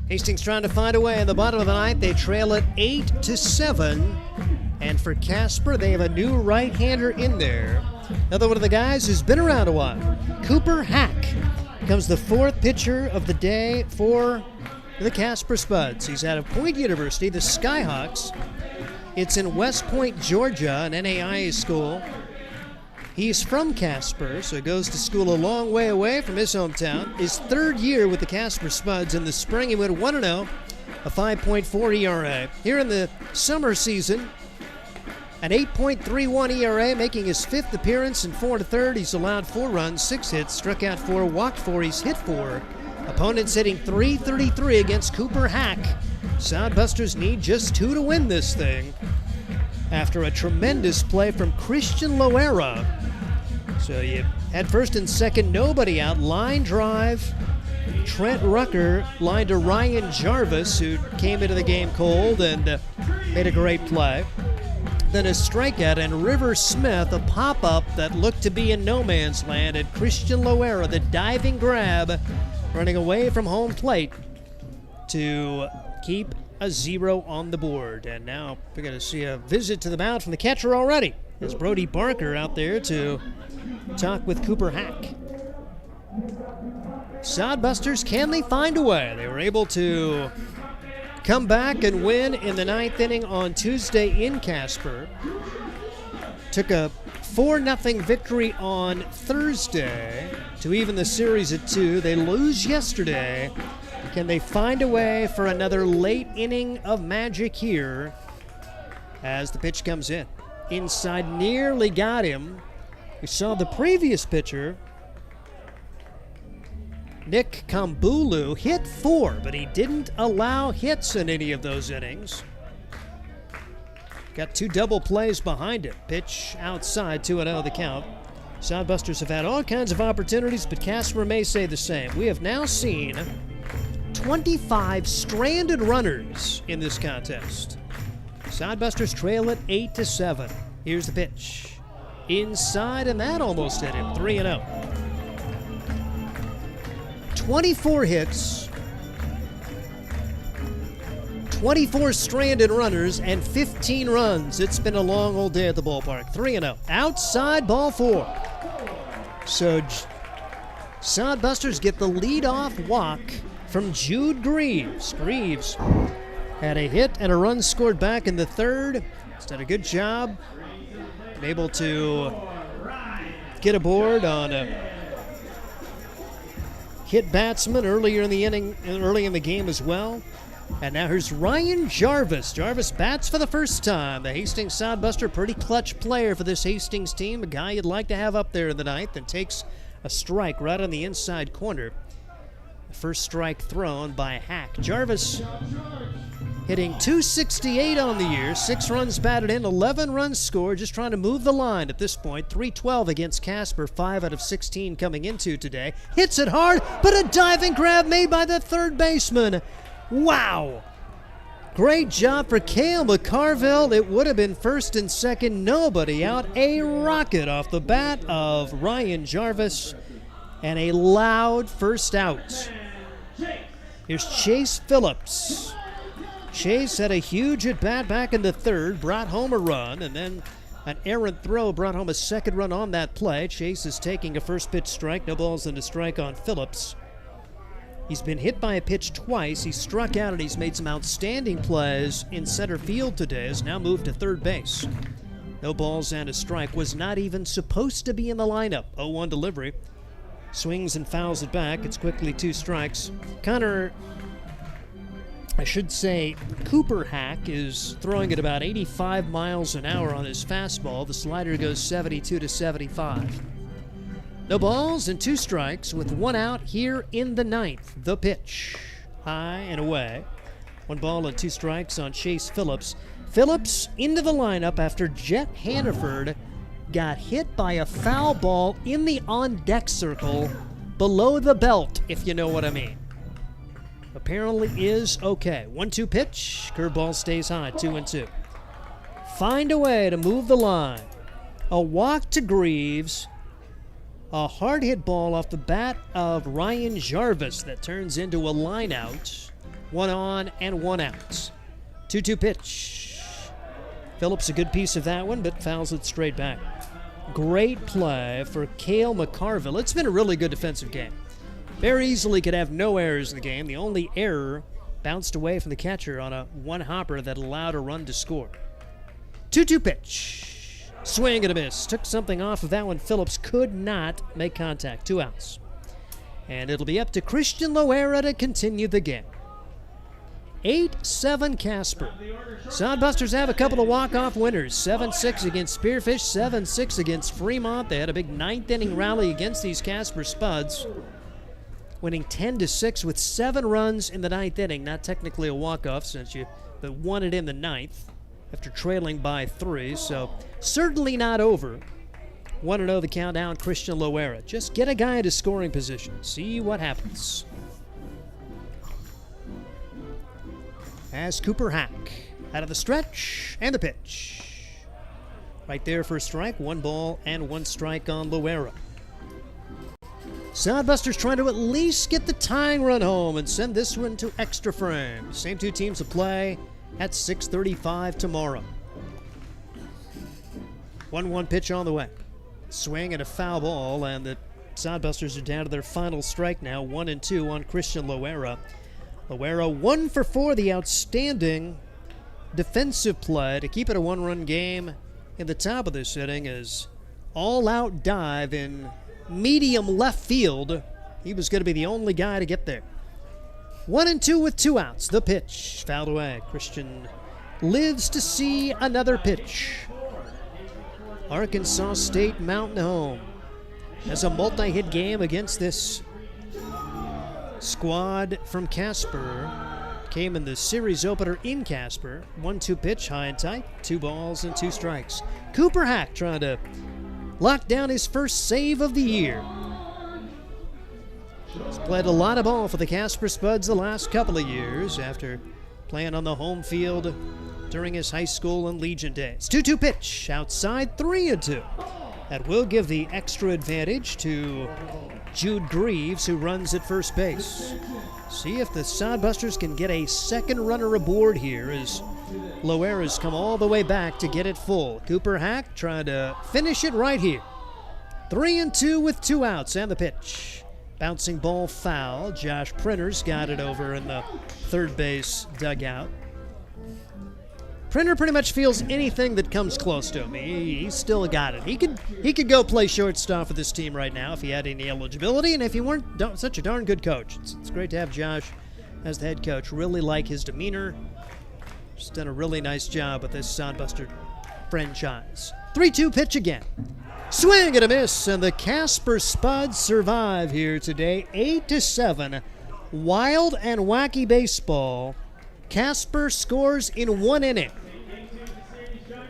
Hastings trying to find a way in the bottom of the ninth. They trail it 8-7. And for Casper, they have a new right-hander in there. Another one of the guys who's been around a while. Cooper Hack becomes the fourth pitcher of the day for the Casper Spuds. He's out of Point University, the Skyhawks. It's in West Point, Georgia, an NAIA school. He's from Casper, so he goes to school a long way away from his hometown. His third year with the Casper Spuds. In the spring, he went 1-0, a 5.4 ERA. Here in the summer season, an 8.31 ERA, making his fifth appearance in 4 1/3. He's allowed 4 runs, 6 hits, struck out 4, walked 4. He's hit 4. Opponents hitting .333 against Cooper Hack. Sodbusters need just 2 to win this thing after a tremendous play from Christian Loera. So you had first and second, nobody out. Line drive. Trent Rucker lined to Ryan Jarvis, who came into the game cold and made a great play. Then a strikeout, and River Smith, a pop-up that looked to be in no man's land, and Christian Loera, the diving grab, running away from home plate to keep a 0 on the board. And now we're going to see a visit to the mound from the catcher already. There's Brody Barker out there to talk with Cooper Hack. Sodbusters, can they find a way? They were able to come back and win in the 9th inning on Tuesday in Casper. Took a 4-0 victory on Thursday to even the series at 2. They lose yesterday. Can they find a way for another late inning of magic here as the pitch comes in? Inside, nearly got him. We saw the previous pitcher, Nick Kambulu, hit 4, but he didn't allow hits in any of those innings. Got 2 double plays behind it. Pitch outside, 2-0 the count. Sodbusters have had all kinds of opportunities, but Casper may say the same. We have now seen 25 stranded runners in this contest. Sodbusters trail it 8-7. Here's the pitch. Inside, and that almost hit him. 3-0. 24 hits, 24 stranded runners, and 15 runs. It's been a long old day at the ballpark. 3-0. Outside, ball 4. So Sodbusters get the leadoff walk from Jude Greaves. Greaves had a hit and a run scored back in the 3rd. He's done a good job. Been able to get aboard on a hit batsman earlier in the inning, early in the game as well. And now here's Ryan Jarvis. Jarvis bats for the first time. The Hastings Sodbuster, pretty clutch player for this Hastings team. A guy you'd like to have up there in the 9th, and takes a strike right on the inside corner. The first strike thrown by Hack. Jarvis hitting .268 on the year, 6 runs batted in, 11 runs scored, just trying to move the line at this point. .312 against Casper, 5 out of 16 coming into today. Hits it hard, but a diving grab made by the third baseman. Wow! Great job for Cale McCarville. It would have been first and second, nobody out. A rocket off the bat of Ryan Jarvis, and a loud first out. Here's Chase Phillips. Chase had a huge at-bat back in the third, brought home a run, and then an errant throw brought home a second run on that play. Chase is taking a first pitch strike, no balls and a strike on Phillips. He's been hit by a pitch twice. He's struck out and he's made some outstanding plays in center field today. Has now moved to third base. No balls and a strike. Was not even supposed to be in the lineup. 0-1 delivery. Swings and fouls it back. It's quickly 2 strikes. Cooper Hack is throwing at about 85 miles an hour on his fastball. The slider goes 72 to 75. No balls and 2 strikes with 1 out here in the 9th. The pitch. High and away. 1 ball and 2 strikes on Chase Phillips. Phillips into the lineup after Jet Hannaford got hit by a foul ball in the on-deck circle below the belt, if you know what I mean. Apparently is okay. 1-2 pitch. Curveball stays high. 2-2. Find a way to move the line. A walk to Greaves. A hard hit ball off the bat of Ryan Jarvis that turns into a line out. 1 on and 1 out. 2-2 pitch. Phillips a good piece of that one, but fouls it straight back. Great play for Cale McCarville. It's been a really good defensive game. Very easily could have no errors in the game. The only error bounced away from the catcher on a 1-hopper that allowed a run to score. 2-2 pitch. Swing and a miss. Took something off of that one. Phillips could not make contact. 2 outs. And it'll be up to Christian Loera to continue the game. 8-7 Casper. Sodbusters have a couple of walk-off winners. 7-6 against Spearfish, 7-6 against Fremont. They had a big 9th inning rally against these Casper Spuds, winning 10-6 with 7 runs in the 9th inning. Not technically a walk-off since you won it in the 9th after trailing by 3, so certainly not over. 1-0 the countdown, Christian Loera. Just get a guy into scoring position. See what happens. As Cooper Hack out of the stretch and the pitch. Right there for a strike. 1 ball and 1 strike on Loera. Sodbusters trying to at least get the tying run home and send this one to extra frames. Same 2 teams to play at 6:35 tomorrow. 1-1 pitch on the way. Swing and a foul ball, and the Sodbusters are down to their final strike now. 1-2 on Christian Loera. Loera 1 for 4, the outstanding defensive play to keep it a 1-run game in the top of this inning is all-out dive in medium left field. He was going to be the only guy to get there. 1-2 with 2 outs. The pitch fouled away. Christian lives to see another pitch. Arkansas State Mountain Home has a multi-hit game against this squad from Casper. Came in the series opener in Casper. 1-2 pitch, high and tight. 2 balls and 2 strikes. Cooper Hack trying to lock down his first save of the year. He's played a lot of ball for the Casper Spuds the last couple of years after playing on the home field during his high school and Legion days. 2-2 pitch, outside, 3-2. That will give the extra advantage to Jude Greaves, who runs at first base. See if the Sodbusters can get a second runner aboard here as Loera's come all the way back to get it full. Cooper Hack trying to finish it right here. 3-2 with 2 outs and the pitch. Bouncing ball foul. Josh Printer's got it over in the third base dugout. Printer pretty much feels anything that comes close to him. He's still got it. He could go play shortstop for this team right now if he had any eligibility, and if he weren't such a darn good coach. It's great to have Josh as the head coach. Really like his demeanor. Just done a really nice job with this Sodbuster franchise. 3-2 pitch again. Swing and a miss, and the Casper Spuds survive here today. 8-7. Wild and wacky baseball Casper scores in 1 inning.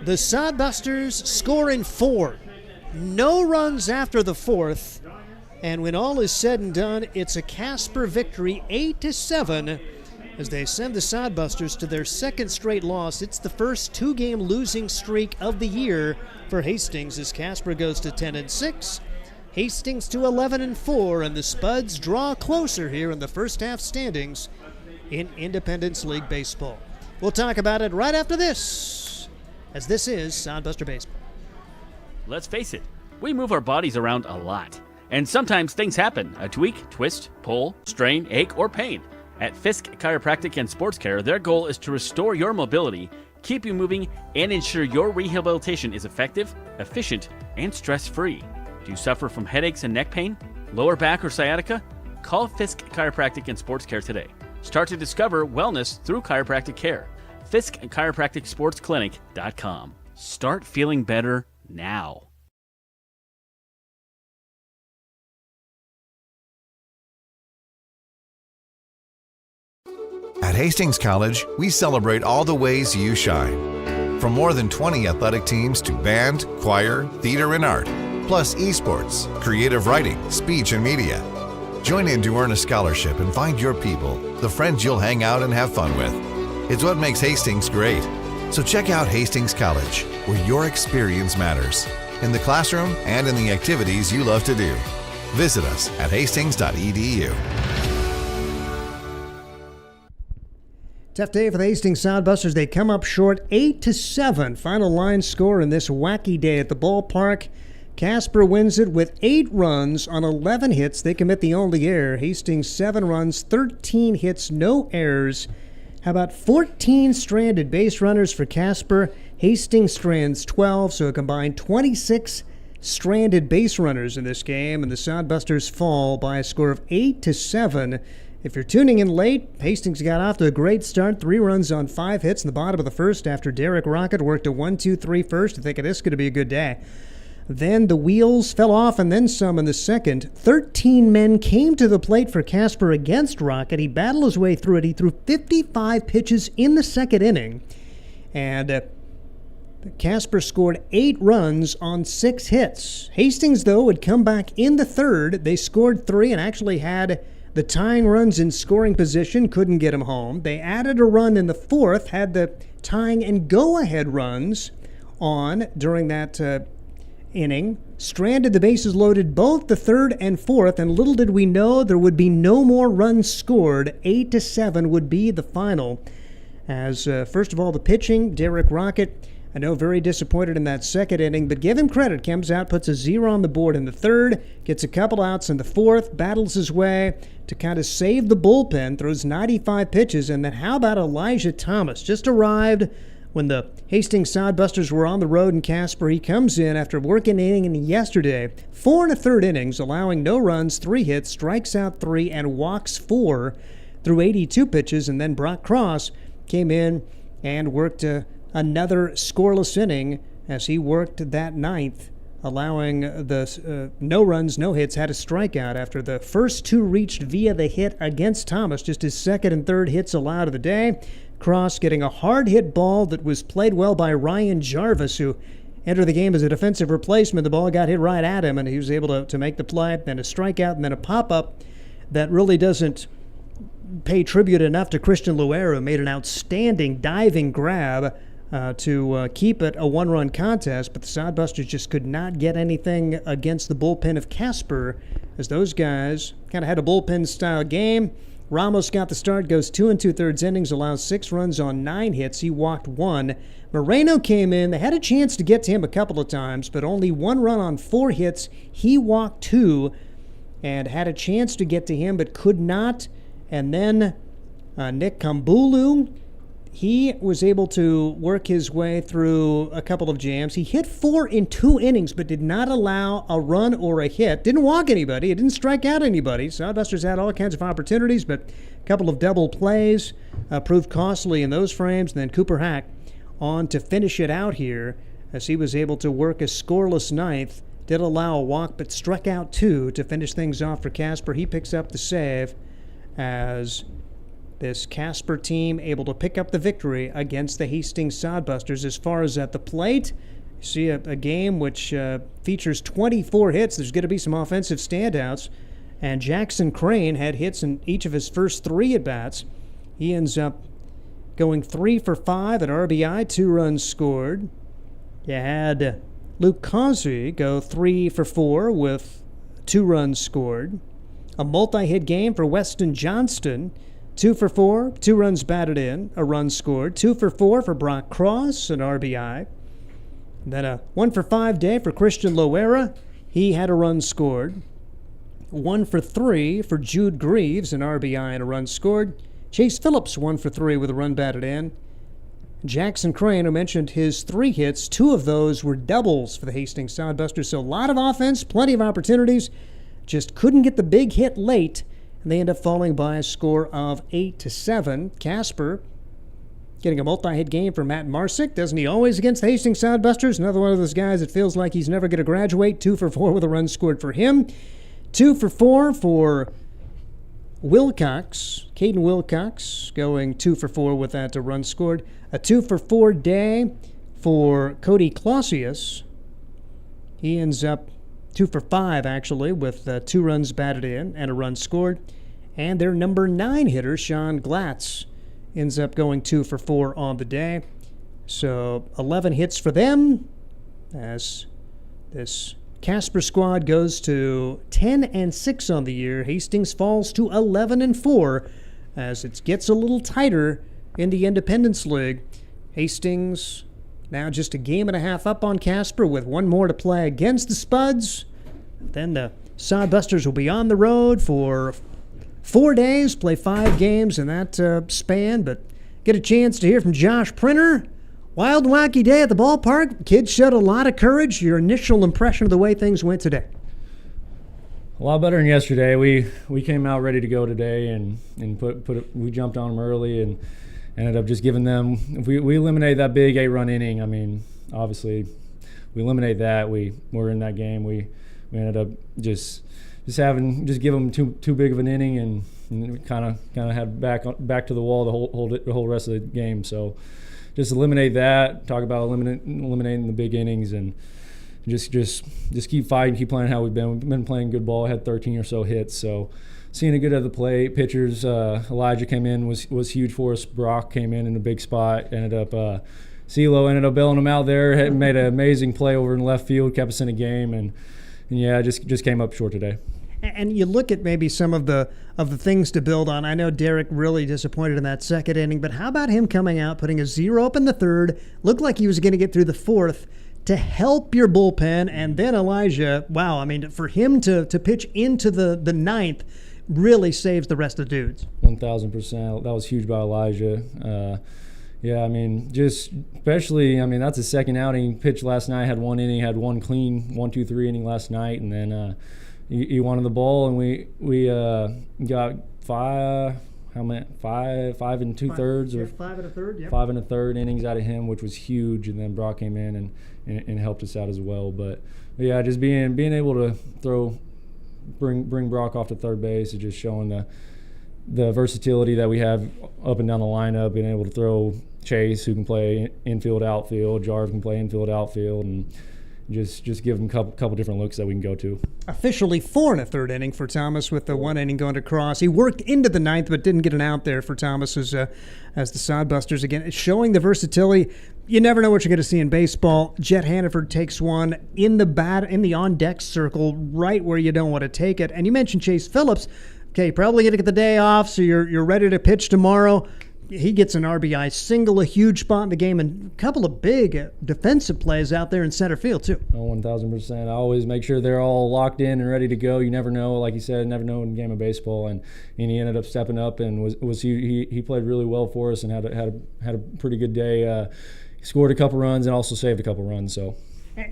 The Sodbusters score in 4. No runs after the 4th. And when all is said and done, it's a Casper victory 8-7 as they send the Sodbusters to their second straight loss. It's the first 2-game losing streak of the year for Hastings as Casper goes to 10-6. Hastings to 11-4, and the Spuds draw closer here in the first half standings in Independence League Baseball. We'll talk about it right after this, as this is Sodbuster Baseball. Let's face it, we move our bodies around a lot. And sometimes things happen, a tweak, twist, pull, strain, ache, or pain. At Fisk Chiropractic and Sports Care, their goal is to restore your mobility, keep you moving, and ensure your rehabilitation is effective, efficient, and stress-free. Do you suffer from headaches and neck pain, lower back or sciatica? Call Fisk Chiropractic and Sports Care today. Start to discover wellness through chiropractic care. Fisk Chiropractic Sports Clinic.com. Start feeling better now. At Hastings College, we celebrate all the ways you shine. From more than 20 athletic teams to band, choir, theater, and art, plus esports, creative writing, speech, and media. Join in to earn a scholarship and find your people, the friends you'll hang out and have fun with. It's what makes Hastings great. So check out Hastings College, where your experience matters, in the classroom and in the activities you love to do. Visit us at hastings.edu. Tough day for the Hastings Sodbusters. They come up short 8-7. Final line score in this wacky day at the ballpark. Casper wins it with 8 runs on 11 hits. They commit the only error. Hastings 7 runs, 13 hits, no errors. How about 14 stranded base runners for Casper? Hastings strands 12, so a combined 26 stranded base runners in this game, and the Sodbusters fall by a score of 8-7. If you're tuning in late, Hastings got off to a great start. 3 runs on 5 hits in the bottom of the first after Derek Rocket worked a 1-2-3 first. I think this is going to be a good day. Then the wheels fell off and then some in the second. 13 men came to the plate for Casper against Rocket. He battled his way through it. He threw 55 pitches in the second inning. And Casper scored 8 runs on 6 hits. Hastings, though, would come back in the third. They scored 3 and actually had the tying runs in scoring position, couldn't get him home. They added a run in the fourth, had the tying and go-ahead runs on during that inning, stranded the bases loaded both the third and fourth, and little did we know there would be no more runs scored. 8-7 would be the final. As first of all, the pitching, Derek Rocket, I know very disappointed in that second inning, but give him credit. Comes out, puts a 0 on the board in the third, gets a couple outs in the fourth, battles his way to kind of save the bullpen, throws 95 pitches, and then how about Elijah Thomas? Just arrived when the Hastings Sodbusters were on the road in Casper. He comes in after working an inning yesterday, 4 1/3 innings, allowing no runs, 3 hits, strikes out 3, and walks 4 through 82 pitches, and then Brock Cross came in and worked another scoreless inning as he worked that ninth, allowing the no runs, no hits, had a strikeout after the first 2 reached via the hit against Thomas, just his second and third hits allowed of the day. Cross getting a hard hit ball that was played well by Ryan Jarvis, who entered the game as a defensive replacement. The ball got hit right at him, and he was able to make the play, then a strikeout, and then a pop-up that really doesn't pay tribute enough to Christian Luero, who made an outstanding diving grab to keep it a 1-run contest, but the Sodbusters just could not get anything against the bullpen of Casper, as those guys kind of had a bullpen-style game. Ramos got the start, goes 2 2/3 innings, allows 6 runs on 9 hits. He walked 1. Moreno came in. They had a chance to get to him a couple of times, but only 1 run on 4 hits. He walked 2 and had a chance to get to him, but could not. And then Nick Kambulu, he was able to work his way through a couple of jams. He hit 4 in 2 innings, but did not allow a run or a hit. Didn't walk anybody. It didn't strike out anybody. Sodbusters had all kinds of opportunities, but a couple of double plays proved costly in those frames. And then Cooper Hack on to finish it out here as he was able to work a scoreless ninth. Did allow a walk, but struck out 2 to finish things off for Casper. He picks up the save as This Casper team able to pick up the victory against the Hastings Sodbusters. As far as at the plate, you see a game which features 24 hits. There's going to be some offensive standouts. And Jackson Crane had hits in each of his first 3 at-bats. He ends up going 3 for 5 at RBI, 2 runs scored. You had Luke Causey go 3 for 4 with 2 runs scored. A multi-hit game for Weston Johnston. 2 for 4, 2 runs batted in, a run scored. 2 for 4 for Brock Cross, an RBI. Then a 1 for 5 day for Christian Loera. He had a run scored. 1 for 3 for Jude Greaves, an RBI and a run scored. Chase Phillips 1 for 3 with a run batted in. Jackson Crane, who mentioned his 3 hits, 2 of those were doubles for the Hastings Sodbusters. So a lot of offense, plenty of opportunities. Just couldn't get the big hit late, and they end up falling by a score of 8-7. Casper getting a multi-hit game for Matt Marsick. Doesn't he always against the Hastings Sodbusters? Another one of those guys that feels like he's never going to graduate. 2 for 4 with a run scored for him. 2 for 4 for Wilcox. Caden Wilcox going 2 for 4 with that run scored. A 2 for 4 day for Cody Clausius. He ends up 2 for 5, actually, with 2 runs batted in and a run scored. And their number 9 hitter, Sean Glatz, ends up going 2 for 4 on the day. So 11 hits for them as this Casper squad goes to 10-6 on the year. Hastings falls to 11-4 as it gets a little tighter in the Independence League. Hastings now just a game and a half up on Casper with 1 more to play against the Spuds. Then the Sodbusters will be on the road for 4 days, play 5 games in that span, but get a chance to hear from Josh Printer. Wild and wacky day at the ballpark. Kids showed a lot of courage. Your initial impression of the way things went today? A lot better than yesterday. We came out ready to go today and we jumped on them early and ended up just giving them. If we eliminated that big 8-run inning, I mean, obviously we eliminated that. We were in that game. We ended up just give them too big of an inning and kind of had back to the wall the whole rest of the game. So just eliminate that. Talk about eliminating the big innings and just keep fighting, keep playing how we've been. We've been playing good ball. Had 13 or so hits. So seeing it good at the plate. Pitchers, Elijah came in was huge for us. Brock came in a big spot. CeeLo ended up bailing him out there. Had made an amazing play over in left field, kept us in a game, and yeah, just came up short today. And you look at maybe some of the things to build on. I know Derek really disappointed in that second inning, but how about him coming out, putting a 0 up in the third, looked like he was going to get through the fourth to help your bullpen, and then Elijah, wow, I mean, for him to pitch into the ninth really saves the rest of the dudes. 1,000%. That was huge by Elijah. Yeah, I mean, especially, that's his second outing. He pitched last night, had 1 inning, had 1 clean 1-2-3 inning last night, and then he wanted the ball, and we got 5 and 2/3 or 5 and a third, yep. 5 1/3 innings out of him, which was huge, and then Brock came in and helped us out as well. But yeah, just being able to bring Brock off to third base is just showing the versatility that we have up and down the lineup, being able to throw Chase, who can play infield, outfield, Jarv can play infield, outfield, and just give them a couple different looks that we can go to. Officially 4 1/3 inning for Thomas, with the 1 inning going to Cross. He worked into the ninth, but didn't get an out there for Thomas as the Sodbusters again. It's showing the versatility. You never know what you're going to see in baseball. Jet Hannaford takes one in the on-deck circle, right where you don't want to take it. And you mentioned Chase Phillips. Okay, probably going to get the day off, so you're ready to pitch tomorrow. He gets an RBI single, a huge spot in the game, and a couple of big defensive plays out there in center field, too. Oh, 1,000%. I always make sure they're all locked in and ready to go. You never know, like you said, never know in a game of baseball. And he ended up stepping up and he played really well for us and had a pretty good day. He scored a couple runs and also saved a couple runs, so.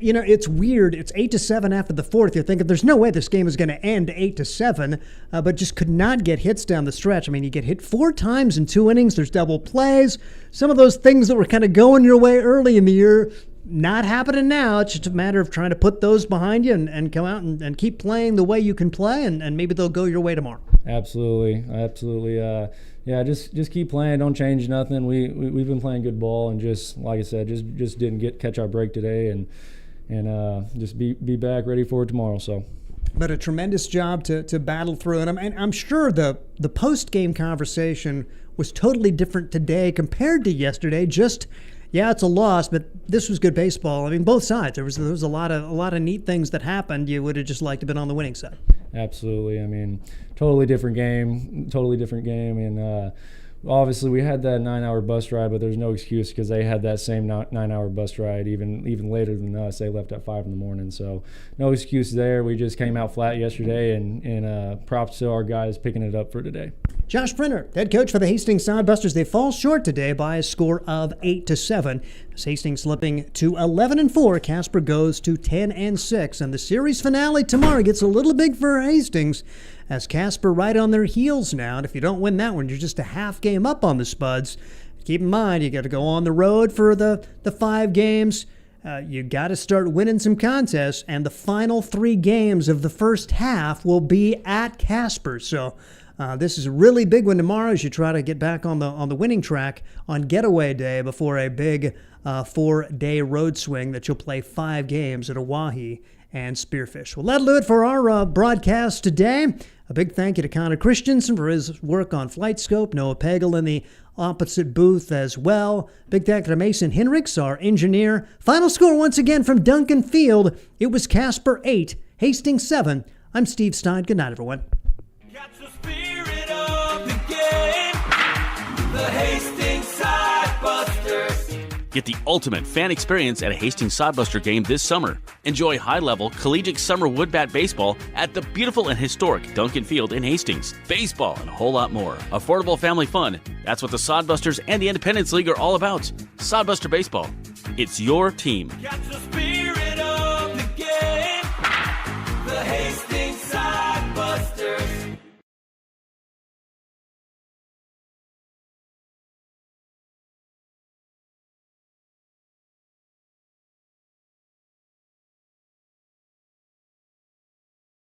You know, it's weird. It's 8-7 after the fourth. You're thinking there's no way this game is going to end 8-7, but just could not get hits down the stretch. I mean, you get hit 4 times in 2 innings. There's double plays. Some of those things that were kind of going your way early in the year not happening now. It's just a matter of trying to put those behind you and come out and keep playing the way you can play, and maybe they'll go your way tomorrow. Absolutely. Yeah, just keep playing. Don't change nothing. We've been playing good ball, and just like I said, just didn't catch our break today, and just be back ready for it tomorrow. So. But a tremendous job to battle through. And I'm sure the post-game conversation was totally different today compared to yesterday. Yeah, it's a loss, but this was good baseball. I mean, both sides. There was a lot of neat things that happened. You would have just liked to have been on the winning side. Absolutely. I mean, totally different game. And obviously we had that 9-hour bus ride, but there's no excuse because they had that same 9-hour bus ride even later than us. They left at 5 in the morning, so no excuse there. We just came out flat yesterday, and props to our guys picking it up for today. Josh Brenner, head coach for the Hastings Sodbusters. They fall short today by a score of 8-7. As Hastings slipping to 11-4, Casper goes to 10-6, and the series finale tomorrow gets a little big for Hastings, as Casper right on their heels now. And if you don't win that one, you're just a half game up on the Spuds. Keep in mind, you got to go on the road for the 5 games. You got to start winning some contests, and the final 3 games of the first half will be at Casper. So this is a really big one tomorrow as you try to get back on the winning track on getaway day before a big 4-day road swing that you'll play 5 games at Oahe and Spearfish. Well, that'll do it for our broadcast today. A big thank you to Connor Christensen for his work on Flight Scope, Noah Pagel in the opposite booth as well. Big thank you to Mason Henricks, our engineer. Final score once again from Duncan Field. It was Casper 8, Hastings 7. I'm Steve Stein. Good night, everyone. Catch the spirit of the game. The Hastings Sodbusters. Get the ultimate fan experience at a Hastings Sodbuster game this summer. Enjoy high-level collegiate summer woodbat baseball at the beautiful and historic Duncan Field in Hastings. Baseball and a whole lot more. Affordable family fun. That's what the Sodbusters and the Independence League are all about. Sodbuster Baseball. It's your team. Catch